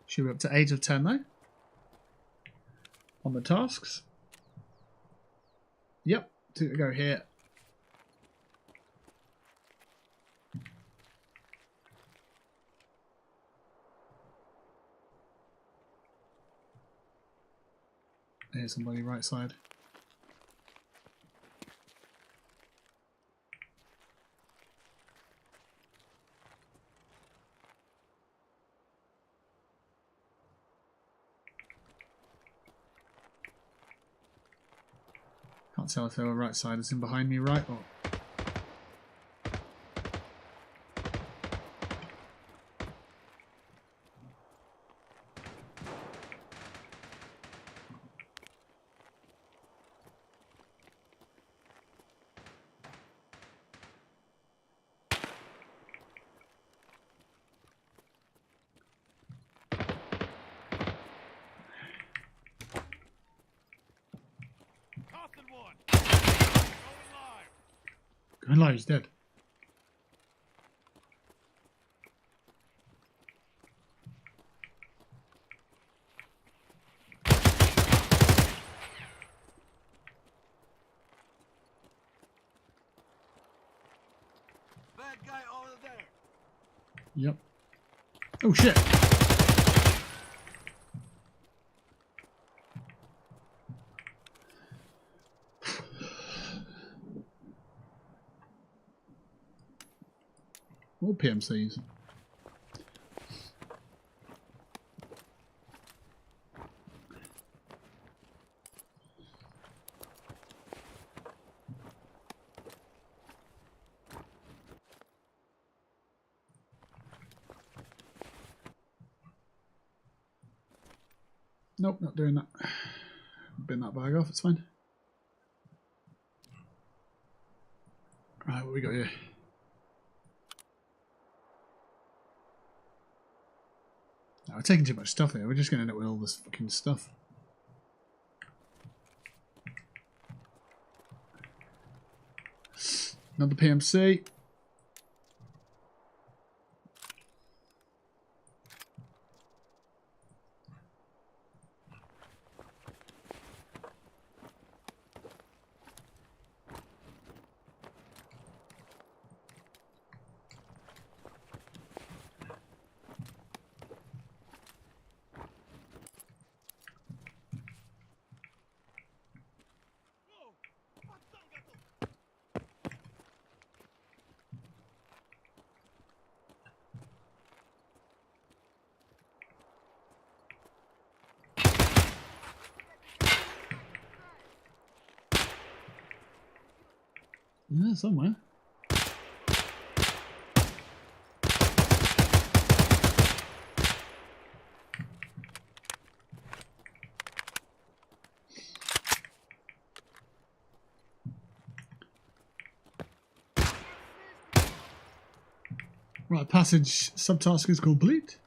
Should be up to 8 of 10 though. On the tasks. Yep, 2 to go here. Here's somebody right side. Can't tell if they were right side as in behind me, right? Or Going live, he's dead. Bad guy over there. Yep. Oh shit. More PMCs. Nope, not doing that. Bin that bag off, it's fine. Right, what we got here? No, we're taking too much stuff here. We're just going to end up with all this fucking stuff. Another PMC. Yeah, somewhere. Right, passage subtask is complete.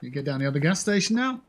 You get down the other gas station now.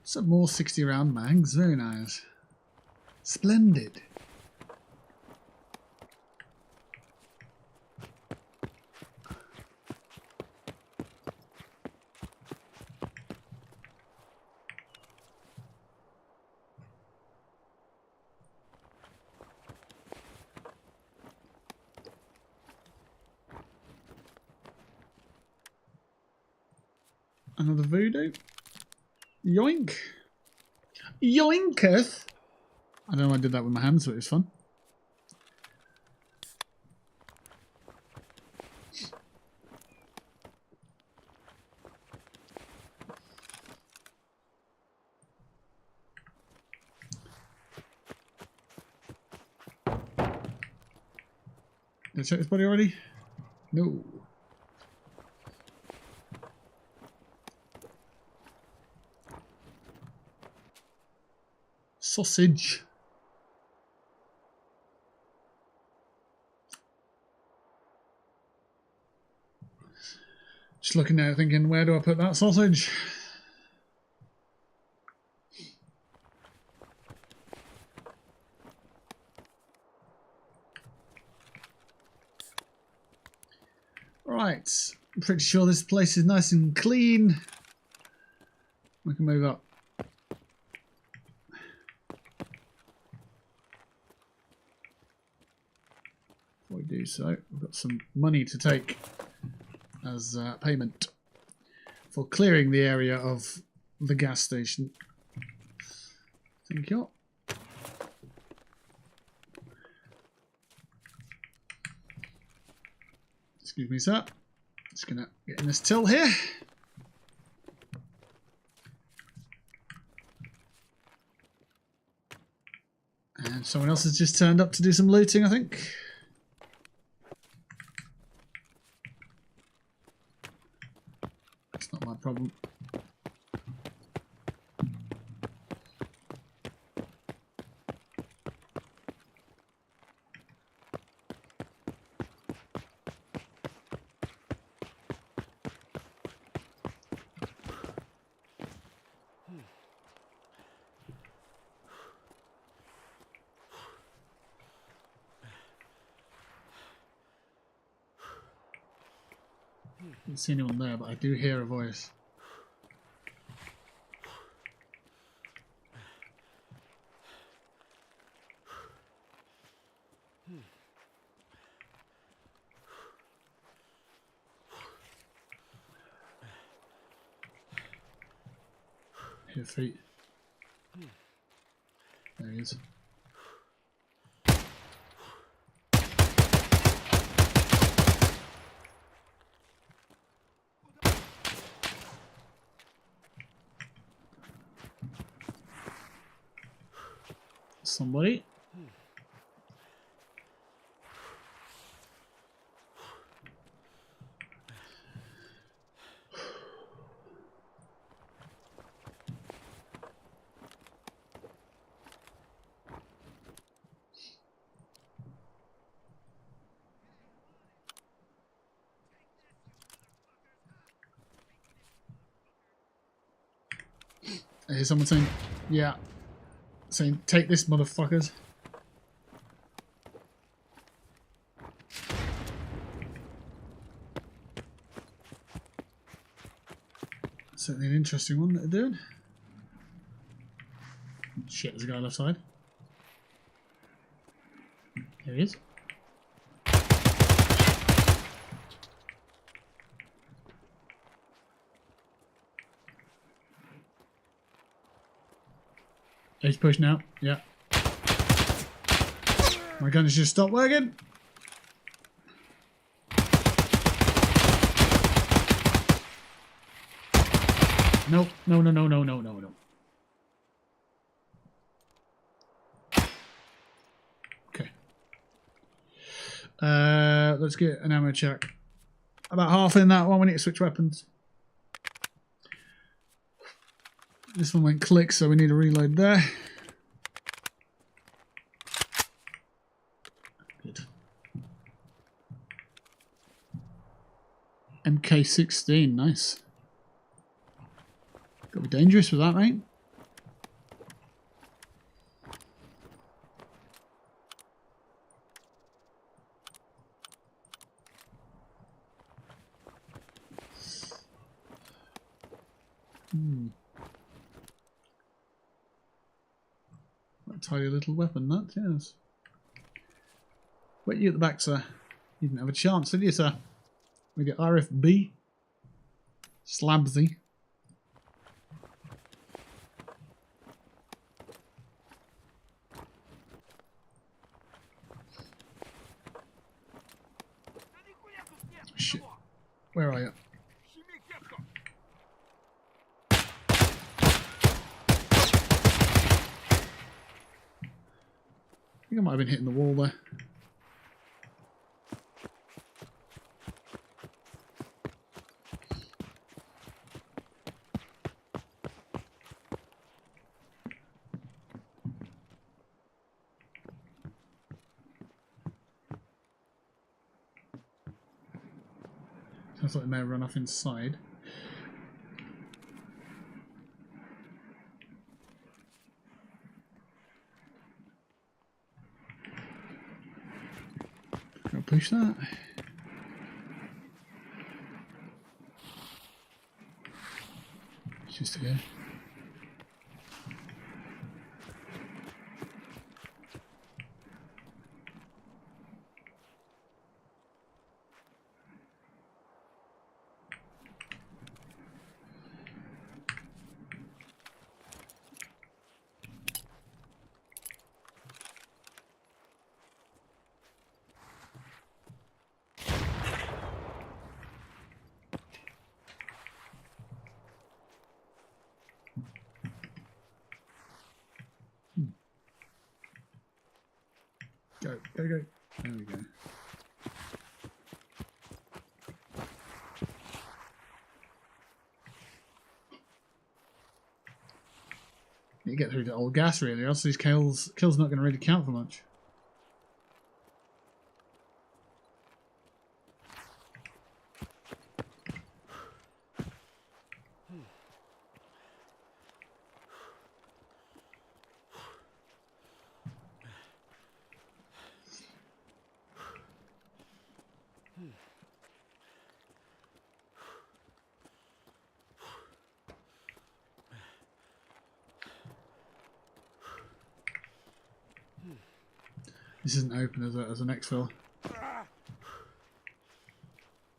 Some more 60 round mags, very nice. Splendid. Another voodoo. Yoink. Yoinketh. I don't know why I did that with my hands, but it was fun. Did I check this body already? No. Sausage. Just looking now thinking, where do I put that sausage? Right, I'm pretty sure this place is nice and clean. We can move up. Before we do so, we've got some money to take as payment for clearing the area of the gas station. Thank you. Excuse me, sir. Just gonna get in this till here. And someone else has just turned up to do some looting, I think. That's not my problem. I don't see anyone there, but I do hear a voice. Hear feet. There he is. Somebody. I hear someone saying, yeah. Saying, take this, motherfuckers. Certainly an interesting one that they're doing. Shit, there's a guy left side. There he is. He's pushing out, yeah. My gun has just stopped working. Nope, no. Okay. Let's get an ammo check. About half in that one, we need to switch weapons. This one went click, so we need a reload there. Good. MK16, nice. Gotta be dangerous with that, mate. Tiny little weapon, that, yes. Wait, you at the back, sir. You didn't have a chance, did you, sir? We get RFB. Slabsy. Shit. Where are you? I think I might have been hitting the wall there. Sounds like they may have run off inside. Push that. It's just here. Go, go, go. There we go. You get through to old gas really, else these kills not going to really count for much. This isn't open as an exfil.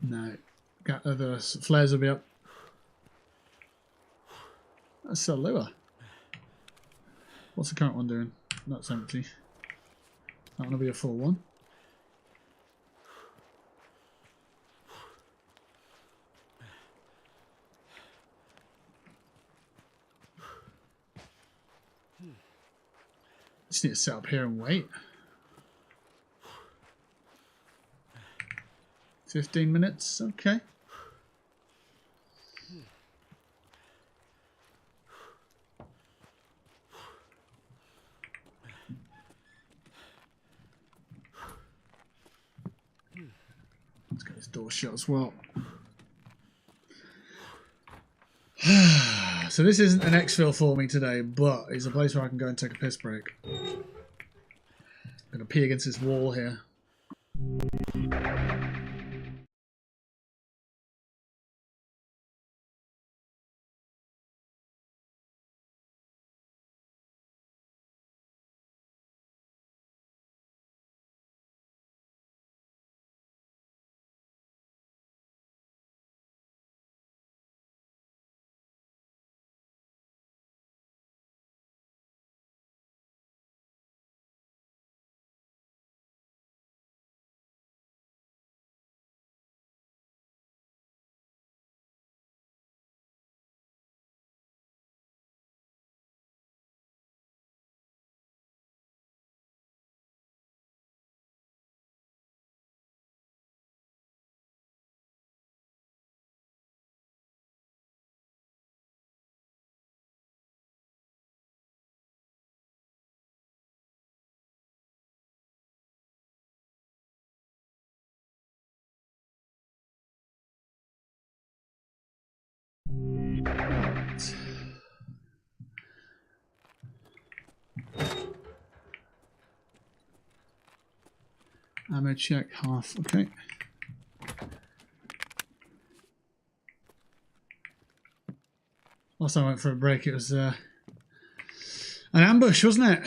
No. The flares will be up. That's still lower. What's the current one doing? That's empty. That one will be a full one. Just need to sit up here and wait. 15 minutes, okay. Let's get this door shut as well. So this isn't an exfil for me today, but it's a place where I can go and take a piss break. I'm going to pee against this wall here. Right. Ammo check, half, okay. Last time I went for a break, it was an ambush, wasn't it?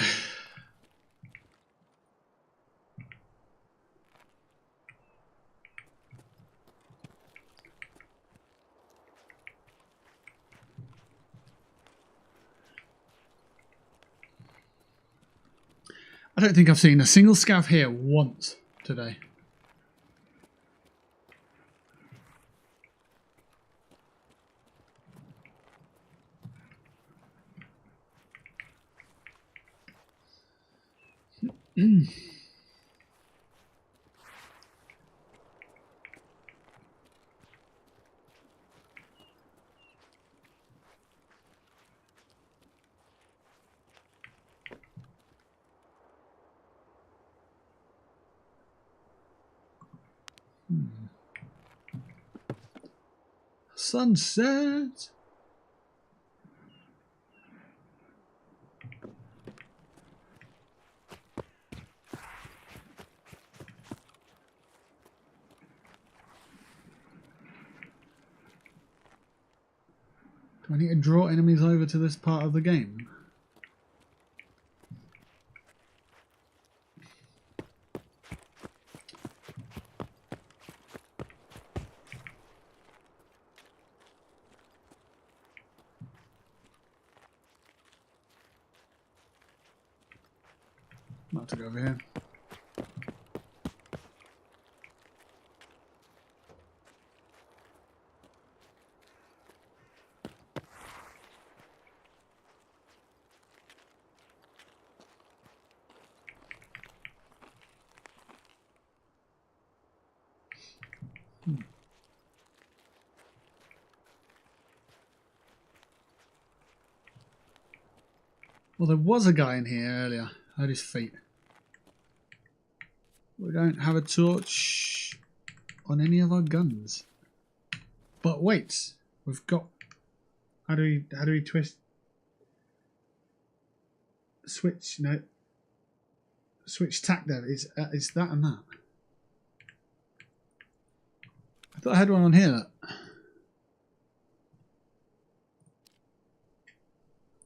I don't think I've seen a single scav here once today. Sunset. Do I need to draw enemies over to this part of the game? Not to go over here. Well, there was a guy in here earlier. I heard his feet. We don't have a torch on any of our guns. But wait, we've got. How do we twist? Switch, no. Switch tack there. It's that and that. I thought I had one on here.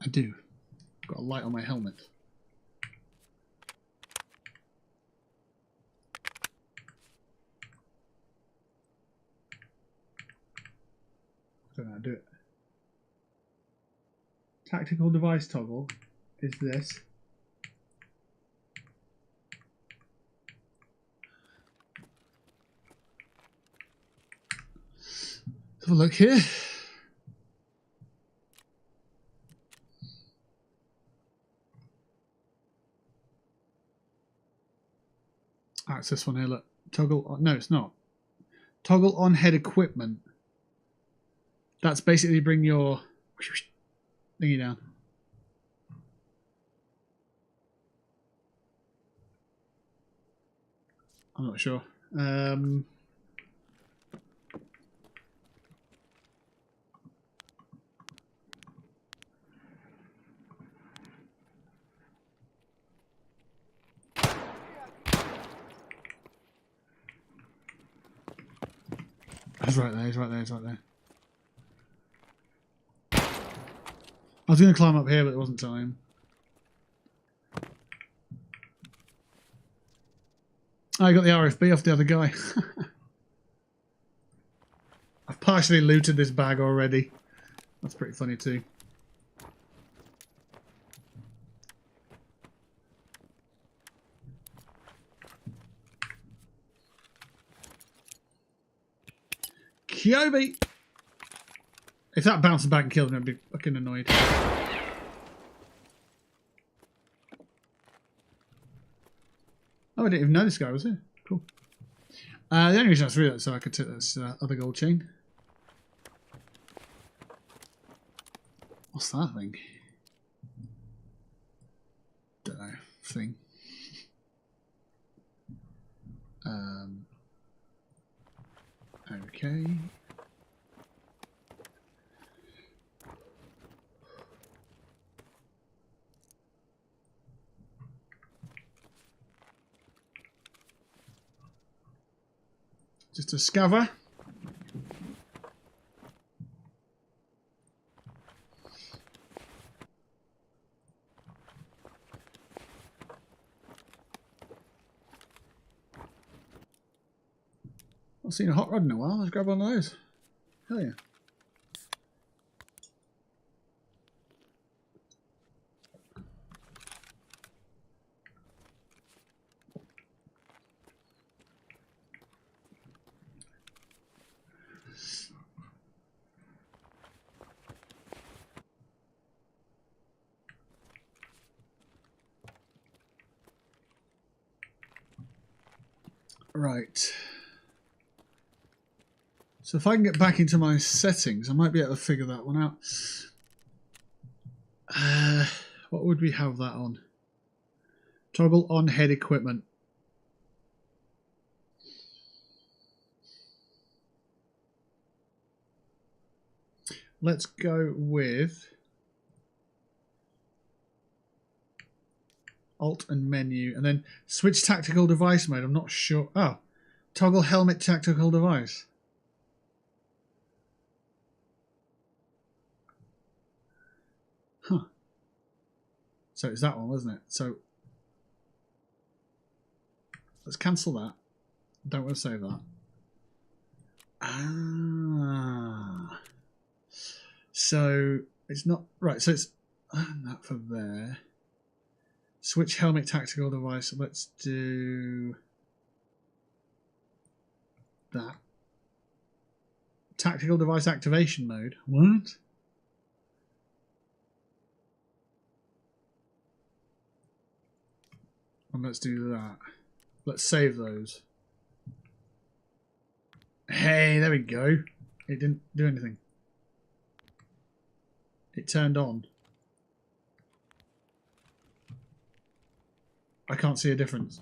I do. Got a light on my helmet. I don't know how to do it. Tactical device toggle is this. Let's have a look here. Ah, it's this one here, look. Toggle on, no, it's not. Toggle on head equipment. That's basically bring your thingy down. I'm not sure. He's right there, he's right there, he's right there. I was going to climb up here, but it wasn't time. I got the RFB off the other guy. I've partially looted this bag already. That's pretty funny too. Kyobi! If that bounced back and killed me, I'd be fucking annoyed. Oh, I didn't even know this guy was here. Cool. The only reason I threw that so I could take this other gold chain. What's that thing? Don't know. Thing. Okay. Just a scaver. I've seen a hot rod in a while. Let's grab one of those. Hell yeah. Right. So if I can get back into my settings, I might be able to figure that one out. What would we have that on? Toggle on head equipment. Let's go with Alt and menu, and then switch tactical device mode. I'm not sure. Oh, toggle helmet tactical device. Huh. So it's that one, wasn't it? So let's cancel that. Don't want to save that. Ah. So it's not right. So it's that for there. Switch helmet tactical device. Let's do that. Tactical device activation mode. What? And let's do that. Let's save those. Hey, there we go. It didn't do anything. It turned on. I can't see a difference.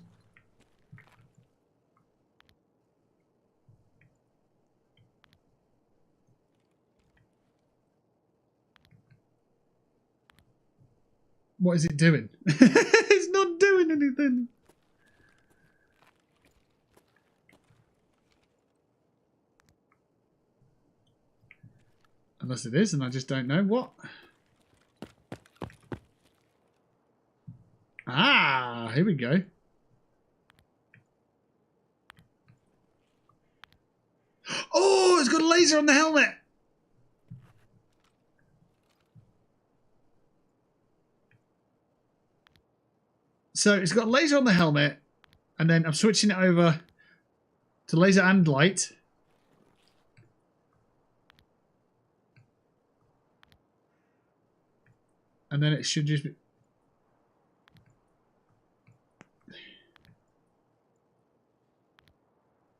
What is it doing? It's not doing anything. Unless it is, and I just don't know what. Ah, here we go. Oh, it's got a laser on the helmet. So it's got a laser on the helmet, and then I'm switching it over to laser and light. And then it should just be...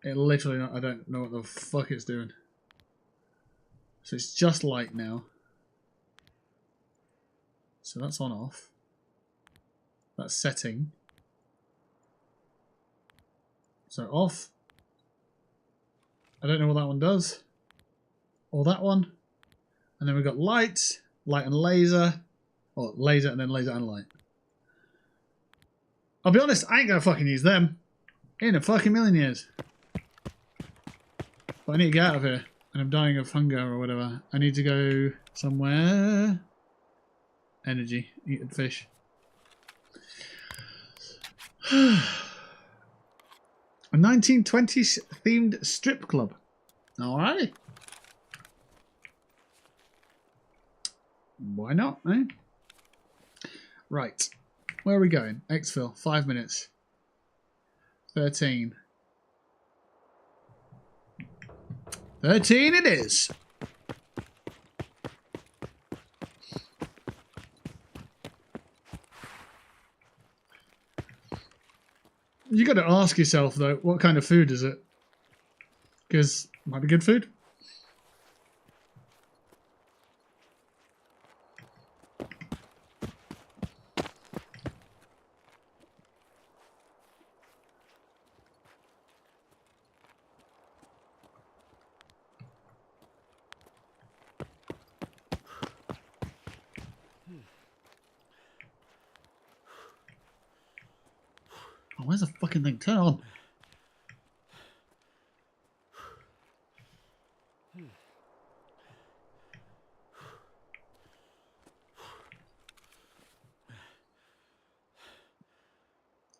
It literally, I don't know what the fuck it's doing. So it's just light now. So that's on off. That's setting. So off. I don't know what that one does. Or that one. And then we've got light, light and laser. Or laser and then laser and light. I'll be honest, I ain't gonna fucking use them. In a fucking million years. But I need to get out of here. And I'm dying of hunger or whatever. I need to go somewhere. Energy. Eat fish. A 1920s themed strip club. Alrighty. Why not, eh? Right. Where are we going? Exfil. 5 minutes. 13. 13 it is. You got to ask yourself though, what kind of food is it? Because it might be good food. Oh, where's the fucking thing? Turn on.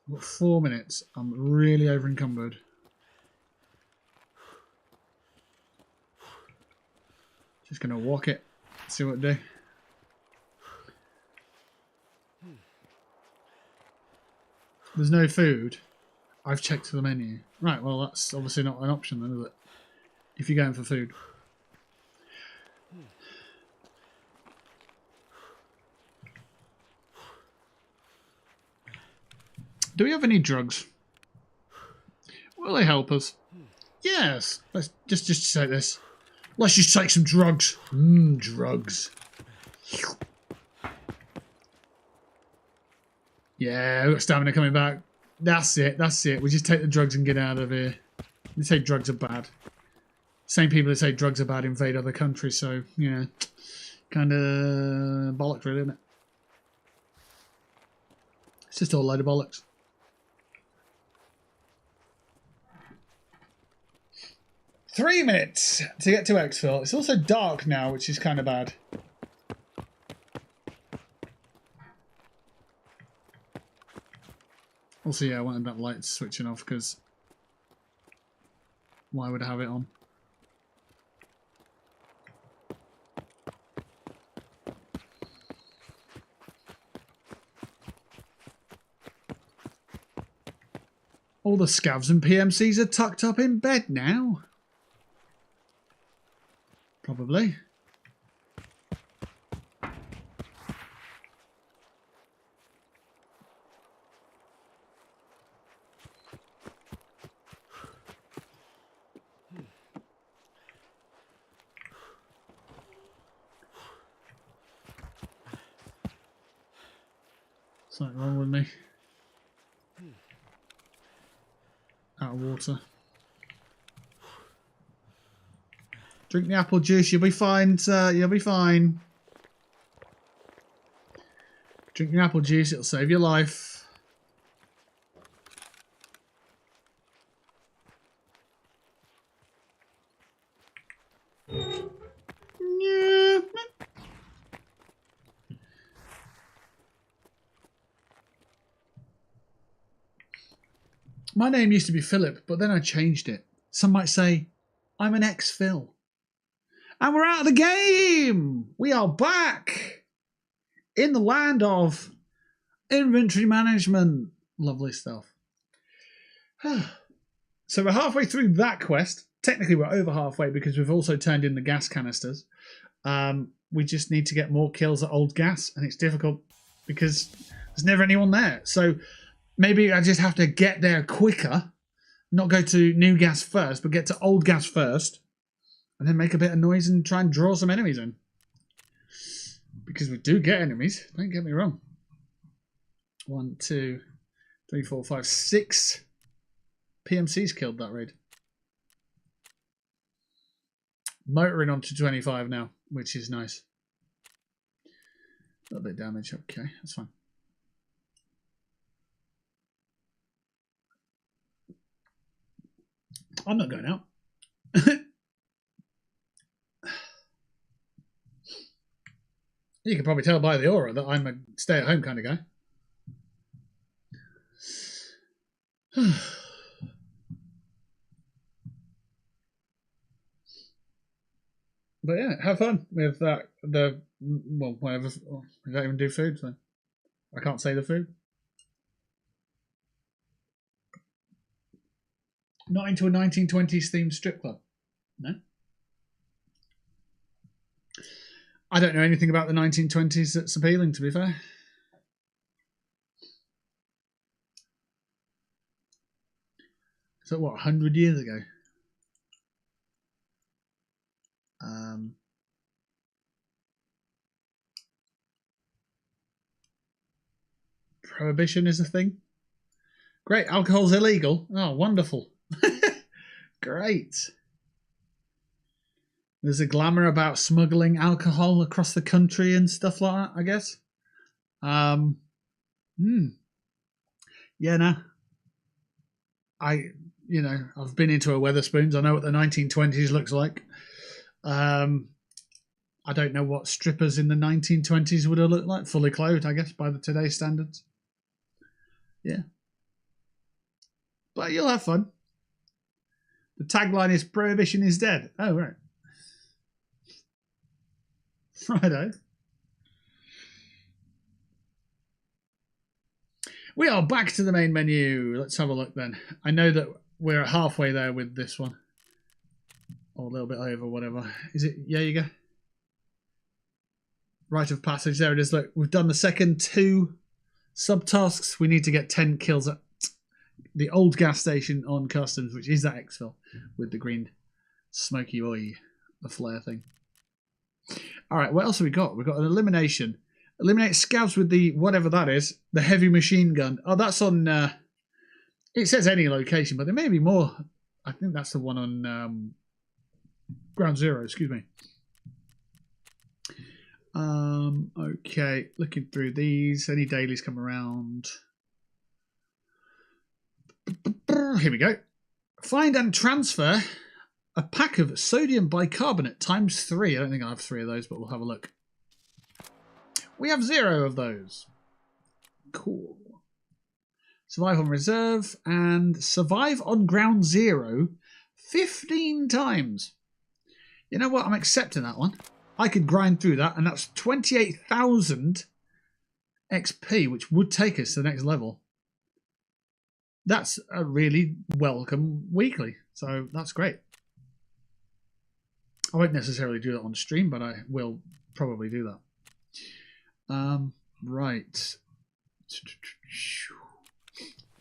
I've got 4 minutes. I'm really over encumbered. Just gonna walk it, see what it do. There's no food. I've checked the menu. Right, well that's obviously not an option then, is it? If you're going for food. Do we have any drugs? Will they help us? Yes. Let's just take this. Let's just take some drugs. Drugs. Yeah, we've got stamina coming back. That's it. That's it. We just take the drugs and get out of here. They say drugs are bad. Same people that say drugs are bad invade other countries, so, you know, kind of bollocks, really, isn't it? It's just all a load of bollocks. Three minutes to get to Exfil. It's also dark now, which is kind of bad. Also, yeah, I wanted that light switching off because why would I have it on? All the scavs and PMCs are tucked up in bed now. Probably. Something wrong with me. Out of water. Drink the apple juice, you'll be fine, sir. You'll be fine. Drink the apple juice, it'll save your life. Yeah. My name used to be Philip, but then I changed it. Some might say, I'm an ex-Phil. And we're out of the game! We are back! In the land of inventory management. Lovely stuff. So we're halfway through that quest. Technically, we're over halfway because we've also turned in the gas canisters. We just need to get more kills at old gas, and it's difficult because there's never anyone there. So maybe I just have to get there quicker, not go to new gas first, but get to old gas first, and then make a bit of noise and try and draw some enemies in. Because we do get enemies, don't get me wrong. 1, 2, 3, 4, 5, 6 PMCs killed that raid. Motoring on to 25 now, which is nice. A little bit of damage, okay, that's fine. I'm not going out. You can probably tell by the aura that I'm a stay-at-home kind of guy. But yeah, have fun with that. Well, whatever. We don't even do food, so I can't say the food. Not into a 1920s themed strip club. No. I don't know anything about the 1920s that's appealing, to be fair. So what, 100 years ago? Prohibition is a thing. Great, alcohol's illegal. Oh, wonderful. Great. There's a glamour about smuggling alcohol across the country and stuff like that, I guess. Yeah, no. I've been into a Wetherspoons. I know what the 1920s looks like. I don't know what strippers in the 1920s would have looked like. Fully clothed, I guess, by today's standards. Yeah. But you'll have fun. The tagline is Prohibition is dead. Oh, right. Righto. We are back to the main menu. Let's have a look then. I know that we're halfway there with this one. Or a little bit over, whatever. Is it? Yeah, you go. Rite of passage. There it is. Look, we've done the second 2 subtasks. We need to get 10 kills at the old gas station on customs, which is that exfil with the green smoky oil, the flare thing. All right, what else have we got? We've got an elimination. Eliminate scavs with the whatever that is, the heavy machine gun. Oh, that's on. It says any location, but there may be more. I think that's the one on Ground Zero. Excuse me. Okay, looking through these. Any dailies come around? Here we go. Find and transfer a pack of sodium bicarbonate times 3. I don't think I have 3 of those, but we'll have a look. We have 0 of those. Cool. Survive on reserve and survive on ground 0 15 times. You know what? I'm accepting that one. I could grind through that, and that's 28,000 XP, which would take us to the next level. That's a really welcome weekly, so that's great. I won't necessarily do that on stream, but I will probably do that. Right.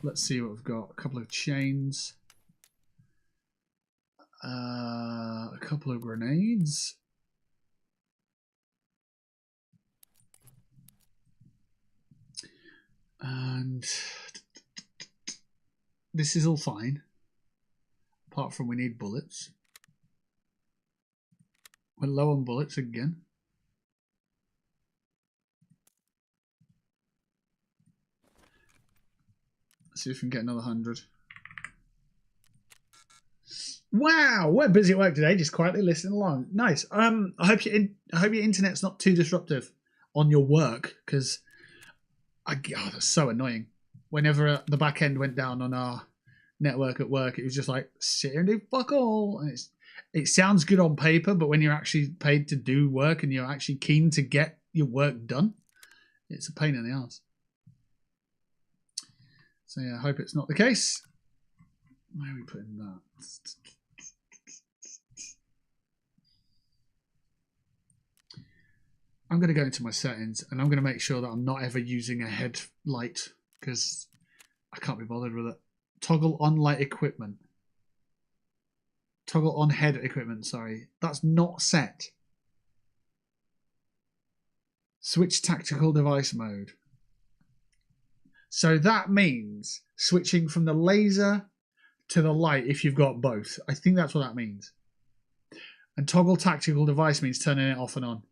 Let's see what we've got. A couple of chains. A couple of grenades. And this is all fine. Apart from we need bullets. We're low on bullets again. Let's see if we can get another 100. Wow, we're busy at work today, just quietly listening along. Nice. I hope your internet's not too disruptive on your work, because that's so annoying. Whenever the back end went down on our network at work, it was just like, sit here and do fuck all. And it sounds good on paper, but when you're actually paid to do work and you're actually keen to get your work done, it's a pain in the ass. So yeah, I hope it's not the case. Where are we putting that? I'm going to go into my settings and I'm going to make sure that I'm not ever using a headlight, because I can't be bothered with it. Toggle on light equipment. Toggle on head equipment, sorry. That's not set. Switch tactical device mode. So that means switching from the laser to the light if you've got both. I think that's what that means. And toggle tactical device means turning it off and on.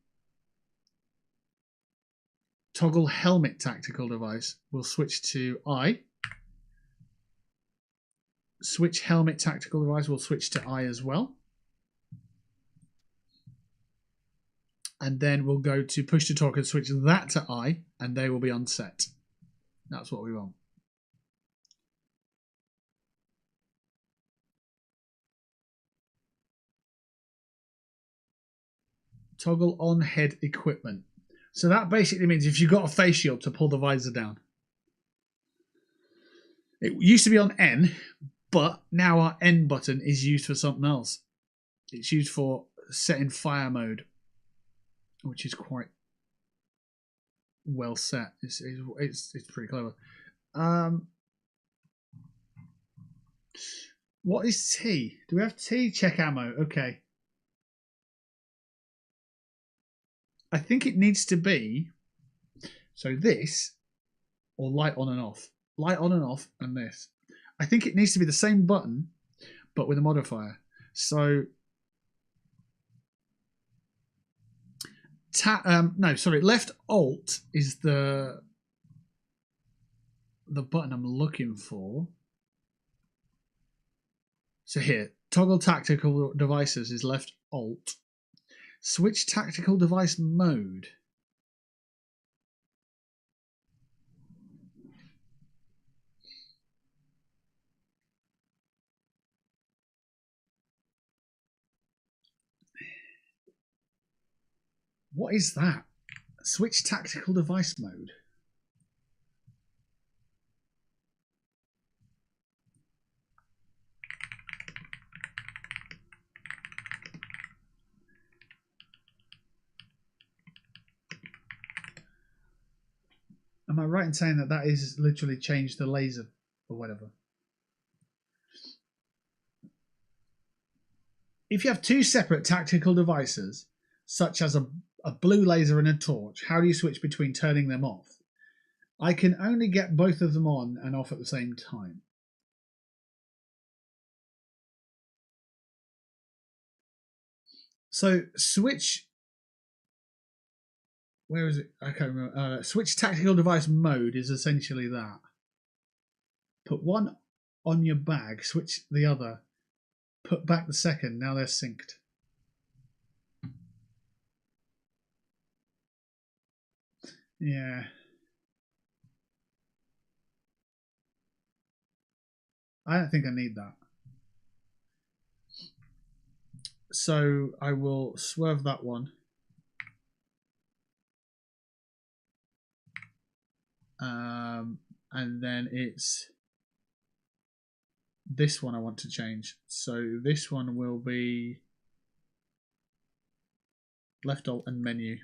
Toggle helmet tactical device will switch to I. Switch helmet tactical device will switch to I as well. And then we'll go to push to talk and switch that to I, and they will be on set. That's what we want. Toggle on head equipment. So that basically means if you've got a face shield, to pull the visor down. It used to be on N, but now our N button is used for something else. It's used for setting fire mode, which is quite well set. It's pretty clever. What is T? Do we have T? Check ammo. Okay. I think it needs to be, so this, or light on and off. Light on and off, and this. I think it needs to be the same button, but with a modifier. So, left Alt is the button I'm looking for. So here, toggle tactical devices is left Alt. Switch tactical device mode. What is that? Switch tactical device mode. Am I right in saying that that is literally changed the laser or whatever? If you have two separate tactical devices, such as a blue laser and a torch, how do you switch between turning them off? I can only get both of them on and off at the same time. So switch, where is it? I can't remember. Switch tactical device mode is essentially that. Put one on your bag, switch the other, put back the second, now they're synced. Yeah. I don't think I need that. So I will swerve that one. And then it's this one I want to change. So this one will be left alt and menu.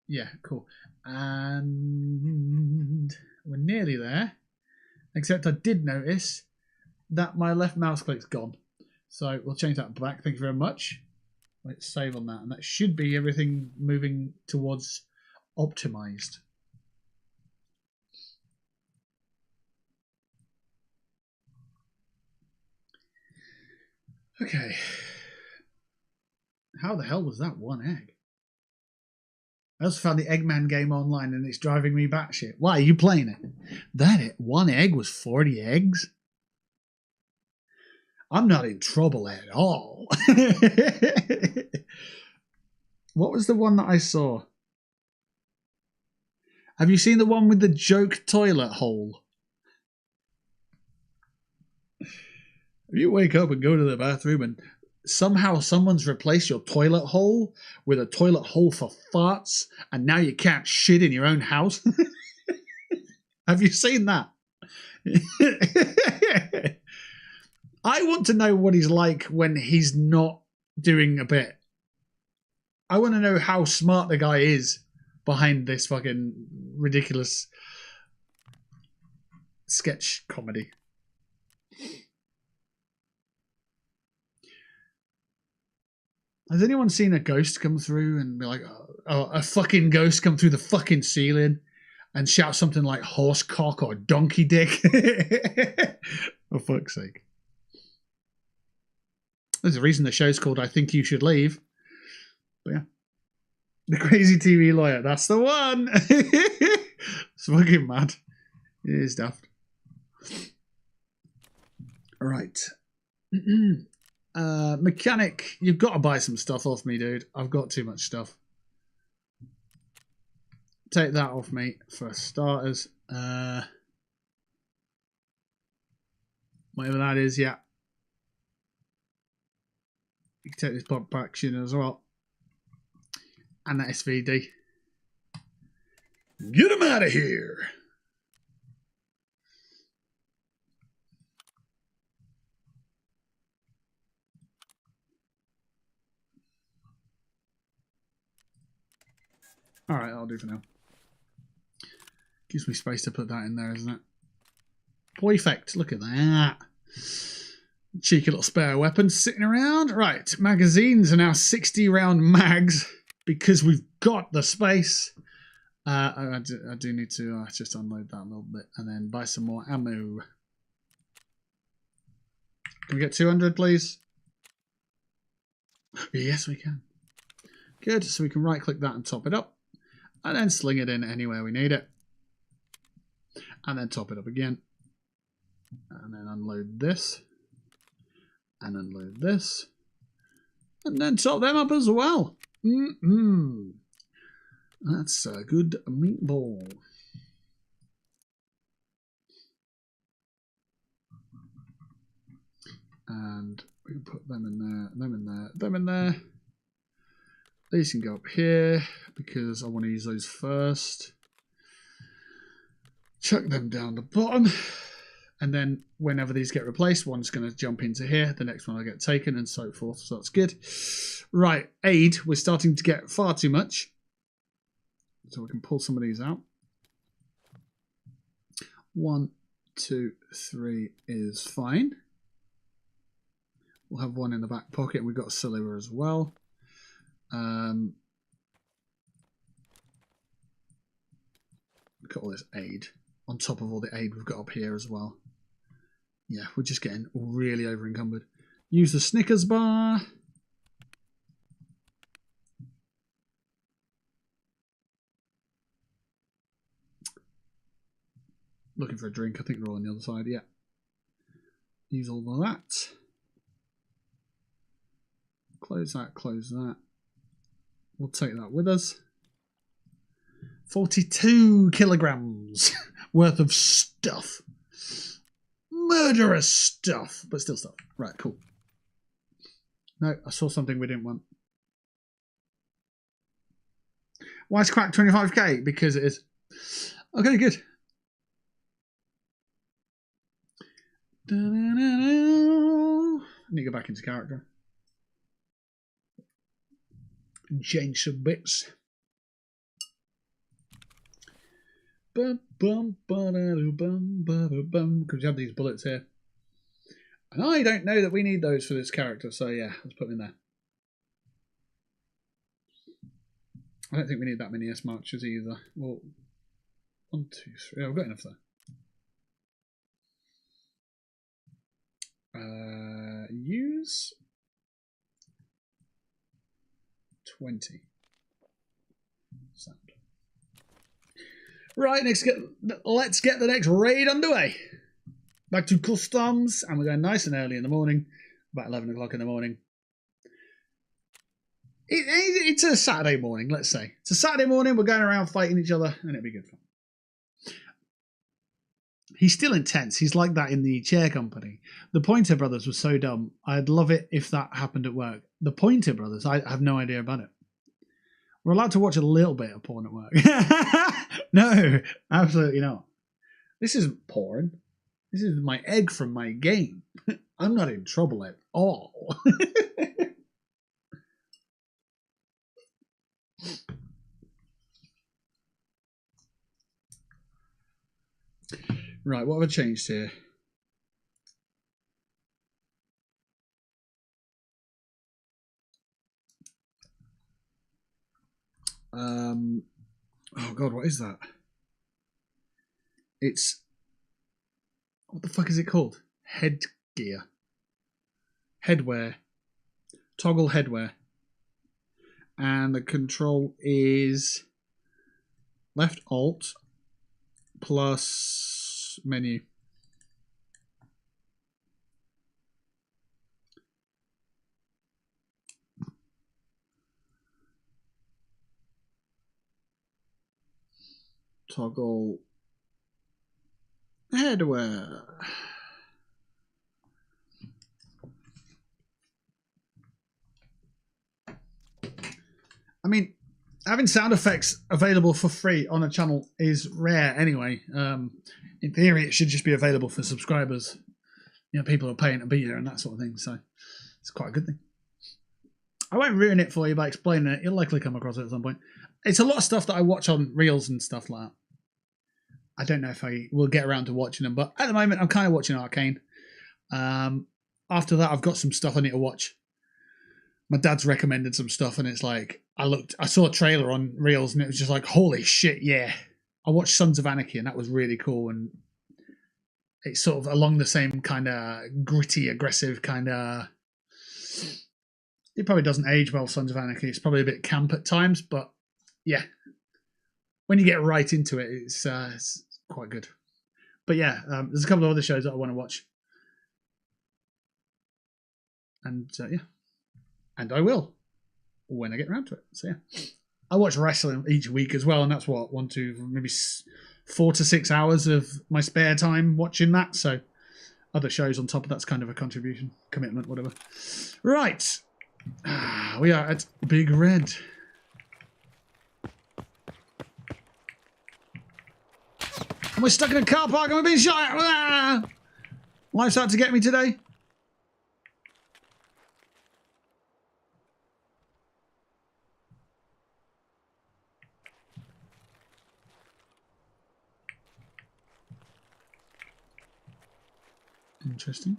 Yeah, cool. And we're nearly there. Except I did notice that my left mouse click's gone. So we'll change that back. Thank you very much. Let's save on that. And that should be everything moving towards optimized. Okay. How the hell was that one egg? I also found the Eggman game online and it's driving me batshit. Why are you playing it? One egg was 40 eggs? I'm not in trouble at all. What was the one that I saw? Have you seen the one with the joke toilet hole? If you wake up and go to the bathroom and somehow someone's replaced your toilet hole with a toilet hole for farts and now you can't shit in your own house? Have you seen that? I want to know what he's like when he's not doing a bit. I want to know how smart the guy is behind this fucking ridiculous sketch comedy. Has anyone seen a ghost come through and be like, oh, a fucking ghost come through the fucking ceiling and shout something like horse cock or donkey dick? For fuck's sake. There's a reason the show's called I Think You Should Leave. But yeah. The Crazy TV Lawyer. That's the one. It's fucking mad. It is daft. All right. Mechanic, you've got to buy some stuff off me, dude. I've got too much stuff. Take that off me for starters. Whatever that is, yeah. You can take this pump action as well. And that SVD. Get him out of here. All right, that'll do for now. Gives me space to put that in there, isn't it? Perfect. Look at that. Cheeky little spare weapon sitting around. Right, magazines are now 60 round mags because we've got the space. I do need to just unload that a little bit and then buy some more ammo. Can we get 200, please? Yes, we can. Good, so we can right-click that and top it up. And then sling it in anywhere we need it. And then top it up again. And then unload this. And unload this. And then top them up as well. That's a good meatball. And we can put them in there, them in there, them in there. These can go up here because I want to use those first. Chuck them down the bottom. And then whenever these get replaced, one's going to jump into here. The next one will get taken and so forth. So that's good. Right, aid. We're starting to get far too much. So we can pull some of these out. 1, 2, 3 is fine. We'll have one in the back pocket. We've got a cylinder as well. Look at all this aid on top of all the aid we've got up here as well. Yeah, we're just getting really over encumbered. Use the Snickers bar. Looking for a drink. I think we're all on the other side. Yeah. Use all of that. Close that, close that. We'll take that with us. 42 kilograms worth of stuff. Murderous stuff, but still stuff. Right, cool. No, I saw something we didn't want. Why is crack 25k? Because it is. Okay, good. I need to go back into character. Change some bits. Because we have these bullets here. And I don't know that we need those for this character, so yeah, let's put them in there. I don't think we need that many S marchers either. Well, 1, 2, 3. Oh, I've got enough there. Use 20. Sound. Right, let's get the next raid underway. Back to customs, and we're going nice and early in the morning, about 11 o'clock in the morning. It's a Saturday morning, let's say. It's a Saturday morning, we're going around fighting each other, and it'll be good fun. He's still intense. He's like that in the chair company. The Pointer Brothers was so dumb. I'd love it if that happened at work. The Pointer Brothers, I have no idea about it. We're allowed to watch a little bit of porn at work. No, absolutely not. This isn't porn. This is my egg from my game. I'm not in trouble at all. Right, what have I changed here? Oh God, what is that? It's, what the fuck is it called? Headgear. Headwear. Toggle headwear. And the control is left Alt plus menu. Toggle headwear. I mean, having sound effects available for free on a channel is rare anyway. In theory, it should just be available for subscribers. You know, people are paying to be here and that sort of thing. So it's quite a good thing. I won't ruin it for you by explaining it. You'll likely come across it at some point. It's a lot of stuff that I watch on Reels and stuff like that. I don't know if I will get around to watching them, but at the moment I'm kind of watching Arcane. After that, I've got some stuff I need to watch. My dad's recommended some stuff, and it's like I saw a trailer on Reels, and it was just like, holy shit, yeah! I watched Sons of Anarchy, and that was really cool, and it's sort of along the same kind of gritty, aggressive kind of. It probably doesn't age well, Sons of Anarchy. It's probably a bit camp at times, but yeah, when you get right into it, it's quite good. But yeah, there's a couple of other shows that I want to watch, and yeah, and I will when I get around to it. So yeah, I watch wrestling each week as well, and that's what 1, 2, maybe 4 to 6 hours of my spare time watching that. So other shows on top of that's kind of a contribution, commitment, whatever. Right, we are at Big Red. And we're stuck in a car park and we're being shot at. Ah! Life's out to get me today. Interesting.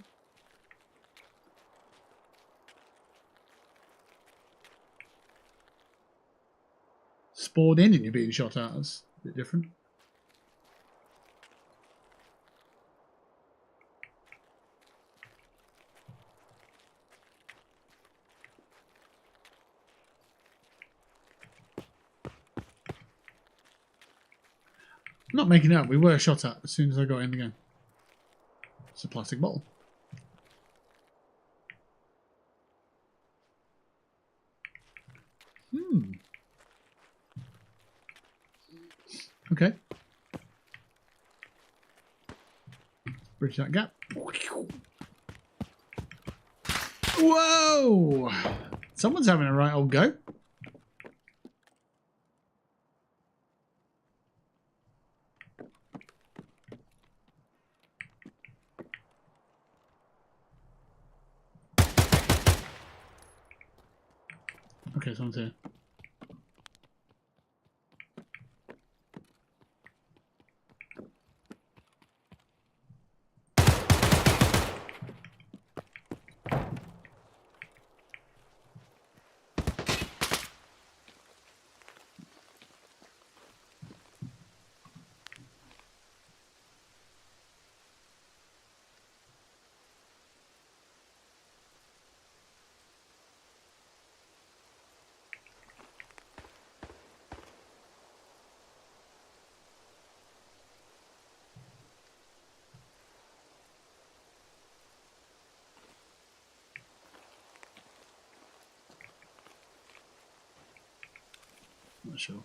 Spawned in and you're being shot at. That's a bit different. I'm not making it up. We were shot at as soon as I got in the game. It's a plastic bottle. Okay. Bridge that gap. Whoa! Someone's having a right old go. Okay, someone's here. not sure.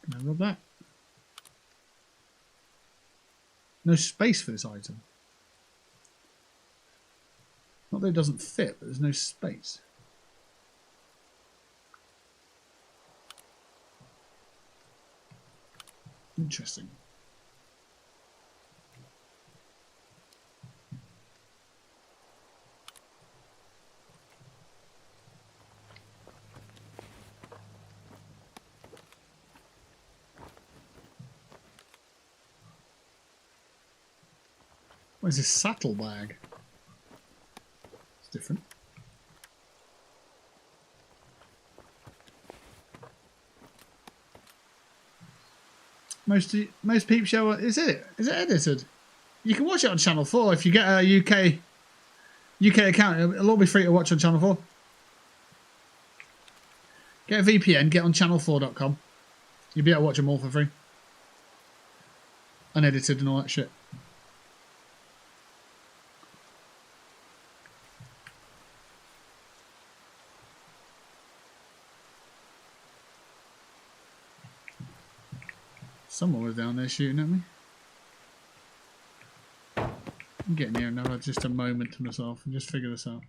Can I rub that? No space for this item. Not that it doesn't fit, but there's no space. Interesting. What is this saddle bag? It's different. Most peep show is it edited? You can watch it on Channel 4 if you get a UK account. It'll all be free to watch on Channel 4. Get a VPN, get on channel4.com. You'll be able to watch them all for free. Unedited and all that shit. Someone was down there shooting at me. I'm getting here now. Just a moment to myself and just figure this out.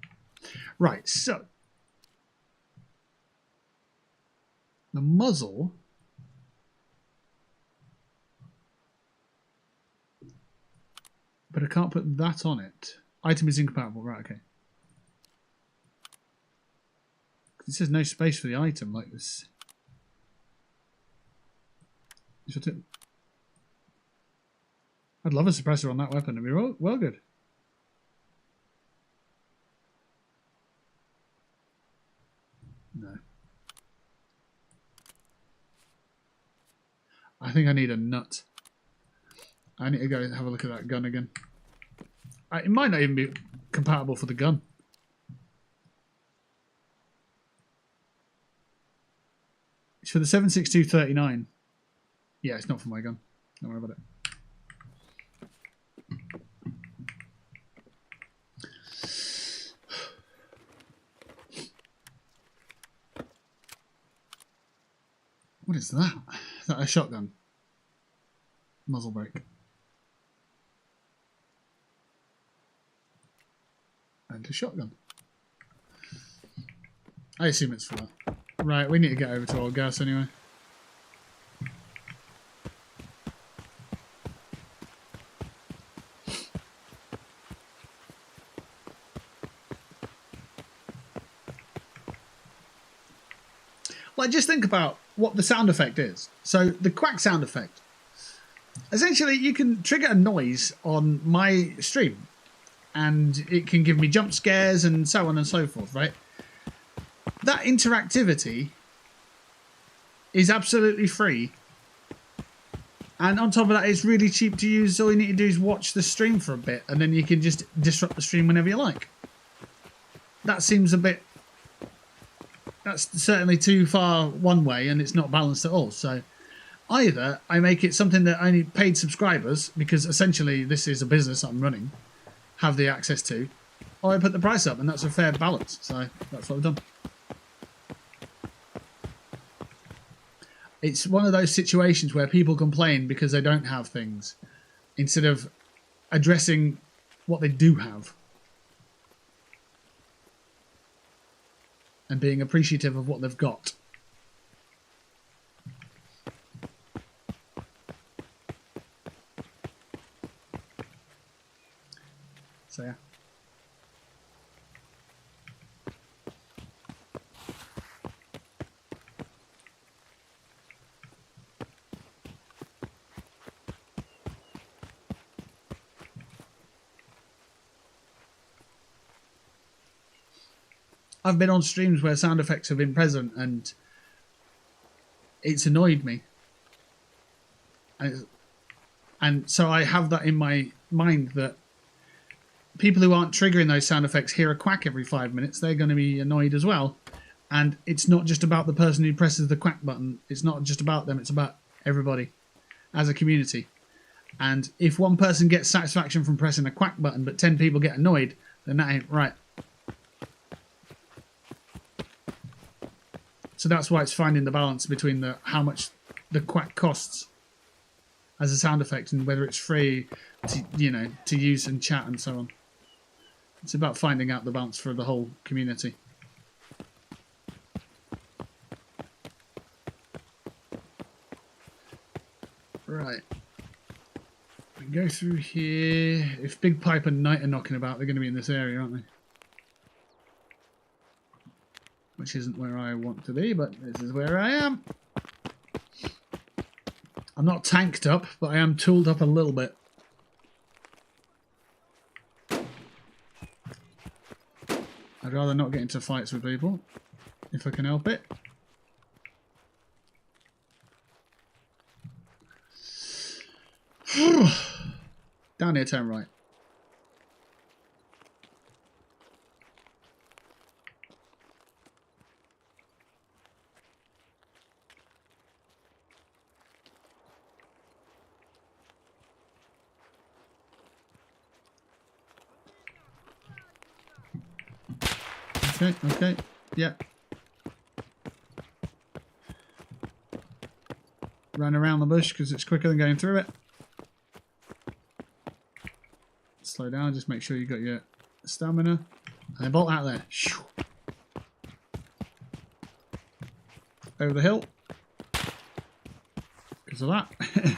Right, so the muzzle but I can't put that on it. Item is incompatible, right, okay. It says no space for the item like this. I'd love a suppressor on that weapon. It'd be well good. No. I think I need a nut. I need to go have a look at that gun again. It might not even be compatible for the gun. It's for the 7.62-39. Yeah, it's not for my gun. Don't worry about it. What is that? Is that a shotgun? Muzzle brake. And a shotgun. I assume it's for that. Right, we need to get over to old gas anyway. Like, just think about what the sound effect is. So, the quack sound effect. Essentially, you can trigger a noise on my stream, and it can give me jump scares and so on and so forth, right? That interactivity is absolutely free. And on top of that, it's really cheap to use. All you need to do is watch the stream for a bit, and then you can just disrupt the stream whenever you like. That seems a bit... That's certainly too far one way, and it's not balanced at all. So either I make it something that only paid subscribers, because essentially this is a business I'm running, have the access to, or I put the price up, and that's a fair balance. So that's what I've done. It's one of those situations where people complain because they don't have things, instead of addressing what they do have. And being appreciative of what they've got. So yeah. I've been on streams where sound effects have been present and it's annoyed me. And so I have that in my mind that people who aren't triggering those sound effects hear a quack every 5 minutes, they're going to be annoyed as well. And it's not just about the person who presses the quack button. It's not just about them. It's about everybody as a community. And if one person gets satisfaction from pressing a quack button, but 10 people get annoyed, then that ain't right. So that's why it's finding the balance between how much the quack costs as a sound effect and whether it's free to, to use and chat and so on. It's about finding out the balance for the whole community. Right. We go through here. If Big Pipe and Knight are knocking about, they're going to be in this area, aren't they? Which isn't where I want to be, but this is where I am. I'm not tanked up, but I am tooled up a little bit. I'd rather not get into fights with people, if I can help it. Down here, turn right. Okay, yeah. Run around the bush because it's quicker than going through it. Slow down, just make sure you got your stamina. And then bolt out there. Over the hill. Because of that. There's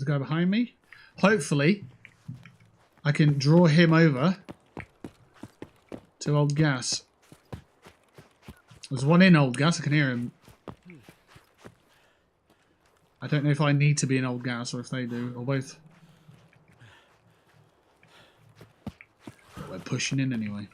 a guy behind me. Hopefully, I can draw him over to Old Gas. There's one in Old Gas, I can hear him. I don't know if I need to be in Old Gas or if they do, or both. But we're pushing in anyway.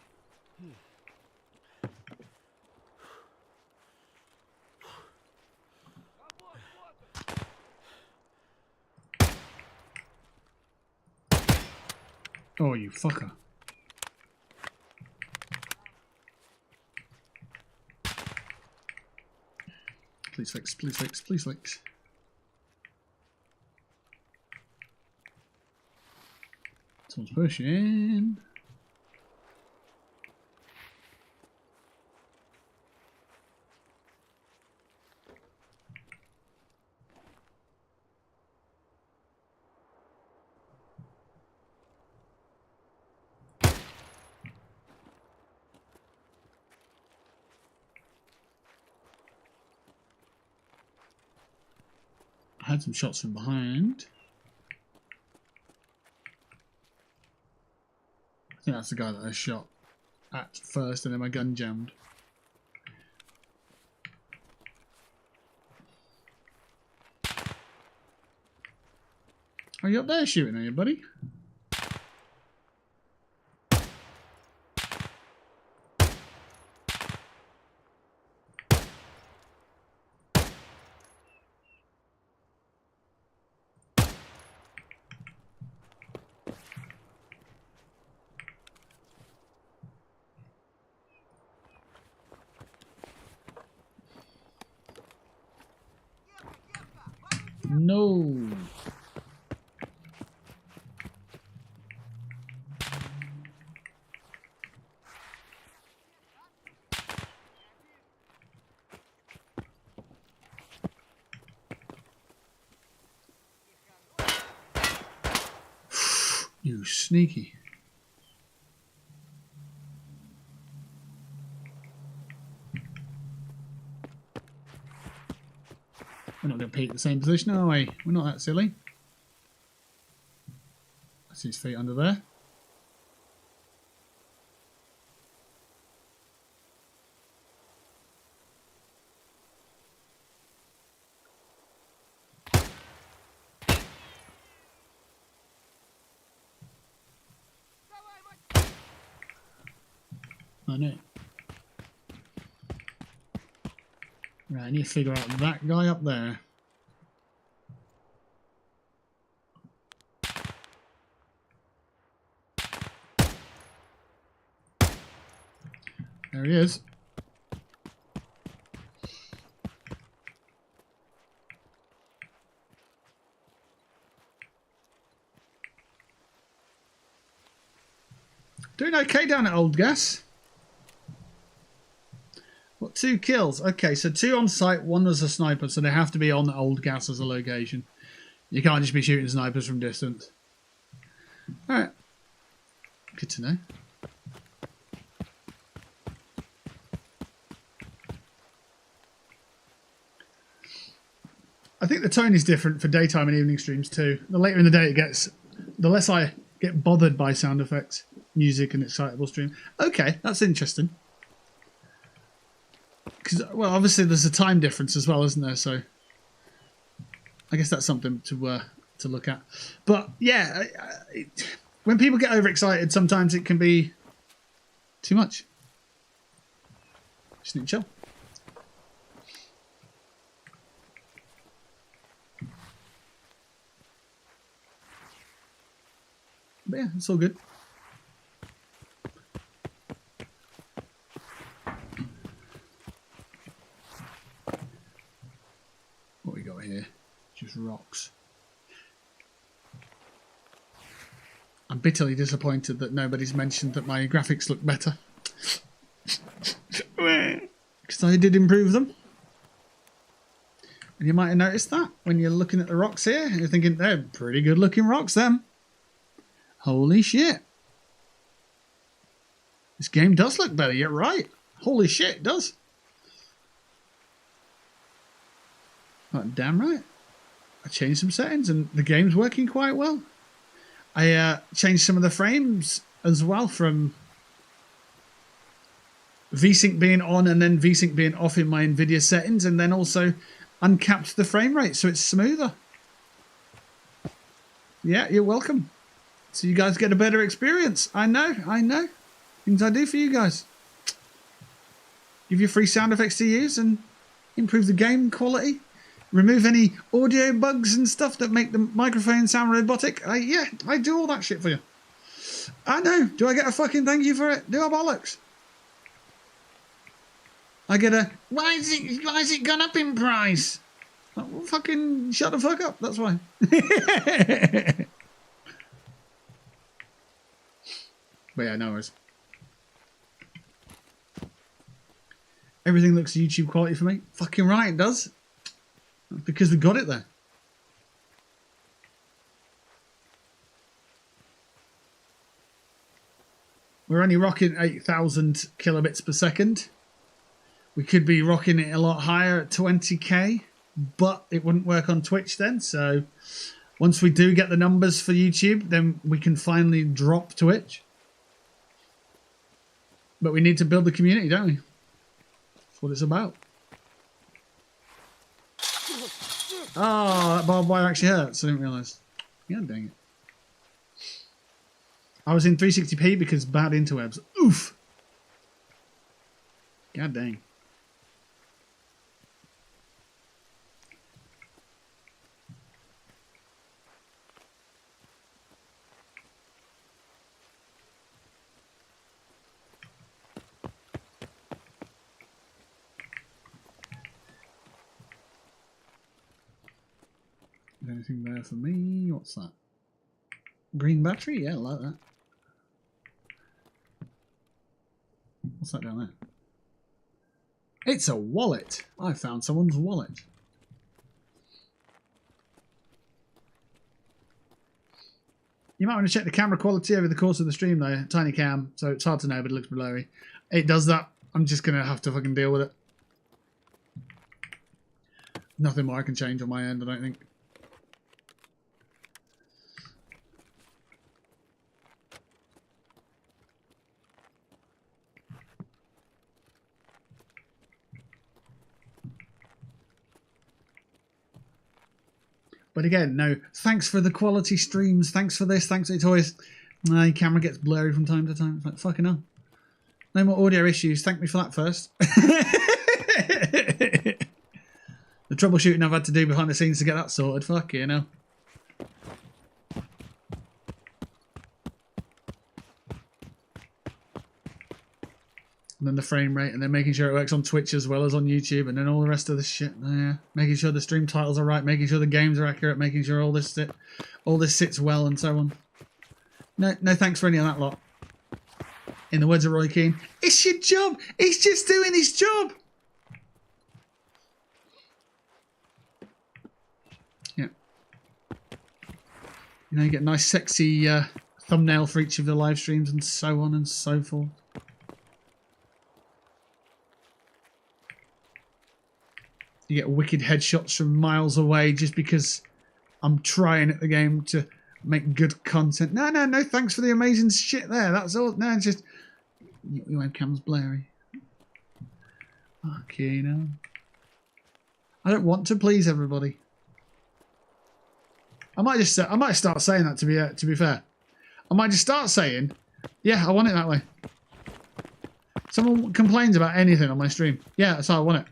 Oh, you fucker. Please fix, please fix, please fix. Someone's pushing. I had some shots from behind. I think that's the guy that I shot at first and then my gun jammed. Are you up there shooting, are you, buddy? No. You sneaky. We're not going to peek the same position, are we? We're not that silly. I see his feet under there. I know. Right, I need to figure out that guy up there. There he is. Doing okay down at Old Gas. What, 2 kills? Okay, so 2 on site, 1 as a sniper, so they have to be on Old Gas as a location. You can't just be shooting snipers from distance. Alright. Good to know. I think the tone is different for daytime and evening streams too. The later in the day it gets, the less I get bothered by sound effects, music and excitable stream. Okay, that's interesting. Because, well, obviously there's a time difference as well, isn't there? So I guess that's something to look at. But yeah, when people get overexcited, sometimes it can be too much. Just need to chill. But yeah, it's all good. What we got here? Just rocks. I'm bitterly disappointed that nobody's mentioned that my graphics look better. Because I did improve them. And you might have noticed that when you're looking at the rocks here. You're thinking, they're pretty good looking rocks, them. Holy shit. This game does look better, you're right. Holy shit, it does. Oh, damn right. I changed some settings and the game's working quite well. I changed some of the frames as well from VSync being on and then VSync being off in my NVIDIA settings, and then also uncapped the frame rate so it's smoother. Yeah, you're welcome. So you guys get a better experience. I know. Things I do for you guys. Give you free sound effects to use and improve the game quality. Remove any audio bugs and stuff that make the microphone sound robotic. Yeah, I do all that shit for you. I know. Do I get a fucking thank you for it? Do I bollocks? I get a, why is it gone up in price? Oh, well, fucking shut the fuck up. That's why. But yeah, no worries. Everything looks YouTube quality for me. Fucking right, it does. Because we got it there. We're only rocking 8,000 kilobits per second. We could be rocking it a lot higher at 20k, but it wouldn't work on Twitch then. So once we do get the numbers for YouTube, then we can finally drop Twitch. But we need to build the community, don't we? That's what it's about. Oh, that barbed wire actually hurts. I didn't realise. Yeah, dang it. I was in 360p because bad interwebs. Oof. God dang. Anything there for me? What's that? Green battery? Yeah, I like that. What's that down there? It's a wallet. I found someone's wallet. You might want to check the camera quality over the course of the stream though. Tiny cam, so it's hard to know, but it looks blurry. It does that. I'm just going to have to fucking deal with it. Nothing more I can change on my end, I don't think. But again, no, thanks for the quality streams. Thanks for this. Thanks. It's always, your camera gets blurry from time to time. It's like, fucking hell. No more audio issues. Thank me for that first. The troubleshooting I've had to do behind the scenes to get that sorted. Fuck you know. and then the frame rate, and then making sure it works on Twitch as well as on YouTube, and then all the rest of the shit. Yeah, making sure the stream titles are right, making sure the games are accurate, making sure all this sits well, and so on. No, thanks for any of that lot. In the words of Roy Keane, it's your job. He's just doing his job. Yeah. You know, you get a nice, sexy thumbnail for each of the live streams, and so on and so forth. You get wicked headshots from miles away just because I'm trying at the game to make good content. No, thanks for the amazing shit there. That's all. No, it's just... Your webcam's blurry. Okay, no. I don't want to please everybody. I might start saying that, to be fair. I might just start saying, yeah, I want it that way. Someone complains about anything on my stream. Yeah, that's how I want it.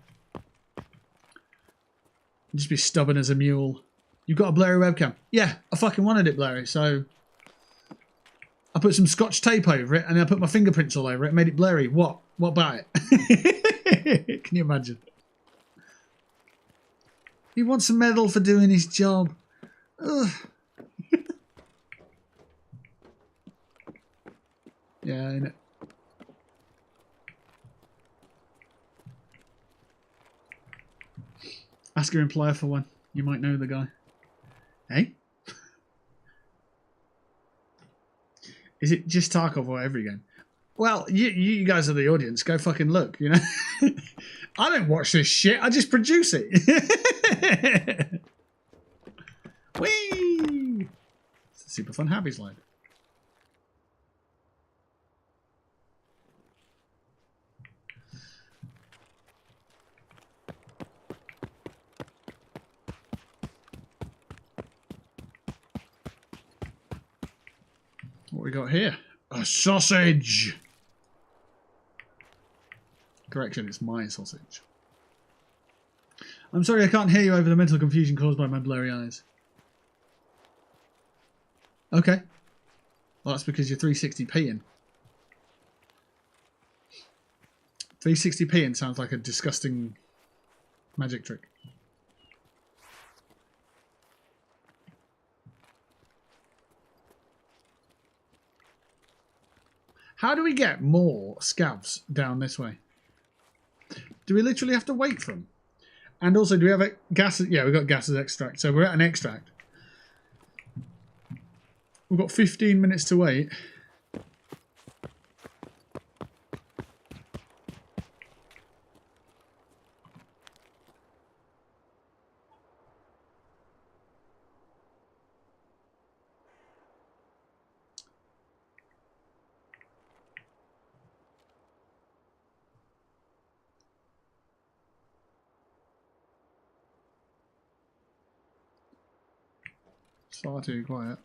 Just be stubborn as a mule. You've got a blurry webcam. Yeah, I fucking wanted it blurry, so I put some scotch tape over it and then I put my fingerprints all over it and made it blurry. What? What about it? Can you imagine? He wants a medal for doing his job. Ugh. Yeah, I know. Ask your employer for one. You might know the guy. Hey? Is it just Tarkov or every game? Well, you guys are the audience. Go fucking look, you know? I don't watch this shit. I just produce it. Whee! It's a super fun happy slide. What we got here? A sausage! Correction, it's my sausage. I'm sorry I can't hear you over the mental confusion caused by my blurry eyes. Okay. Well, that's because you're 360ping. 360ping sounds like a disgusting magic trick. How do we get more scavs down this way? Do we literally have to wait for them? And also, do we have a gas? Yeah, we've got gas as extract. So we're at an extract. We've got 15 minutes to wait. It's far too quiet.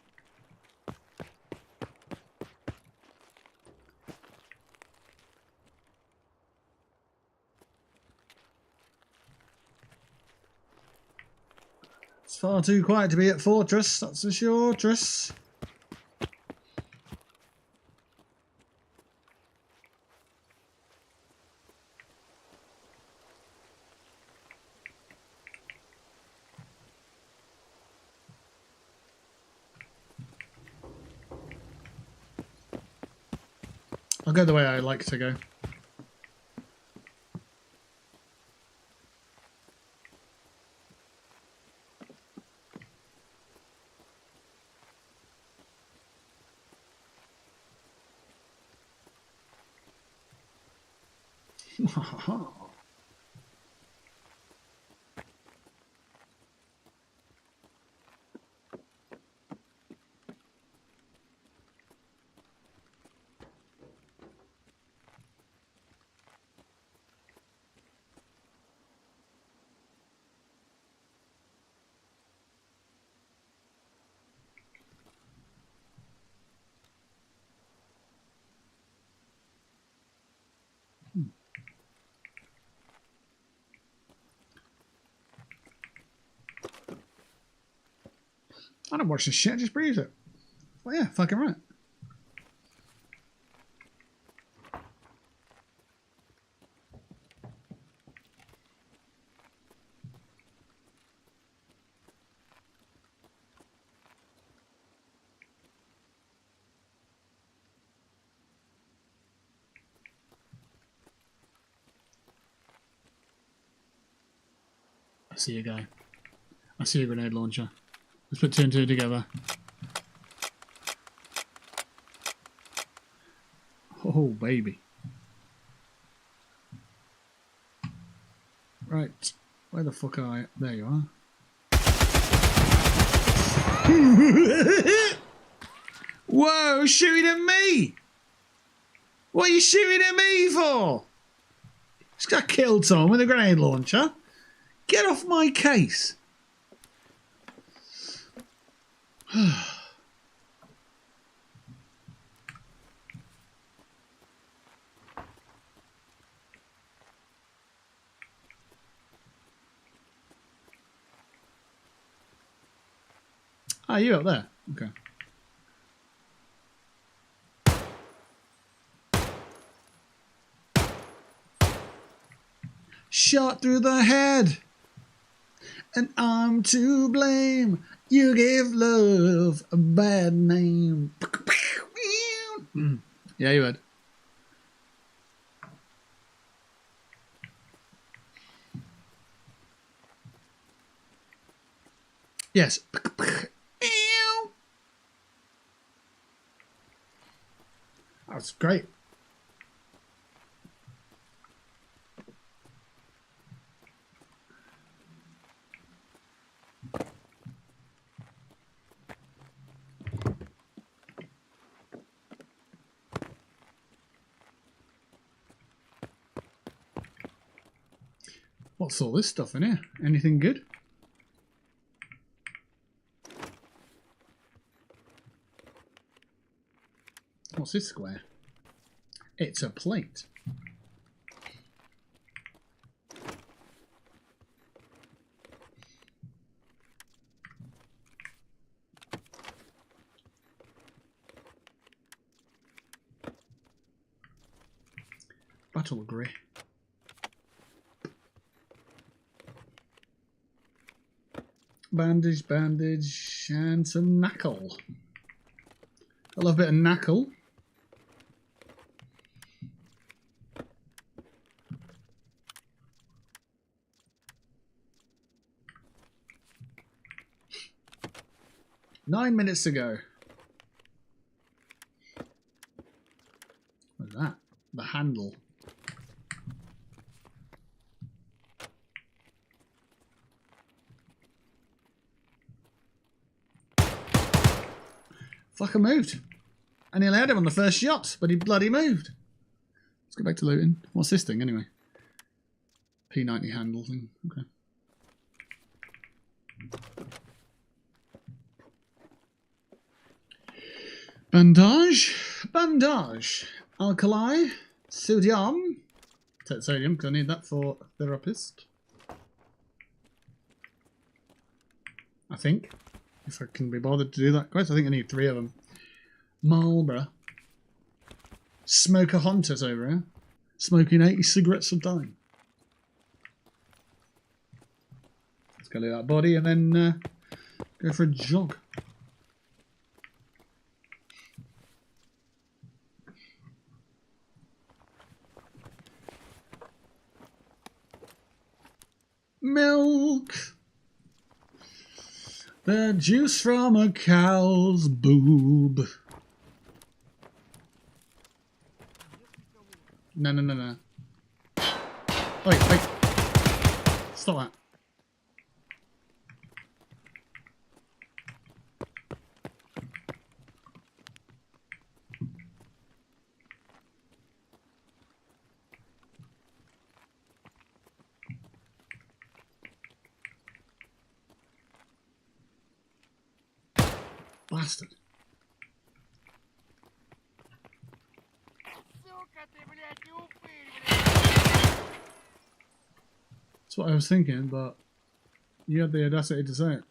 It's far too quiet to be at Fortress, that's for sure, Triss. I'll go the way I like to go. I don't watch this shit, I just breathe it. Well, yeah, fucking right. I see a guy. I see a grenade launcher. Let's put 2 and 2 together. Oh, baby. Right. Where the fuck are I? There you are. Whoa, shooting at me! What are you shooting at me for? Just got killed someone with a grenade launcher. Get off my case. Ah, you up there? Okay. Shot through the head, and I'm to blame. You give love a bad name. Yeah, you would. Yes. That's great. What's all this stuff in here? Anything good? What's this square? It's a plate. Battle grey. Bandage, bandage, and some knuckle. I love a bit of knuckle. Nine minutes to go. What's that? The handle. Fucker moved. I nearly had him on the first shot, but he bloody moved. Let's go back to looting. What's this thing anyway? P90 handle thing. Okay. Bandage. Bandage. Alkali. Sodium. Take sodium because I need that for therapist. I think. If I can be bothered to do that. Quite, I think I need 3 of them. Marlboro. Smoker Hunters over here. Smoking 80 cigarettes a time. Let's go leave that body and then go for a jog. Milk. The juice from a cow's boob. No. Wait. Stop that. Bastard. That's what I was thinking, but you had the audacity to say it.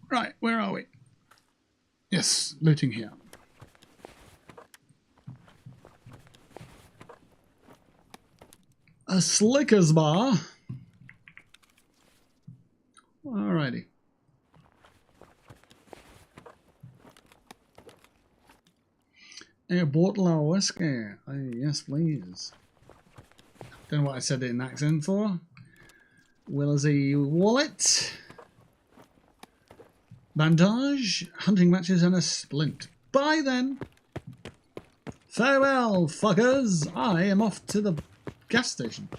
Right, where are we? Yes, looting here. A Slickers bar. Alrighty. A bottle of whiskey. Yes, please. Don't know what I said it in accent for. Willesy wallet. Bandage, hunting matches, and a splint. Bye then. Farewell, fuckers. I am off to the gas station.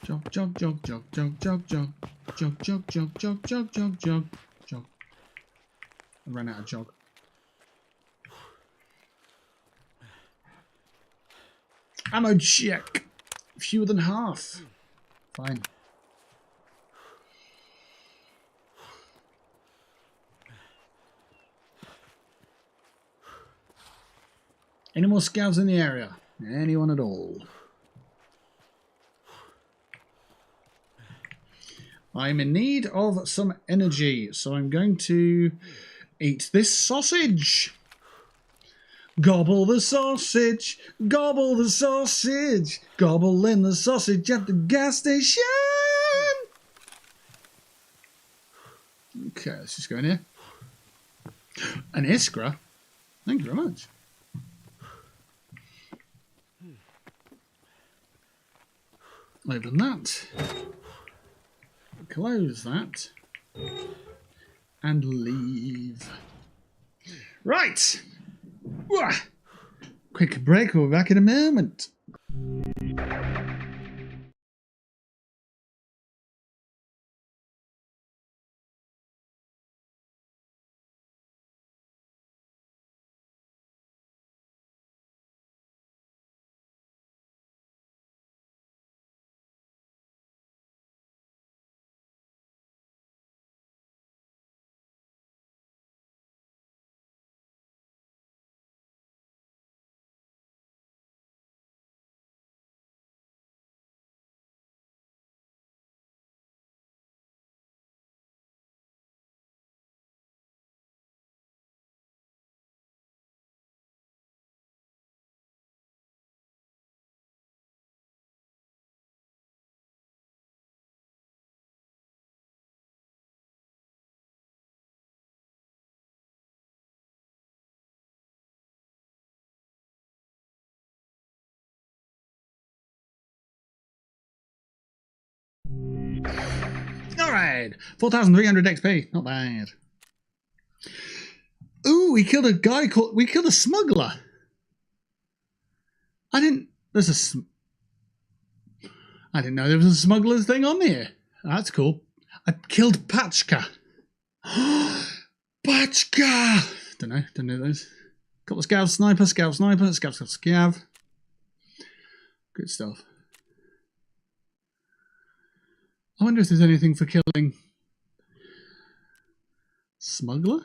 Jog, jog, jog, jog, jog, jog, jog. Jog, jog, jog, jog, jog, jog, jog, jog. I ran out of jog. Ammo check. Fewer than half. Fine. Any more scouts in the area? Anyone at all? I'm in need of some energy, so I'm going to eat this sausage. Gobble the sausage, gobble the sausage, gobble in the sausage at the gas station. Okay, let's just go in here. An Iskra. Thank you very much. Open that. Close that. And leave. Right. Quick break, we'll be back in a moment. Alright, 4,300 XP, not bad. Ooh, we killed a smuggler. I didn't know there was a smuggler's thing on here. That's cool. I killed Pachka. Pachka! Don't know those. Got the scav sniper, scav. Good stuff. I wonder if there's anything for killing smuggler?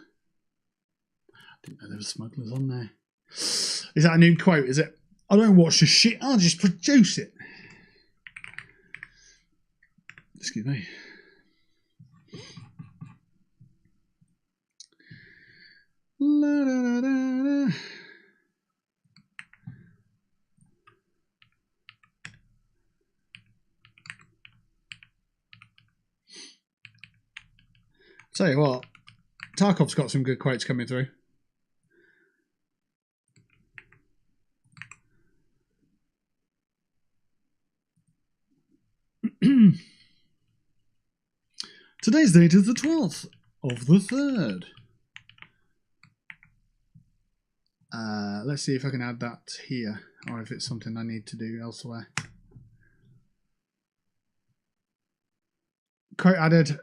I didn't know there were smugglers on there. Is that a new quote, is it? I don't watch the shit, I'll just produce it. Excuse me. La, da, da, da, da. Tell you what, Tarkov's got some good quotes coming through. Today's date is the 12th of the 3rd. Let's see if I can add that here, or if it's something I need to do elsewhere. Quote added.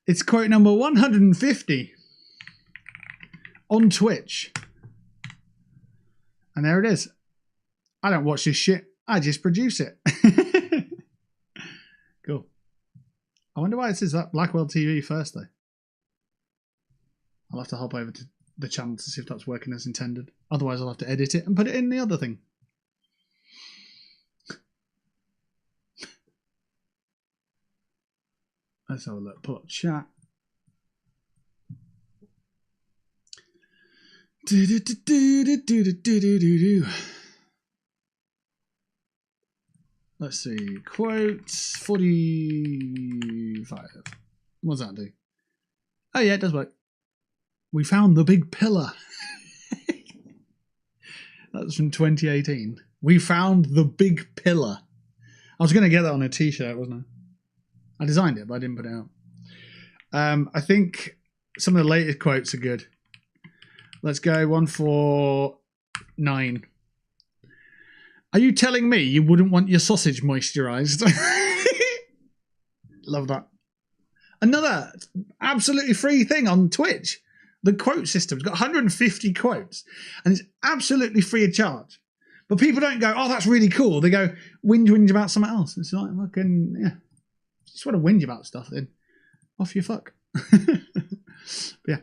It's quote number 150 on Twitch. And there it is. I don't watch this shit. I just produce it. Cool. I wonder why it says that Blackwell TV first, though. I'll have to hop over to the channel to see if that's working as intended. Otherwise, I'll have to edit it and put it in the other thing. Let's have a look. Pull up chat. Let's see. Quotes 45. What does that do? Oh yeah, it does work. We found the big pillar. That's from 2018. We found the big pillar. I was going to get that on a t-shirt, wasn't I? I designed it, but I didn't put it out. I think some of the latest quotes are good. Let's go 149. Are you telling me you wouldn't want your sausage moisturised? Love that. Another absolutely free thing on Twitch. The quote system's got 150 quotes and it's absolutely free of charge. But people don't go, oh, that's really cool. They go, whinge about something else. It's like, fucking, yeah. Just want to whinge about stuff, then off you fuck. Yeah.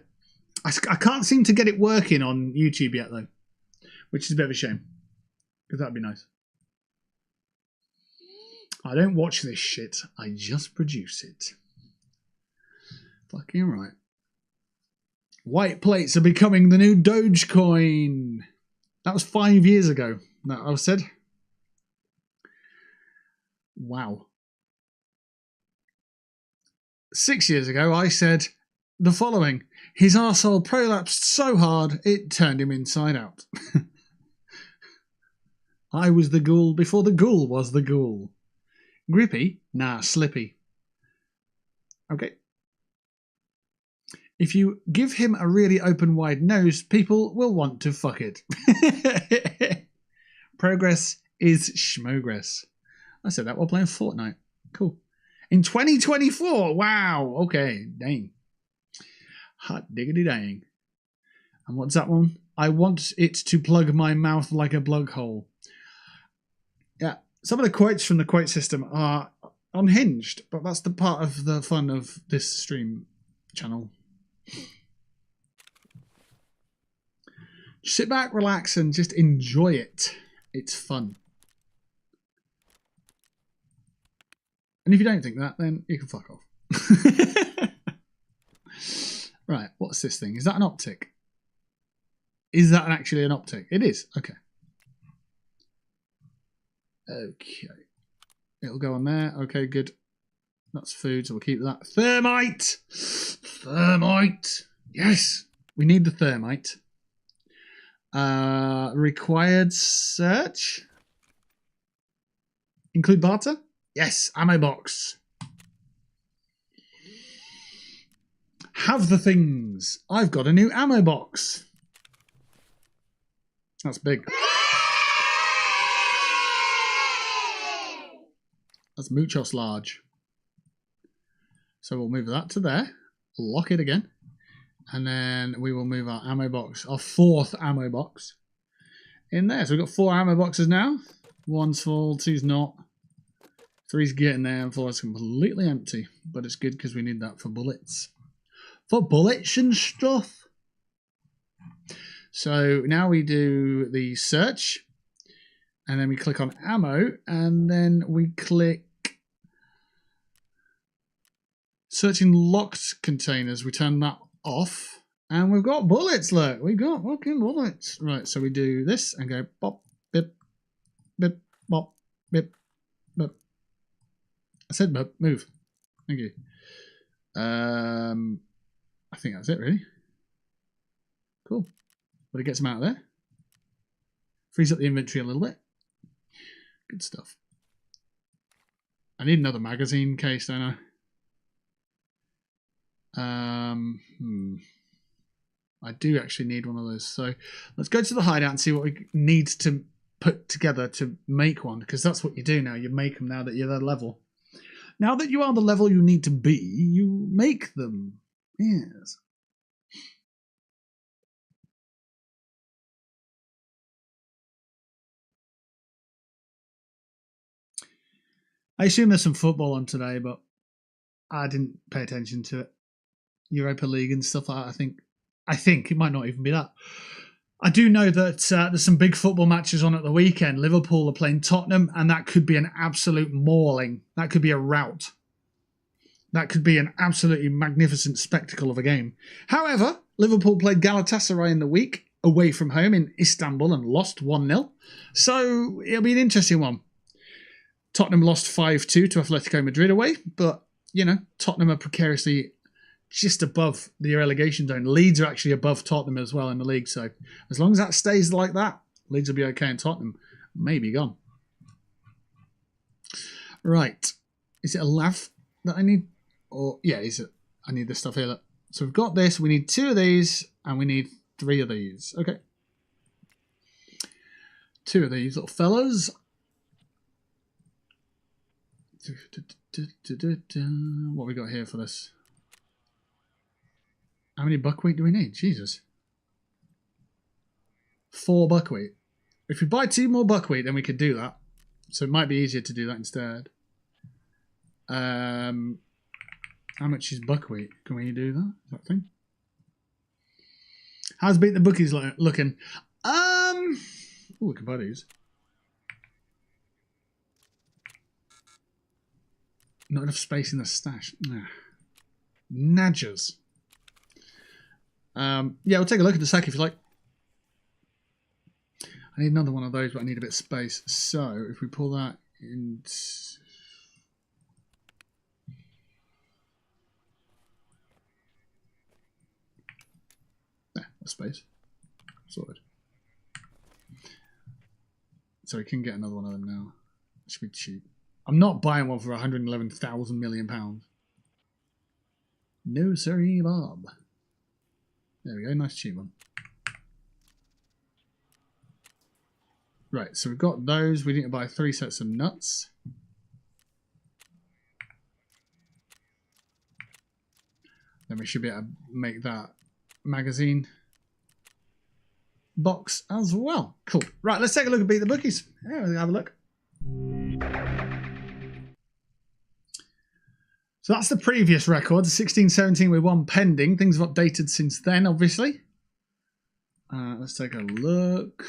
I can't seem to get it working on YouTube yet, though, which is a bit of a shame, because that'd be nice. I don't watch this shit. I just produce it. Fucking right. White plates are becoming the new Dogecoin. That was 5 years ago that I said. Wow. 6 years ago, I said the following. His arsehole prolapsed so hard, it turned him inside out. I was the ghoul before the ghoul was the ghoul. Grippy? Nah, slippy. Okay. If you give him a really open wide nose, people will want to fuck it. Progress is schmogress. I said that while playing Fortnite. Cool. In 2024. Wow. Okay. Dang. Hot diggity dang. And what's that one? I want it to plug my mouth like a plug hole. Yeah. Some of the quotes from the quote system are unhinged, but that's the part of the fun of this stream channel. Sit back, relax, and just enjoy it. It's fun. And if you don't think that, then you can fuck off. Right, what's this thing? Is that an optic? Is that actually an optic? It is. Okay. Okay. It'll go on there. Okay, good. That's food, so we'll keep that. Thermite! Thermite! Yes! We need the thermite. Required search? Include barter? Yes, ammo box. Have the things. I've got a new ammo box. That's big. That's muchos large. So we'll move that to there. Lock it again. And then we will move our ammo box, our fourth ammo box, in there. So we've got 4 ammo boxes now. 1's full, 2's not. 3's getting there, and 4's completely empty. But it's good because we need that for bullets. For bullets and stuff. So now we do the search. And then we click on ammo. And then we click searching locked containers. We turn that off. And we've got bullets, look. We've got fucking bullets. Right, so we do this and go bop, bip, bip, bop, bip, bip. I said bip, move. Thank you. I think that's it, really. Cool. But it gets them out of there. Frees up the inventory a little bit. Good stuff. I need another magazine case, don't I? I do actually need one of those. So let's go to the hideout and see what we need to put together to make one, because that's what you do now. You make them now that you're that level. Now that you are the level you need to be, you make them. Yes. I assume there's some football on today, but I didn't pay attention to it. Europa League and stuff like that. I think it might not even be that. I do know that there's some big football matches on at the weekend. Liverpool are playing Tottenham, and that could be an absolute mauling. That could be a rout. That could be an absolutely magnificent spectacle of a game. However, Liverpool played Galatasaray in the week, away from home in Istanbul, and lost 1-0. So it'll be an interesting one. Tottenham lost 5-2 to Atletico Madrid away, but, you know, Tottenham are precariously just above the relegation zone. Leeds are actually above Tottenham as well in the league. So as long as that stays like that, Leeds will be okay and Tottenham may be gone. Right. Is it a lav that I need? Or yeah, is it? I need this stuff here. Look. So we've got this. We need 2 of these and we need 3 of these. Okay. 2 of these little fellas. What have we got here for this? How many buckwheat do we need? Jesus. 4 buckwheat. If we buy 2 more buckwheat, then we could do that. So it might be easier to do that instead. How much is buckwheat? Can we do that thing? How's Beat the Bookies looking? Oh, we can buy these. Not enough space in the stash. Nah. Nadgers. Yeah, we'll take a look at the sack if you like. I need another one of those, but I need a bit of space. So if we pull that in. There, that's space. Sorted. So we can get another one of them now. It should be cheap. I'm not buying one for 111,000 million pounds. No, sorry, Bob. There we go, nice cheap one. Right, so we've got those. We need to buy 3 sets of nuts. Then we should be able to make that magazine box as well. Cool. Right, let's take a look at Beat the Bookies. Yeah, we'll have a look. So that's the previous record, 16-17 with 1 pending. Things have updated since then, obviously. Let's take a look.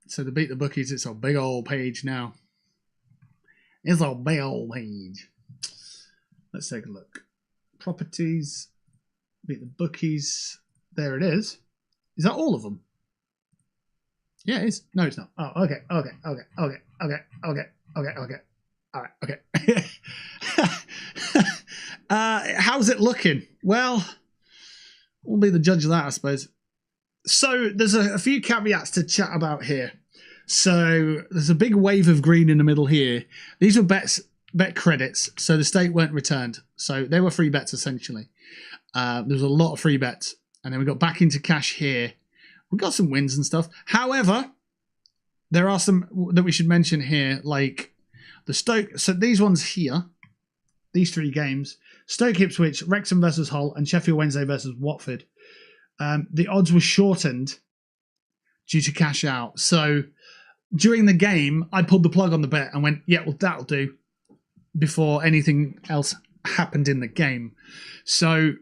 So the Beat the Bookies, it's a big old page now. It's a big old page. Let's take a look. Properties, Beat the Bookies. There it is. Is that all of them? Yeah, it is. No, it's not. Oh, okay. All right, okay. How's it looking? Well, we'll be the judge of that, I suppose. So there's a few caveats to chat about here. So there's a big wave of green in the middle here. These were bet credits, so the stake weren't returned. So they were free bets, essentially. There was a lot of free bets. And then we got back into cash here. We got some wins and stuff. However, there are some that we should mention here, like the Stoke. So these ones here, these 3 games, Stoke Ipswich, Wrexham versus Hull, and Sheffield Wednesday versus Watford. The odds were shortened due to cash out. So during the game, I pulled the plug on the bet and went, yeah, well, that'll do, before anything else happened in the game. So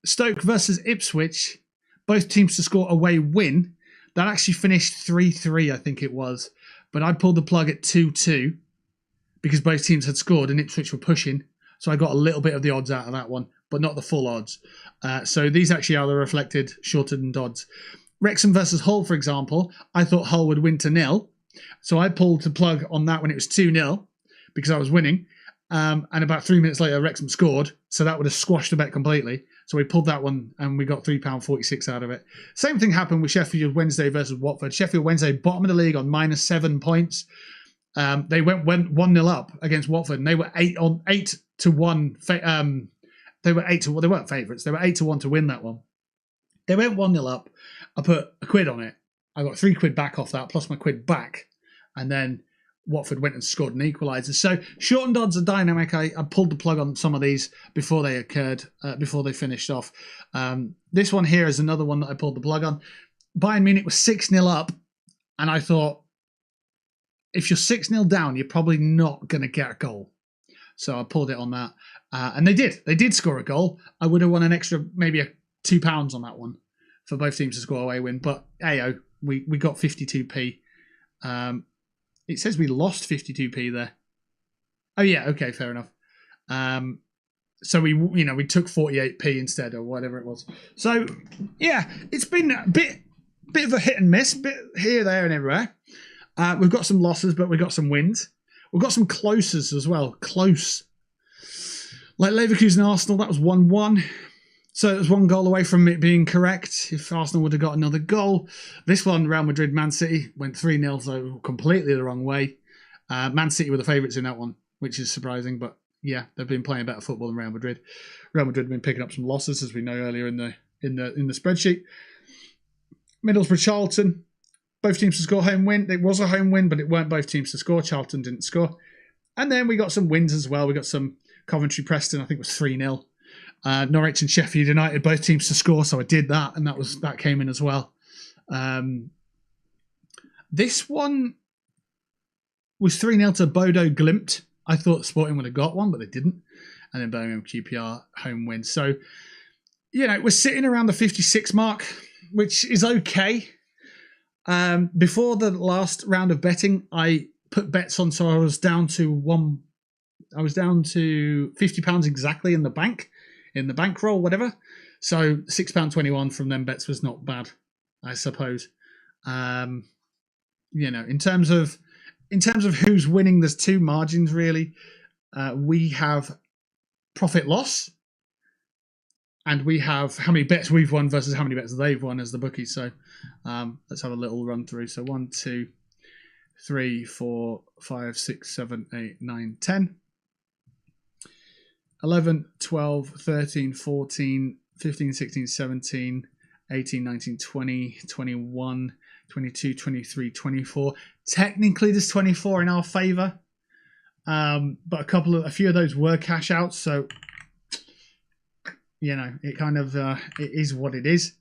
Stoke versus Ipswich, both teams to score away win. That actually finished 3-3, I think it was. But I pulled the plug at 2-2 because both teams had scored and Ipswich were pushing. So I got a little bit of the odds out of that one, but not the full odds. So these actually are the reflected shortened odds. Wrexham versus Hull, for example, I thought Hull would win 2-0. So I pulled the plug on that when it was 2-0 because I was winning. And about 3 minutes later, Wrexham scored. So that would have squashed the bet completely. So we pulled that one and we got £3.46 out of it. Same thing happened with Sheffield Wednesday versus Watford. Sheffield Wednesday, bottom of the league on -7 points. They went 1-0 up against Watford and they were 8-1. They were 8-1. Well, they weren't favourites. They were 8-1 to win that one. They went 1-0 up. I put a quid on it. I got £3 back off that, plus my quid back. And then Watford went and scored an equaliser. So shortened odds are dynamic. I pulled the plug on some of these before they occurred, before they finished off. This one here is another one that I pulled the plug on. Bayern Munich was 6-0 up. And I thought, if you're 6-0 down, you're probably not going to get a goal. So I pulled it on that. And they did. They did score a goal. I would have won an extra, maybe £2 on that one for both teams to score away win. But, ayo, we got 52p. It says we lost 52p there. Oh, yeah. Okay, fair enough. So we took 48p instead or whatever it was. So, yeah, it's been a bit of a hit and miss, bit here, there and everywhere. We've got some losses, but we've got some wins. We've got some closes as well. Close. Like Leverkusen Arsenal, that was 1-1. So it was 1 goal away from it being correct if Arsenal would have got another goal. This one, Real Madrid, Man City, went 3-0, so completely the wrong way. Man City were the favourites in that one, which is surprising, but yeah, they've been playing better football than Real Madrid. Real Madrid have been picking up some losses, as we know earlier in the spreadsheet. Middlesbrough, Charlton, both teams to score, home win. It was a home win, but it weren't both teams to score. Charlton didn't score. And then we got some wins as well. We got some Coventry, Preston, I think it was 3-0. Norwich and Sheffield United, both teams to score, so I did that, and that came in as well. This one was 3-0 to Bodo Glimt. I thought Sporting would have got one, but they didn't. And then Birmingham QPR home win. So, we're sitting around the 56 mark, which is okay. Before the last round of betting, I put bets on, so I was down to £50 exactly in the bankroll, whatever. So £6.21 from them bets was not bad, I suppose. In terms of who's winning, there's two margins really. We have profit loss, and we have how many bets we've won versus how many bets they've won as the bookies. So let's have a little run through. So 1, 2, 3, 4, 5, 6, 7, 8, 9, 10. 11, 12, 13, 14, 15, 16, 17, 18, 19, 20, 21, 22, 23, 24. Technically, there's 24 in our favour. But a few of those were cash outs. So, it kind of it is what it is.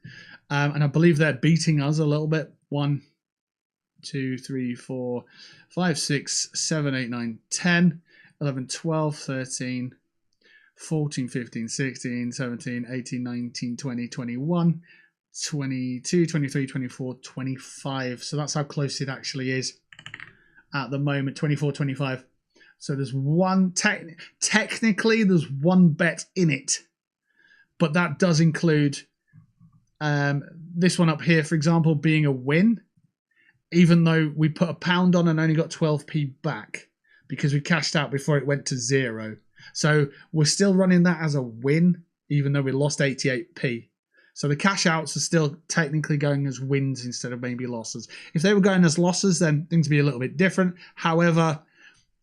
And I believe they're beating us a little bit. 1, 2, 3, 4, 5, 6, 7, 8, 9, 10, 11, 12, 13, 14, 15, 16, 17, 18, 19, 20, 21, 22, 23, 24, 25. So that's how close it actually is at the moment, 24, 25. So there's one, technically there's one bet in it, but that does include this one up here, for example, being a win, even though we put £1 on and only got 12p back because we cashed out before it went to 0. So we're still running that as a win, even though we lost 88p. So the cash outs are still technically going as wins instead of maybe losses. If they were going as losses, then things would be a little bit different. However,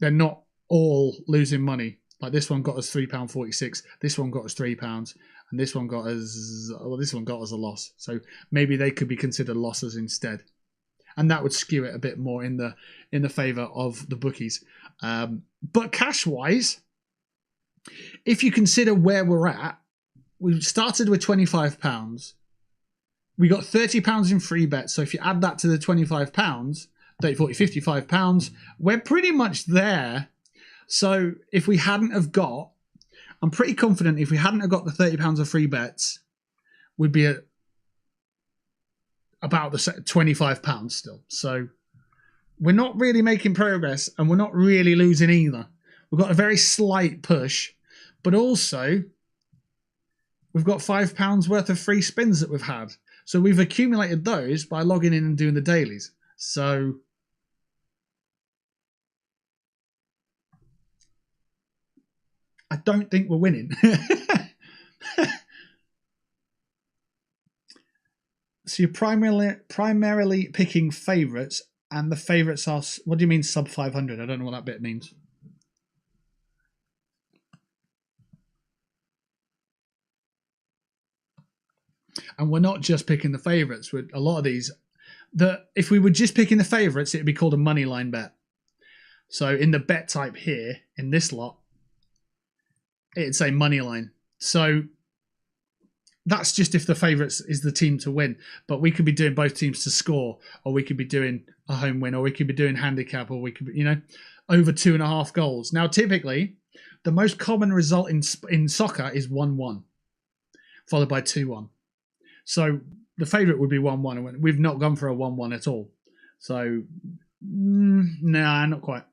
they're not all losing money. Like this one got us £3.46, this one got us £3, and this one got us a loss. So maybe they could be considered losses instead, and that would skew it a bit more in the favour of the bookies. But cash wise, if you consider where we're at, we started with £25. We got £30 in free bets. So if you add that to the £25, 30, 40, £55, we're pretty much there. So if we hadn't have got, I'm pretty confident if we hadn't have got the £30 of free bets, we'd be at about the £25 still. So we're not really making progress, and we're not really losing either. We've got a very slight push, but also we've got £5 worth of free spins that we've had. So we've accumulated those by logging in and doing the dailies. So I don't think we're winning. So you're primarily picking favourites, and the favourites are, what do you mean sub 500? I don't know what that bit means. And we're not just picking the favourites. With a lot of these, if we were just picking the favourites, it would be called a money line bet. So in the bet type here, in this lot, it'd say money line. So that's just if the favourites is the team to win. But we could be doing both teams to score, or we could be doing a home win, or we could be doing handicap, or we could be, over 2.5 goals. Now, typically, the most common result in soccer is 1-1, followed by 2-1. So the favourite would be 1-1, and we've not gone for a 1-1 at all. So, nah, not quite.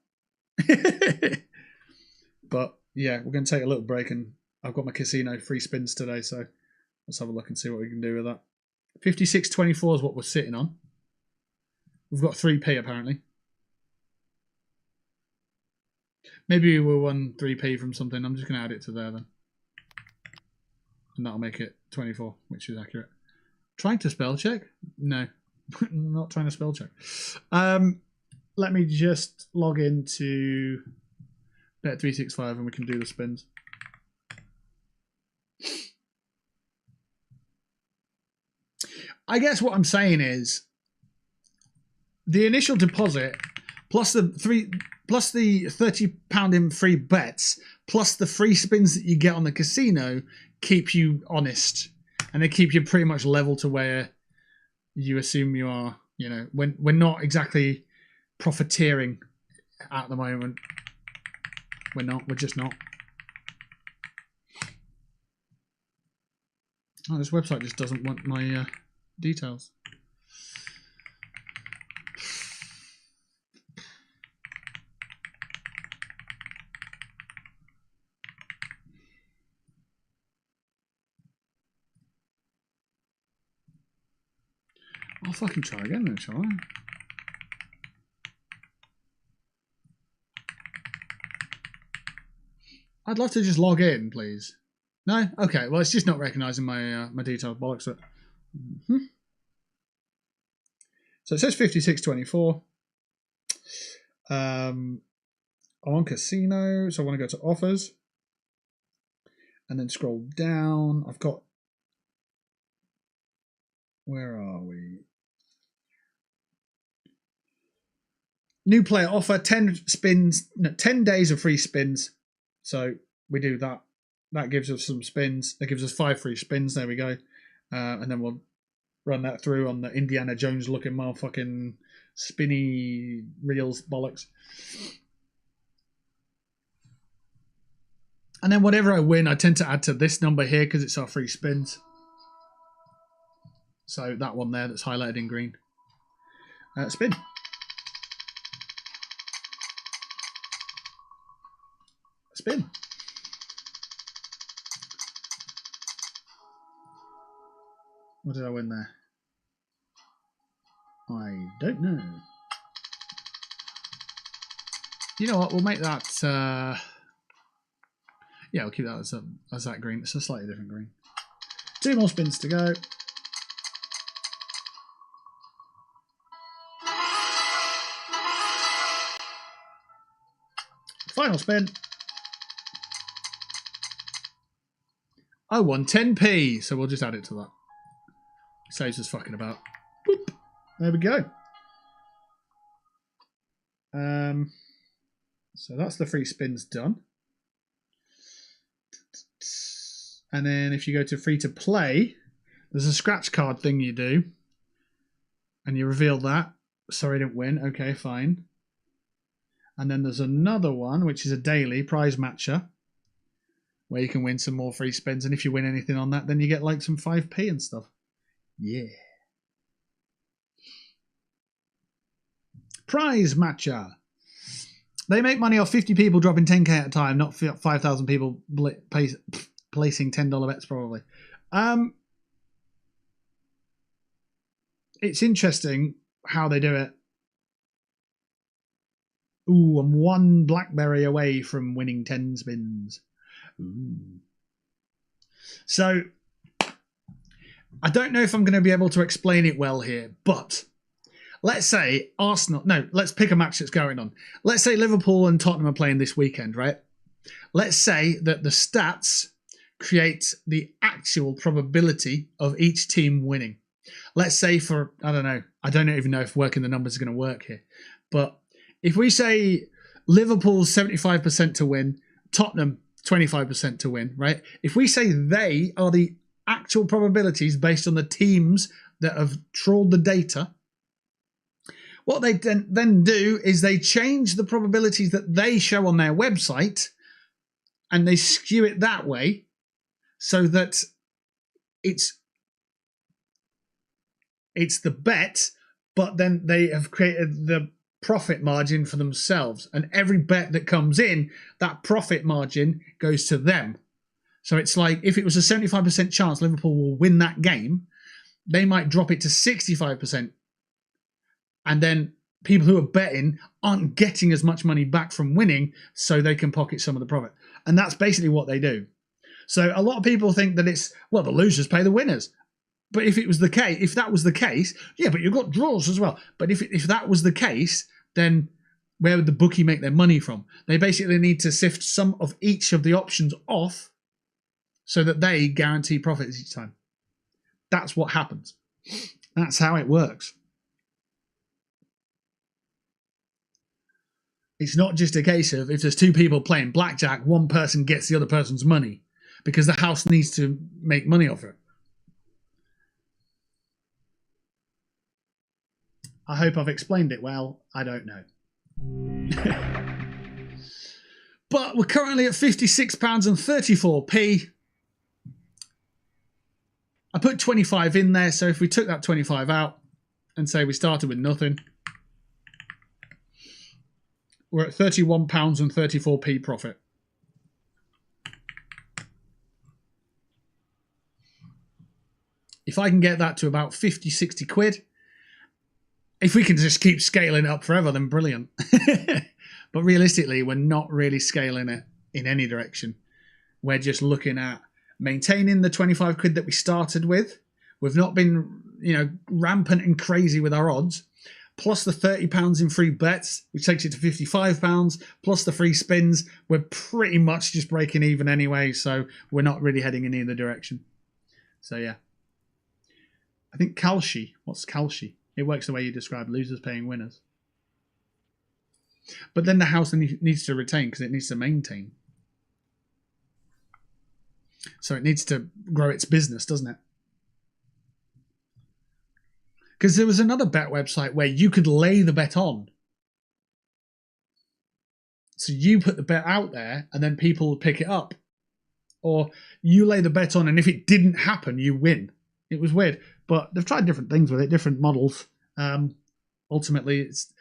But yeah, we're going to take a little break, and I've got my casino free spins today, so let's have a look and see what we can do with that. 56.24 is what we're sitting on. We've got 3p apparently. Maybe we'll won 3p from something. I'm just going to add it to there then. And that'll make it 24, which is accurate. Trying to spell check? No, not trying to spell check. Let me just log into Bet365 and we can do the spins. I guess what I'm saying is the initial deposit plus the £30 in free bets plus the free spins that you get on the casino keep you honest, and they keep you pretty much level to where you assume you are. You know, when we're not exactly profiteering at the moment. We're not. We're just not. Oh, this website just doesn't want my details. I'll fucking try again then, shall I? I'd love to just log in, please. No? Okay, well, it's just not recognising my my details. Bollocks it. So it says 56.24. I'm on casino, so I want to go to offers. And then scroll down. I've got... Where are we? New player offer, 10 spins, no, 10 days of free spins. So we do that. That gives us some spins. That gives us 5 free spins. There we go. And then we'll run that through on the Indiana Jones looking motherfucking spinny reels bollocks. And then whatever I win, I tend to add to this number here because it's our free spins. So that one there that's highlighted in green. Spin. Spin. What did I win there? I don't know. You know what? We'll make that... yeah, we'll keep that as that green. It's a slightly different green. 2 more spins to go. Final spin. I won 10p, so we'll just add it to that. Saves us fucking about. Boop. There we go. So that's the free spins done. And then if you go to free to play, there's a scratch card thing you do. And you reveal that. Sorry, I didn't win. Okay, fine. And then there's another one, which is a daily prize matcher, where you can win some more free spins. And if you win anything on that, then you get like some 5p and stuff. Yeah. Prize matcher. They make money off 50 people dropping 10k at a time, not 5,000 people placing $10 bets probably. It's interesting how they do it. Ooh, I'm 1 blackberry away from winning 10 spins. Ooh. So, I don't know if I'm going to be able to explain it well here, but let's say Arsenal... No, let's pick a match that's going on. Let's say Liverpool and Tottenham are playing this weekend, right? Let's say that the stats create the actual probability of each team winning. Let's say for... I don't even know if working the numbers is going to work here. But if we say Liverpool's 75% to win, Tottenham 25% to win, right? If we say they are the actual probabilities based on the teams that have trawled the data, what they then do is they change the probabilities that they show on their website and they skew it that way so that it's the bet, but then they have created the profit margin for themselves. And every bet that comes in, that profit margin goes to them. So it's like if it was a 75% chance Liverpool will win that game, they might drop it to 65%. And then people who are betting aren't getting as much money back from winning, so they can pocket some of the profit. And that's basically what they do. So a lot of people think that it's, well, the losers pay the winners. But if that was the case, yeah, but you've got draws as well. But if that was the case, then where would the bookie make their money from? They basically need to sift some of each of the options off so that they guarantee profits each time. That's what happens. That's how it works. It's not just a case of if there's two people playing blackjack, one person gets the other person's money because the house needs to make money off it. I hope I've explained it well. I don't know. But we're currently at £56.34p. I put 25 in there, so if we took that 25 out and say we started with nothing, we're at £31.34p profit. If I can get that to about 50, 60 quid, if we can just keep scaling it up forever, then brilliant. But realistically, we're not really scaling it in any direction. We're just looking at maintaining the 25 quid that we started with. We've not been, rampant and crazy with our odds. Plus the £30 in free bets, which takes it to £55, plus the free spins. We're pretty much just breaking even anyway, so we're not really heading in either direction. So yeah. I think Kalshi. What's Kalshi? It works the way you described, losers paying winners. But then the house needs to retain because it needs to maintain. So it needs to grow its business, doesn't it? Because there was another bet website where you could lay the bet on. So you put the bet out there and then people would pick it up. Or you lay the bet on and if it didn't happen, you win. It was weird. But they've tried different things with it, different models. Ultimately, it's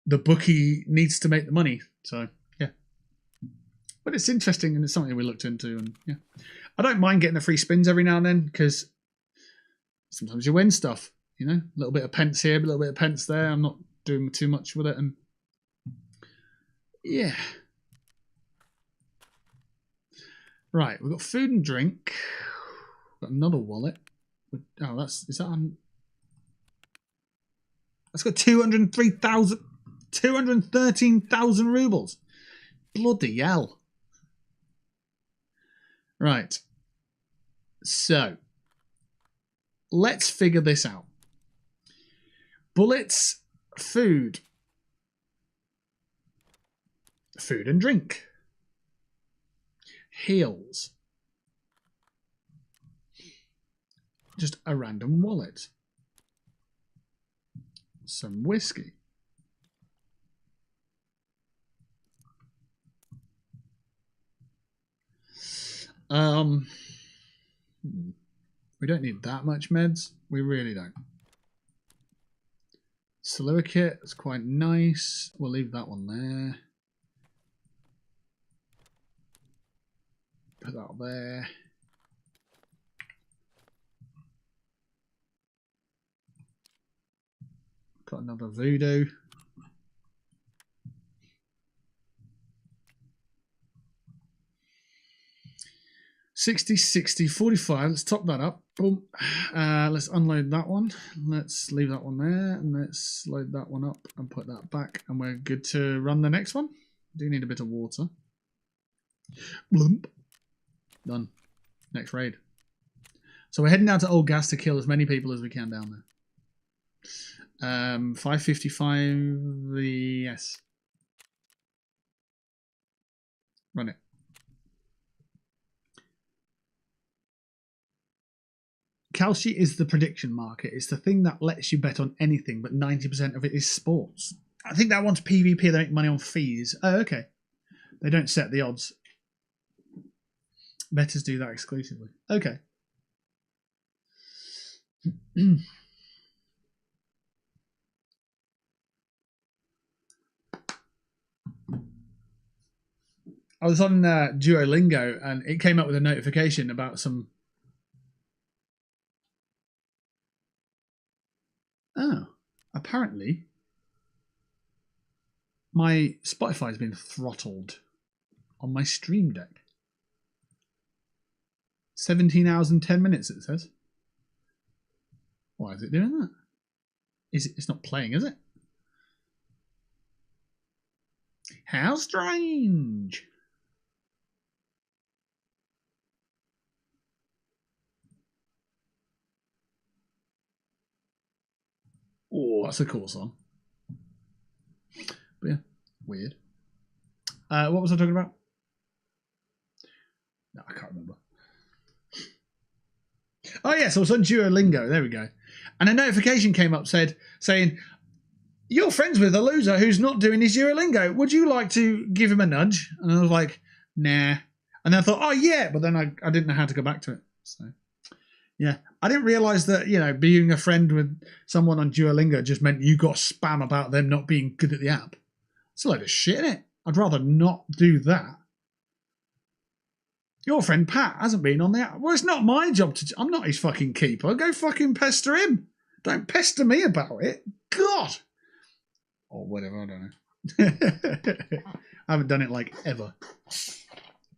the bookie needs to make the money. So, yeah. But it's interesting and it's something we looked into. And yeah, I don't mind getting the free spins every now and then because sometimes you win stuff. A little bit of pence here, a little bit of pence there. I'm not doing too much with it. And yeah. Right, we've got food and drink. We've got another wallet. Oh, that's got 213,000 rubles. Bloody hell. Right. So, let's figure this out. Bullets, food and drink. Heals. Just a random wallet. Some whiskey. We don't need that much meds. We really don't. Silicate is quite nice. We'll leave that one there. Put that there. Got another voodoo. $60, $60, $45. Let's top that up. Boom. Let's unload that one. Let's leave that one there. And let's load that one up and put that back. And we're good to run the next one. Do need a bit of water. Bloomp. Done. Next raid. So we're heading down to Old Gas to kill as many people as we can down there. 555. Yes. Run it. Kalshi is the prediction market. It's the thing that lets you bet on anything, but 90% of it is sports. I think that one's PvP. They make money on fees. Oh, okay. They don't set the odds. Bettors do that exclusively. Okay. I was on Duolingo and it came up with a notification about some... Oh, apparently My Spotify's been throttled on my Stream Deck. 17 hours and 10 minutes, it says. Why is it doing that? It's not playing, is it? How strange. Oh, that's a cool song. But yeah, weird. What was I talking about? No, I can't remember. Oh yes, I was on Duolingo. There we go. And a notification came up saying, "You're friends with a loser who's not doing his Duolingo. Would you like to give him a nudge?" And I was like, "Nah." And then I thought, "Oh yeah," but then I didn't know how to go back to it. So yeah, I didn't realise that, you know, being a friend with someone on Duolingo just meant you got spam about them not being good at the app. It's a load of shit, isn't it? I'd rather not do that. Your friend Pat hasn't been on the app. Well, it's not my job to... I'm not his fucking keeper. Go fucking pester him. Don't pester me about it. God. Or whatever, I don't know. I haven't done it, like, ever.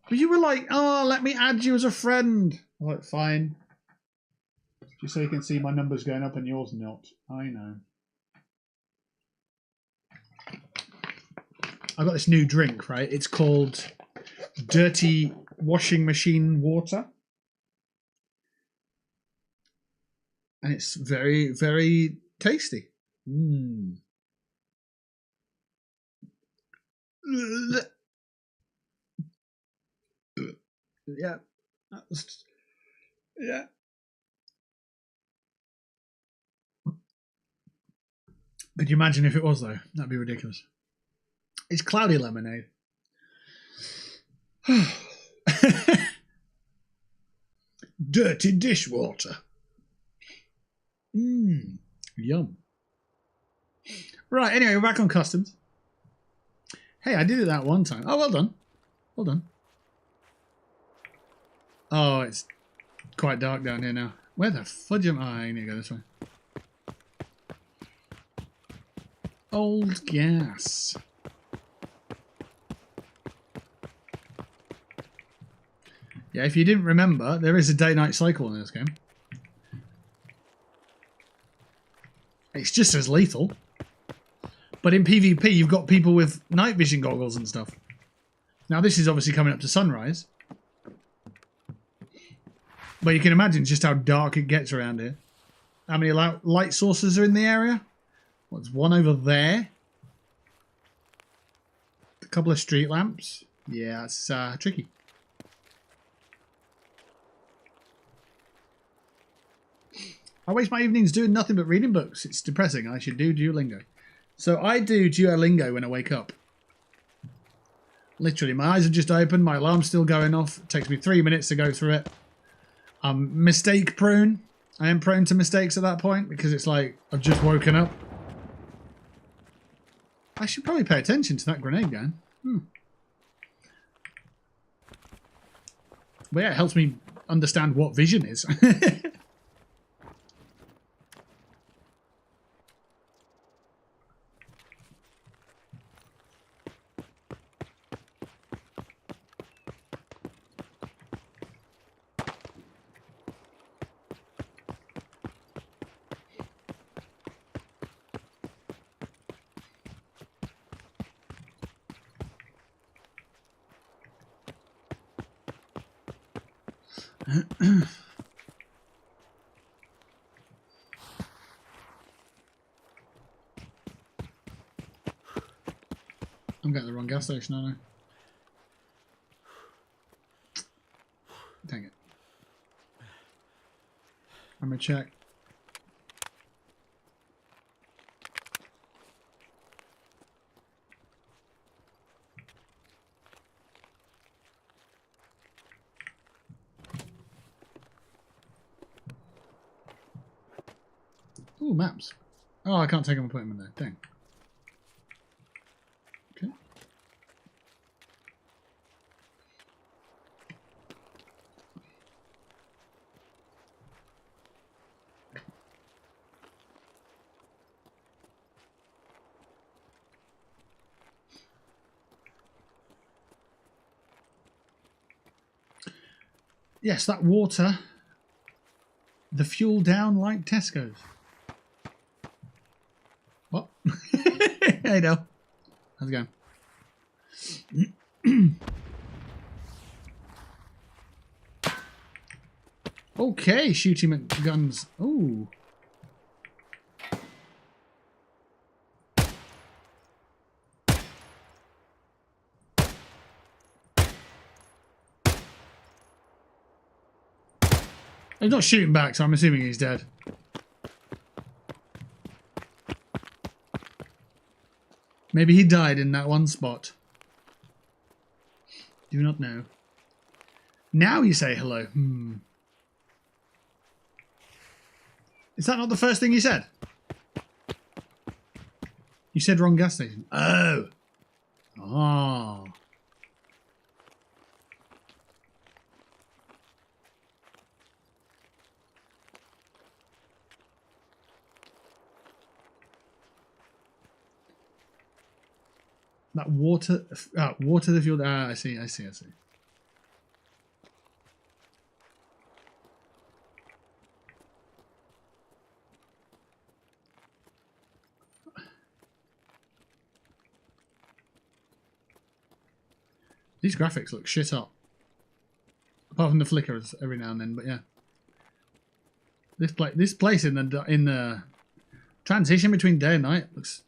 But you were like, "Oh, let me add you as a friend." I'm like, fine. Just so you can see my numbers going up and yours not. I know. I got this new drink, right? It's called Dirty Washing Machine Water. And it's very, very tasty. Mm. Yeah. Yeah. Could you imagine if it was, though? That'd be ridiculous. It's cloudy lemonade. Dirty dishwater. Yum. Right, anyway, we're back on customs. Hey, I did it that one time. Oh, well done. Well done. Oh, it's quite dark down here now. Where the fudge am I? I need to go this way. Old gas. Yeah, if you didn't remember, there is a day-night cycle in this game. It's just as lethal. But in PvP, you've got people with night vision goggles and stuff. Now, this is obviously coming up to sunrise. But you can imagine just how dark it gets around here. How many light sources are in the area? What's one over there? A couple of street lamps. Yeah, it's tricky. I waste my evenings doing nothing but reading books. It's depressing. I should do Duolingo. So I do Duolingo when I wake up. Literally, my eyes are just open. My alarm's still going off. It takes me 3 minutes to go through it. I'm mistake prone. I am prone to mistakes at that point because it's like I've just woken up. I should probably pay attention to that grenade gun. But yeah, it helps me understand what vision is. I'm getting the wrong gas station, aren't I? Dang it. I'm gonna check. Ooh, maps. Oh, I can't take them and put them in there. Dang. Okay. Yes, that water. The fuel down like Tesco's. What? Hey, Del. How's it going? Okay, shooting at guns. Ooh. He's not shooting back, so I'm assuming he's dead. Maybe he died in that one spot. Do not know. Now you say hello. Is that not the first thing you said? You said wrong gas station. Oh. Oh. That water, water the fuel. Ah, I see. These graphics look shit up. Apart from the flickers every now and then, but yeah. This place in the transition between day and night looks.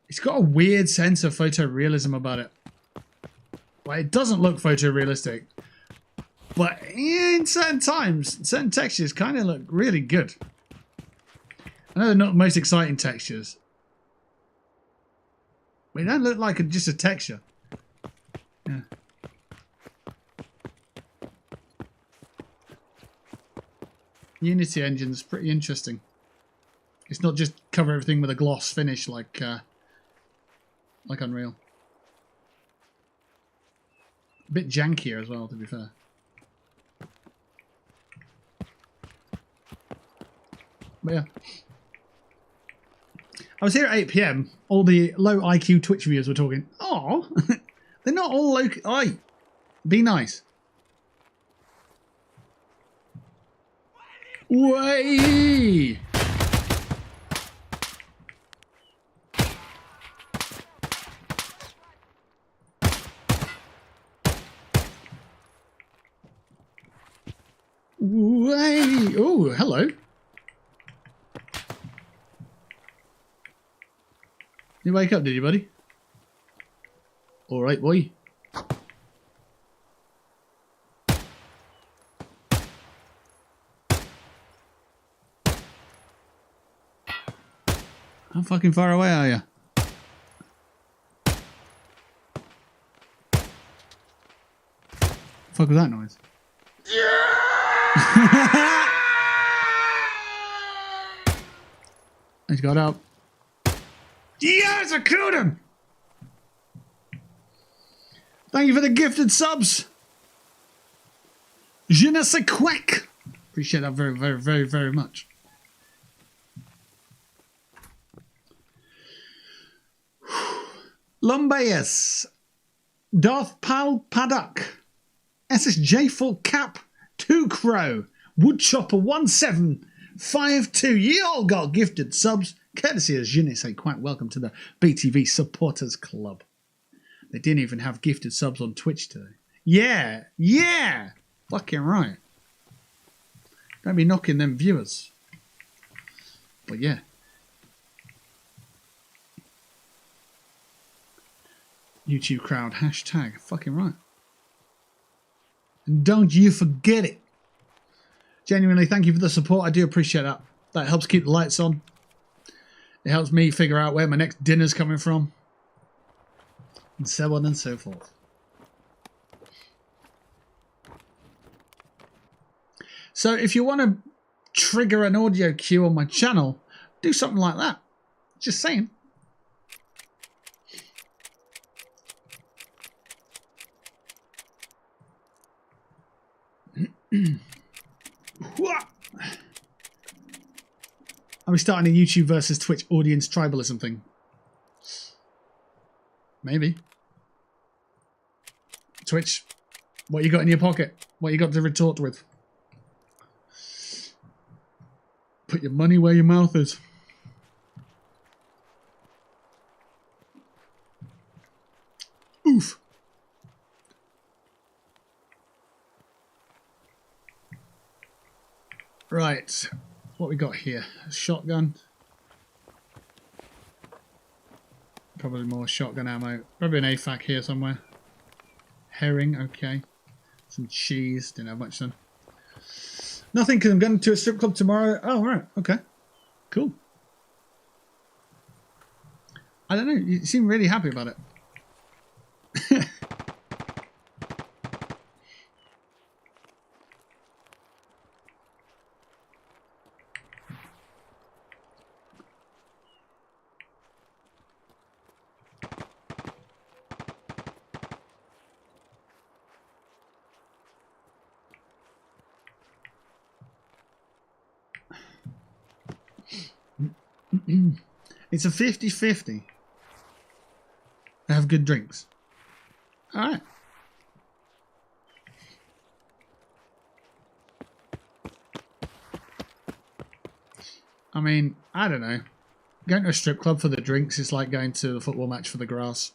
It's got a weird sense of photorealism about it. Well, it doesn't look photorealistic, but in certain times, certain textures kind of look really good. I know they're not the most exciting textures, but they don't look like just a texture. Yeah. Unity engine's pretty interesting. It's not just cover everything with a gloss finish like Unreal. A bit jankier as well, to be fair. But yeah. I was here at 8 PM. All the low IQ Twitch viewers were talking. Oh, they're not all low. Oi, be nice. Way. Way. Oh, hello. You wake up, did you, buddy? All right, boy. How fucking far away are you? Fuck was that noise? He's got up. Yes, I killed him! Thank you for the gifted subs. Je ne sais quoi. Appreciate that very, very, very, very much. Lumbayas. Darth Pal Paddock. SSJ Full Cap. 2 Crow. Woodchopper 1752. You all got gifted subs. Courtesy of Je ne sais quoi. Welcome to the BTV Supporters Club. They didn't even have gifted subs on Twitch today. Yeah. Yeah. Fucking right. Don't be knocking them viewers. But yeah. YouTube crowd hashtag. Fucking right. And don't you forget it. Genuinely, thank you for the support. I do appreciate that. That helps keep the lights on. It helps me figure out where my next dinner's coming from. And so on and so forth. So if you want to trigger an audio cue on my channel, do something like that. Just saying. Are we starting a YouTube versus Twitch audience tribalism thing? Maybe. Twitch What you got in your pocket? What you got to retort with? Put your money where your mouth is. Oof. Right. What we got here? A shotgun. Probably more shotgun ammo. Probably an AFAC here somewhere. Herring, okay. Some cheese. Didn't have much then. Nothing, because I'm going to a strip club tomorrow. Oh, right. Okay. Cool. I don't know. You seem really happy about it. It's a 50-50. They have good drinks. All right. I mean, I don't know. Going to a strip club for the drinks is like going to a football match for the grass.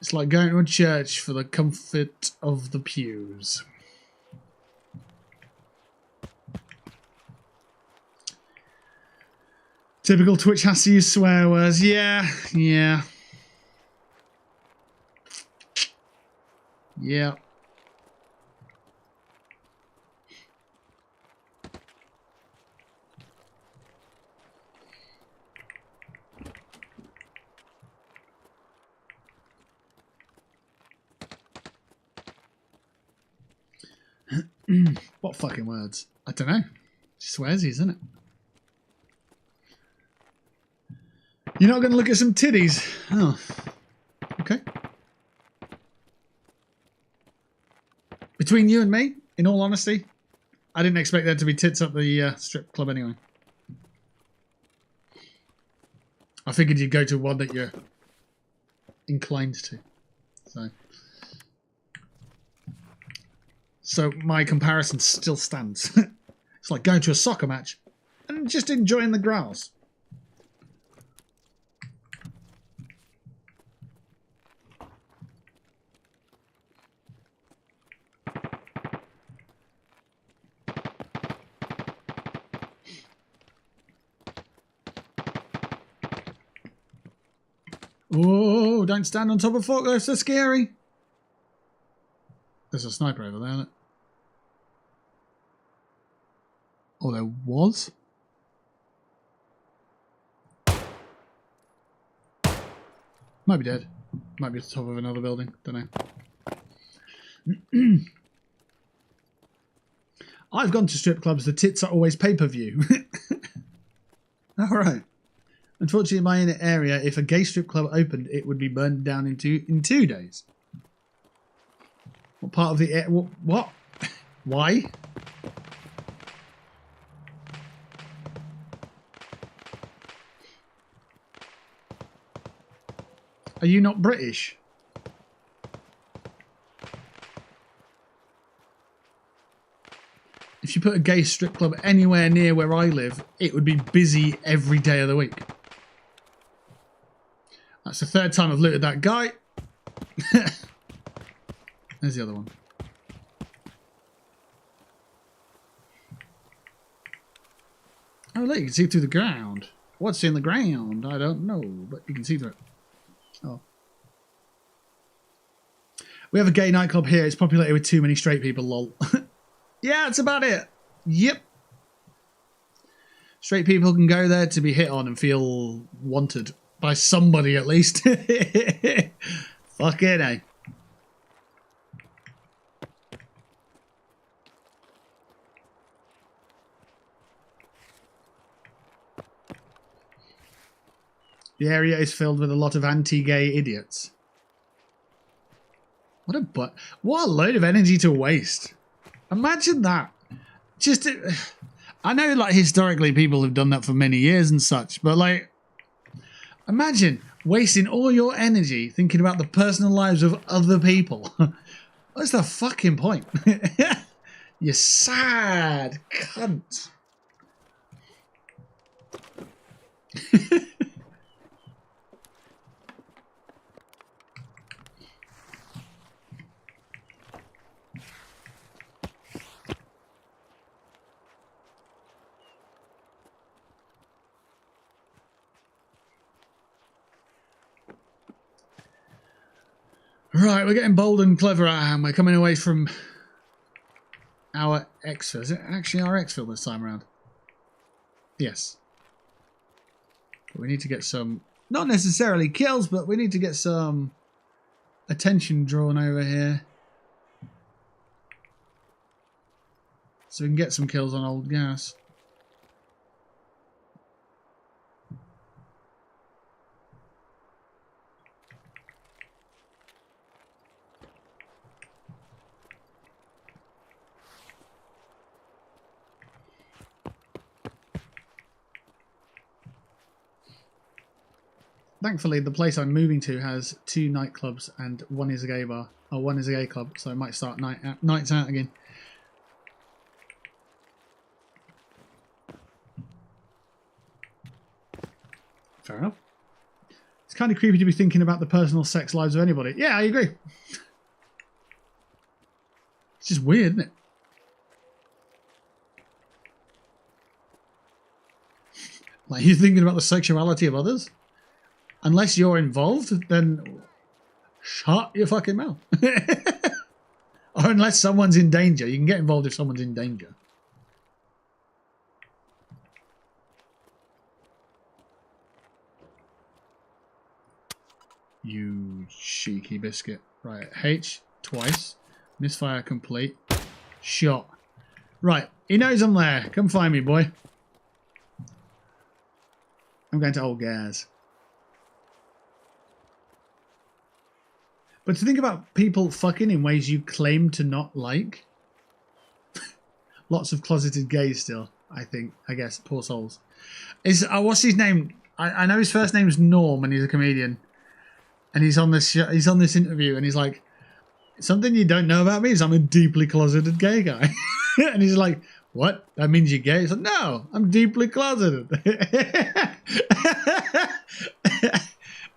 It's like going to a church for the comfort of the pews. Typical Twitch has to use swear words. Yeah. Yeah. What fucking words? I don't know. Swearsies, isn't it? You're not going to look at some titties? Oh. Okay. Between you and me, in all honesty, I didn't expect there to be tits at the strip club anyway. I figured you'd go to one that you're inclined to. So my comparison still stands. It's like going to a soccer match and just enjoying the grass. Oh, don't stand on top of forklifts, they're scary. There's a sniper over there, isn't it? Oh, there was? Might be dead. Might be at the top of another building. Don't know. I've gone to strip clubs. The tits are always pay-per-view. Alright. Unfortunately, in my area, if a gay strip club opened, it would be burned down in 2 days. What part of the... What? Why? Are you not British? If you put a gay strip club anywhere near where I live, it would be busy every day of the week. That's the 3rd time I've looted that guy. There's the other one. Oh, look, you can see through the ground. What's in the ground? I don't know, but you can see through it. Oh. We have a gay nightclub here. It's populated with too many straight people, lol. Yeah, that's about it. Yep. Straight people can go there to be hit on and feel wanted by somebody at least. Fuck it, eh? The area is filled with a lot of anti-gay idiots. What a load of energy to waste. Imagine that. Just I know, like, historically people have done that for many years and such, but, like, imagine wasting all your energy thinking about the personal lives of other people. What's the fucking point? You sad cunt. Right, we're getting bold and clever and we're coming away from our exfil. Is it actually our exfil this time around? Yes. But we need to get some, not necessarily kills, but we need to get some attention drawn over here. So we can get some kills on old gas. Thankfully, the place I'm moving to has 2 nightclubs and 1 is a gay bar. Or 1 is a gay club, so I might start nights out again. Fair enough. It's kind of creepy to be thinking about the personal sex lives of anybody. Yeah, I agree. It's just weird, isn't it? Like, you're thinking about the sexuality of others? Unless you're involved, then shut your fucking mouth. Or unless someone's in danger. You can get involved if someone's in danger. You cheeky biscuit. Right, H twice. Misfire complete. Shot. Right, he knows I'm there. Come find me, boy. I'm going to old gas. But to think about people fucking in ways you claim to not like. Lots of closeted gays still, I think. I guess. Poor souls. What's his name? I know his first name's Norm and he's a comedian. And he's on this interview and he's like, something you don't know about me is I'm a deeply closeted gay guy. And he's like, what? That means you're gay? He's like, no, I'm deeply closeted.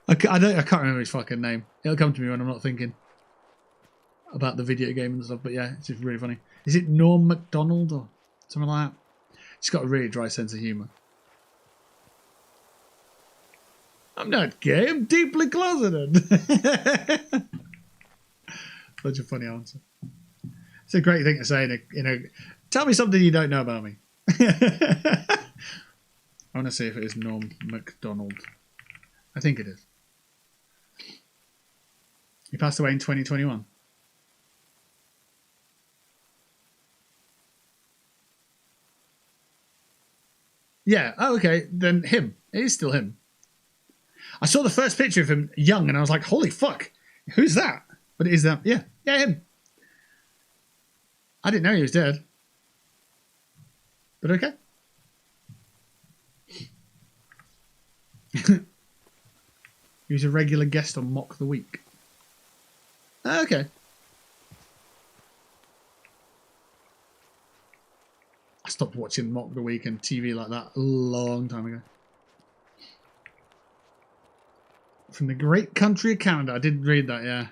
I can't remember his fucking name. It'll come to me when I'm not thinking about the video game and stuff. But yeah, it's just really funny. Is it Norm MacDonald or something like that? He's got a really dry sense of humour. I'm not gay. I'm deeply closeted. Such a funny answer. It's a great thing to say in a tell me something you don't know about me. I want to see if it is Norm MacDonald. I think it is. He passed away in 2021. Yeah. Oh, okay. Then him. It is still him. I saw the first picture of him young and I was like, holy fuck. Who's that? But it is that. Yeah. Yeah, him. I didn't know he was dead. But okay. He was a regular guest on Mock the Week. Okay. I stopped watching Mock the Week and TV like that a long time ago. From the Great Country of Canada. I did read that, yeah.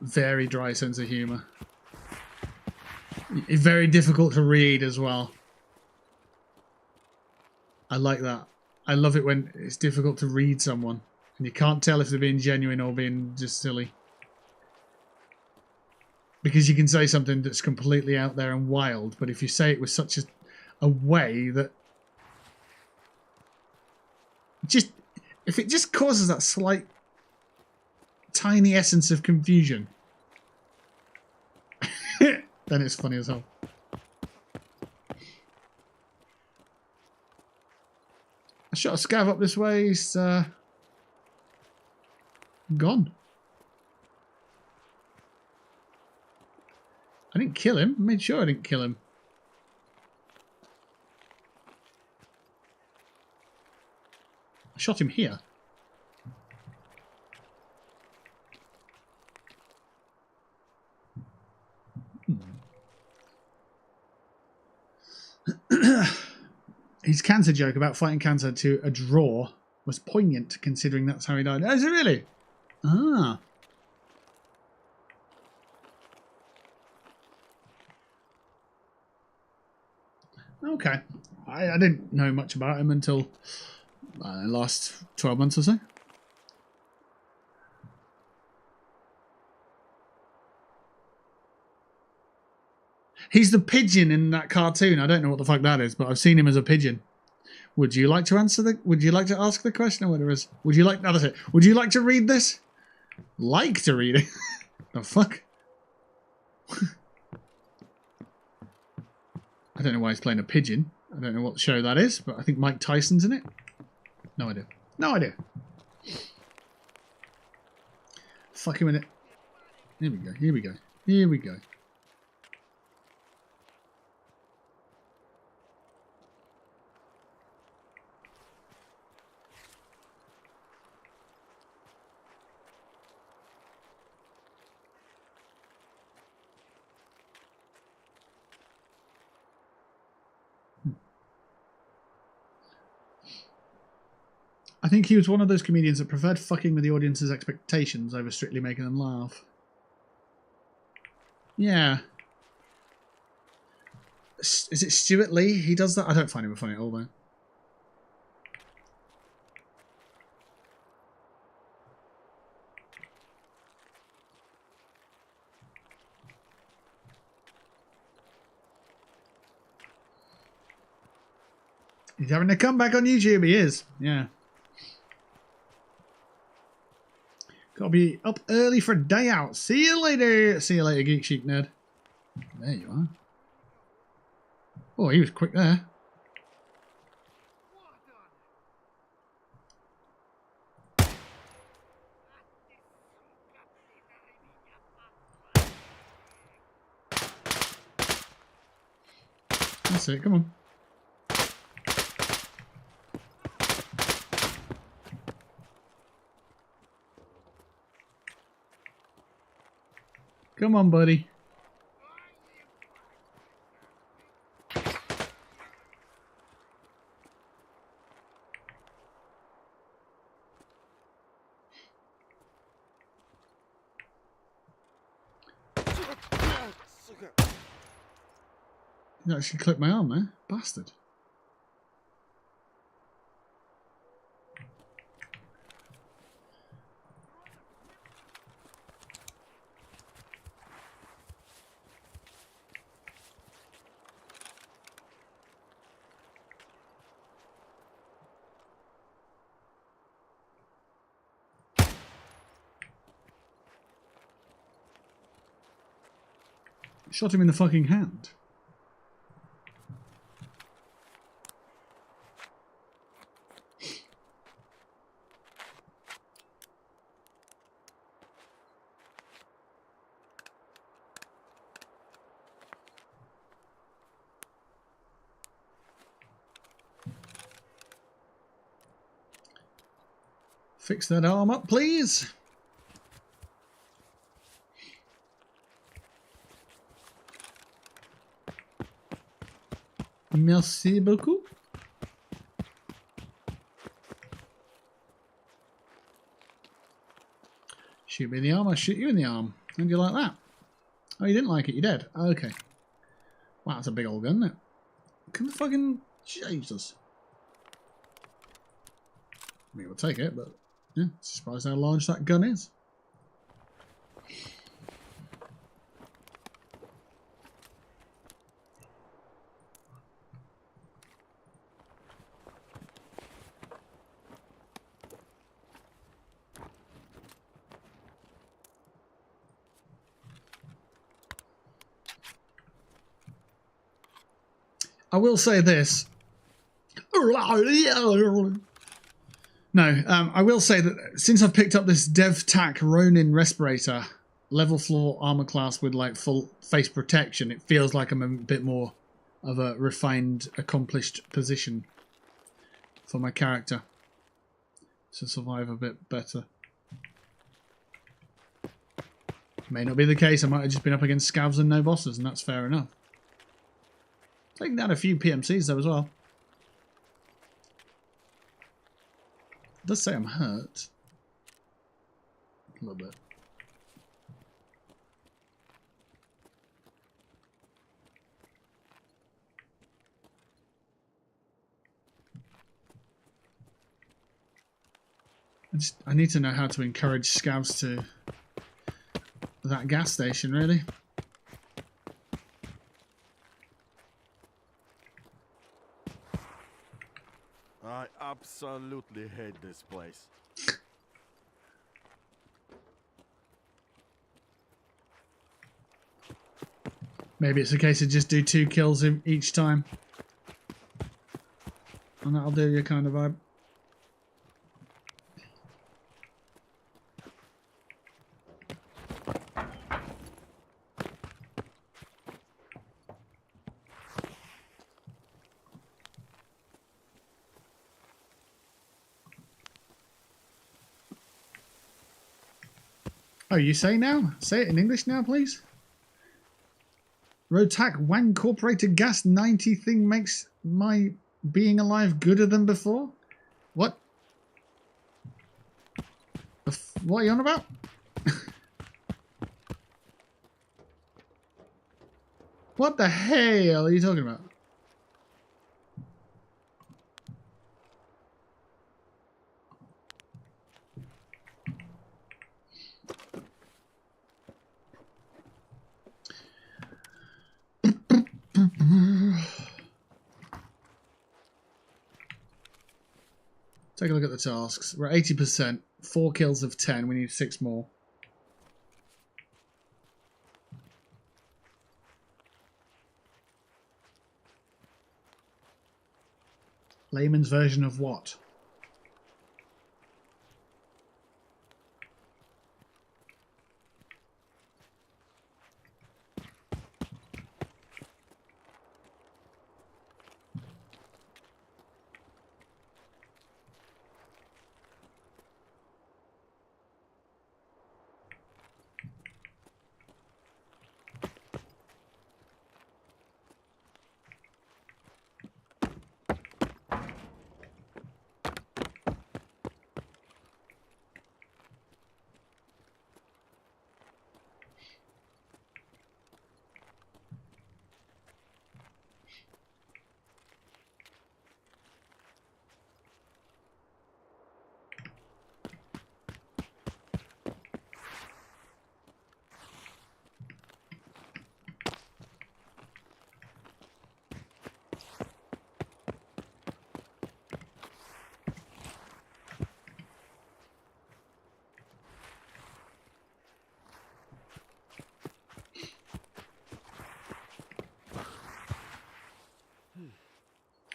Very dry sense of humour. Very difficult to read as well. I like that. I love it when it's difficult to read someone and you can't tell if they're being genuine or being just silly. Because you can say something that's completely out there and wild, but if you say it with such a way that if it just causes that slight tiny essence of confusion, then it's funny as hell. I shot a scav up this way. He's gone. I didn't kill him. I made sure I didn't kill him. I shot him here. His cancer joke about fighting cancer to a draw was poignant, considering that's how he died. Oh, is it really? Ah. Okay. I didn't know much about him until the last 12 months or so. He's the pigeon in that cartoon. I don't know what the fuck that is, but I've seen him as a pigeon. Would you like to answer the? Would you like to ask the question, or whatever it is? Would you like? No, that's it. Would you like to read this? Like to read it? The fuck? I don't know why he's playing a pigeon. I don't know what show that is, but I think Mike Tyson's in it. No idea. No idea. Fuck him in it. Here we go. Here we go. Here we go. I think he was one of those comedians that preferred fucking with the audience's expectations over strictly making them laugh. Yeah. Is it Stuart Lee? He does that? I don't find him funny at all, though. He's having a comeback on YouTube. He is. Yeah. Gotta be up early for a day out. See you later. See you later, Geek Chic Nerd. There you are. Oh, he was quick there. That's it. Come on. Come on, buddy. You actually clipped my arm there, bastard. Shot him in the fucking hand. Fix that arm up, please. Merci beaucoup. Shoot me in the arm, I'll shoot you in the arm. How do you like that? Oh, you didn't like it, you're dead. Okay. Wow, that's a big old gun, isn't it? Can the fucking... Jesus. I mean, we'll take it, but... Yeah, surprised how large that gun is. I will say this. No, I will say that since I've picked up this DevTac Ronin respirator, level floor armor class with like full face protection, it feels like I'm a bit more of a refined, accomplished position for my character to survive a bit better. May not be the case. I might have just been up against scavs and no bosses, and that's fair enough. Taking down a few PMCs though as well. It does say I'm hurt. A little bit. I need to know how to encourage scavs to that gas station, really. I absolutely hate this place. Maybe it's a case of just do 2 kills each time. And that'll do your kind of vibe. Oh, you say now? Say it in English now, please. Rotac Wang Corporated Gas 90 thing makes my being alive gooder than before? What? What are you on about? What the hell are you talking about? Take a look at the tasks. We're at 80%. 4 kills of 10. We need 6 more. Layman's version of what?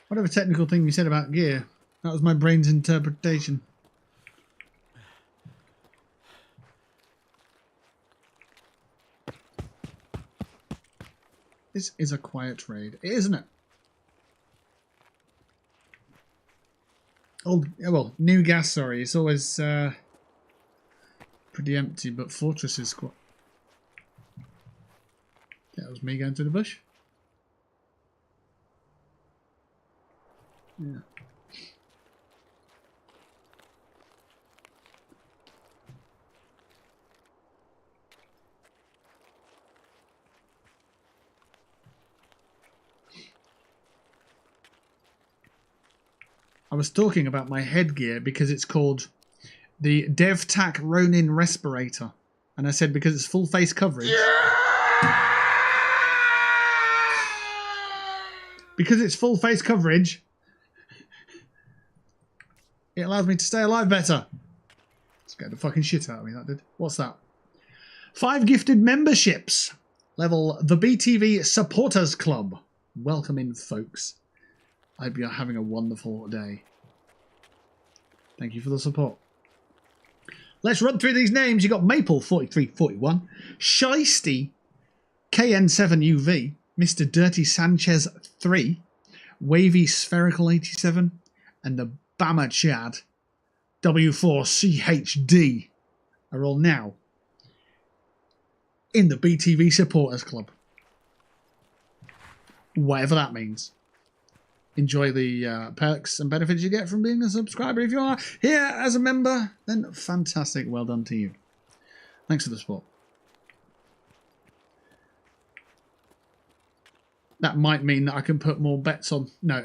Whatever technical thing you said about gear, that was my brain's interpretation. This is a quiet raid, isn't it? Old, well, new gas, sorry. It's always pretty empty, but Fortress is quite... That was me going through the bush. Yeah. I was talking about my headgear because it's called the DevTac Ronin Respirator. And I said because it's full face coverage. Yeah! Because it's full face coverage, it allows me to stay alive better. Scared the fucking shit out of me, that did. What's that? 5 gifted memberships. Level the BTV Supporters Club. Welcome in, folks. I hope you're having a wonderful day. Thank you for the support. Let's run through these names. You got Maple 4341, Shiesty KN7UV, Mr. Dirty Sanchez 3, Wavy Spherical 87, and the Bama Chad W4CHD are all now in the BTV Supporters Club. Whatever that means. Enjoy the perks and benefits you get from being a subscriber. If you are here as a member, then fantastic. Well done to you. Thanks for the support. That might mean that I can put more bets on. No.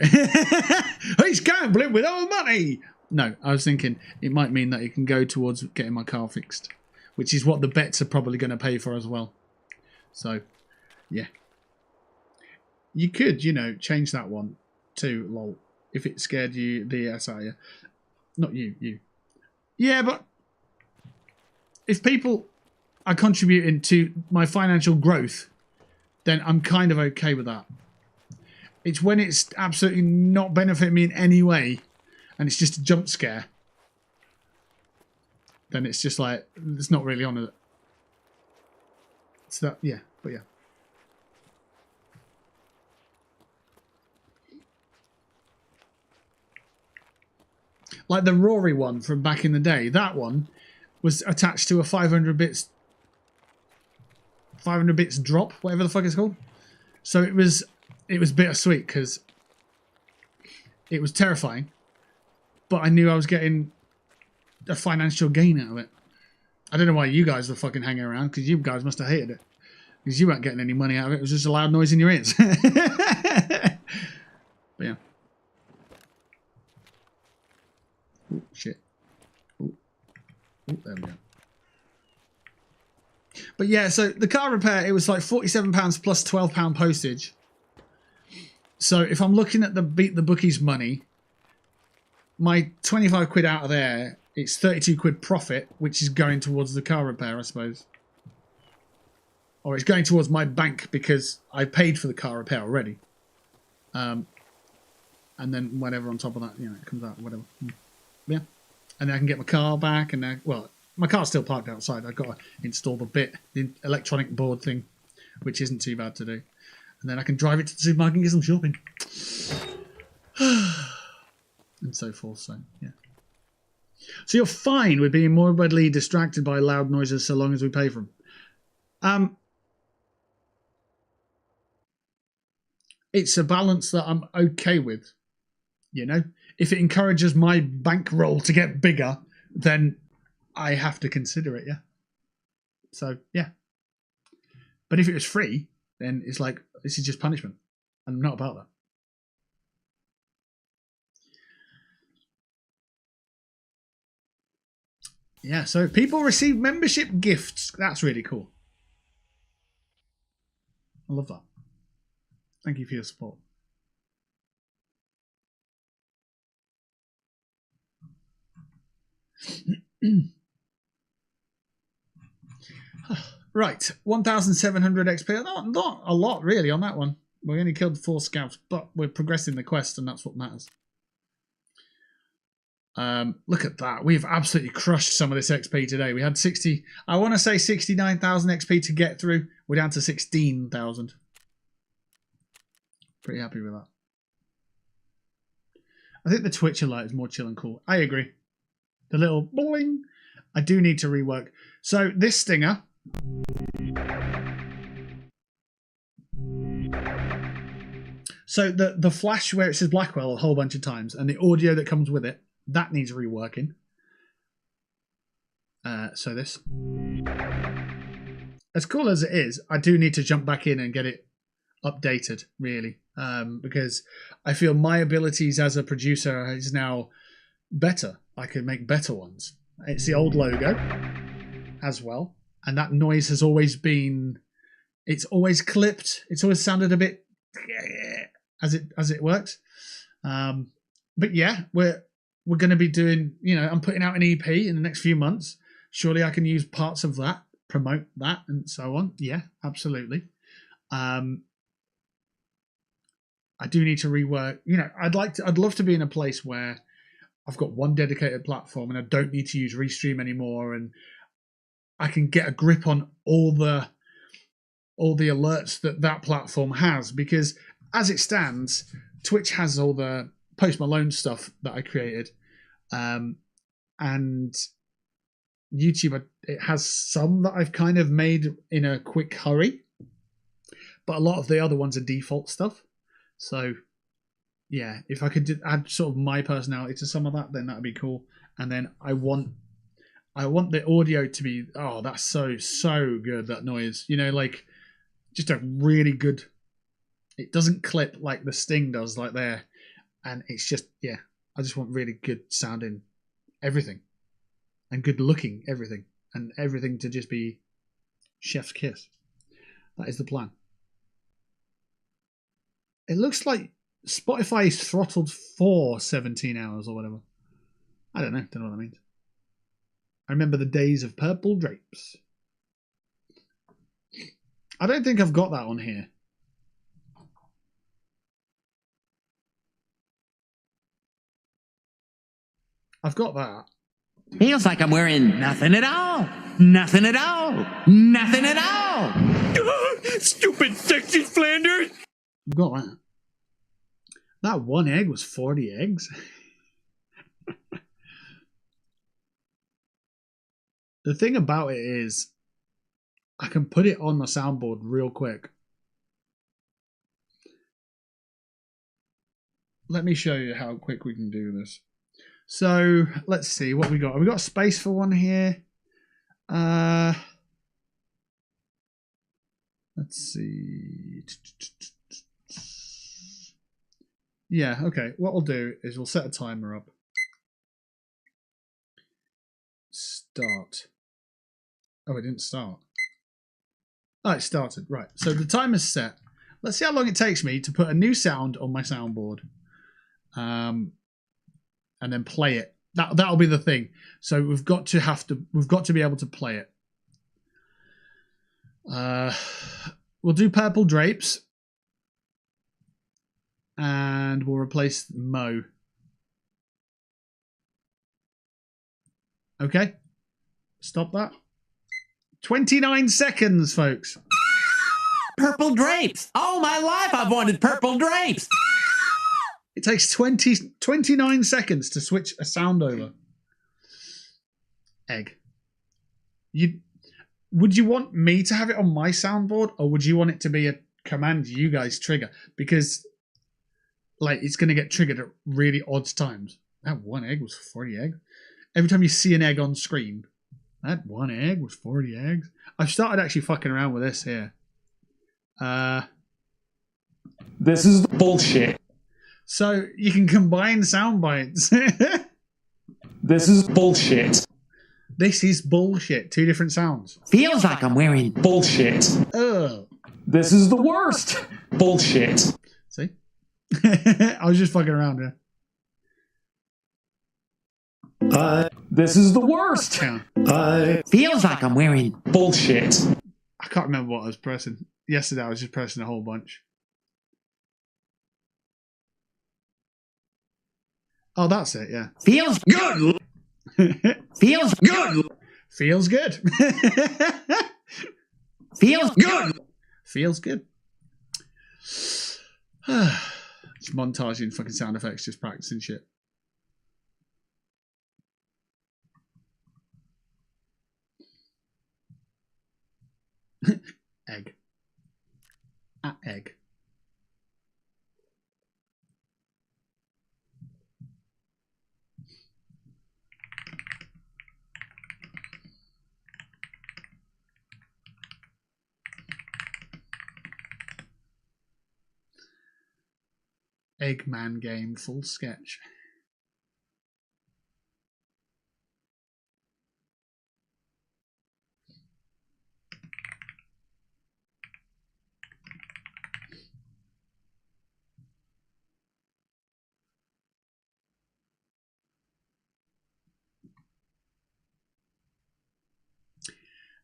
He's gambling with our money. No, I was thinking it might mean that it can go towards getting my car fixed, which is what the bets are probably going to pay for as well. So, yeah. You could, you know, change that one to lol if it scared you, the SI. Not you. Yeah, but if people are contributing to my financial growth, then I'm kind of okay with that. It's when it's absolutely not benefiting me in any way and it's just a jump scare, then it's just like, it's not really on it. It's that, yeah, but yeah. Like the Rory one from back in the day, that one was attached to a 500 bits drop, whatever the fuck it's called. So it was bittersweet because it was terrifying, but I knew I was getting a financial gain out of it. I don't know why you guys were fucking hanging around, because you guys must have hated it, because you weren't getting any money out of it. It was just a loud noise in your ears. But yeah. Oh shit. Oh, there we go. But yeah, so the car repair, it was like £47 plus £12 postage. So if I'm looking at the beat the bookies money, my 25 quid out of there, it's 32 quid profit, which is going towards the car repair, I suppose. Or it's going towards my bank because I paid for the car repair already. And then whatever on top of that, you know, it comes out, whatever. Yeah. And then I can get my car back, and then, well, my car's still parked outside. I've got to install the electronic board thing, which isn't too bad to do. And then I can drive it to the supermarket and get some shopping. And so forth, so, yeah. So you're fine with being morbidly distracted by loud noises so long as we pay for them. It's a balance that I'm okay with, you know? If it encourages my bankroll to get bigger, then I have to consider it, yeah. So, yeah. But if it was free, then it's like, this is just punishment. I'm not about that. Yeah, so people receive membership gifts. That's really cool. I love that. Thank you for your support. Right, 1,700 XP. Not a lot, really, on that one. We only killed 4 scouts, but we're progressing the quest, and that's what matters. Look at that. We've absolutely crushed some of this XP today. We had 60, I want to say 69,000 XP to get through. We're down to 16,000. Pretty happy with that. I think the Twitcher light is more chill and cool. I agree. The little boing. I do need to rework. So this stinger. So the flash where it says Blackwell a whole bunch of times and the audio that comes with it, that needs reworking. So this. As cool as it is, I do need to jump back in and get it updated, really. Because I feel my abilities as a producer is now better. I can make better ones. It's the old logo as well. And that noise has always been, it's always clipped. It's always sounded a bit as it works. But yeah, we're going to be doing, you know, I'm putting out an EP in the next few months. Surely I can use parts of that, promote that and so on. Yeah, absolutely. I do need to rework, you know, I'd love to be in a place where I've got one dedicated platform and I don't need to use Restream anymore, and I can get a grip on all the alerts that platform has, because as it stands, Twitch has all the Post Malone stuff that I created, and YouTube, it has some that I've kind of made in a quick hurry, but a lot of the other ones are default stuff. So yeah, if I could add sort of my personality to some of that, then that'd be cool. And then I want the audio to be, oh, that's so good, that noise, you know, like just a really good, it doesn't clip like the Sting does, like there, and it's just, yeah, I just want really good sounding everything, and good looking everything, and everything to just be chef's kiss. That is the plan. It looks like Spotify is throttled for 17 hours or whatever. I don't know what that means. I remember the days of purple drapes. I don't think I've got that on here. I've got that. Feels like I'm wearing nothing at all. Nothing at all. Nothing at all. Stupid sexy Flanders. I've got that. That one egg was 40 eggs. The thing about it is, I can put it on the soundboard real quick. Let me show you how quick we can do this. So let's see what we got. We got space for one here. Let's see. Yeah, okay. What we'll do is we'll set a timer up. Start. Oh, it didn't start. Oh, it started. Right. So the timer's set. Let's see how long it takes me to put a new sound on my soundboard. And then play it. That'll be the thing. So we've got to be able to play it. We'll do purple drapes. And we'll replace Mo. Okay. Stop that. 29 seconds, folks. Purple drapes. All my life I've wanted purple drapes. It takes 29 seconds to switch a sound over. Egg. Would you want me to have it on my soundboard, or would you want it to be a command you guys trigger? Because like it's going to get triggered at really odd times. That one egg was 40 eggs. Every time you see an egg on screen, that one egg was 40 eggs. I've started actually fucking around with this here. This is bullshit. So you can combine sound bites. This is bullshit. This is bullshit. Two different sounds. Feels like I'm wearing Bullshit. Ugh. This is the worst. Bullshit. See? I was just fucking around here. This is the worst. feels like I'm wearing Bullshit. I can't remember what I was pressing. Yesterday I was just pressing a whole bunch. Oh, that's it, yeah. feels Good. feels Good. Feels good. feels Good. Feels good. Just montaging fucking sound effects, just practicing shit. Egg. At egg. Eggman game full sketch.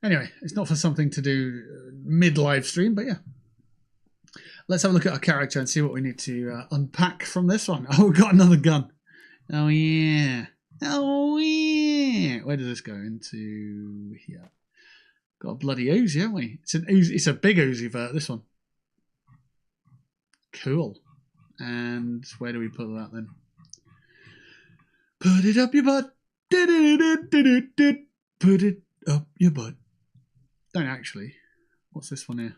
Anyway, it's not for something to do mid live stream, but yeah. Let's have a look at our character and see what we need to unpack from this one. Oh, we've got another gun. Oh yeah. Oh yeah. Where does this go? Into here. Got a bloody Uzi, haven't we? It's an Uzi. It's a big Uzi vert, this one. Cool. And where do we put that then? Put it up your butt. Put it up your butt. Don't actually. What's this one here?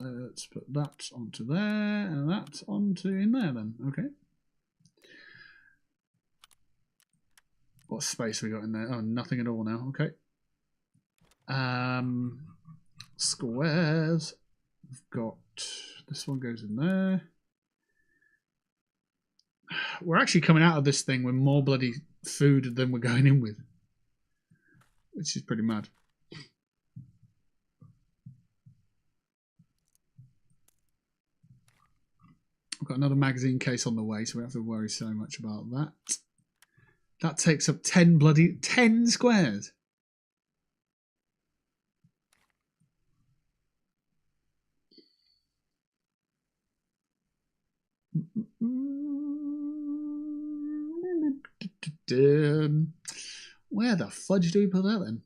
Let's put that onto there and that onto in there then. Okay. What space we got in there? Oh, nothing at all now. Okay. Squares. We've got this one goes in there. We're actually coming out of this thing with more bloody food than we're going in with, which is pretty mad. I've got another magazine case on the way, so we don't have to worry so much about that. That takes up 10 squares. Where the fudge do we put that then?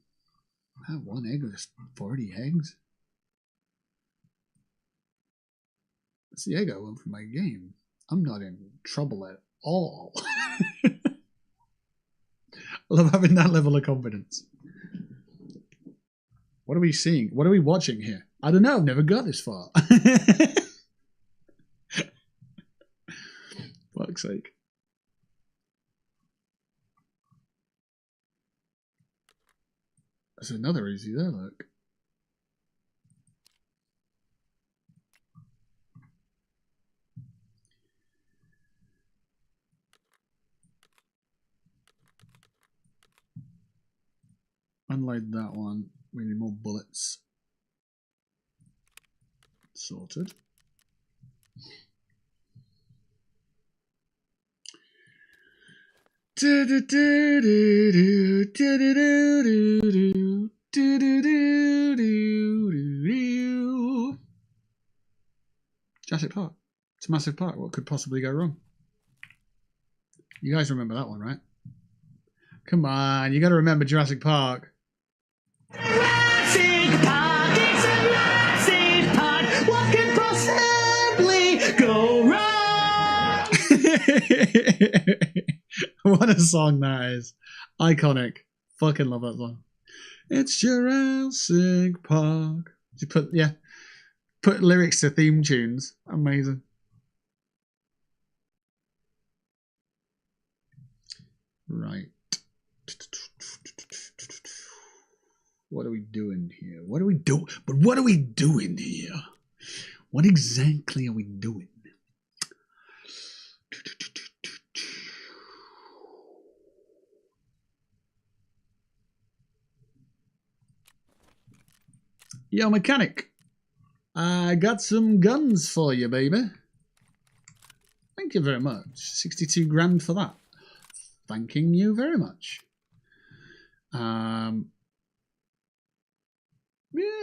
I have one egg with 40 eggs. That's the egg I want for my game. I'm not in trouble at all. I love having that level of confidence. What are we seeing? What are we watching here? I don't know. I've never got this far. Fuck's sake. There's another easy there, look. Unload that one. We need more bullets. Sorted. Jurassic Park. It's a massive park. What could possibly go wrong? You guys remember that one, right? Come on, you got to remember Jurassic Park. Jurassic Park, it's a Jurassic Park. What could possibly go wrong? What a song that is. Iconic. Fucking love that song. It's Jurassic Park. You put lyrics to theme tunes. Amazing. Right. What are we doing here? What are we doing? But what are we doing here? What exactly are we doing? Yo, mechanic. I got some guns for you, baby. Thank you very much. 62 grand for that. Thanking you very much. Yeah,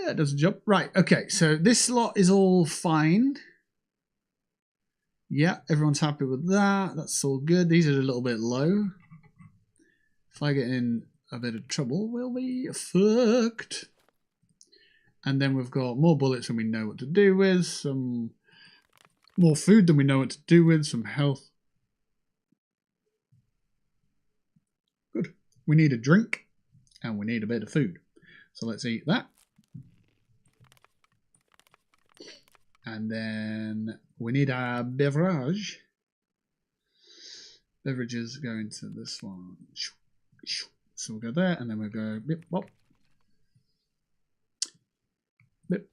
it does a job. Right, okay, so this lot is all fine. Yeah, everyone's happy with that. That's all good. These are a little bit low. If I get in a bit of trouble, we'll be fucked. And then we've got more bullets than we know what to do with. Some more food than we know what to do with. Some health. Good. We need a drink. And we need a bit of food. So let's eat that. And then we need a beverage. Beverages go into this one. So we'll go there. And then we'll go bip, bop. Bip.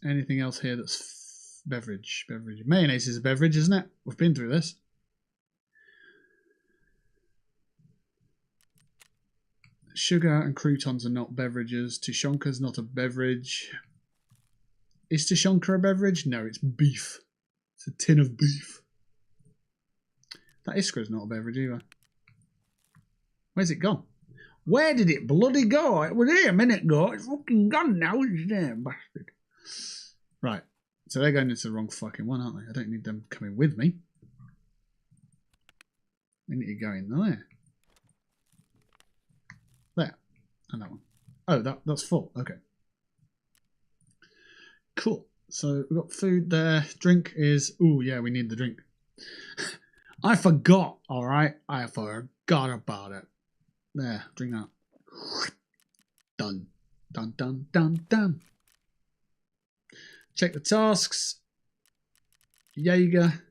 Anything else here that's beverage? Beverage. Mayonnaise is a beverage, isn't it? We've been through this. Sugar and croutons are not beverages. Tushonka's not a beverage. Is Tushonka a beverage? No, it's beef. It's a tin of beef. That Iskra's not a beverage either. Where's it gone? Where did it bloody go? It was here a minute ago. It's fucking gone now. It's there, bastard. Right. So they're going into the wrong fucking one, aren't they? I don't need them coming with me. They need to go in there. There. And that one. Oh, that's full. Okay. Cool. So we've got food there. Drink is... Ooh, yeah, we need the drink. I forgot, alright? I forgot about it. There, drink that. Done. Done, done, done, done. Check the tasks. Jaeger.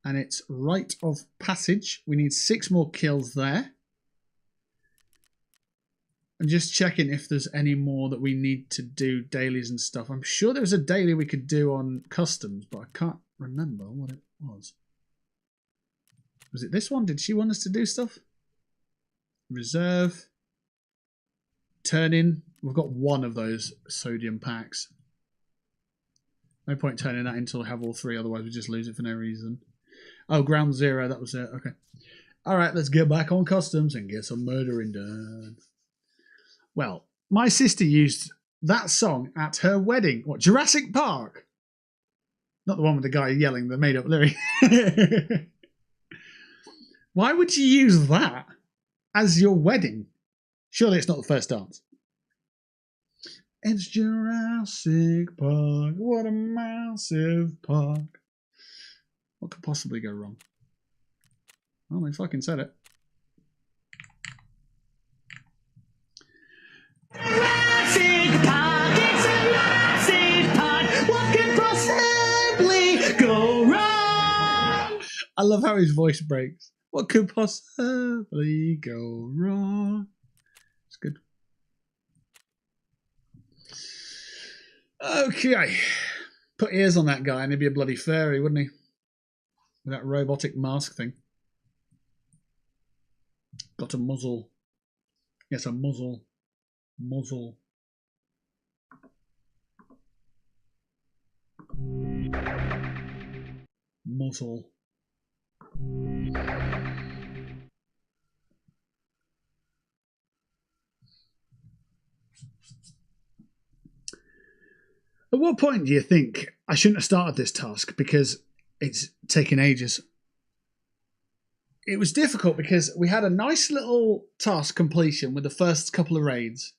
And it's rite of passage. We need 6 more kills there. I'm just checking if there's any more that we need to do dailies and stuff. I'm sure there was a daily we could do on customs, but I can't remember what it was. Was it this one? Did she want us to do stuff? Reserve. Turn in. We've got 1 of those sodium packs. No point turning that in until we have all 3, otherwise we just lose it for no reason. Oh, ground 0, that was it. Okay. Alright, let's get back on customs and get some murdering done. Well, my sister used that song at her wedding. What, Jurassic Park? Not the one with the guy yelling the made-up lyric. Why would you use that as your wedding? Surely it's not the first dance. It's Jurassic Park. What a massive park. What could possibly go wrong? Well, they fucking said it. Jurassic Park, it's a massive park. What could possibly go wrong? I love how his voice breaks. What could possibly go wrong? It's good. Okay. Put ears on that guy and he'd be a bloody fairy, wouldn't he? With that robotic mask thing. Got a muzzle. Yes, a muzzle. Muzzle. Muzzle. At what point do you think I shouldn't have started this task because it's taken ages? It was difficult because we had a nice little task completion with the first couple of raids.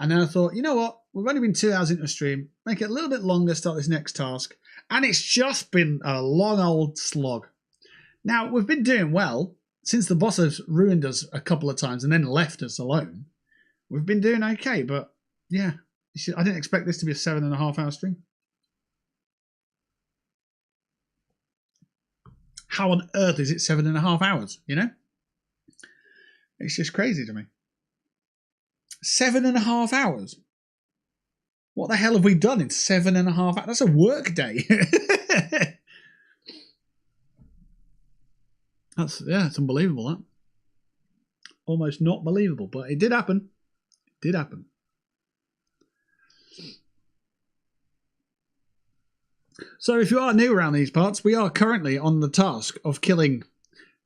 And then I thought, you know what? We've only been 2 hours into the stream. Make it a little bit longer, start this next task. And it's just been a long old slog. Now, we've been doing well since the boss has ruined us a couple of times and then left us alone. We've been doing okay, but yeah. I didn't expect this to be a 7.5 hour stream. How on earth is it 7.5 hours, you know? It's just crazy to me. 7.5 hours? What the hell have we done in 7.5 hours? That's a work day. It's unbelievable, that. Almost not believable, but it did happen. It did happen. So if you are new around these parts, we are currently on the task of killing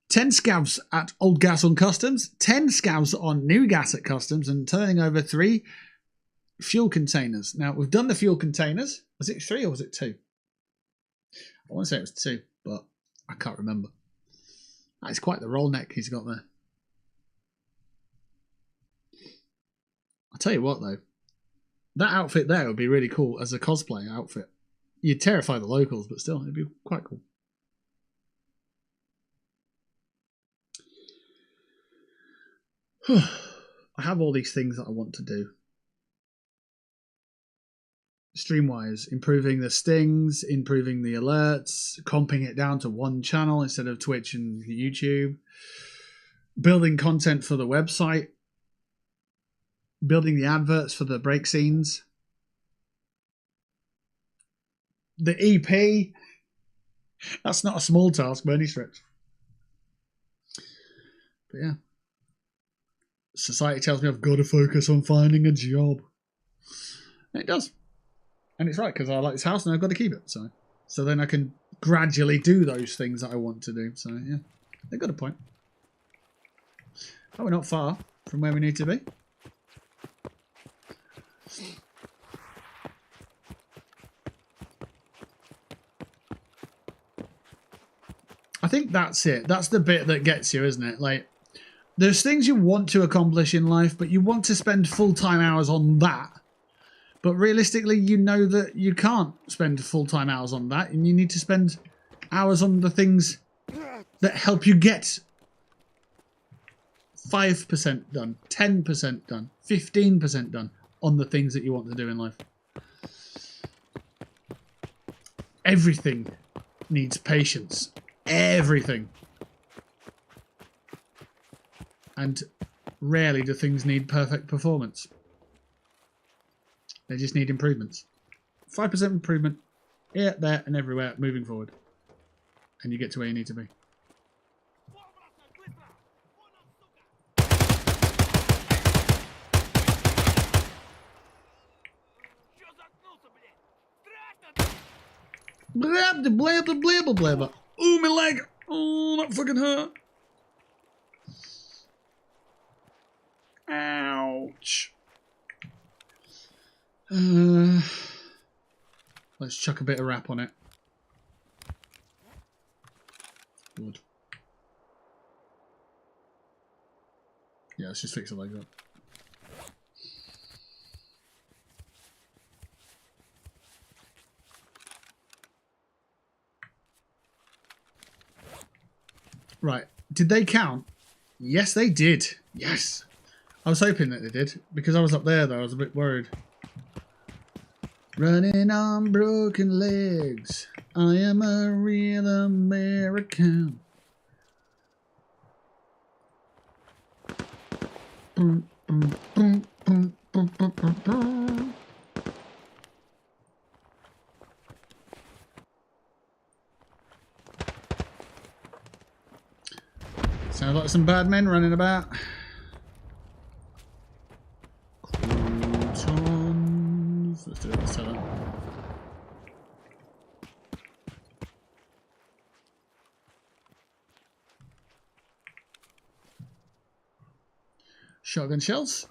10 scavs at Old Gas on Customs, 10 scavs on New Gas at Customs, and turning over 3 fuel containers. Now, we've done the fuel containers. Was it 3 or was it 2? I want to say it was 2, but I can't remember. That is quite the roll neck he's got there. I'll tell you what, though. That outfit there would be really cool as a cosplay outfit. You'd terrify the locals, but still, it'd be quite cool. I have all these things that I want to do. Stream-wise, improving the stings, improving the alerts, comping it down to 1 channel instead of Twitch and YouTube, building content for the website, building the adverts for the break scenes, the EP. That's not a small task by any stretch. But yeah. Society tells me I've got to focus on finding a job. And it does. And it's right, because I like this house and I've got to keep it. So then I can gradually do those things that I want to do. So yeah, they've got a point. Oh, we're not far from where we need to be. I think that's it. That's the bit that gets you, isn't it? Like, there's things you want to accomplish in life, but you want to spend full-time hours on that. But realistically, you know that you can't spend full-time hours on that, and you need to spend hours on the things that help you get 5% done, 10% done, 15% done on the things that you want to do in life. Everything needs patience. Everything. And rarely do things need perfect performance. They just need improvements. 5% improvement here, there, and everywhere moving forward. And you get to where you need to be. Blab the blab the blabber blabber. Ooh, my leg. Oh, that fucking hurt. Ouch. Let's chuck a bit of wrap on it. Good. Yeah, let's just fix it like that. Right. Did they count? Yes, they did. Yes. I was hoping that they did. Because I was up there, though. I was a bit worried. Running on broken legs. I am a real American. Boom, boom, boom, boom, boom, boom, boom, boom. Sounds like some bad men running about. Croutons. Let's do it this time. Shotgun shells.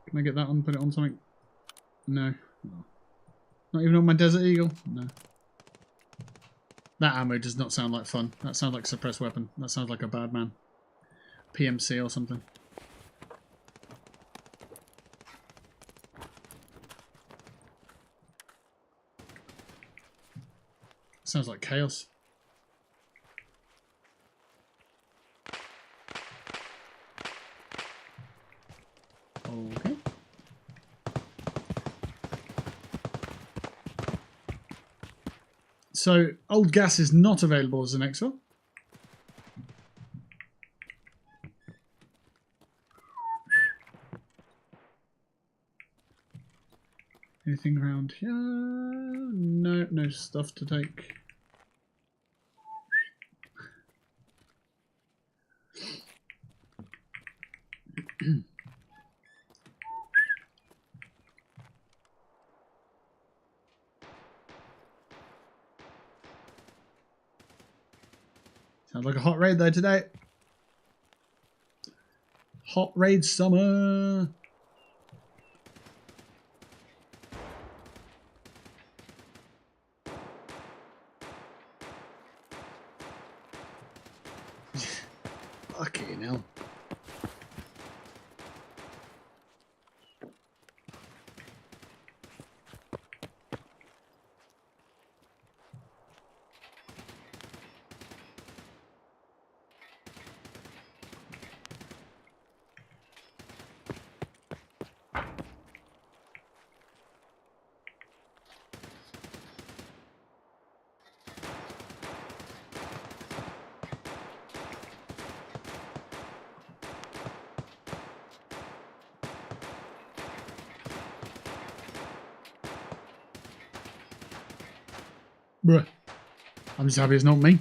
Can I get that one? Put it on something? No. Not even on my Desert Eagle? No. That ammo does not sound like fun. That sounds like a suppressed weapon. That sounds like a bad man. PMC or something. Sounds like chaos. Okay. So, old gas is not available as an exfil. Anything around here? No, no stuff to take. Sounds like a hot raid though today. Hot raid summer. Fucking hell. Bruh. I'm just happy it's not me.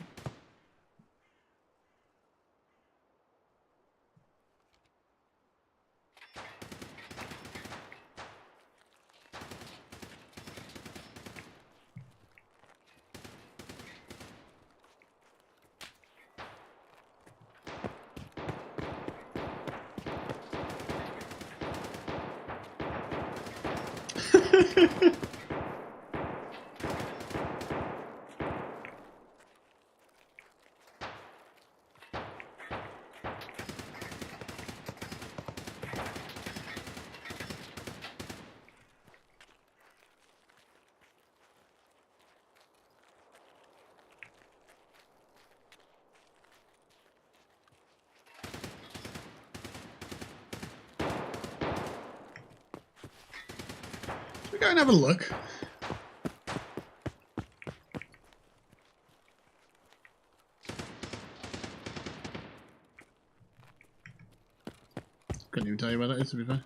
We go and have a look. Couldn't even tell you where that is, to be fair.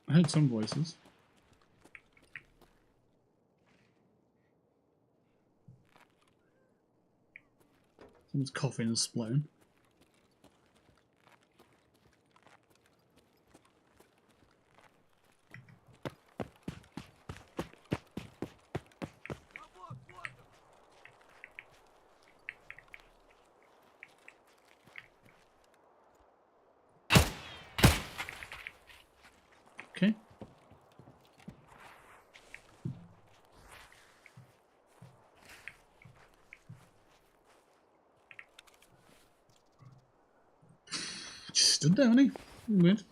I heard some voices. Someone's coughing and splitting. Okay. Just stood there, hasn't he? Weird.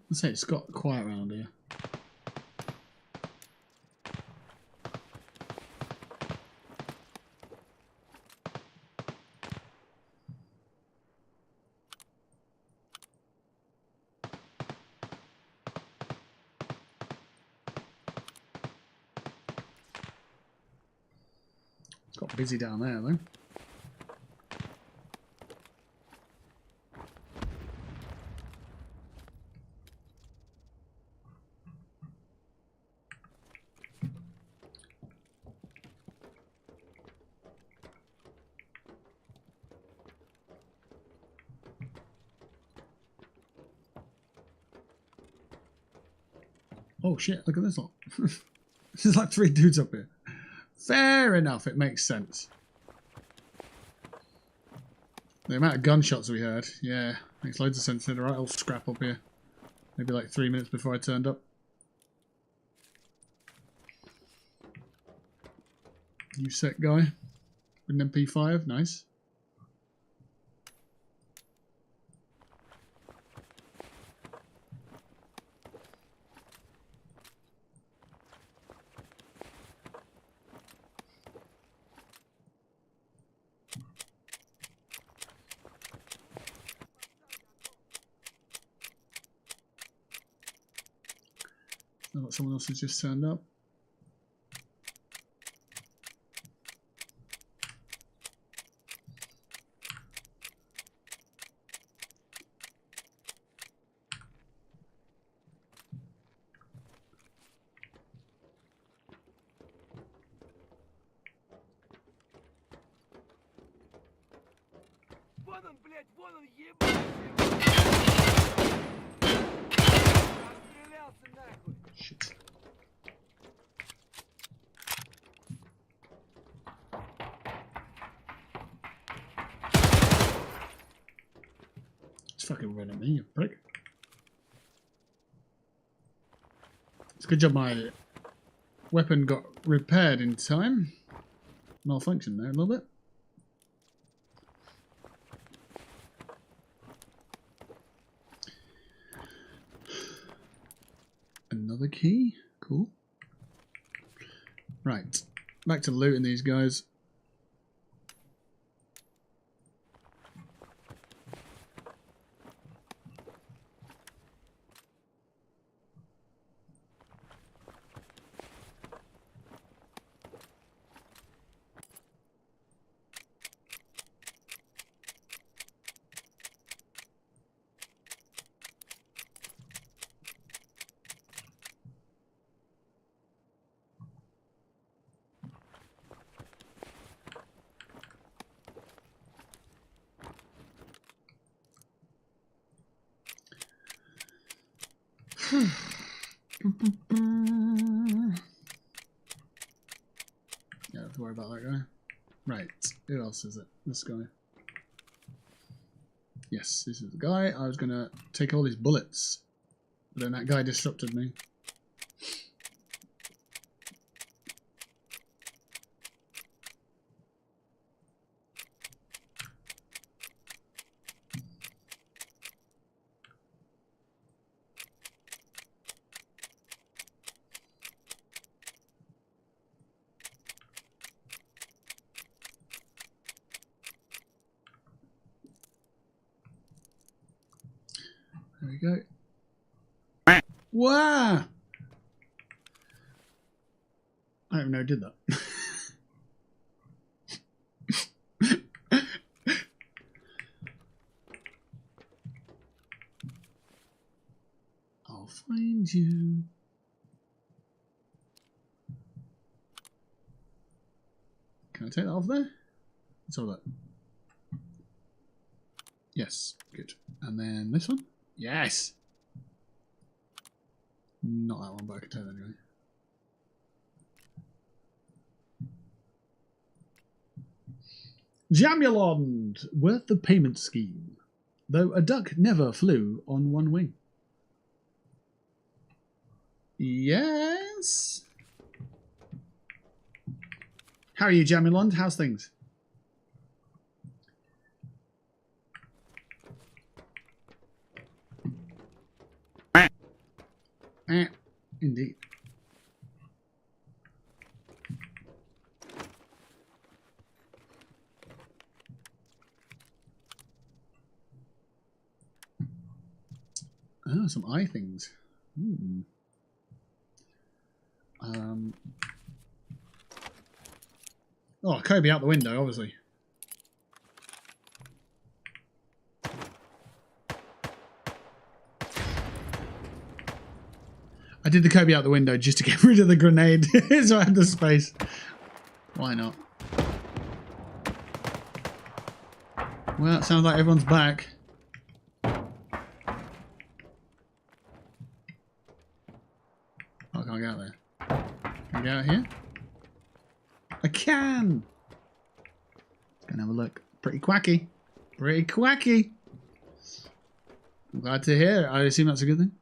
Let's say it's got quiet around here. It's got busy down there though. Oh shit, look at this lot. There's like 3 dudes up here. Fair enough, it makes sense. The amount of gunshots we heard, yeah, makes loads of sense. Right, I'll scrap up here. Maybe like 3 minutes before I turned up. New set guy with an MP5, nice. Sounds like someone else has just turned up. Вон он, блядь, вон он, ебать! Расстрелялся нахуй! Shit. It's fucking running at me, you prick. It's a good job my weapon got repaired in time. Malfunctioned there a little bit. Another key. Cool. Right. Back to looting these guys. Yeah, don't have to worry about that guy. Right, who else is it? This guy. Yes, this is the guy. I was going to take all his bullets, but then that guy disrupted me. There we go. Wow! I don't know, did that. I'll find you. Can I take that off there? Let's have that. Yes, good. And then this one? Yes! Not that one, but I can take that anyway. Jamulond, worth the payment scheme. Though a duck never flew on one wing. Yes? How are you, Jamulond? How's things? Indeed. Ah, some eye things. Oh, Kobe out the window, obviously. I did the Kobe out the window just to get rid of the grenade, so I had the space. Why not? Well, it sounds like everyone's back. Oh, I can't get out there. Can I get out here? I can! Let's go and have a look. Pretty quacky. Pretty quacky. I'm glad to hear. I assume that's a good thing.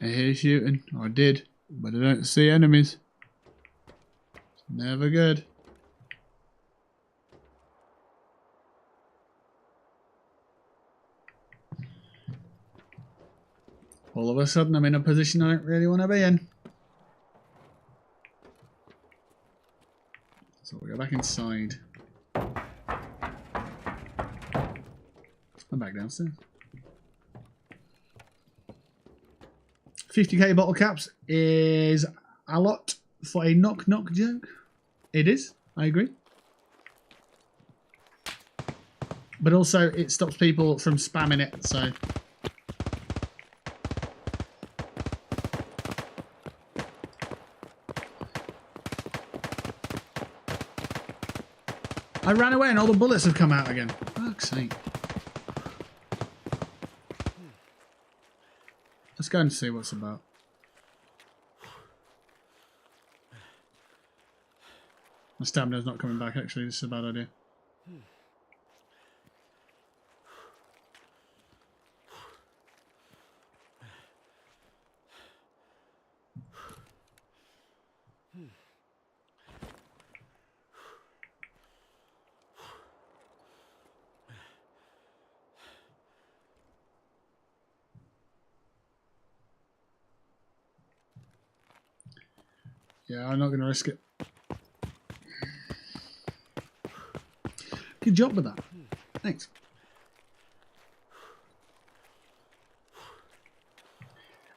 I hear shooting. Or I did. But I don't see enemies. It's never good. All of a sudden I'm in a position I don't really want to be in. So we'll go back inside. I'm back downstairs. 50k bottle caps is a lot for a knock-knock joke. It is, I agree. But also, it stops people from spamming it, so... I ran away and all the bullets have come out again. Fuck's sake. Let's go and see what's about. My stamina's not coming back, actually. This is a bad idea. Yeah, I'm not going to risk it. Good job with that. Thanks.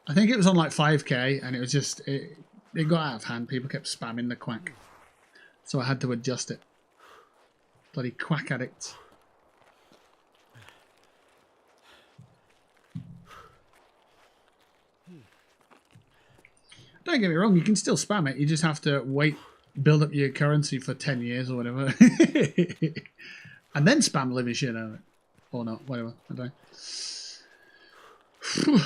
I think it was on like 5k and it was just, it got out of hand. People kept spamming the quack. So I had to adjust it. Bloody quack addicts. Don't get me wrong, you can still spam it. You just have to wait, build up your currency for 10 years or whatever. And then spam living shit out of it. Or not, whatever. I don't know.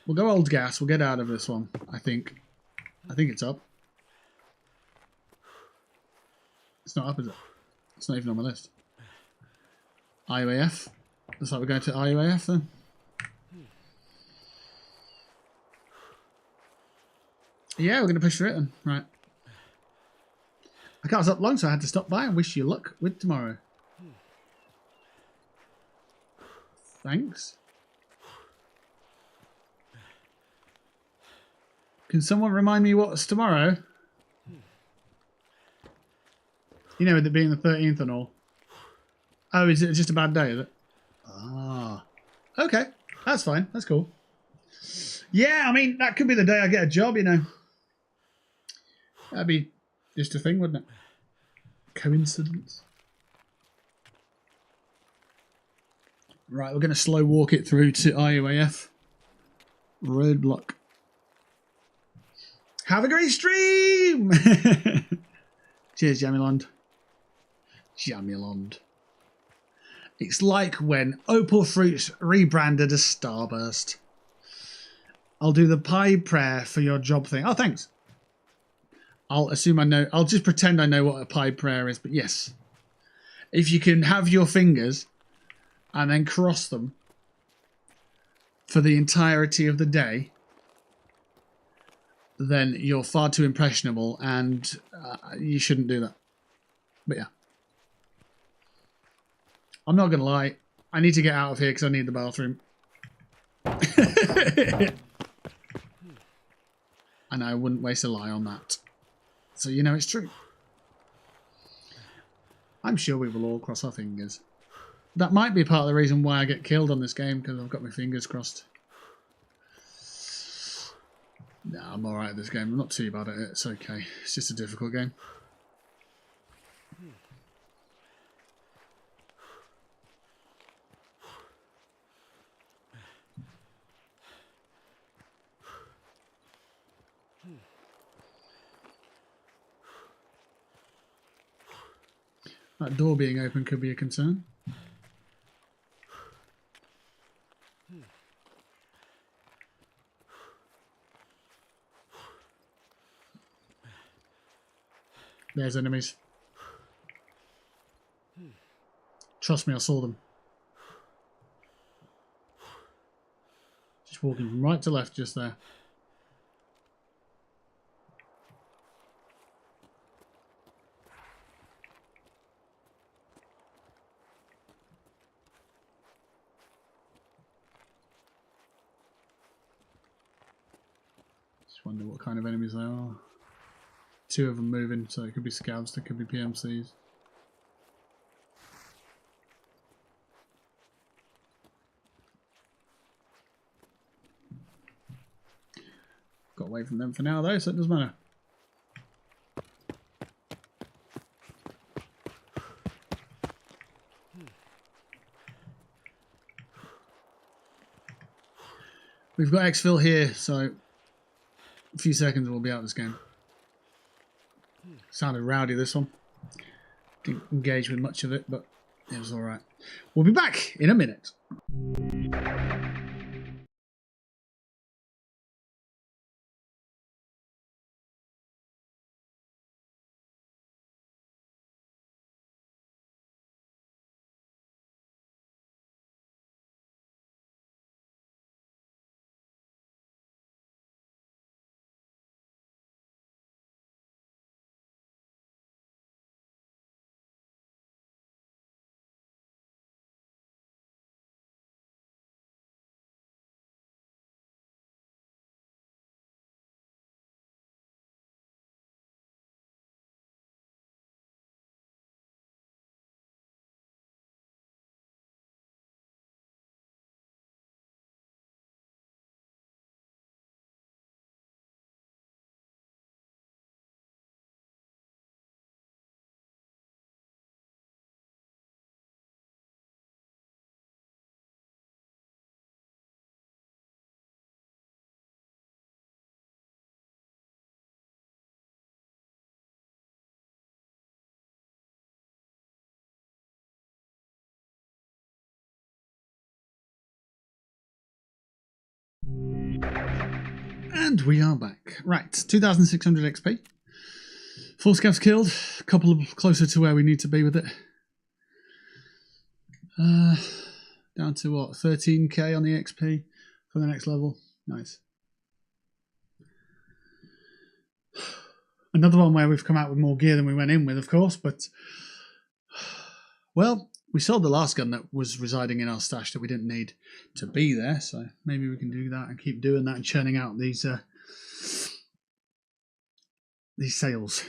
We'll go old gas. We'll get out of this one, I think. I think it's up. It's not up, is it? It's not even on my list. IUAF. Looks like we're going to IUAF then. Yeah, we're going to push through it then. Right. I can't stop long, so I had to stop by and wish you luck with tomorrow. Thanks. Can someone remind me what's tomorrow? You know, with it being the 13th and all. Oh, is it just a bad day, is it? Ah. Okay. That's fine. That's cool. Yeah, I mean, that could be the day I get a job, you know. That'd be just a thing, wouldn't it? Coincidence. Right, we're going to slow walk it through to IUAF. Roadblock. Have a great stream! Cheers, Jamilond. Jamilond. It's like when Opal Fruits rebranded as Starburst. I'll do the pie prayer for your job thing. Oh, thanks. I'll assume I know. I'll just pretend I know what a pie prayer is, but yes. If you can have your fingers and then cross them for the entirety of the day, then you're far too impressionable and you shouldn't do that. But yeah. I'm not going to lie. I need to get out of here because I need the bathroom. And I wouldn't waste a lie on that. So you know it's true. I'm sure we will all cross our fingers. That might be part of the reason why I get killed on this game, because I've got my fingers crossed. Nah, I'm alright at this game. I'm not too bad at it. It's okay. It's just a difficult game. That door being open could be a concern. There's enemies. Trust me, I saw them. Just walking from right to left just there. Just wonder what kind of enemies they are. Two of them moving, so it could be scavs, there could be PMCs. Got away from them for now though, so it doesn't matter. We've got exfil here, so a few seconds we'll be out of this game. Sounded rowdy, this one. Didn't engage with much of it, but it was alright. We'll be back in a minute. And we are back. Right, 2,600 XP. 4 scavs killed. A couple of closer to where we need to be with it. Down to what? 13k on the XP for the next level. Nice. Another one where we've come out with more gear than we went in with, of course, but... Well, we sold the last gun that was residing in our stash that we didn't need to be there, so maybe we can do that and keep doing that and churning out these sales.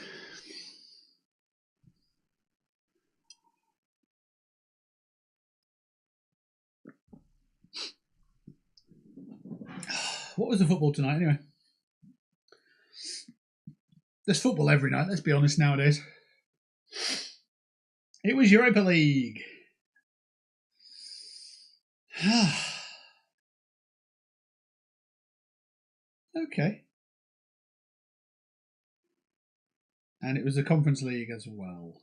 What was the football tonight, anyway? There's football every night, let's be honest, nowadays. It was Europa League. Okay. And it was the Conference League as well.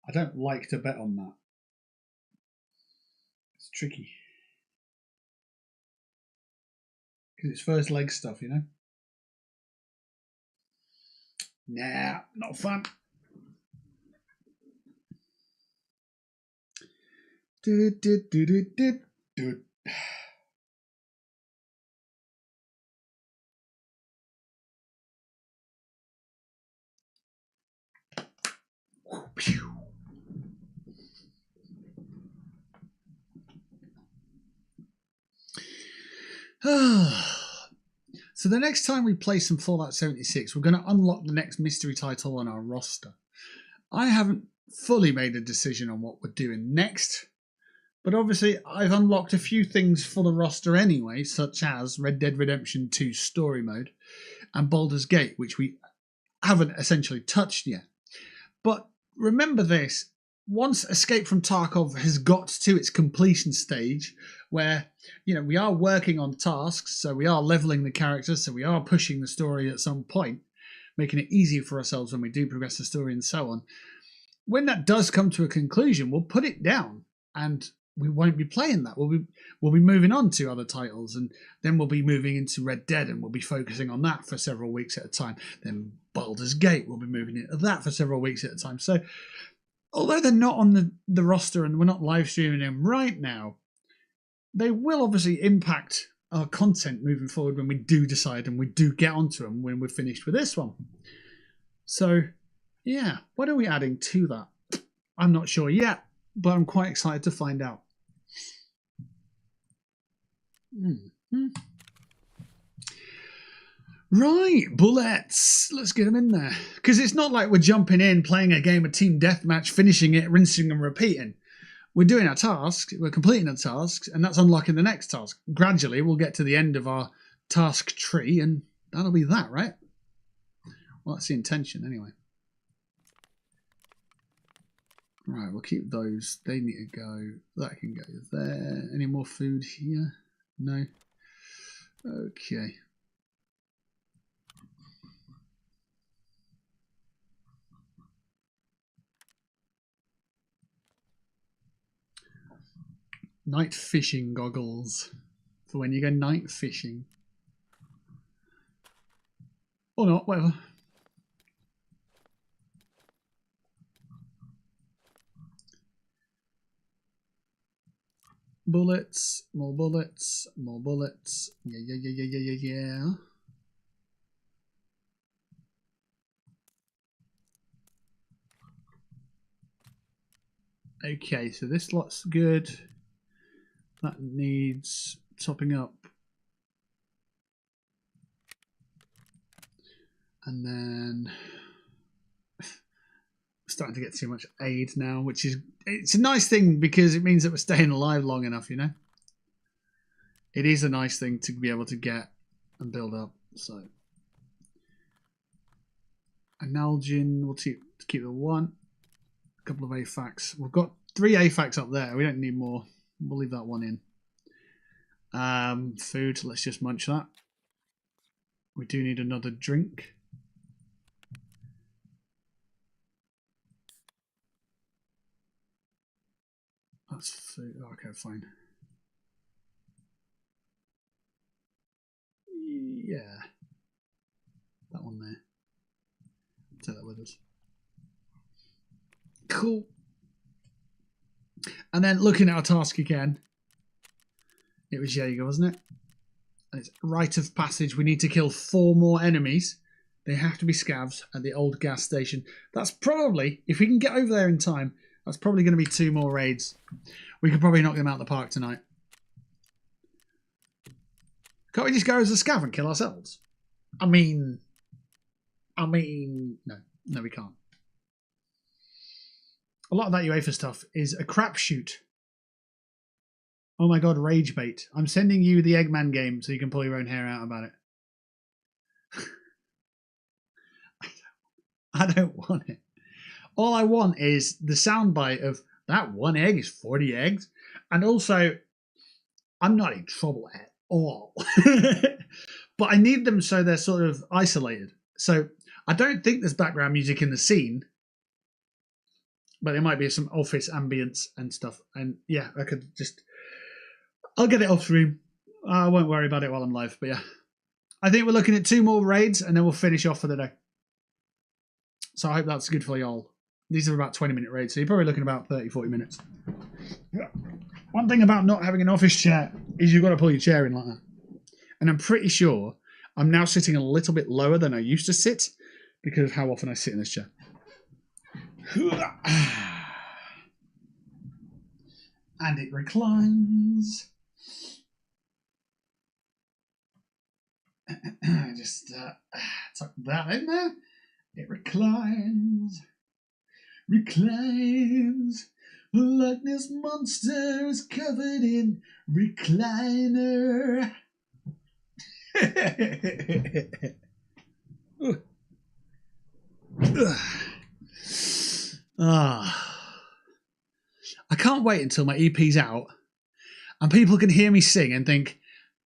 I don't like to bet on that. It's tricky. Because it's first leg stuff, you know? Nah, not fun. So the next time we play some Fallout 76, we're going to unlock the next mystery title on our roster. I haven't fully made a decision on what we're doing next, but obviously I've unlocked a few things for the roster anyway, such as Red Dead Redemption 2 Story Mode and Baldur's Gate, which we haven't essentially touched yet. But remember this, once Escape from Tarkov has got to its completion stage, where, you know, we are working on tasks, so we are leveling the characters, so we are pushing the story at some point, making it easier for ourselves when we do progress the story and so on. When that does come to a conclusion, we'll put it down and we won't be playing that. We'll be moving on to other titles, and then we'll be moving into Red Dead and we'll be focusing on that for several weeks at a time. Then Baldur's Gate, we'll be moving into that for several weeks at a time. So although they're not on the roster and we're not live streaming them right now, they will obviously impact our content moving forward when we do decide and we do get onto them when we're finished with this one. So, yeah, what are we adding to that? I'm not sure yet, but I'm quite excited to find out. Right, bullets. Let's get them in there. Because it's not like we're jumping in, playing a game of team deathmatch, finishing it, rinsing and repeating. We're doing our tasks, we're completing our tasks, and that's unlocking the next task. Gradually, we'll get to the end of our task tree, and that'll be that, right? Well, that's the intention, anyway. Right, we'll keep those. They need to go. That can go there. Any more food here? No? Okay. Night fishing goggles for when you go night fishing. Or not, whatever. Bullets, more bullets, more bullets. Yeah. Okay, so this lot's good. That needs topping up. And then starting to get too much aid now, which is, it's a nice thing because it means that we're staying alive long enough, you know? It is a nice thing to be able to get and build up, so. Analgin, we'll keep the one. A couple of AFACs. We've got 3 AFACs up there. We don't need more. We'll leave that one in. Food, let's just munch that. We do need another drink. That's food. Okay, fine. Yeah. That one there. Take that with us. Cool. And then looking at our task again. It was Jaeger, wasn't it? And it's rite of passage. We need to kill 4 more enemies. They have to be scavs at the old gas station. That's probably, if we can get over there in time, that's probably going to be 2 more raids. We could probably knock them out of the park tonight. Can't we just go as a scav and kill ourselves? I mean, no, we can't. A lot of that UEFA stuff is a crapshoot. Oh my god, rage bait. I'm sending you the Eggman game so you can pull your own hair out about it. I don't want it. All I want is the soundbite of that 1 egg is 40 eggs. And also, I'm not in trouble at all. But I need them so they're sort of isolated. So I don't think there's background music in the scene. But there might be some office ambience and stuff. And yeah, I'll get it off stream. I won't worry about it while I'm live. But yeah, I think we're looking at 2 more raids and then we'll finish off for the day. So I hope that's good for y'all. These are about 20-minute raids, so you're probably looking about 30, 40 minutes. Yeah. One thing about not having an office chair is you've got to pull your chair in like that. And I'm pretty sure I'm now sitting a little bit lower than I used to sit because of how often I sit in this chair. And it reclines. Just tuck that in there. It reclines. Reclines. Like this monster is covered in recliner. I can't wait until my EP's out and people can hear me sing and think,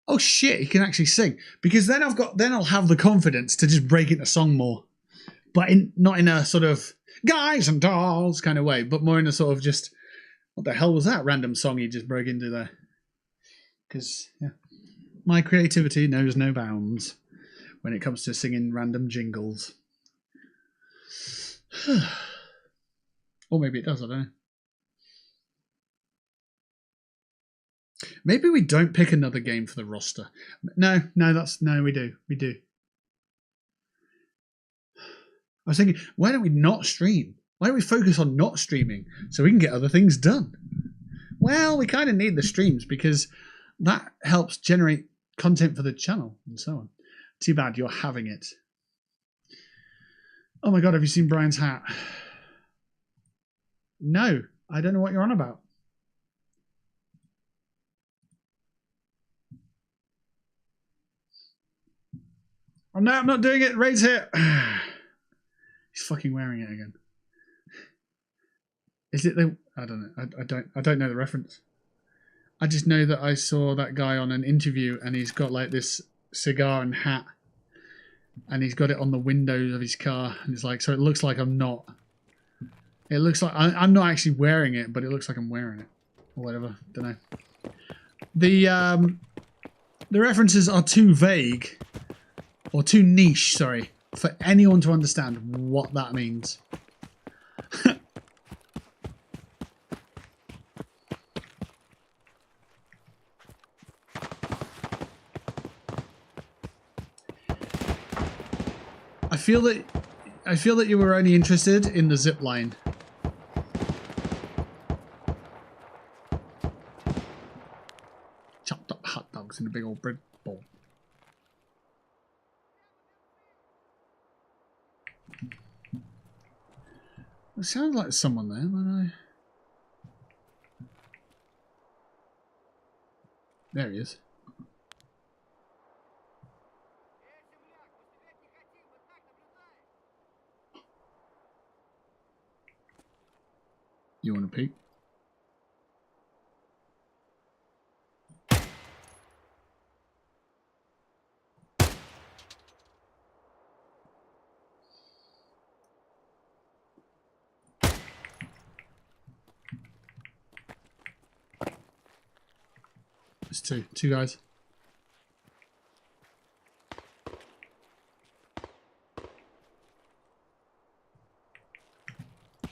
oh shit, he can actually sing. Because then I'll have the confidence to just break into song more. But not in a sort of guys and dolls kind of way, but more in a sort of just, what the hell was that random song you just broke into there? Because yeah, my creativity knows no bounds when it comes to singing random jingles. Or maybe it does, I don't know. Maybe we don't pick another game for the roster. No, we do. I was thinking, why don't we not stream? Why don't we focus on not streaming so we can get other things done? Well, we kind of need the streams because that helps generate content for the channel and so on. Too bad you're having it. Oh my god, have you seen Brian's hat? No, I don't know what you're on about. Oh no, I'm not doing it. Raid's here. He's fucking wearing it again. Is it the? I don't know. I don't know the reference. I just know that I saw that guy on an interview and he's got like this cigar and hat, and he's got it on the windows of his car, and it's like, so it looks like I'm not. It looks like I'm not actually wearing it, but it looks like I'm wearing it or whatever. Don't know. The references are too vague or too niche. Sorry. For anyone to understand what that means. I feel that you were only interested in the zip line. Chopped up hot dogs in a big old bread bowl. It sounds like there's someone there, but there he is. You want to peek? There's two guys.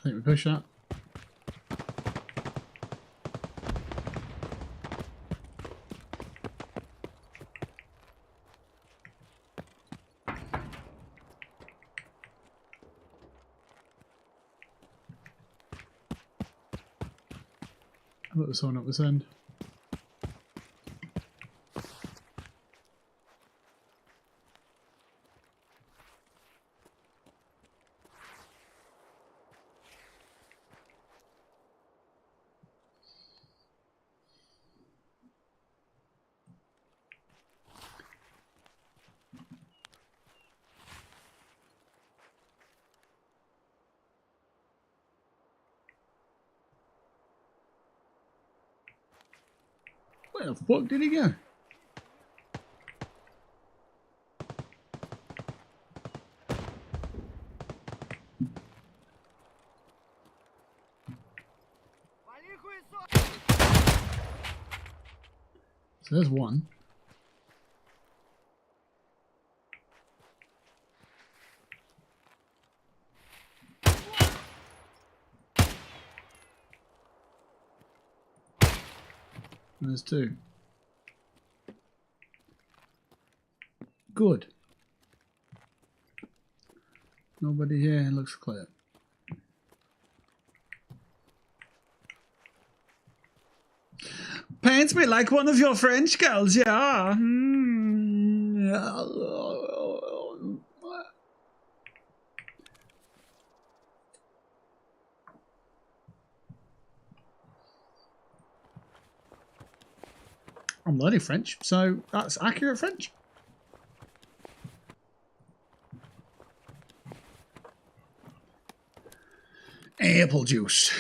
think we push that. I thought there was someone up this end. Where the fuck did he go? So there's one. And there's two. Good. Nobody here. Looks clear. Paints me like one of your French girls, yeah. I'm learning French, so that's accurate French. Apple juice.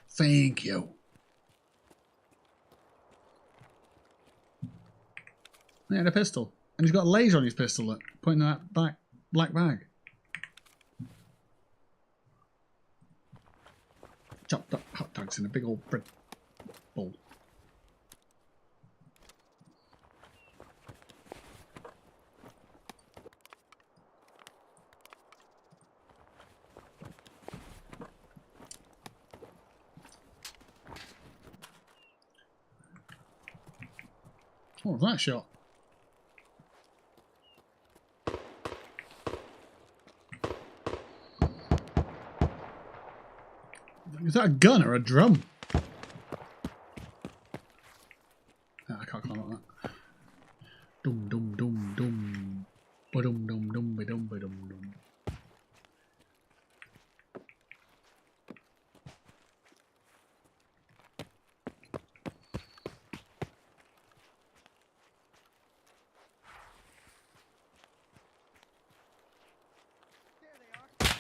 Thank you. He had a pistol. And he's got a laser on his pistol pointing at that black bag. Chopped up hot dogs in a big old bread bowl. What was that shot? Is that a gun or a drum? Ah, I can't climb up that. Dum dum dum dum. Ba-dum dum dum ba-dum ba-dum dum.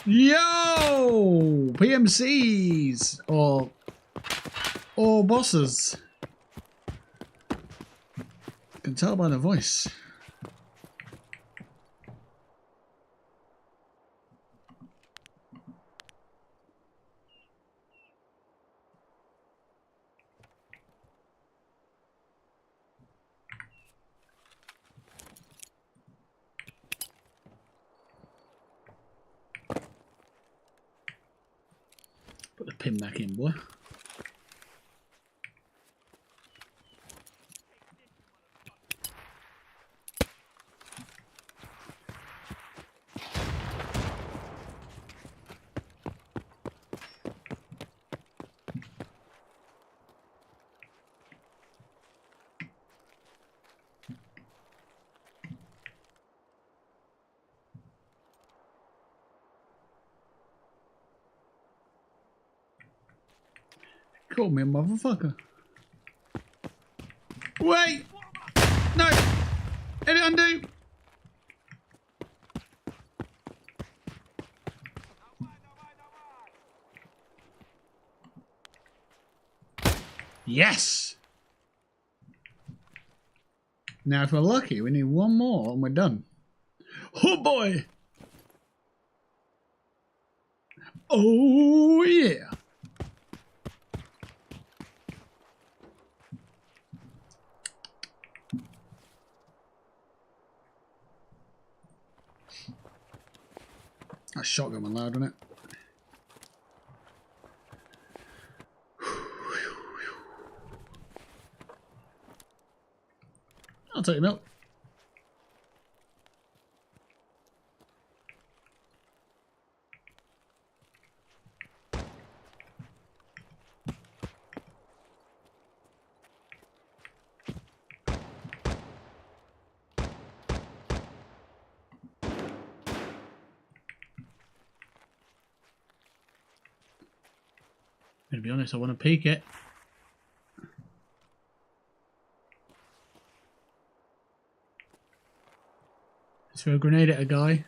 Yo! PMCs! Or bosses. I can tell by the voice. Put the pin back in, boy. Call me a motherfucker. Wait! No! Edit undo! Yes! Now if we're lucky, we need one more and we're done. Oh boy! Oh yeah! That shotgun went loud, wasn't it? I'll take your milk. To be honest, I want to peek it. Let's throw a grenade at a guy.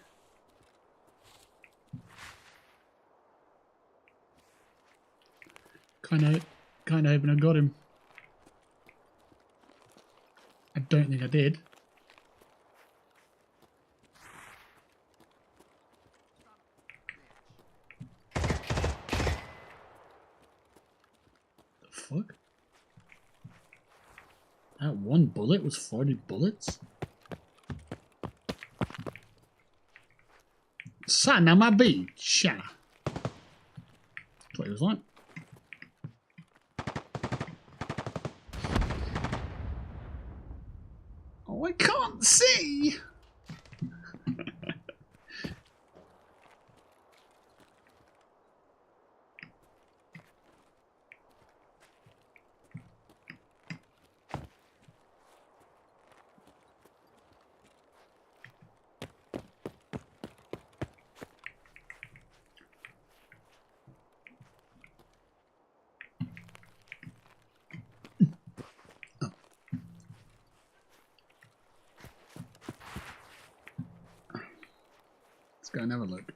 Kind of hoping I got him. I don't think I did. Fuck? That one bullet was 40 bullets? Son of my bitch! That's what it was like. Oh, I can't see! Let's go and have a look.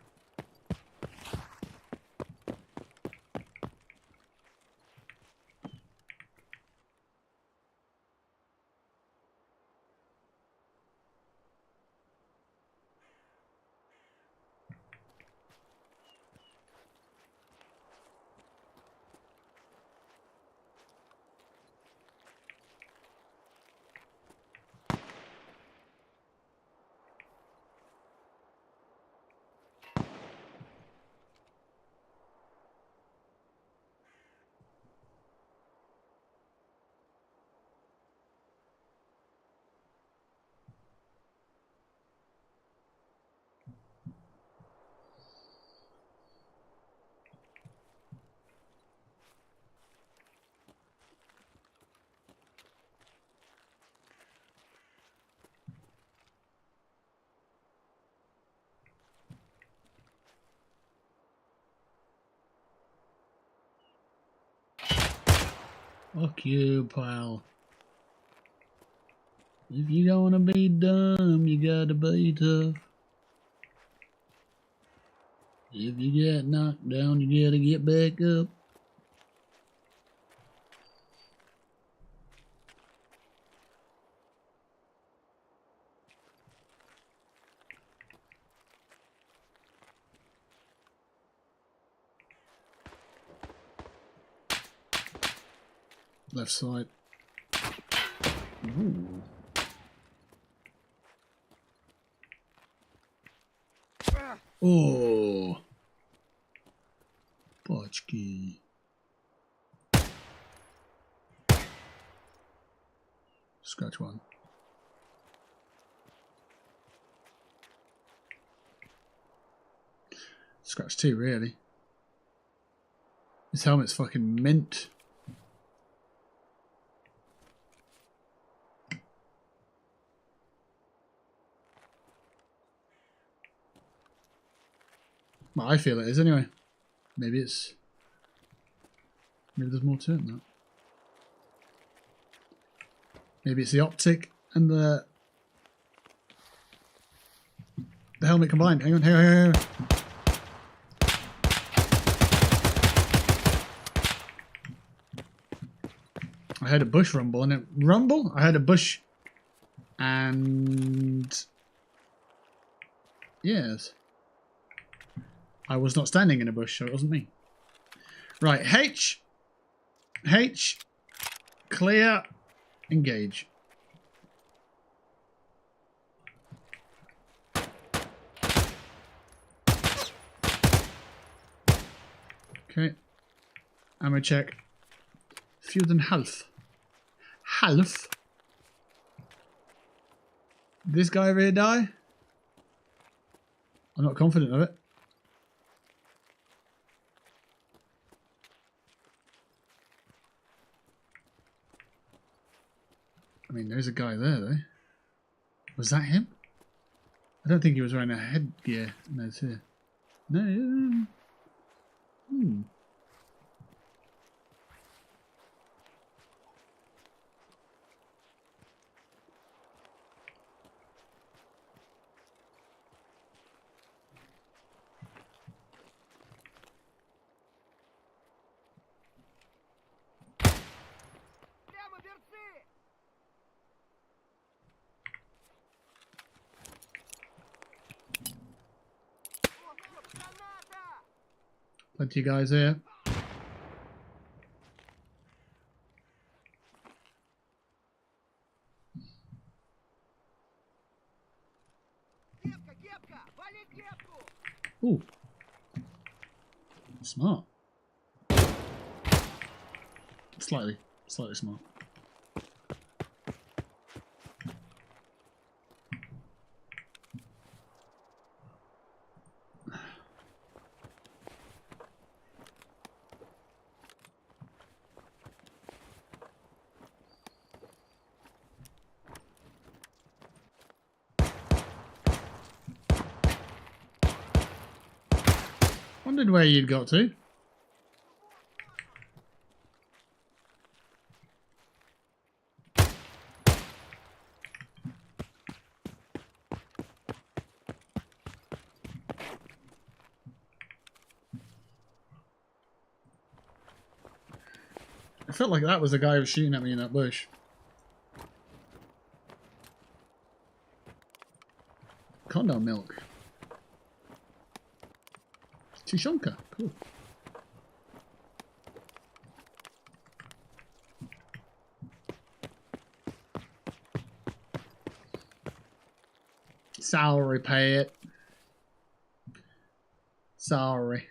Fuck you, pal. If you don't wanna be dumb, you gotta be tough. If you get knocked down, you gotta get back up. Left side. Ooh. Oh. Pachki. Scratch one. Scratch two, really. This helmet's fucking mint. Well, I feel it is anyway. Maybe there's more to it than that. Maybe it's the optic and the helmet combined. Hang on. I heard a bush rumble and I heard a bush and yes. I was not standing in a bush, so it wasn't me. Right, H, clear, engage. Okay, ammo check. Fewer than half. Half? Did this guy over here die? I'm not confident of it. I mean, there's a guy there, though. Was that him? I don't think he was wearing a headgear. No, it's here. No. Hmm. Прямо берцы! О, граната! Plenty of guys here. Кепка, кепка! Вали кепку! Ooh. Smart. Slightly smart. Wondered where you'd got to. I felt like that was the guy who was shooting at me in that bush. Condom milk. Tushonka. Cool. Salary pay it. Sorry.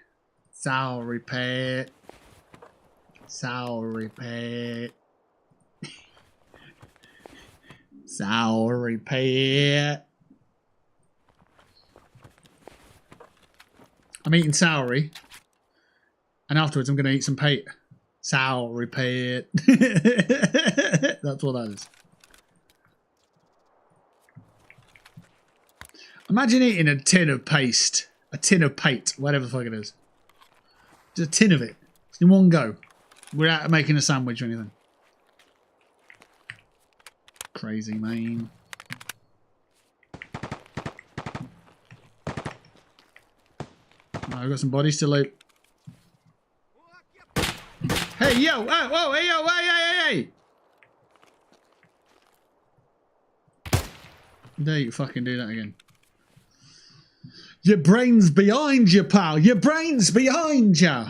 Salary pay it. Salary pay it. Salary pay it. I'm eating salary, and afterwards I'm going to eat some pate. Salary pay it. That's what that is. Imagine eating a tin of paste. A tin of pate, whatever the fuck it is. Just a tin of it. In one go. Without making a sandwich or anything. Crazy, man. I've got some bodies to loot. Hey, yo! Oh, whoa, hey, yo! Hey! Dare you fucking do that again. Your brain's behind you, pal. Your brain's behind you.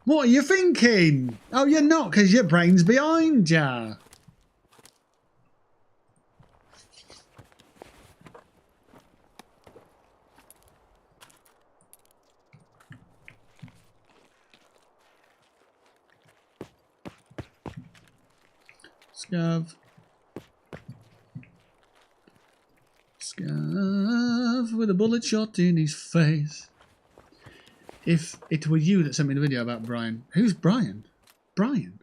What are you thinking? Oh, you're not, because your brain's behind you. Scav. Scav with a bullet shot in his face. If it were you that sent me the video about Brian. Who's Brian? Brian?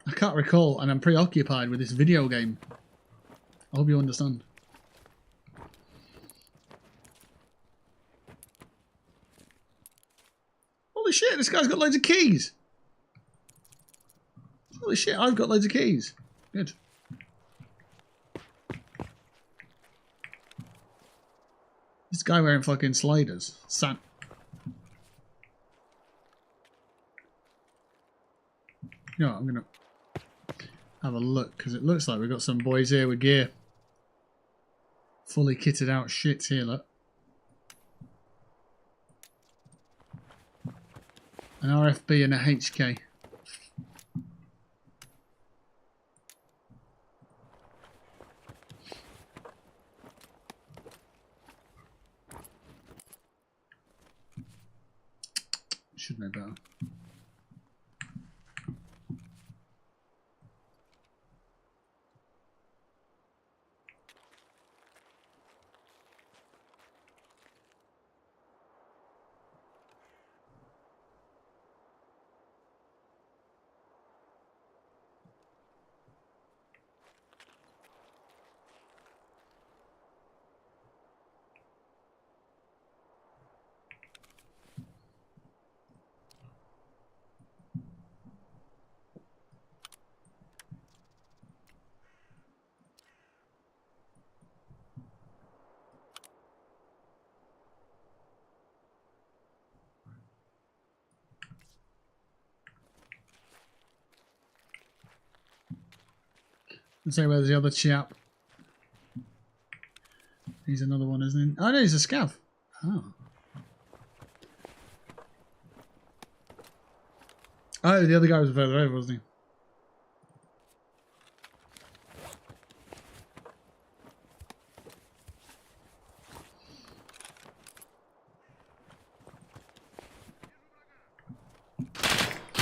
I can't recall, and I'm preoccupied with this video game. I hope you understand. Holy shit, this guy's got loads of keys. Holy shit, I've got loads of keys. Good. This guy wearing fucking sliders. You know what, I'm gonna have a look, because it looks like we've got some boys here with gear. Fully kitted out shits here, look. An RFB and a HK. Should know better. Let's say where's the other chap? He's another one, isn't he? Oh no, he's a scav. Oh. Oh, the other guy was further over, wasn't he?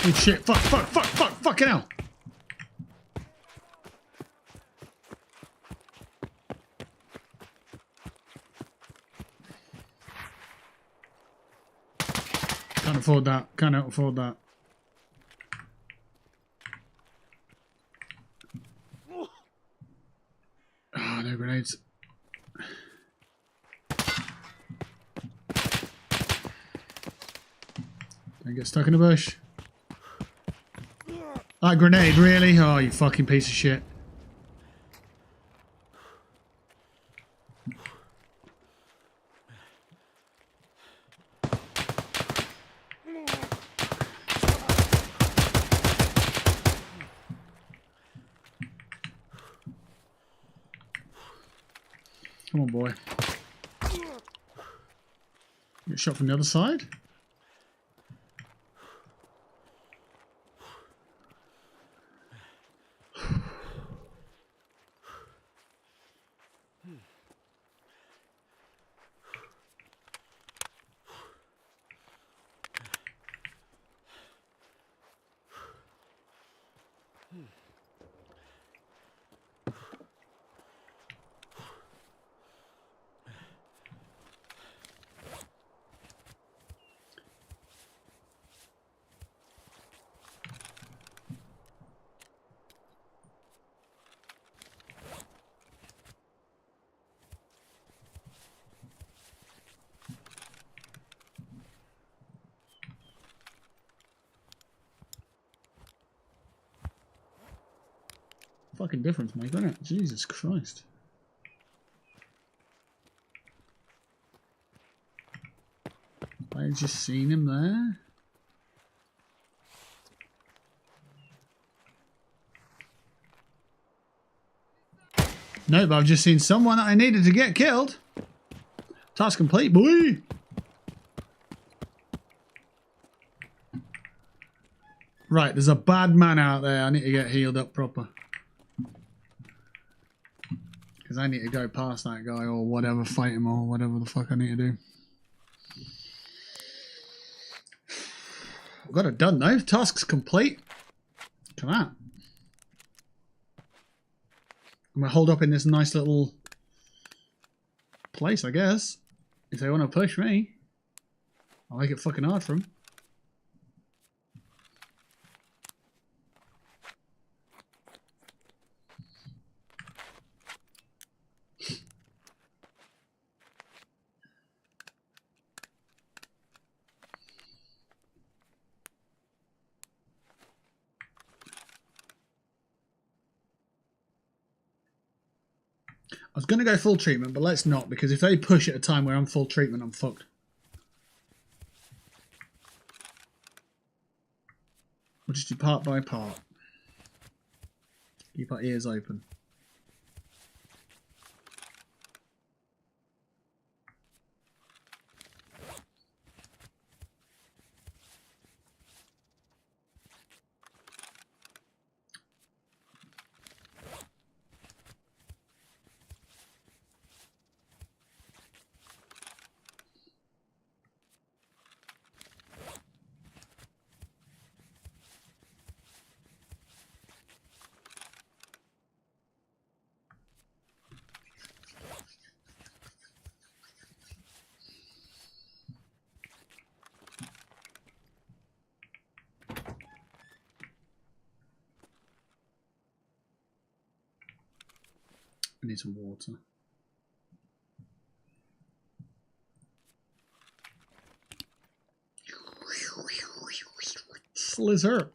Oh shit, fucking hell. Can't afford that, cannot afford that. Oh, no grenades. Don't get stuck in a bush. That grenade, really? Oh, you fucking piece of shit. Come on, boy. Get shot from the other side? Fucking difference, mate, isn't it? Jesus Christ. I just seen him there. No, but I've just seen someone that I needed to get killed. Task complete, boy. Right, there's a bad man out there. I need to get healed up proper. Because I need to go past that guy or whatever, fight him or whatever the fuck I need to do. Got it done though. Task's complete. Come on. I'm gonna hold up in this nice little place, I guess. If they want to push me, I'll make it fucking hard for them. I was going to go full treatment, but let's not, because if they push at a time where I'm full treatment, I'm fucked. We'll just do part by part. Keep our ears open. I need some water. Slizzer.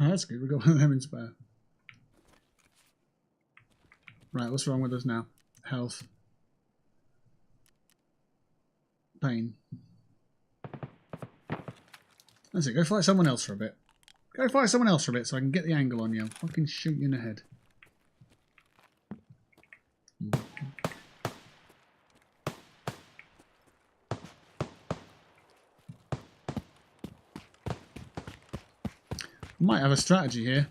Oh, that's good. We've got one of them in spare. Right, what's wrong with us now? Health. pain. That's it. Go fight someone else for a bit. Go fight someone else for a bit so I can get the angle on you. I'll fucking shoot you in the head. Might have a strategy here.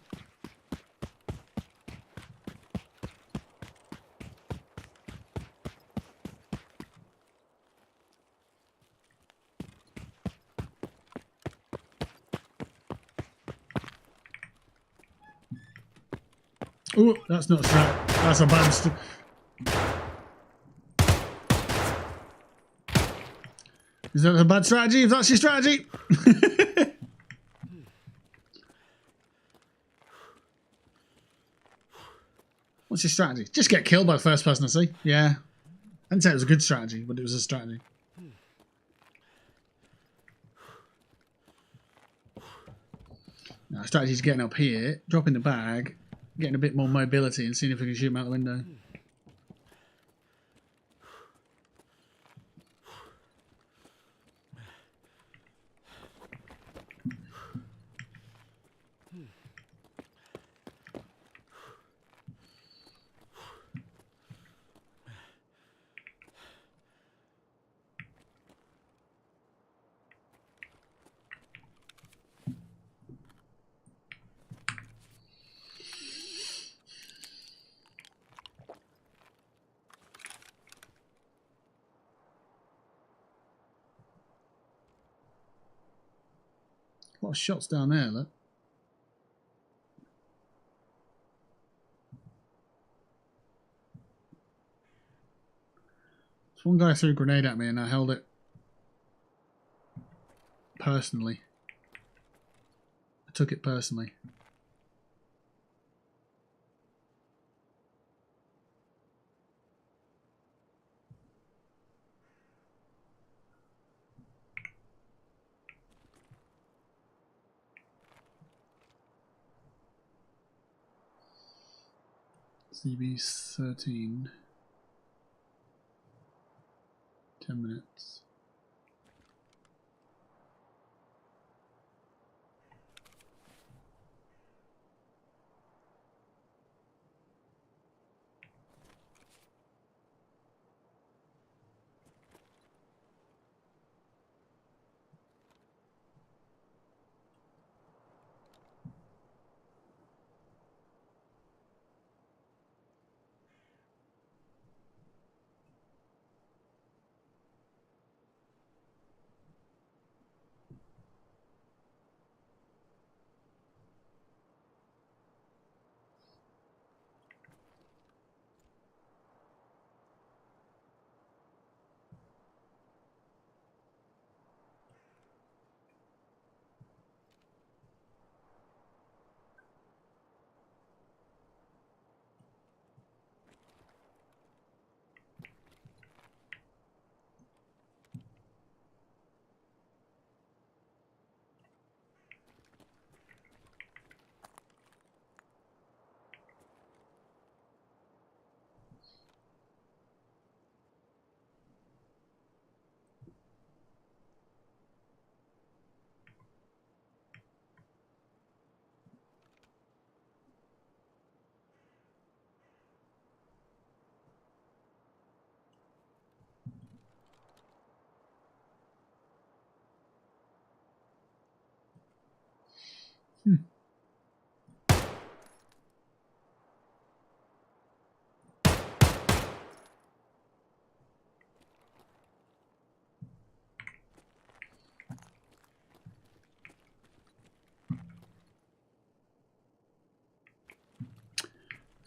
Oh, that's not a strat. That's a bad Is that a bad strategy? If that's your strategy. What's your strategy? Just get killed by the first person I see. Yeah. I didn't say it was a good strategy, but it was a strategy. Now, strategy is getting up here, dropping the bag, getting a bit more mobility and seeing if we can shoot him out the window. A lot of shots down there, look. So one guy threw a grenade at me and I held it personally. I took it personally. CB13. 10 minutes.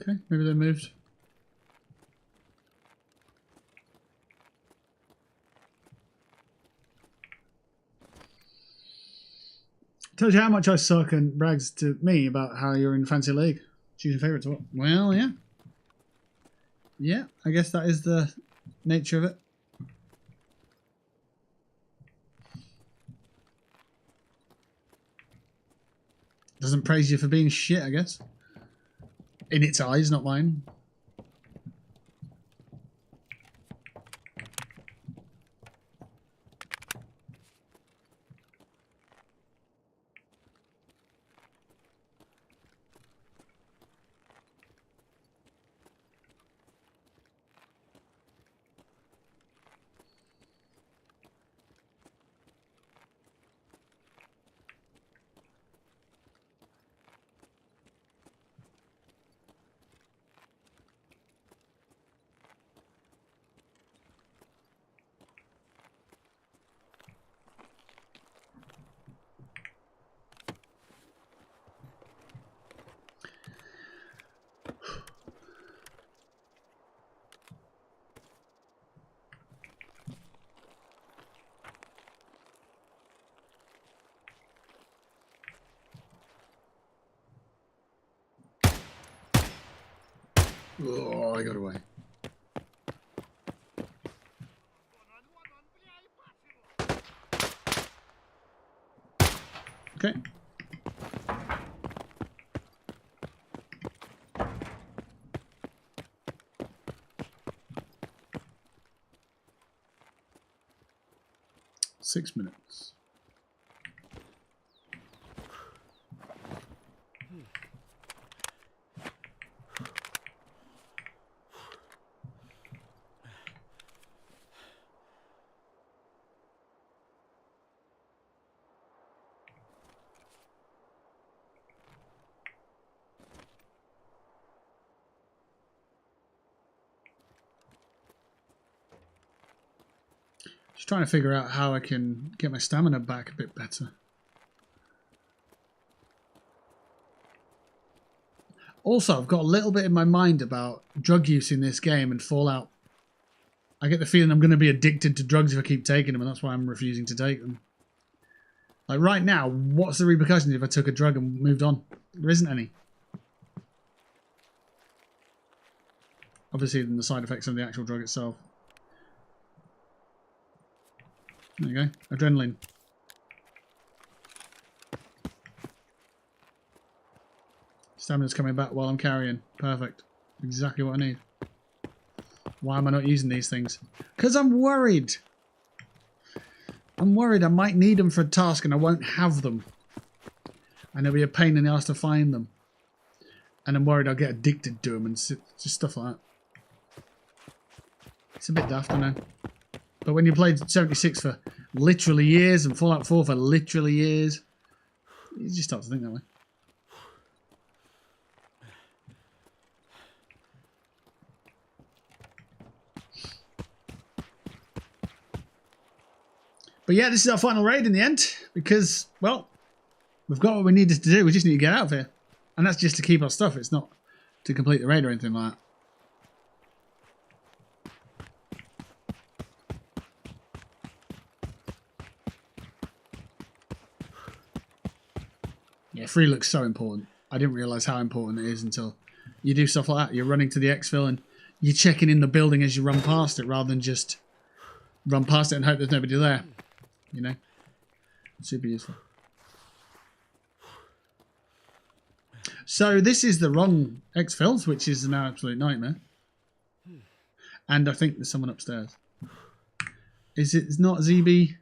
Okay, maybe they moved. Tells you how much I suck and brags to me about how you're in fancy league. Choosing favourites. Well, yeah. Yeah, I guess that is the nature of it. Doesn't praise you for being shit, I guess. In its eyes, not mine. Oh, I got away. Okay. Six minutes. Just trying to figure out how I can get my stamina back a bit better. Also, I've got a little bit in my mind about drug use in this game and Fallout. I get the feeling I'm going to be addicted to drugs if I keep taking them, and that's why I'm refusing to take them. Like right now, what's the repercussions if I took a drug and moved on? There isn't any. Obviously, than the side effects of the actual drug itself. There you go. Adrenaline. Stamina's coming back while I'm carrying. Perfect. Exactly what I need. Why am I not using these things? Because I'm worried. I'm worried I might need them for a task and I won't have them. And it'll be a pain in the ass to find them. And I'm worried I'll get addicted to them and just stuff like that. It's a bit daft, I know. But when you played 76 for literally years and Fallout 4 for literally years, you just start to think that way. But yeah, this is our final raid in the end, because, well, we've got what we needed to do. We just need to get out of here. And that's just to keep our stuff. It's not to complete the raid or anything like that. Yeah, free looks so important. I didn't realise how important it is until you do stuff like that. You're running to the exfil and you're checking in the building as you run past it rather than just run past it and hope there's nobody there. You know? Super useful. So this is the wrong exfils, which is an absolute nightmare. And I think there's someone upstairs. Is it not ZB...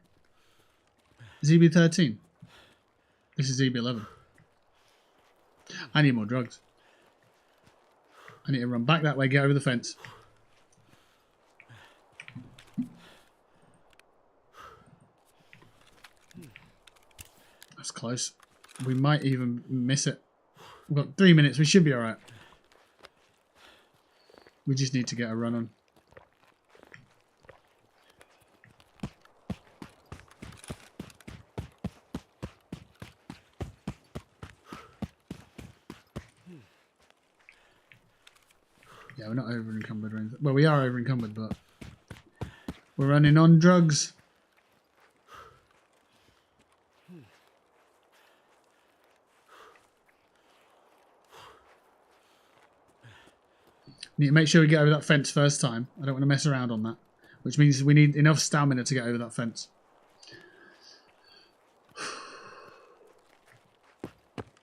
ZB13? This is ZB11. I need more drugs. I need to run back that way, get over the fence. That's close. We might even miss it. We've got 3 minutes. We should be alright. We just need to get a run on. Yeah, we're not over encumbered or anything. Well, we are over encumbered, but we're running on drugs. Need to make sure we get over that fence first time. I don't want to mess around on that. Which means we need enough stamina to get over that fence.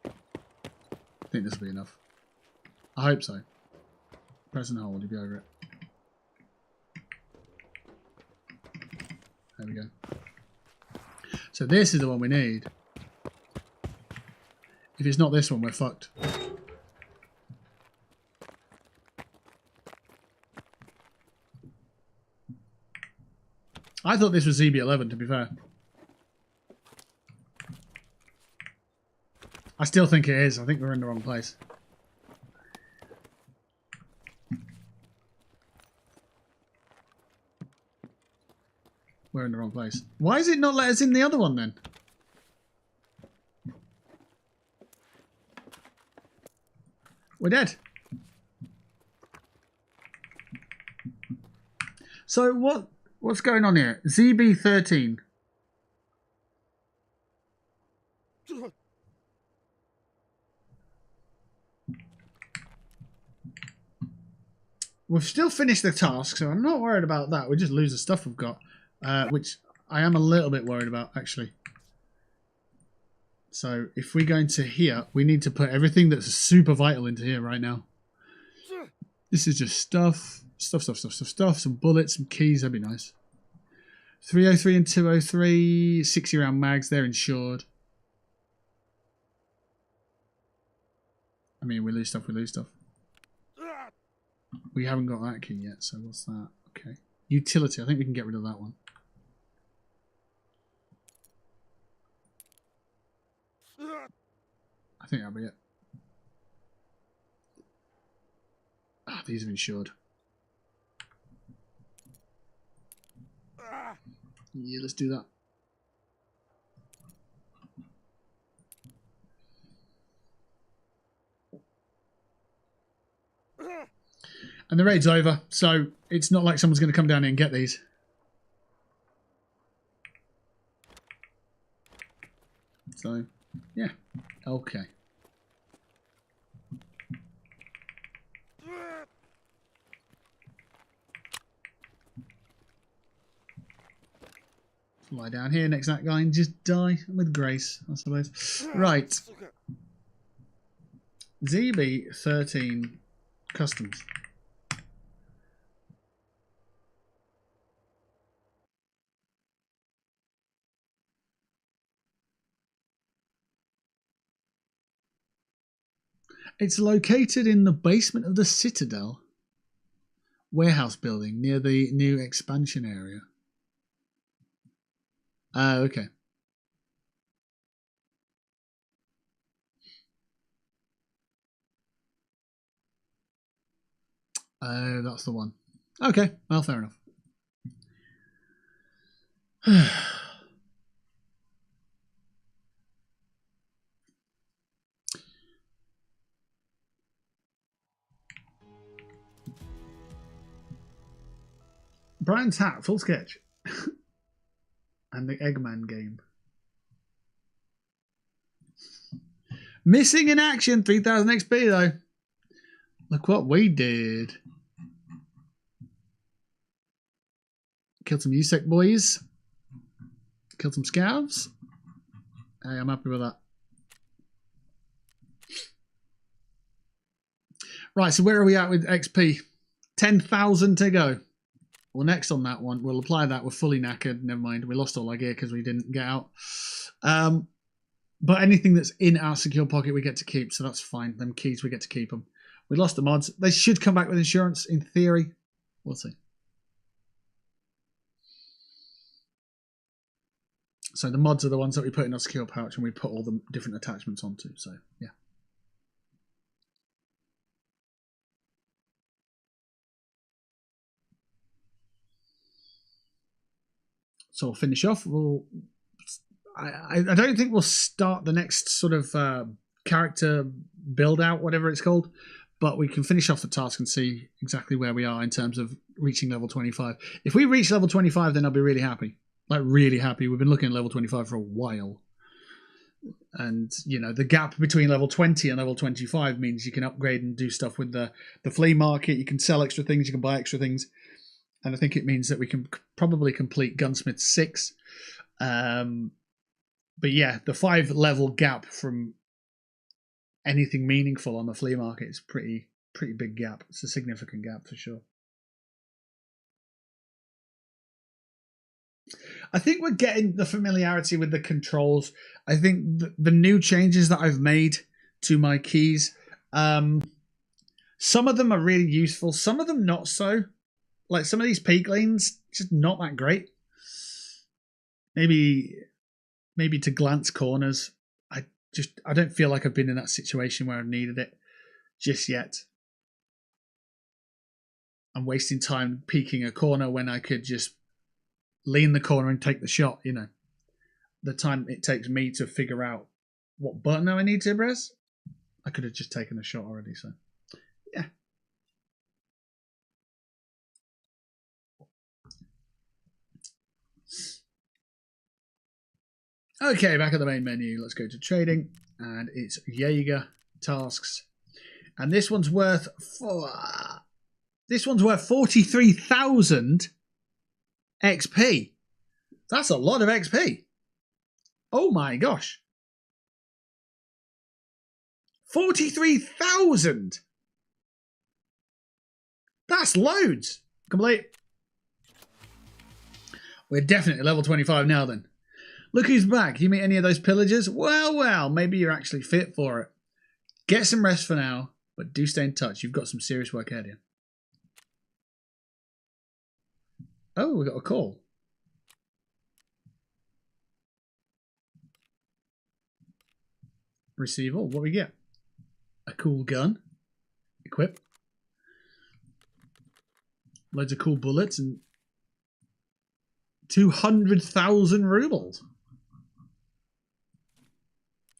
I think this will be enough. I hope so. Press and hold, you'll be over it. There we go. So this is the one we need. If it's not this one, we're fucked. I thought this was ZB11, to be fair. I still think it is. I think we're in the wrong place. We're in the wrong place. Why is it not let us in the other one then? We're dead. So what's going on here? ZB13. we've still finished the task, so I'm not worried about that. We just lose the stuff we've got, which I am a little bit worried about, actually. So if we go into here, we need to put everything that's super vital into here right now. This is just stuff, some bullets, some keys, that'd be nice. 303 and 203, 60 round mags, they're insured. I mean, we lose stuff, we lose stuff. We haven't got that key yet, so what's that? Okay. Utility, I think we can get rid of that one. I think that'll be it. Ah, these are insured. Yeah, let's do that. And the raid's over, so it's not like someone's going to come down here and get these. So, yeah. Okay. Lie down here next to that guy and just die with grace, I suppose. Right. ZB13 Customs. It's located in the basement of the Citadel warehouse building near the new expansion area. Oh, okay. Oh, that's the one. Okay, well, fair enough. Brian's hat, full sketch. And the Eggman game. Missing in action, 3000 XP though. Look what we did. Killed some USEC boys. Killed some scavs. Hey, I'm happy with that. Right, so where are we at with XP? 10,000 to go. Well, next on that one, we'll apply that. We're fully knackered. Never mind. We lost all our gear because we didn't get out. But anything that's in our secure pocket, we get to keep. So that's fine. Them keys, we get to keep them. We lost the mods. They should come back with insurance in theory. We'll see. So the mods are the ones that we put in our secure pouch and we put all the different attachments onto. So, yeah. So we'll finish off. I don't think we'll start the next sort of character build out, whatever it's called, but we can finish off the task and see exactly where we are in terms of reaching level 25. If we reach level 25, then I'll be really happy. Like, really happy. We've been looking at level 25 for a while. And, you know, the gap between level 20 and level 25 means you can upgrade and do stuff with the flea market. You can sell extra things. You can buy extra things. And I think it means that we can probably complete Gunsmith 6. But yeah, the 5 level gap from anything meaningful on the flea market is pretty big gap. It's a significant gap for sure. I think we're getting the familiarity with the controls. I think the new changes that I've made to my keys, some of them are really useful. Some of them not so. Like some of these peak lanes, just not that great. Maybe to glance corners. I don't feel like I've been in that situation where I've needed it just yet. I'm wasting time peeking a corner when I could just lean the corner and take the shot, you know. The time it takes me to figure out what button I need to press, I could have just taken the shot already, so yeah. Okay, back at the main menu. Let's go to trading, and it's Jaeger tasks. And this one's worth This one's worth 43,000 XP. That's a lot of XP. Oh my gosh. 43,000. That's loads. Complete. We're definitely level 25 now then. Look who's back. You meet any of those pillagers? Well, well, maybe you're actually fit for it. Get some rest for now, but do stay in touch. You've got some serious work ahead of you. Oh, we got a call. Receive all. What do we get? A cool gun. Equip. Loads of cool bullets and 200,000 rubles.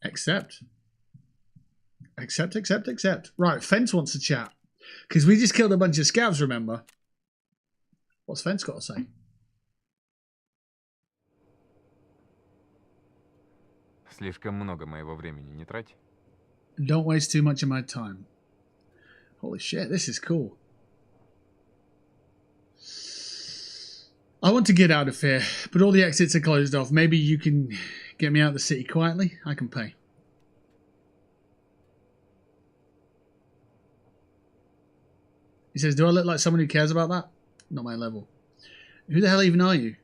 Accept. Accept. Right, Fence wants to chat. Because we just killed a bunch of scavs, remember? What's Fence got to say? Слишком много моего времени не трать. Don't waste too much of my time. Holy shit, this is cool. I want to get out of here, but all the exits are closed off. Maybe you can get me out of the city quietly? I can pay. He says, do I look like someone who cares about that? Not my level. Who the hell even are you?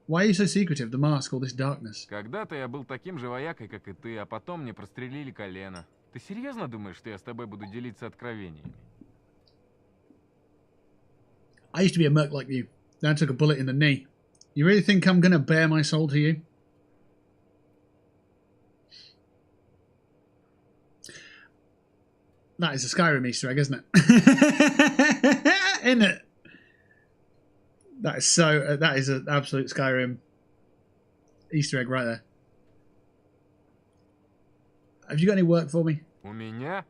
Why are you so secretive? The mask, all this darkness. Когда-то я был таким же воякой, как и ты, а потом мне прострелили колено. Ты серьезно думаешь, что я с тобой буду делиться откровениями? I used to be a merc like you. Then I took a bullet in the knee. You really think I'm going to bare my soul to you? That is a Skyrim Easter egg, isn't it? Isn't it? That is so. That is an absolute Skyrim Easter egg right there. Have you got any work for me? У меня?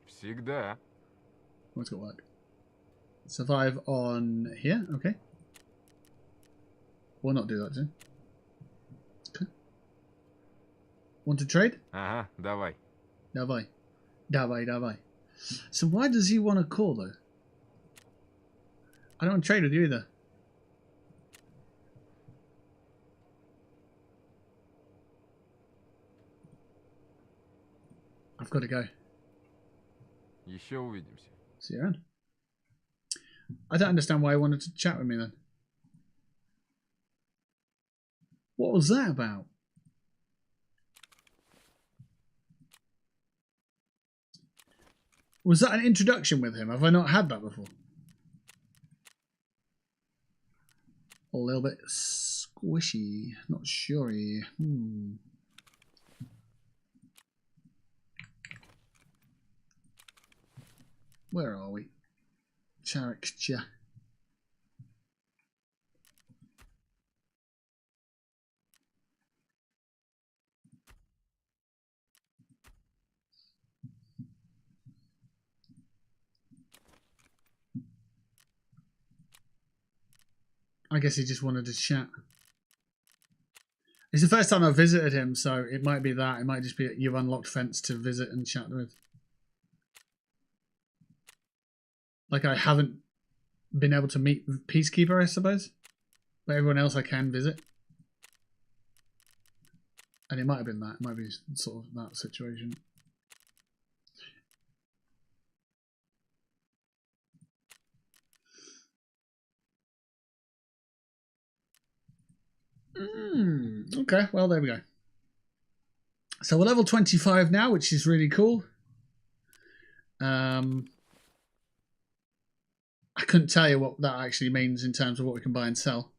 Всегда. What's got work? Survive on here. Okay. We'll not do that, too. Okay. Want to trade? Ага, давай. Davai. So why does he want to call, though? I don't want to trade with you either. I've got to go. Еще увидимся. See you around. I don't understand why he wanted to chat with me then. What was that about? Was that an introduction with him? Have I not had that before? A little bit squishy. Not sure-y. Where are we? Character. I guess he just wanted to chat. It's the first time I've visited him, so it might be that. It might just be you've unlocked Fence to visit and chat with. Like I haven't been able to meet Peacekeeper, I suppose. But everyone else I can visit. And it might have been that. It might be sort of that situation. Okay, well, there we go. So we're level 25 now, which is really cool. I couldn't tell you what that actually means in terms of what we can buy and sell.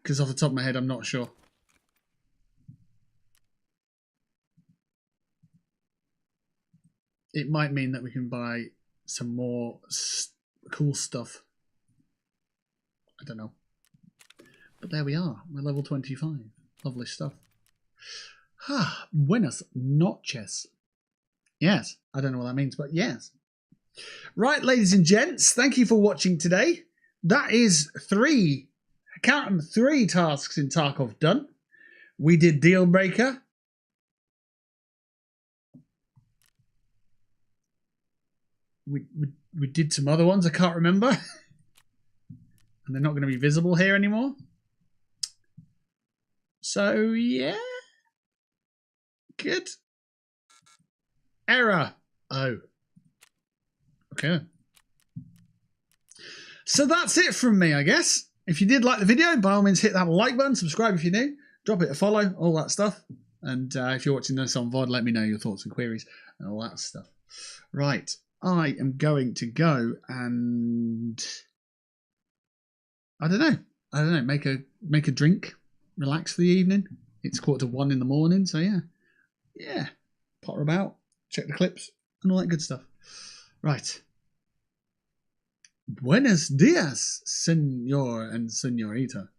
Because off the top of my head, I'm not sure. It might mean that we can buy some more cool stuff. I don't know. But there we are. We're level 25. Lovely stuff. Ah, buenas noches. Yes, I don't know what that means, but yes. Right, ladies and gents, thank you for watching today. That is 3, count them, 3 tasks in Tarkov done. We did Deal Breaker. we did some other ones I can't remember. And they're not going to be visible here anymore. So, yeah. Good. Error. Oh. Okay. So that's it from me, I guess. If you did like the video, by all means hit that like button, subscribe if you're new, drop it a follow, all that stuff. And if you're watching this on VOD, let me know your thoughts and queries and all that stuff. Right. I am going to go and I don't know, make a drink, relax for the evening. It's 1:45 in the morning, so yeah, potter about, check the clips and all that good stuff. Right. Buenos dias, senor and senorita.